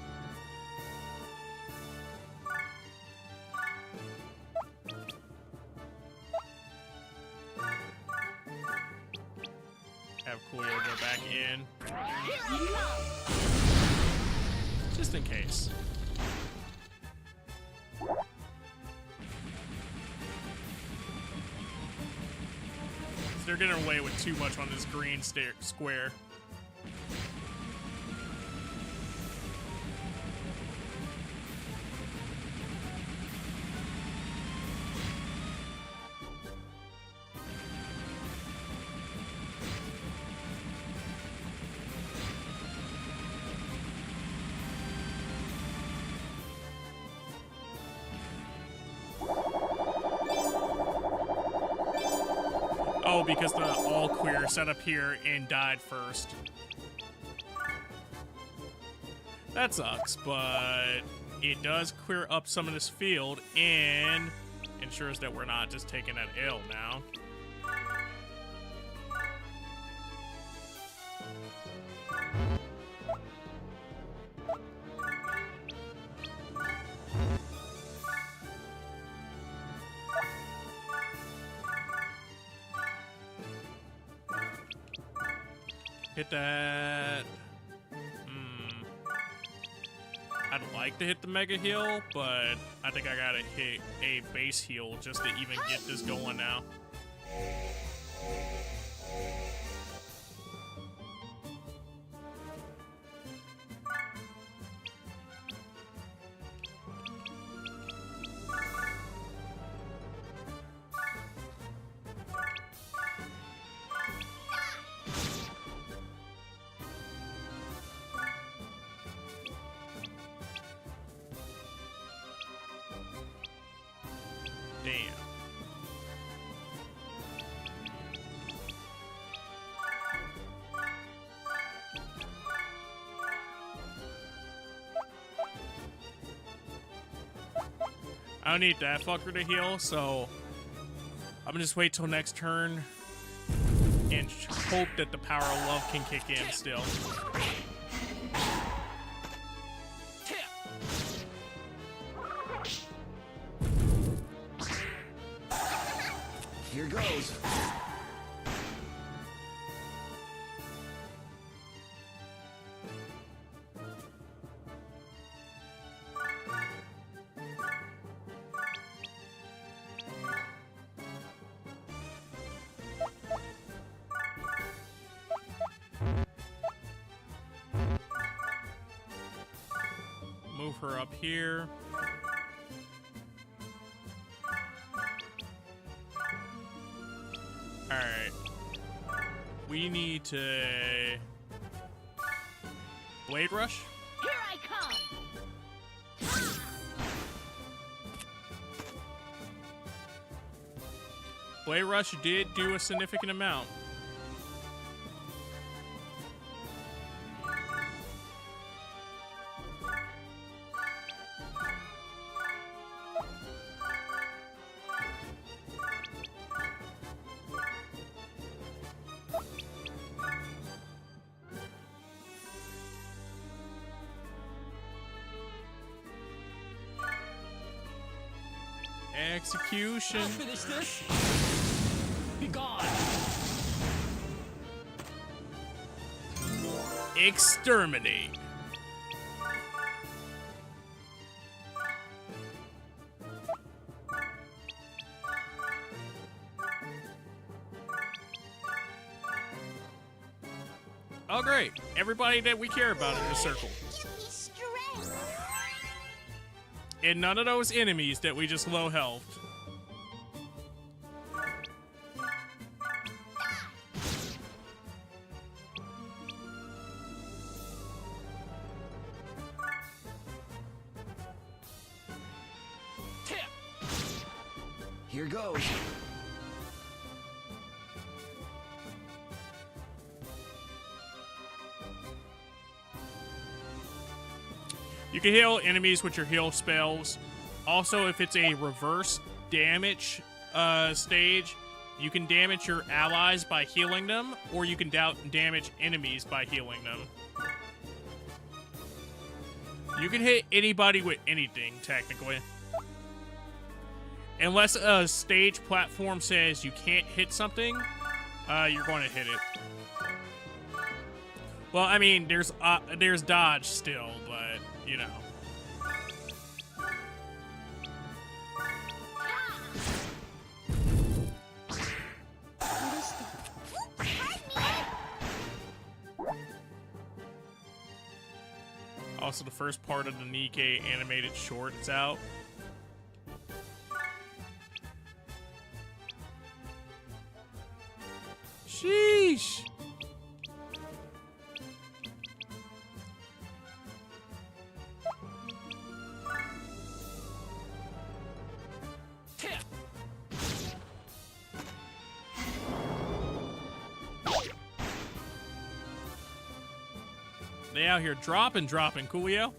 Have Coolio go back in. Just in case. They're getting away with too much on this green square. Oh, because the all queer set up here and died first. That sucks, but it does clear up some of this field and ensures that we're not just taking that L now. Hit that. I'd like to hit the mega heal, but I think I gotta hit a base heal just to even get this going now. Damn. I don't need that fucker to heal, so I'm gonna just wait till next turn and hope that the power of love can kick in still. Here goes. Move her up here. Alright. We need to... Blade Rush? Here I come! Blade Rush did do a significant amount. Execution. I'll finish this. Be gone. Exterminate. Oh great, everybody that we care about in the circle. Give me strength. And none of those enemies that we just low health. Here goes. You can heal enemies with your heal spells. Also, if it's a reverse damage stage, you can damage your allies by healing them, or you can damage enemies by healing them. You can hit anybody with anything, technically. Unless a stage platform says you can't hit something, you're going to hit it. Well, I mean, there's dodge still, but, you know. Also, the first part of the Nikkei animated short is out. Sheesh. They out here dropping, Coolio.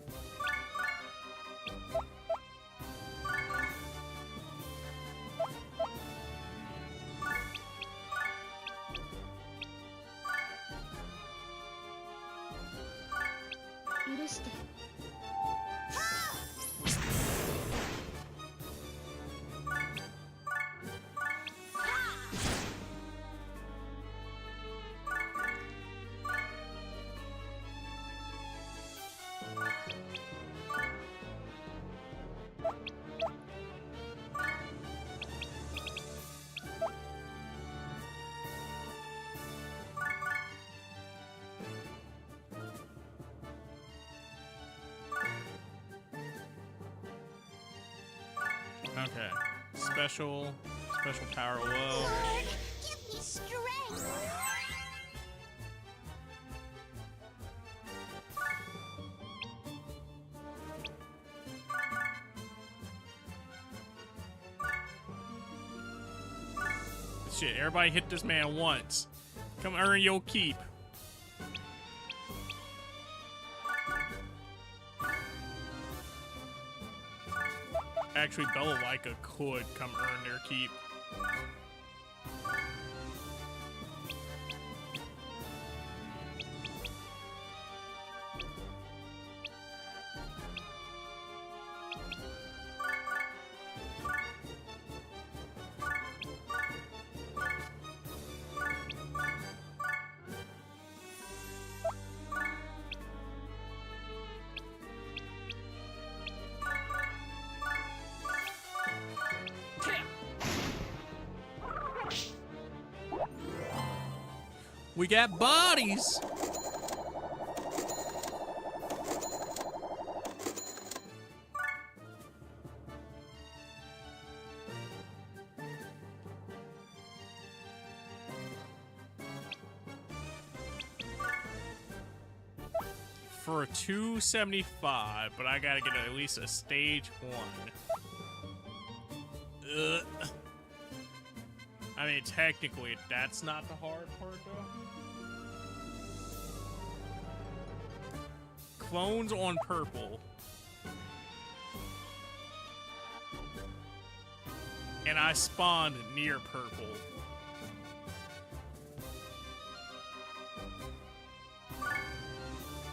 Okay. Special power low. Lord, give me strength. Shit, everybody hit this man once. Come earn your keep. Actually, Bella Laika could come earn their keep. We got bodies. For a 275, but I gotta get at least a stage 1. Ugh. I mean, technically, that's not the hard part, though. Clones on purple. And I spawned near purple.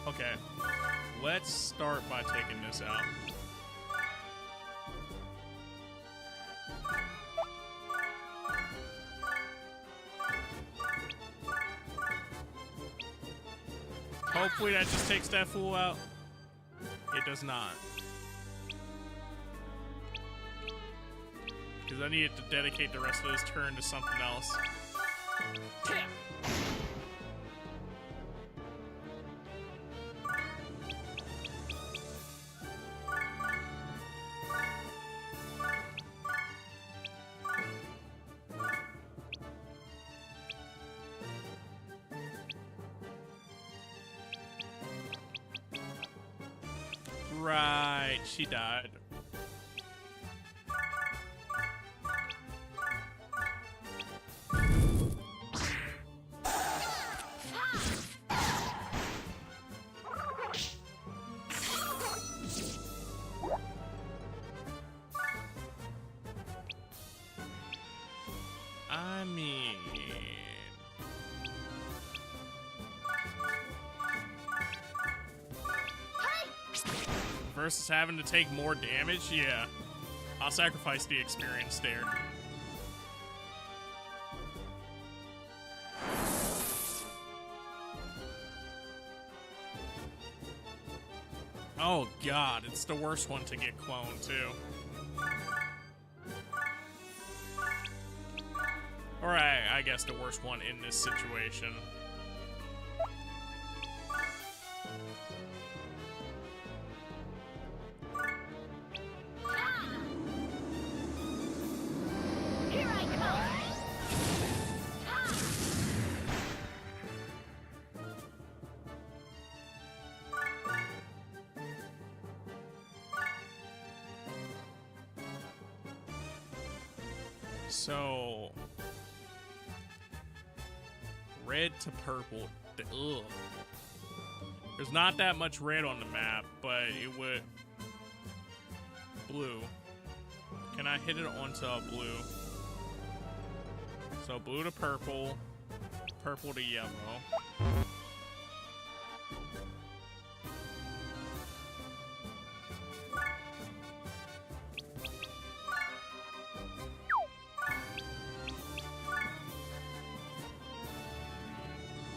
Okay, let's start by taking this out. Hopefully that just takes that fool out. It does not. Because I needed to dedicate the rest of this turn to something else. Right, she died. I mean... versus having to take more damage, yeah. I'll sacrifice the experience there. Oh god, it's the worst one to get cloned too. Alright, I guess the worst one in this situation. So, red to purple. Ugh. There's not that much red on the map, but it would... blue. Can I hit it onto a blue? So blue to purple, purple to yellow.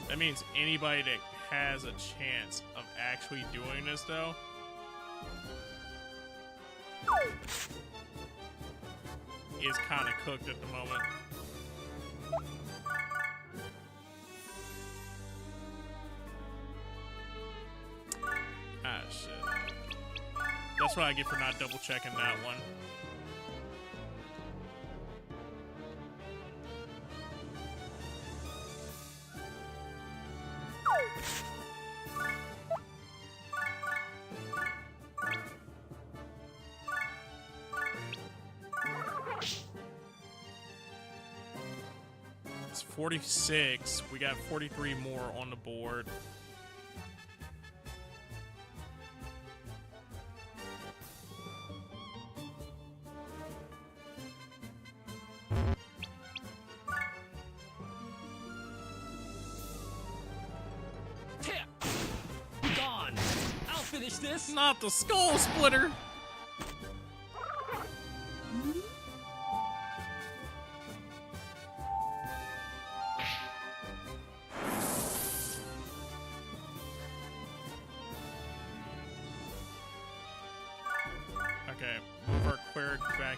That means anybody that has a chance of actually doing this, though, is kind of cooked at the moment. Ah, shit. That's what I get for not double checking that one. It's 46. We got 43 more on the board. finish this. Not the skull splitter. Okay, move our quirk back.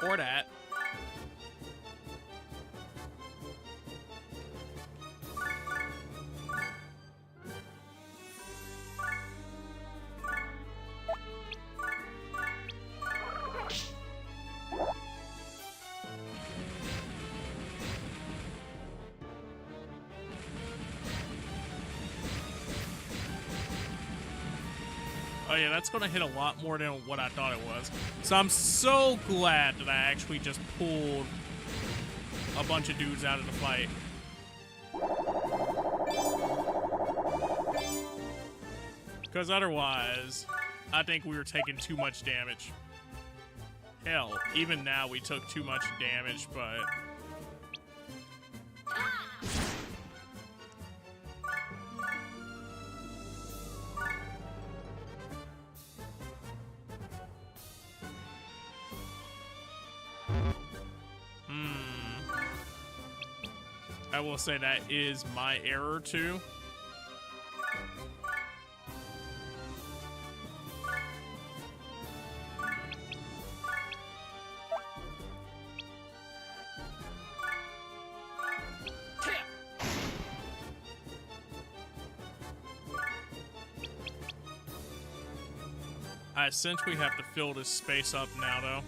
Or that. Oh yeah, that's gonna hit a lot more than what I thought it was. So I'm so glad that I actually just pulled a bunch of dudes out of the fight. Because otherwise, I think we were taking too much damage. Hell, even now we took too much damage, but... I will say that is my error too. I essentially have to fill this space up now though.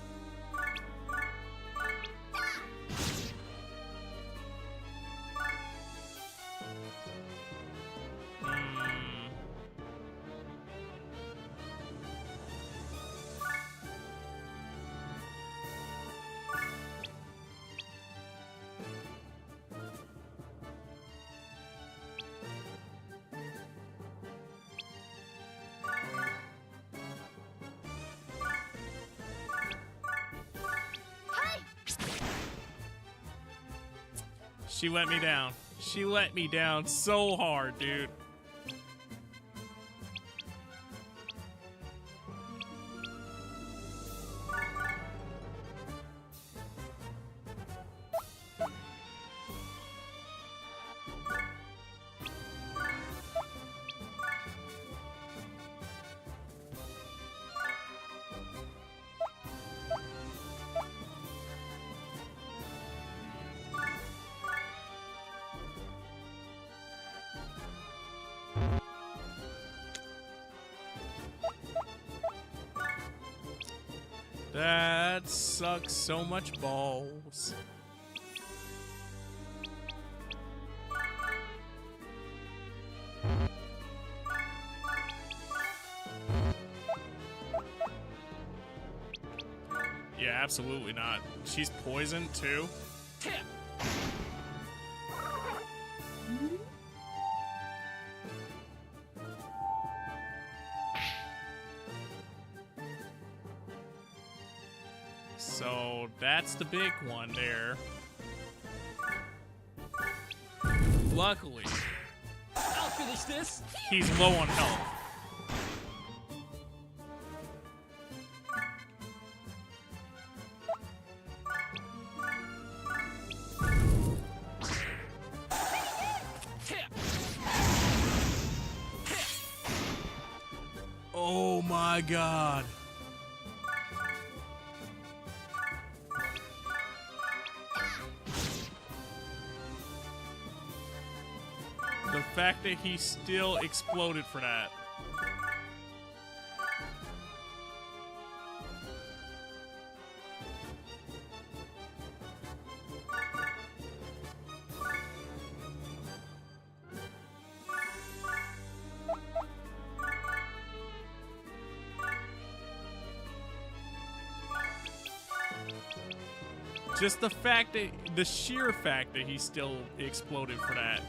She let me down. She let me down so hard, dude. That sucks so much balls. Yeah, absolutely not. She's poisoned too. So that's the big one there. Luckily, I'll finish this. he's low on health. Oh my god. The fact that he still exploded for that. Just the fact that, the sheer fact that he still exploded for that.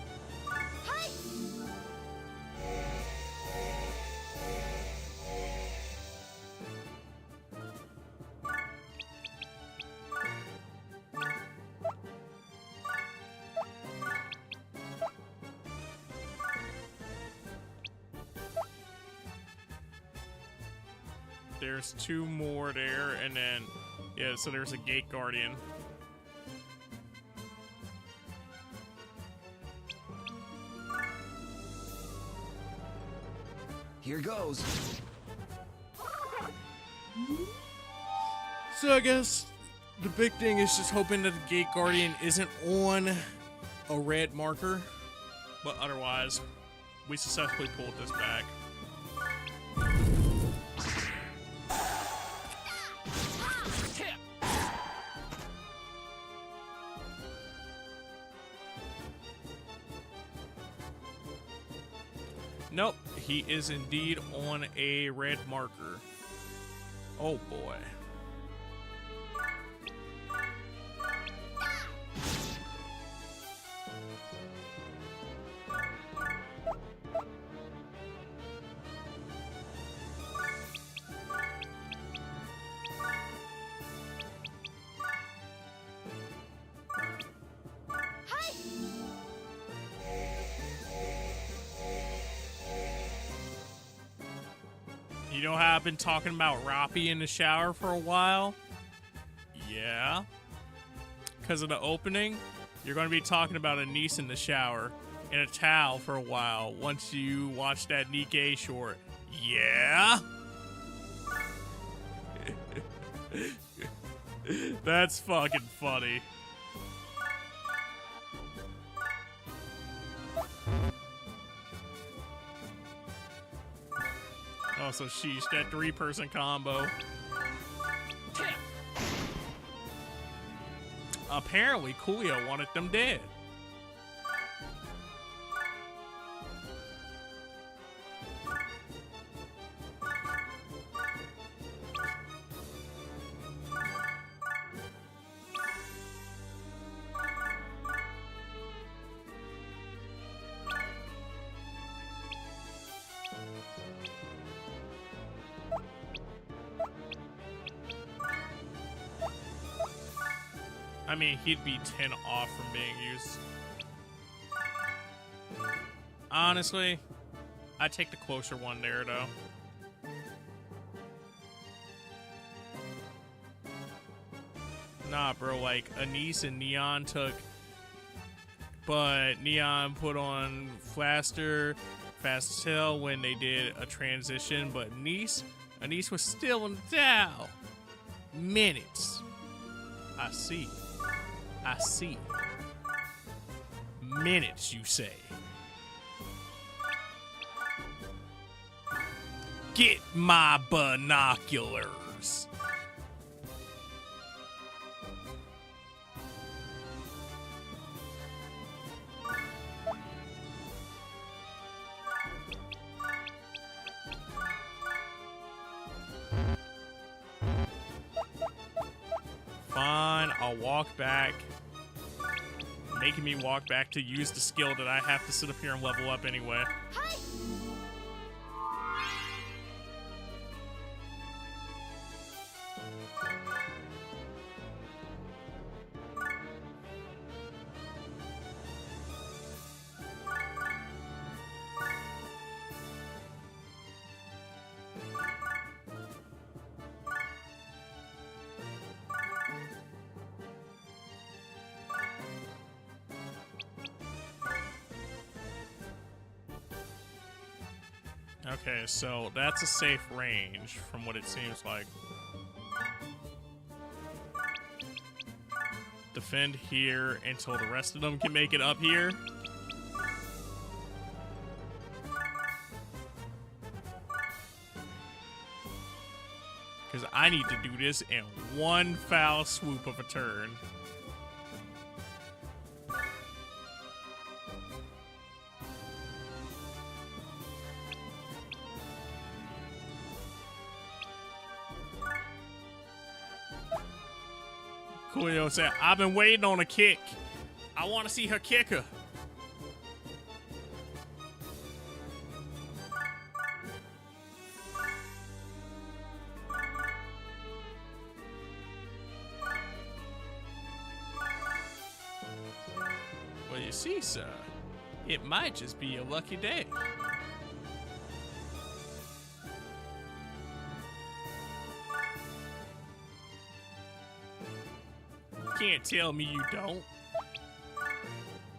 There's 2 more there, and then, yeah, so there's a gate guardian. Here goes. So I guess the big thing is just hoping that the gate guardian isn't on a red marker, but otherwise, we successfully pulled this back. Nope, he is indeed on a red marker. Oh boy. You know how I've been talking about Roppy in the shower for a while? Yeah. Because of the opening, you're going to be talking about a niece in the shower in a towel for a while once you watch that Nikkei short. Yeah? That's fucking funny. Oh, so sheesh, that 3-person combo. Apparently, Coolio wanted them dead. I mean, he'd be 10 off from being used. Honestly, I'd take the closer one there, though. Nah, bro, like, Anise and Neon took... But Neon put on Faster, Fast as Hell when they did a transition, but Anise was still in the Dow. Minutes. I see. I see. Minutes, you say. Get my binoculars. Fine, I'll walk back. Making me walk back to use the skill that I have to sit up here and level up anyway. Hi. Okay, so that's a safe range from what it seems like. Defend here until the rest of them can make it up here. Because I need to do this in one foul swoop of a turn. Coolio said, I've been waiting on a kick. I want to see her kick her. Well, you see, sir, it might just be a lucky day. can't tell me you don't.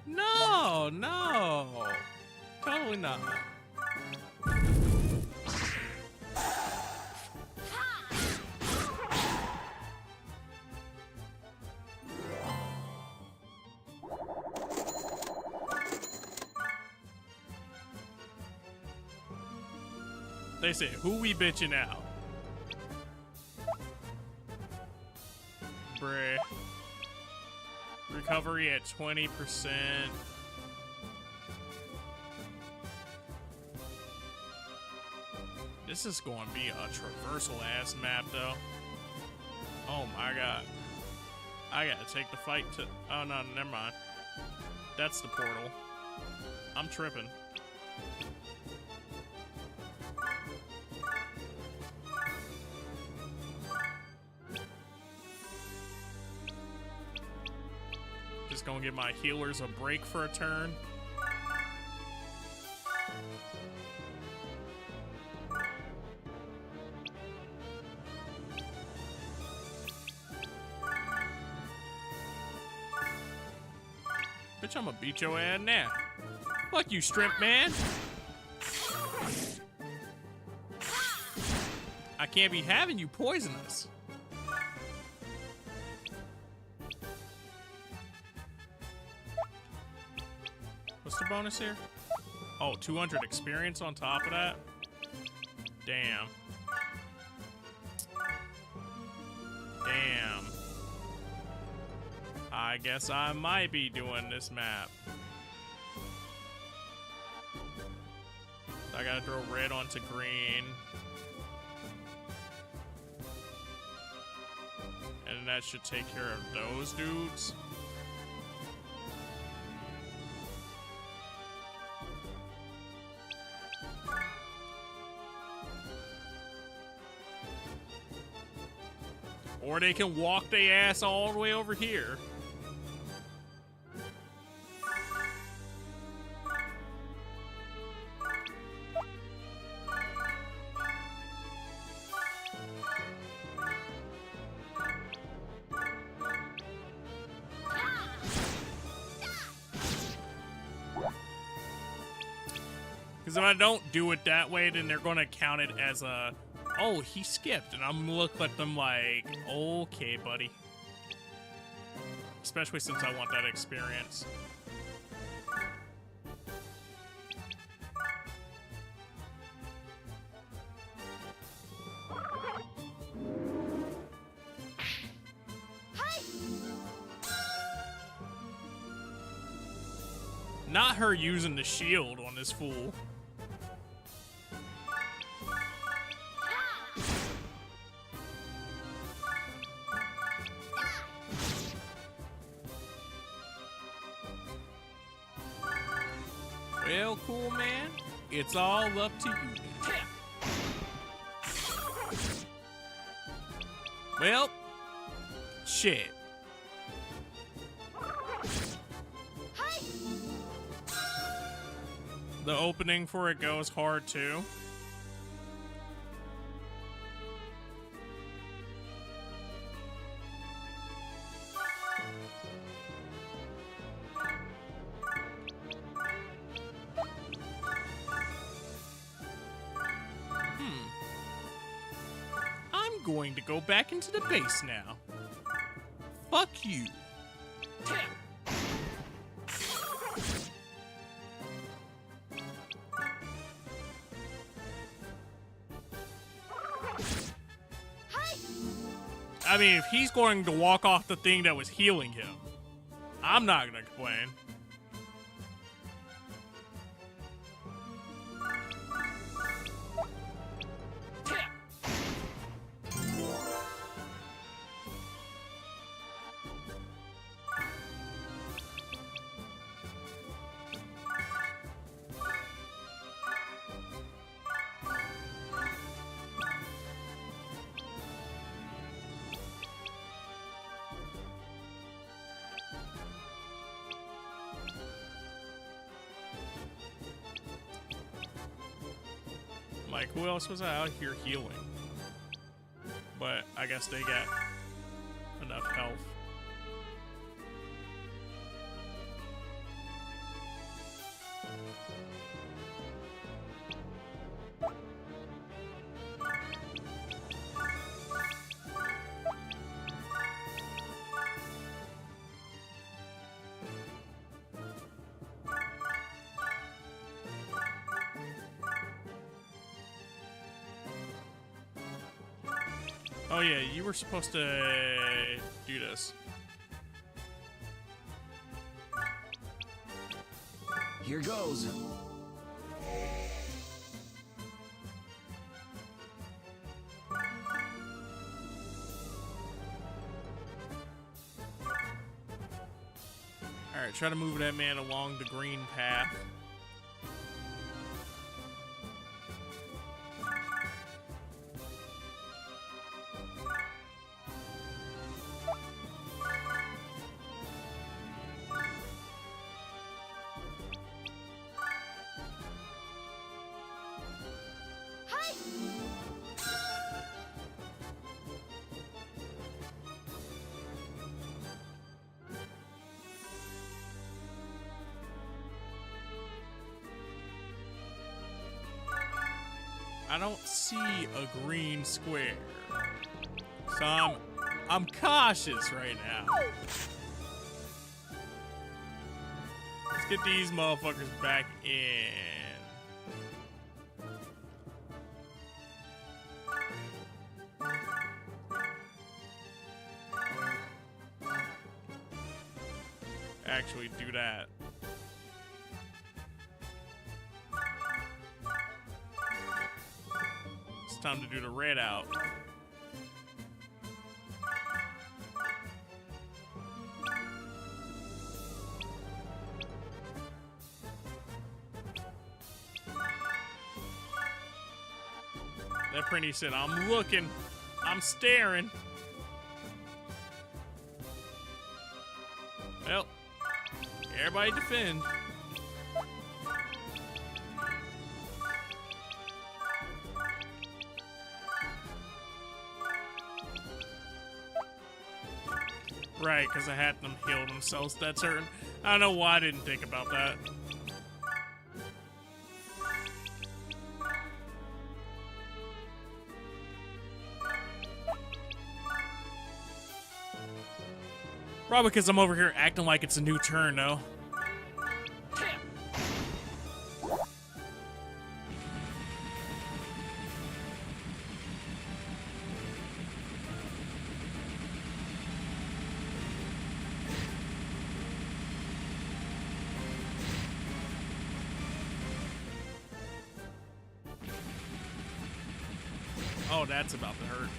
No, no. Totally not. They say, who we bitching out? Bruh. Recovery at 20%. This is going to be a traversal ass map though. Oh my god. I gotta take the fight to... Oh no, never mind. That's the portal. I'm tripping. Just gonna give my healers a break for a turn. Bitch, I'm gonna beat your ass now. Fuck you, Shrimp Man. I can't be having you poison us. What's the bonus here? Oh, 200 experience on top of that? Damn. Damn. I guess I might be doing this map. I gotta throw red onto green. And that should take care of those dudes. Or they can walk their ass all the way over here. Because if I don't do it that way, then they're going to count it as a... Oh, he skipped, and I'm gonna look at them like, okay, buddy. Especially since I want that experience. Not her using the shield on this fool. Well, cool man, it's all up to you. Well, shit. The opening for it goes hard too. Going to go back into the base now. Fuck you. I mean, if he's going to walk off the thing that was healing him, I'm not gonna complain. Like, who else was out here healing? But I guess they got enough health. Oh yeah, you were supposed to do this. Here goes. Alright, try to move that man along the green path. I don't see a green square. So I'm cautious right now. Let's get these motherfuckers back in. Actually do that. It's time to do the red out. That Printy said, I'm looking, I'm staring. Well, everybody defend. Right, because I had them heal themselves that turn. I don't know why I didn't think about that. Probably because I'm over here acting like it's a new turn, though. Oh, that's about to hurt.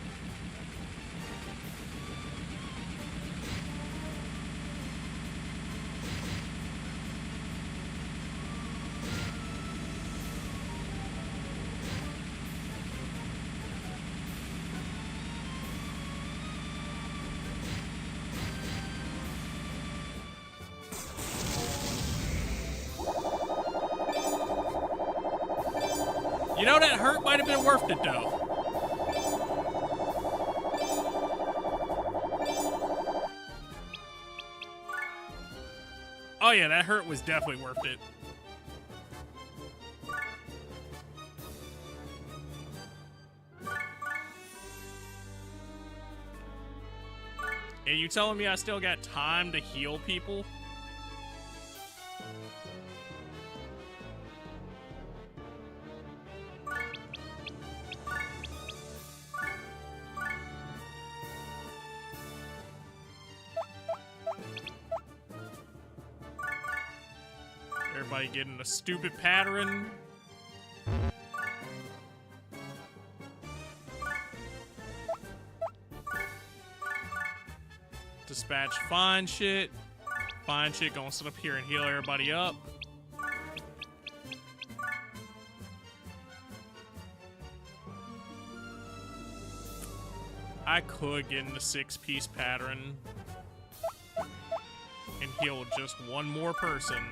You know, that hurt might have been worth it, though. Oh yeah, that hurt was definitely worth it. And you telling me I still got time to heal people? Everybody getting a stupid pattern. Dispatch fine shit. Fine shit gonna sit up here and heal everybody up. I could get in the 6-piece pattern and heal just one more person.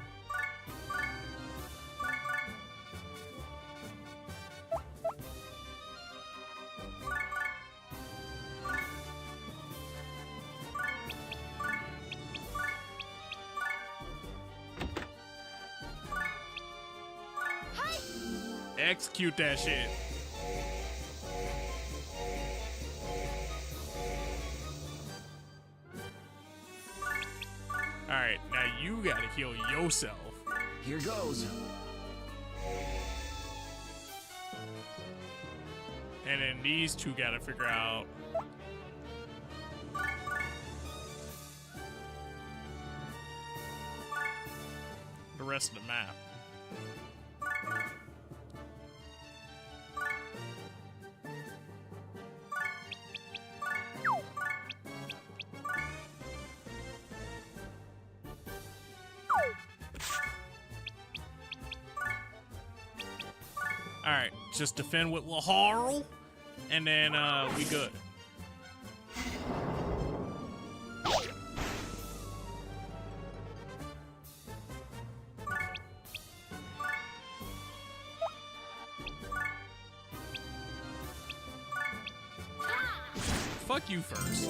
Execute that shit. Alright, now you gotta heal yourself. Here goes. And then these two gotta figure out rest of the map. Alright, just defend with Laharl, and then we good. Fuck you first.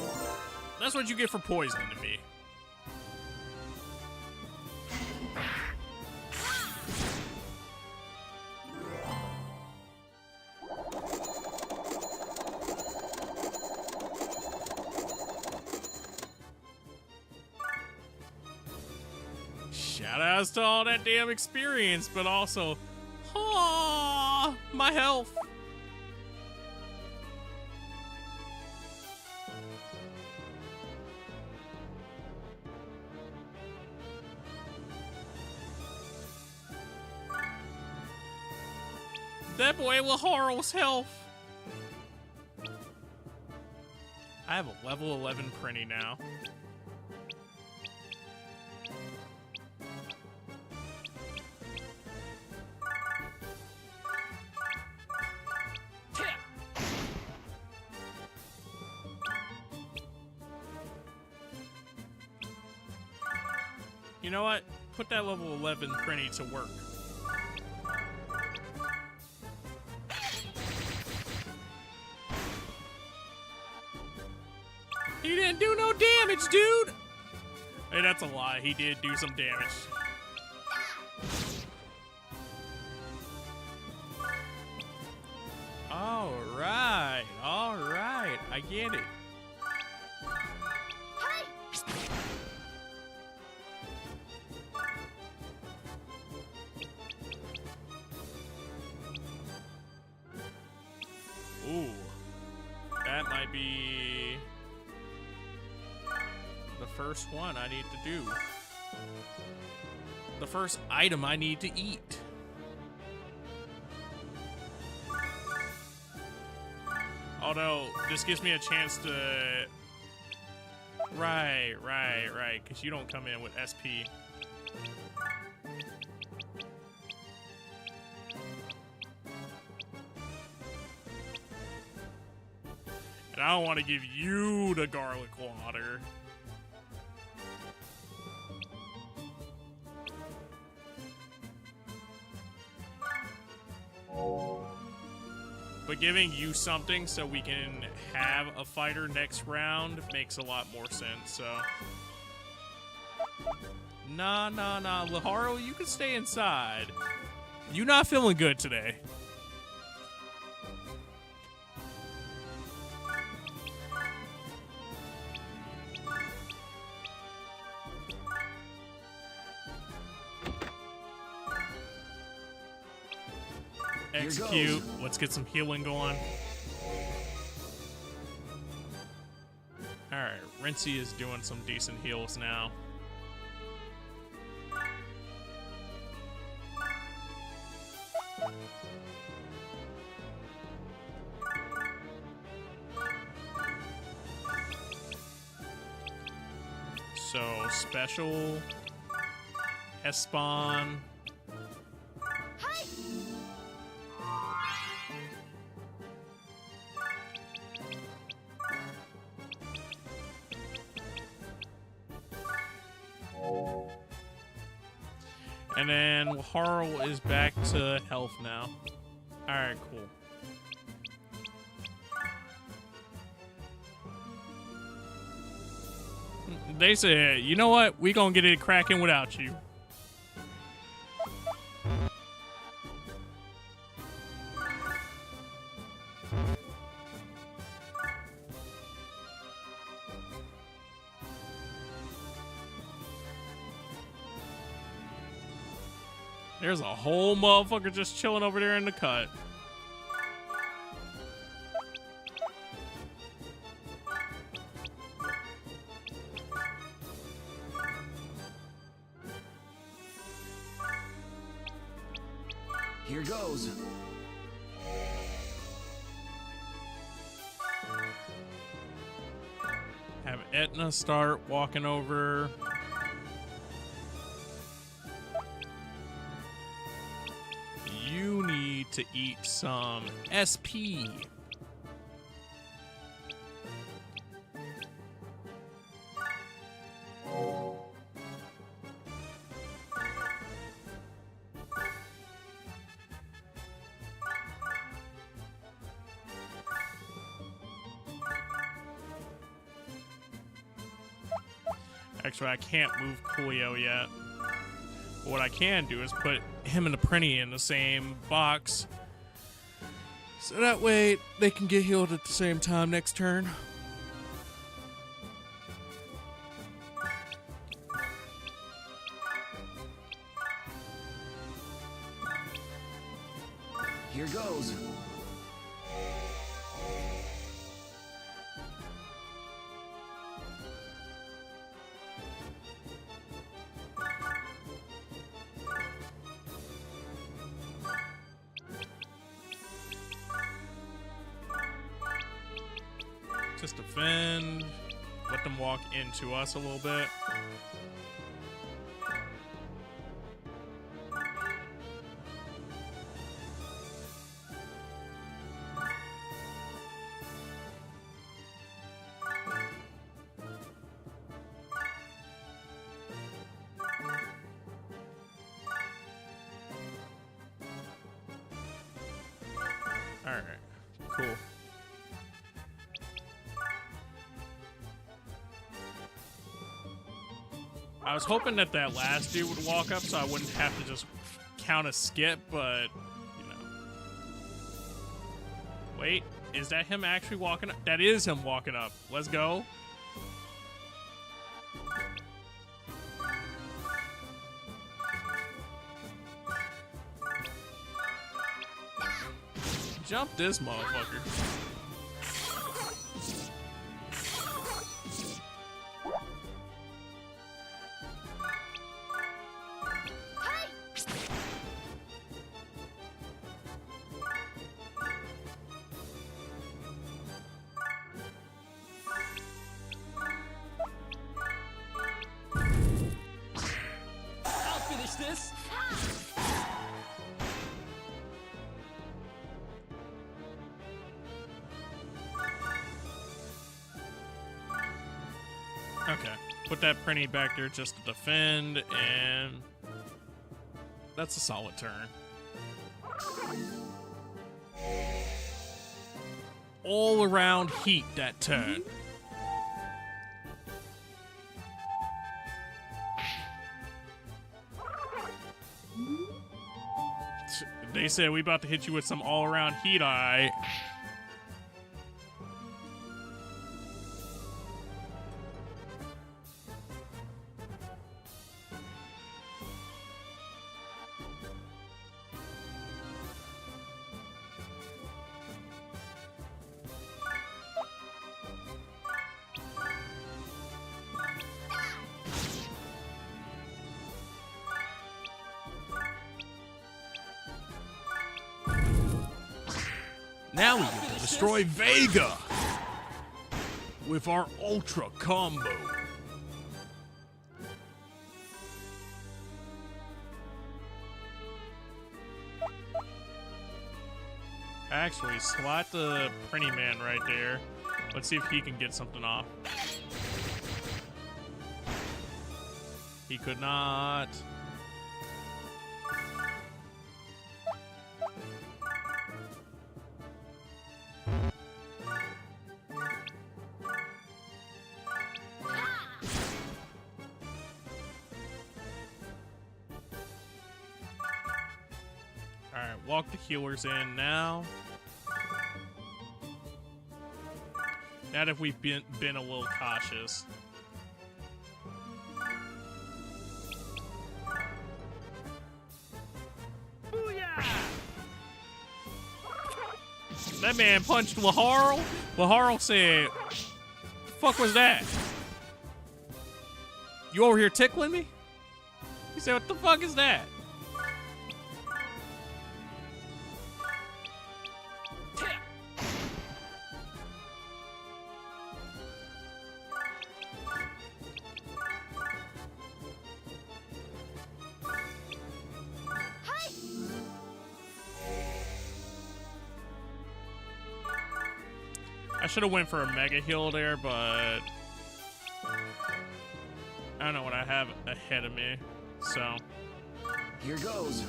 That's what you get for poisoning to me. Shoutouts to all that damn experience, but also, my health. That boy Laharl's health. I have a level 11 Prinny now. You know what? Put that level 11 Prinny to work. He didn't do no damage, dude! Hey, that's a lie. He did do some damage. Alright, alright. I get it. Ooh. That might be the first one I need to do. The first item I need to eat. Although, this gives me a chance to... Right, because you don't come in with SP. And I don't want to give you the garlic water. But giving you something so we can have a fighter next round makes a lot more sense, so... Nah. Laharl, you can stay inside. You not feeling good today. Execute. Let's get some healing going. Alright, Rincey is doing some decent heals now. So, special, Espan. And then Laharl is back to health now. Alright, cool. They said, you know what? We gonna get it cracking without you. There's a whole motherfucker just chilling over there in the cut. Here goes. Have Etna start walking over. You need to eat some SP. Actually, I can't move Coolio yet. But what I can do is put him and the Prinny in the same box. So that way they can get healed at the same time next turn. Here goes. Just defend. Let them walk into us a little bit. Alright, cool. I was hoping that last dude would walk up so I wouldn't have to just count a skip, but, you know. Wait, is that him actually walking up? That is him walking up. Let's go. Jump this motherfucker. I'll finish this. Okay, put that Prinny back there just to defend, and that's a solid turn. All around heat that turn. They said we about to hit you with some all around heat, eye. Now we get to destroy Vega with our Ultra combo. Actually, slot the Prinny Man right there. Let's see if he can get something off. He could not. Alright, walk the healers in now. Now that we've been a little cautious. That man punched Laharl. Laharl said, "The fuck was that? You over here tickling me?" He said, "What the fuck is that?" I should have went for a mega heal there, but I don't know what I have ahead of me. So Here goes.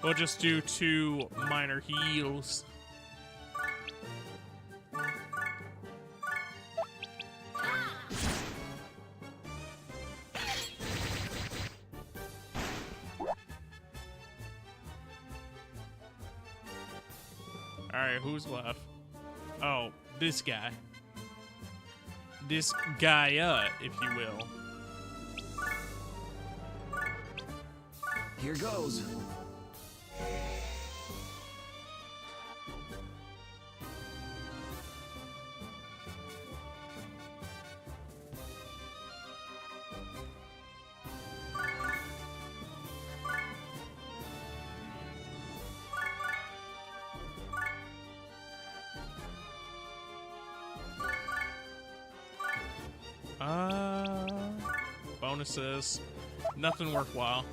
we'll just do 2 minor heals. Alright, who's left? Oh, this guy. This guy, if you will. Here goes. Bonuses. Nothing worthwhile.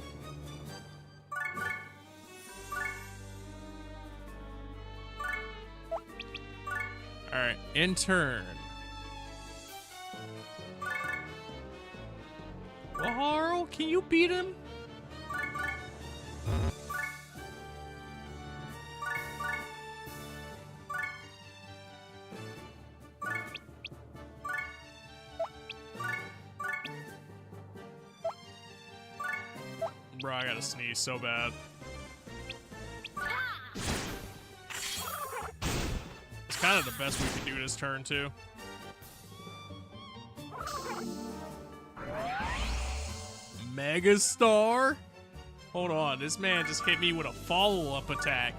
Alright, in turn. Laharl, can you beat him? Bro, I gotta sneeze so bad. It's kind of the best we could do this turn, too. Megastar? Hold on, this man just hit me with a follow-up attack.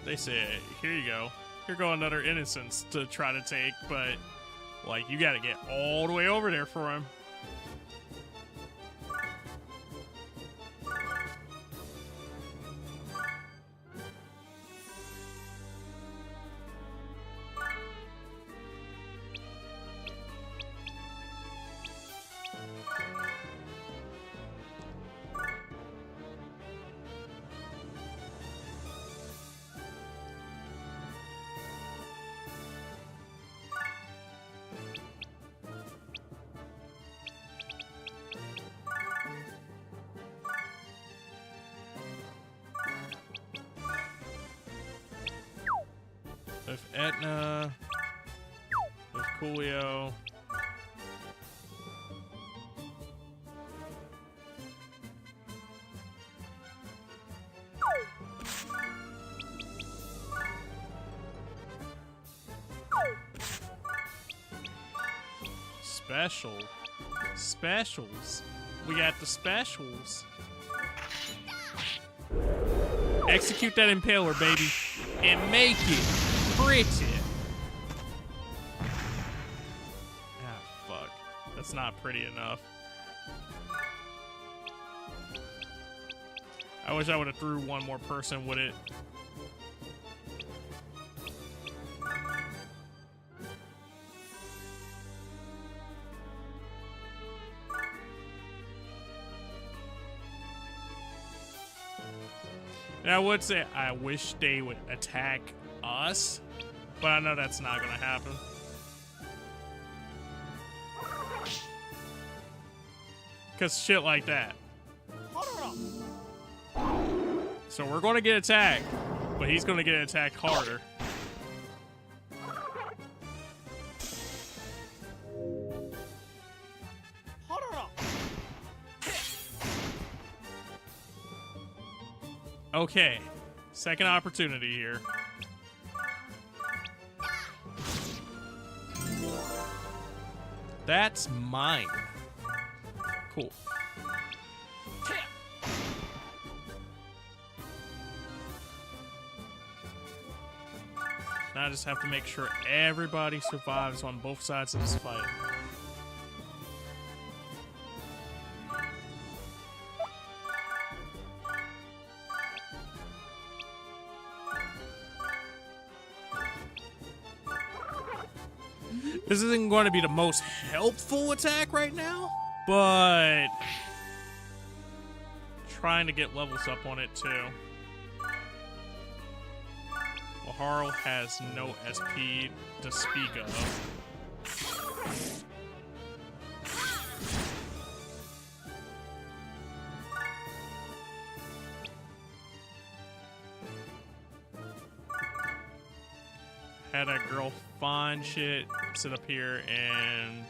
They say, here you go. Here go another innocence to try to take, but, like, you gotta get all the way over there for him. With Etna, with Coolio. Specials. We got the specials. Execute that impaler, baby, and make it pretty. Ah, fuck. That's not pretty enough. I wish I would have threw one more person with it. And I would say I wish they would attack us, but I know that's not gonna happen. Cause shit like that. So we're gonna get attacked, but he's gonna get attacked harder. Okay, second opportunity here. That's mine. Cool. Now I just have to make sure everybody survives on both sides of this fight. This isn't going to be the most helpful attack right now, but trying to get levels up on it too. Well, Harl has no SP to speak of. Had a girl find shit, sit up here and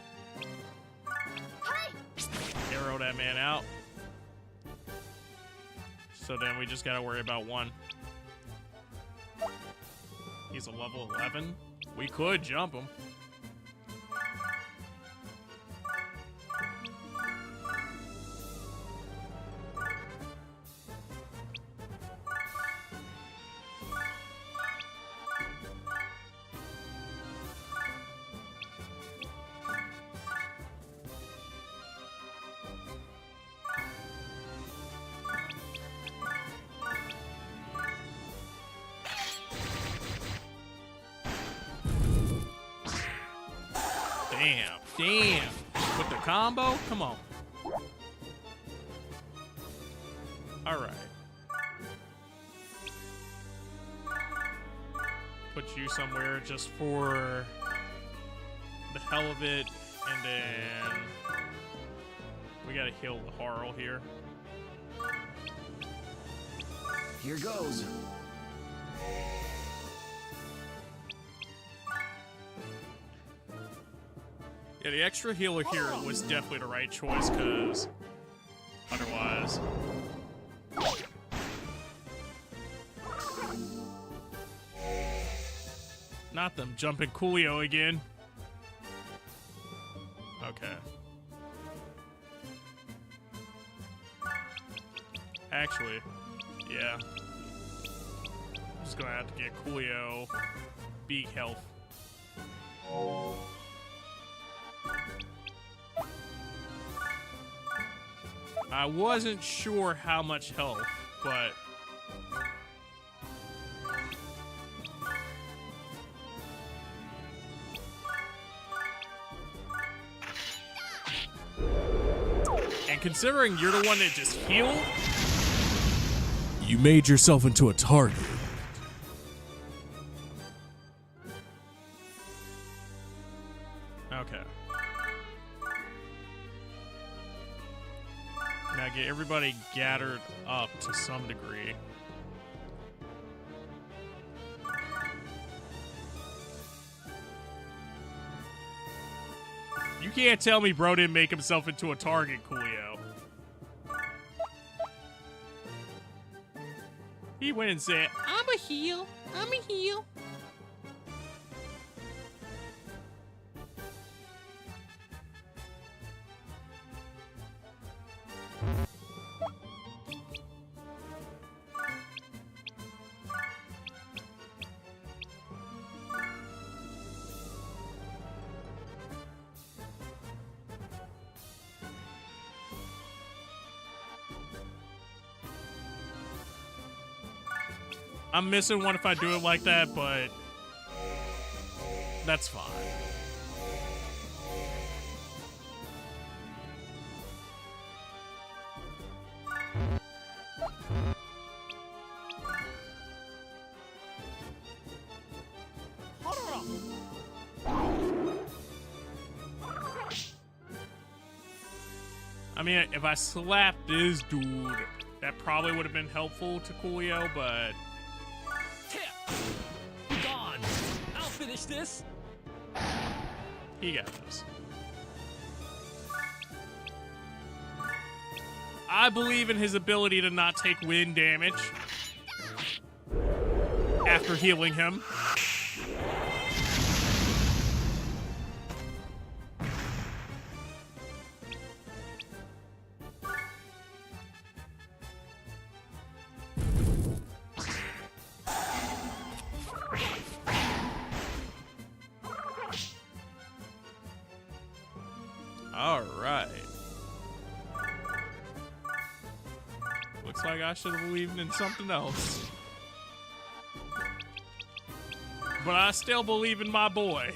arrow that man out. So then we just gotta worry about one. He's a level 11. We could jump him. Damn. With the combo? Come on. All right. Put you somewhere just for the hell of it, and then we gotta heal the Harl here. Here goes. Yeah, the extra healer here was definitely the right choice, because otherwise... Not them jumping Coolio again. Okay. Actually, yeah. I'm just gonna have to get Coolio big health. I wasn't sure how much health, but and considering you're the one that just healed, you made yourself into a target. Okay. Now get everybody gathered up to some degree. You can't tell me bro didn't make himself into a target, Coolio. He went and said, I'm a heal. I'm a heal. I'm missing one if I do it like that, but that's fine. I mean, if I slapped this dude, that probably would have been helpful to Coolio, but... Gone. I'll finish this. He got this. I believe in his ability to not take wind damage after healing him. All right. Looks like I should have believed in something else. But I still believe in my boy.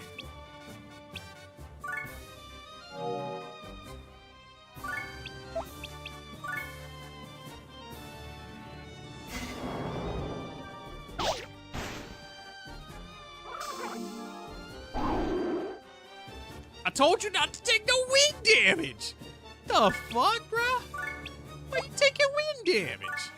I told you not to take no wind damage. The fuck, bruh? Why you taking wind damage?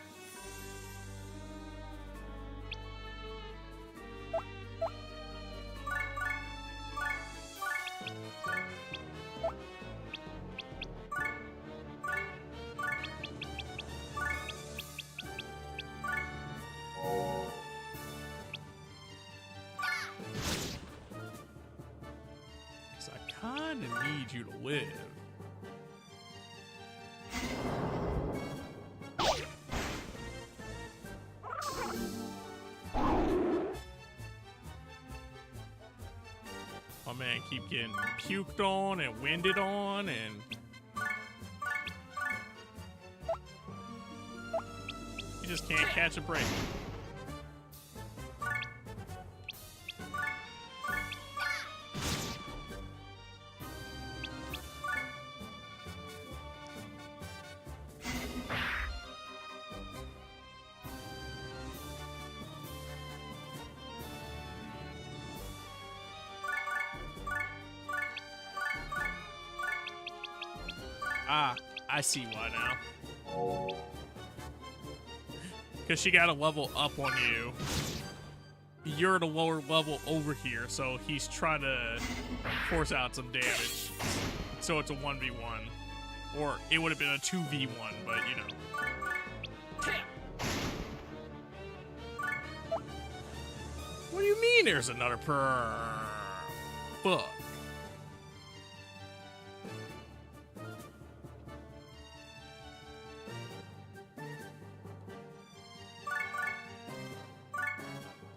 I kinda need you to live. My man keep getting puked on and winded on and he just can't catch a break. Ah, I see why now. Because she got a level up on you. You're at a lower level over here, so he's trying to force out some damage. So it's a 1v1. Or it would have been a 2v1, but you know. What do you mean there's another fuck.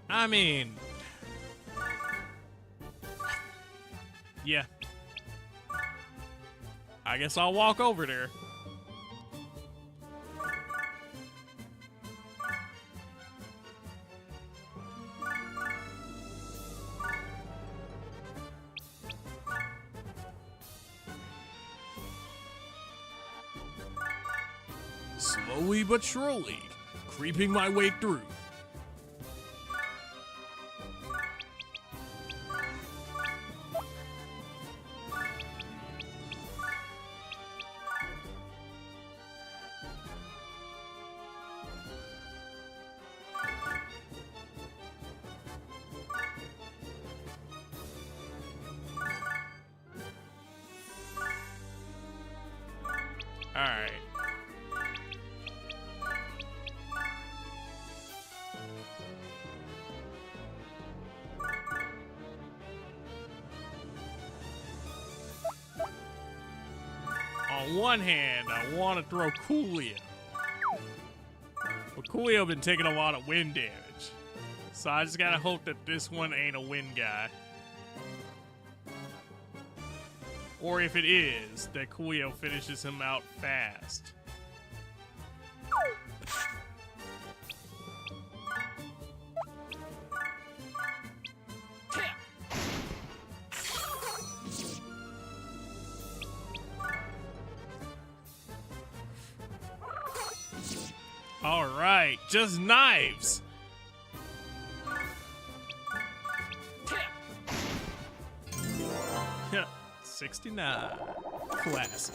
I mean, yeah. I guess I'll walk over there. Slowly but surely, creeping my way through. All right. On one hand, I want to throw Coolio. But Coolio been taking a lot of wind damage. So I just gotta hope that this one ain't a wind guy. Or if it is, that Coolio finishes him out fast. All right, just knives. 69. Classic.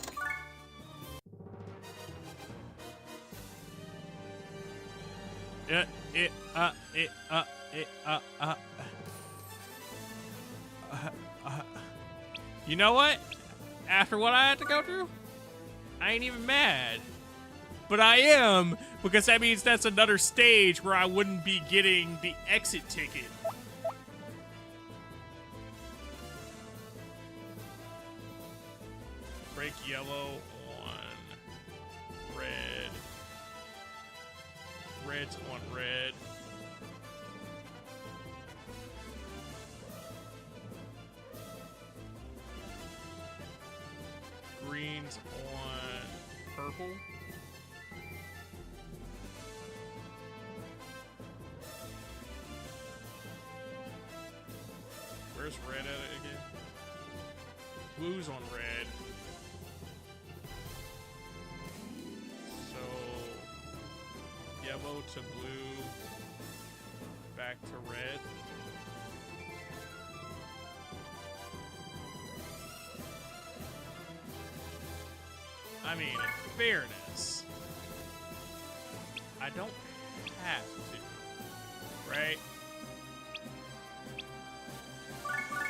You know what? After what I had to go through, I ain't even mad. But I am, because that means that's another stage where I wouldn't be getting the exit ticket. Break yellow on red. Red's on red. Green's on purple. Where's red at it again? Blue's on red. So, yellow to blue, back to red. I mean, in fairness, I don't have to, right?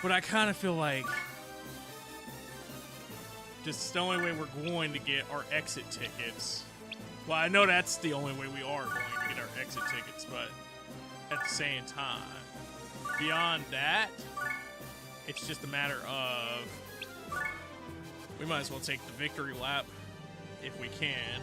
But I kind of feel like this is the only way we're going to get our exit tickets. Well, I know that's the only way we are going to get our exit tickets, but at the same time, beyond that, it's just a matter of we might as well take the victory lap if we can.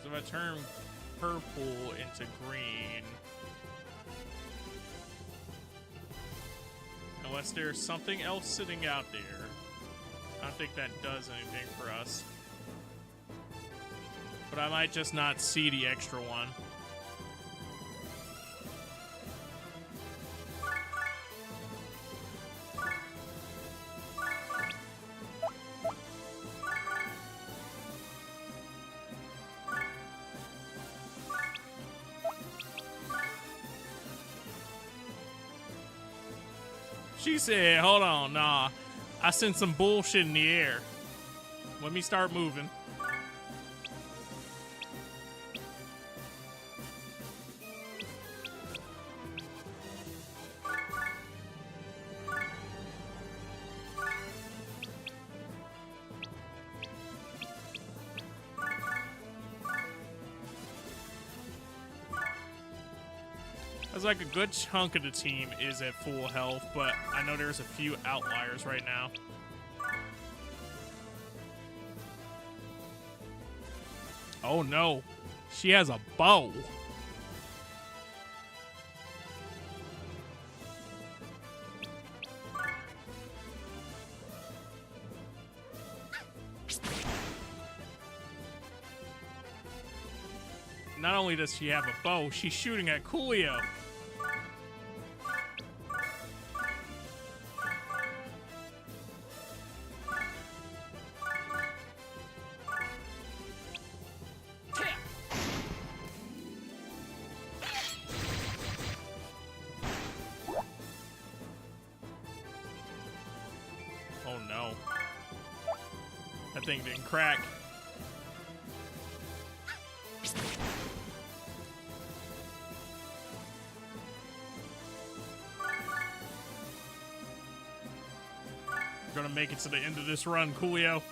So if I turn purple into green, unless there's something else sitting out there, I don't think that does anything for us. But I might just not see the extra one. She said, hold on, nah. I sent some bullshit in the air. Let me start moving. It's like a good chunk of the team is at full health, but I know there's a few outliers right now. Oh no, she has a bow. Not only does she have a bow, she's shooting at Coolio. Oh no. That thing didn't crack. We're gonna make it to the end of this run, Coolio.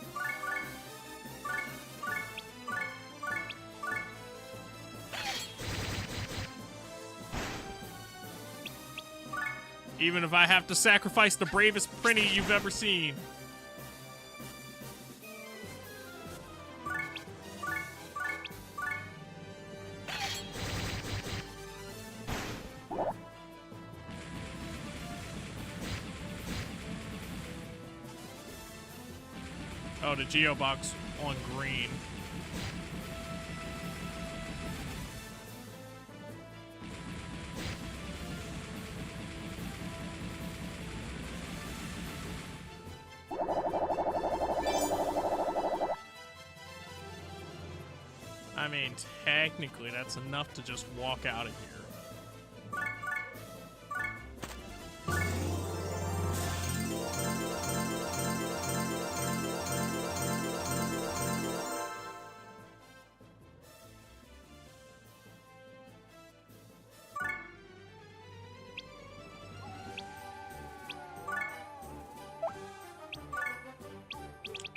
Even if I have to sacrifice the bravest Prinny you've ever seen. Oh, the Geobox on green. I mean, technically, that's enough to just walk out of here.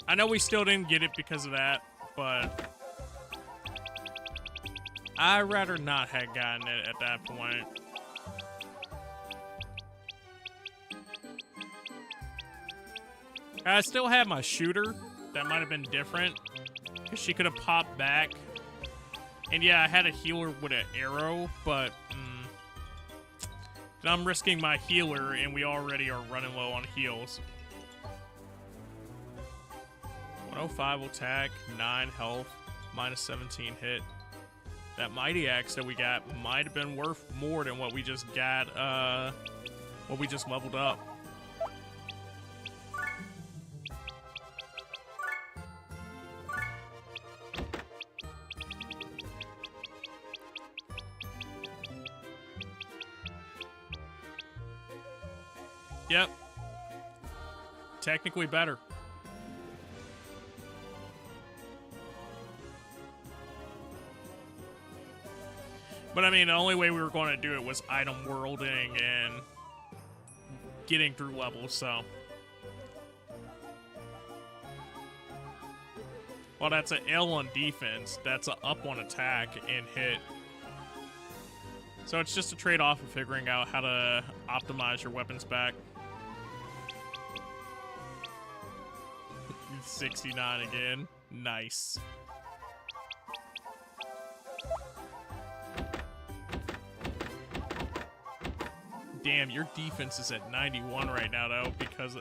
I know we still didn't get it because of that, but I'd rather not have gotten it at that point. I still have my shooter. That might have been different. She could have popped back. And yeah, I had a healer with an arrow, but I'm risking my healer, and we already are running low on heals. 105 attack, 9 health, minus 17 hit. That mighty axe that we got might have been worth more than what we just got, what we just leveled up. Yep. Technically better. But I mean, the only way we were going to do it was item worlding and getting through levels, so. Well, that's an L on defense. That's a up on attack and hit. So it's just a trade-off of figuring out how to optimize your weapons back. 69 again. Nice. Damn, your defense is at 91 right now, though, because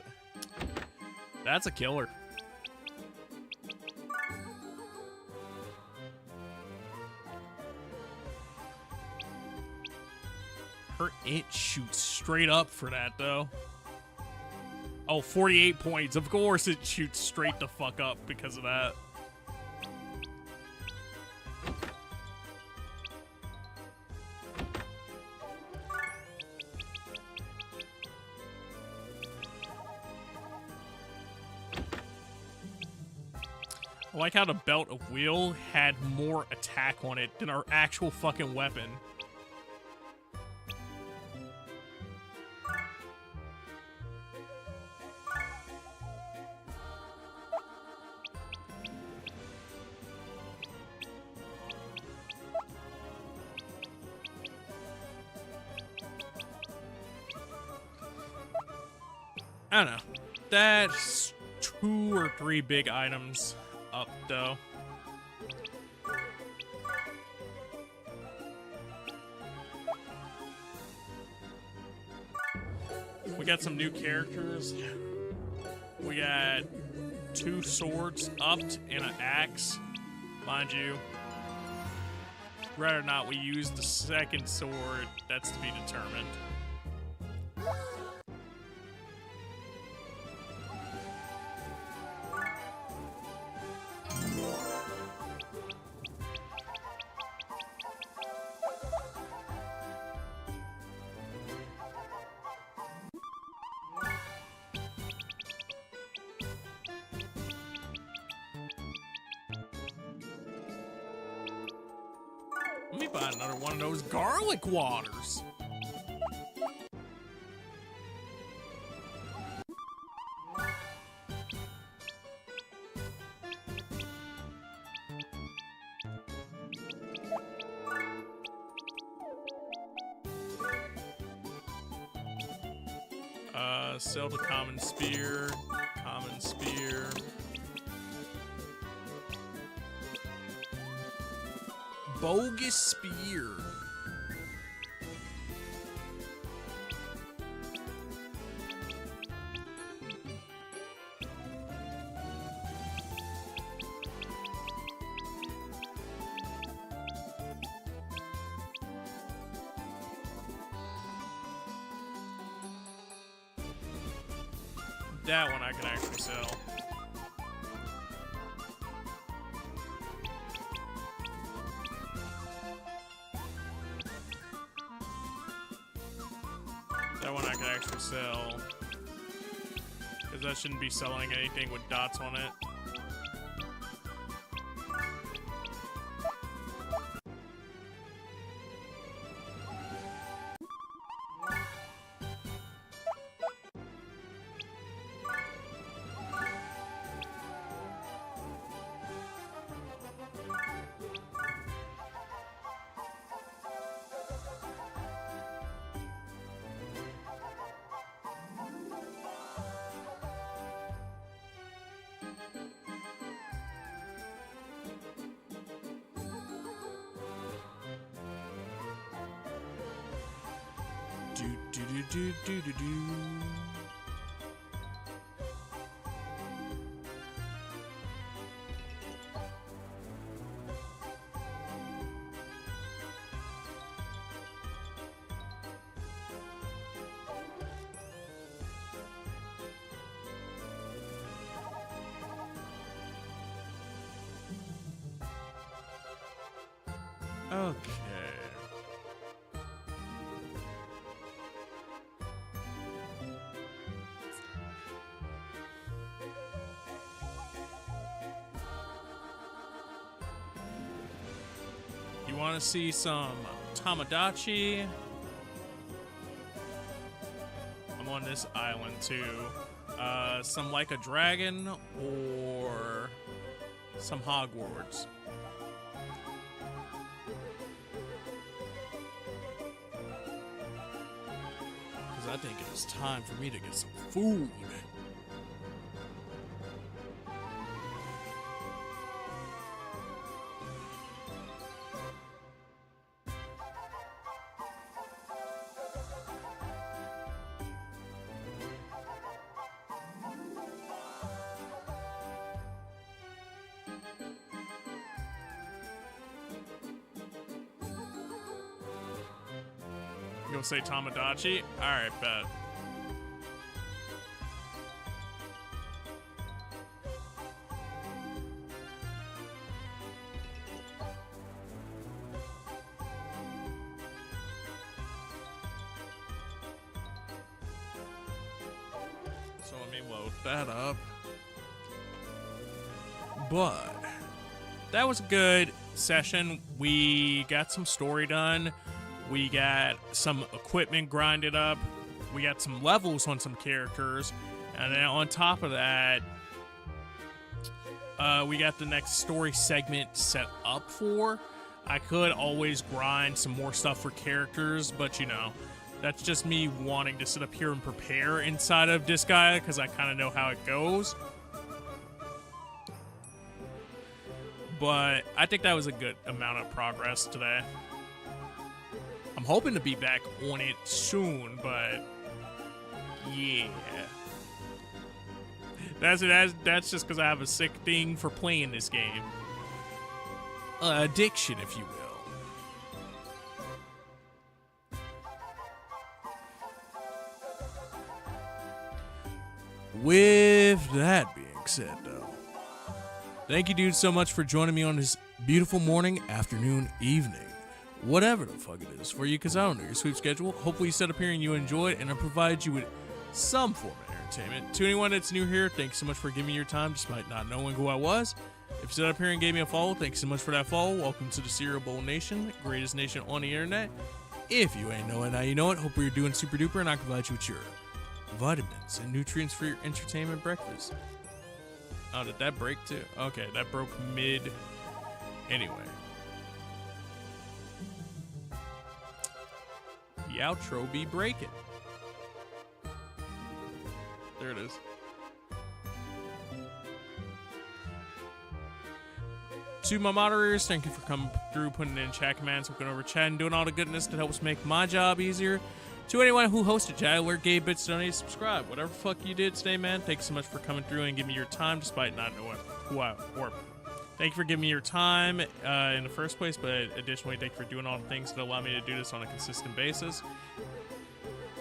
that's a killer. Her it shoots straight up for that, though. Oh, 48 points. Of course it shoots straight the fuck up because of that. I like how the belt of wheel had more attack on it than our actual fucking weapon. I don't know. That's 2 or 3 big items up, though. We got some new characters. We got 2 swords upped and an axe. Mind you, whether or not we use the second sword, that's to be determined. Let me buy another one of those garlic waters. Sell the common spear. Common spear. Bogus spear. That one I can actually sell. That one I can actually sell. Because that shouldn't be selling anything with dots on it. Do, do, do, do, do, do, do. Okay. You want to see some Tamagotchi? I'm on this island too. Some Like a Dragon or some Hogwarts. Because I think it is time for me to get some food. You gonna say Tamagotchi? Alright, bet. So let me load that up. But that was a good session. We got some story done. We got some equipment grinded up. We got some levels on some characters. And then on top of that, we got the next story segment set up for. I could always grind some more stuff for characters, but you know, that's just me wanting to sit up here and prepare inside of Disgaea because I kind of know how it goes. But I think that was a good amount of progress today. I'm hoping to be back on it soon, but yeah. That's just because I have a sick thing for playing this game. Addiction, if you will. With that being said, though, thank you, dude, so much for joining me on this beautiful morning, afternoon, evening, whatever the fuck it is for you, because I don't know your sleep schedule. Hopefully you set up here and you enjoyed, and I provide you with some form of entertainment. To anyone that's new here, thanks so much for giving me your time despite not knowing who I was. If you set up here and gave me a follow, thanks so much for that follow. Welcome to the Cereal Bowl Nation, greatest nation on the internet. If you ain't know it, now you know it. Hope you're doing super duper, and I can provide you with your vitamins and nutrients for your entertainment breakfast. Oh, did that break too? Okay, that broke mid. Anyway. The outro be breaking. There it is. To my moderators, thank you for coming through, putting in chat commands, looking over chat, and doing all the goodness that helps make my job easier. To anyone who hosted chat, alert, gave bits, donate, subscribe, whatever the fuck you did today, man. Thanks so much for coming through and giving me your time, despite not knowing who I or. Thank you for giving me your time in the first place, but additionally, thank you for doing all the things that allow me to do this on a consistent basis.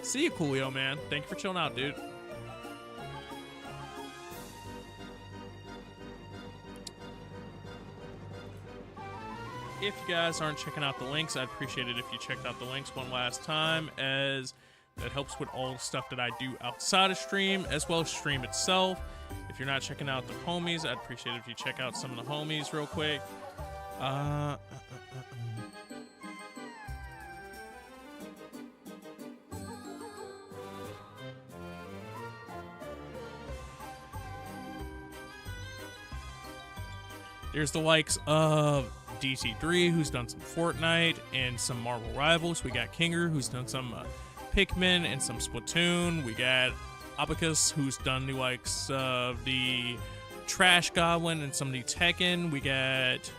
See you, Coolio, man. Thank you for chilling out, dude. If you guys aren't checking out the links, I'd appreciate it if you checked out the links one last time, as that helps with all the stuff that I do outside of stream, as well as stream itself. If you're not checking out the homies, I'd appreciate it if you check out some of the homies real quick. There's the likes of DC3, who's done some Fortnite and some Marvel Rivals. We got Kinger, who's done some Pikmin and some Splatoon. We got Abacus, who's done the likes of the Trash Goblin and some of the Tekken. We got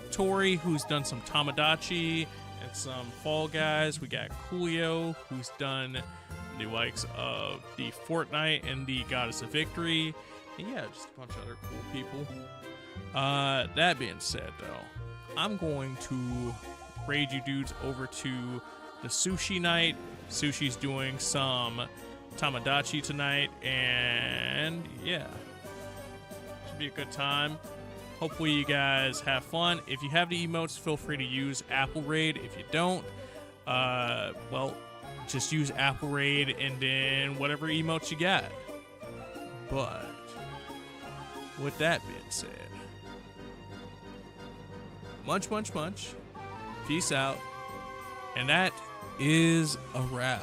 Tori, who's done some Tamagotchi and some Fall Guys. We got Coolio, who's done the likes of the Fortnite and the Goddess of Victory. And yeah, just a bunch of other cool people. That being said, though, I'm going to raid you dudes over to the Sushi Night. Sushi's doing some Tamagotchi tonight, and yeah, should be a good time. Hopefully you guys have fun. If you have the emotes, feel free to use Apple Raid. If you don't, well, just use Apple Raid and then whatever emotes you got. But with that being said, munch, munch, munch. Peace out. And that is a wrap.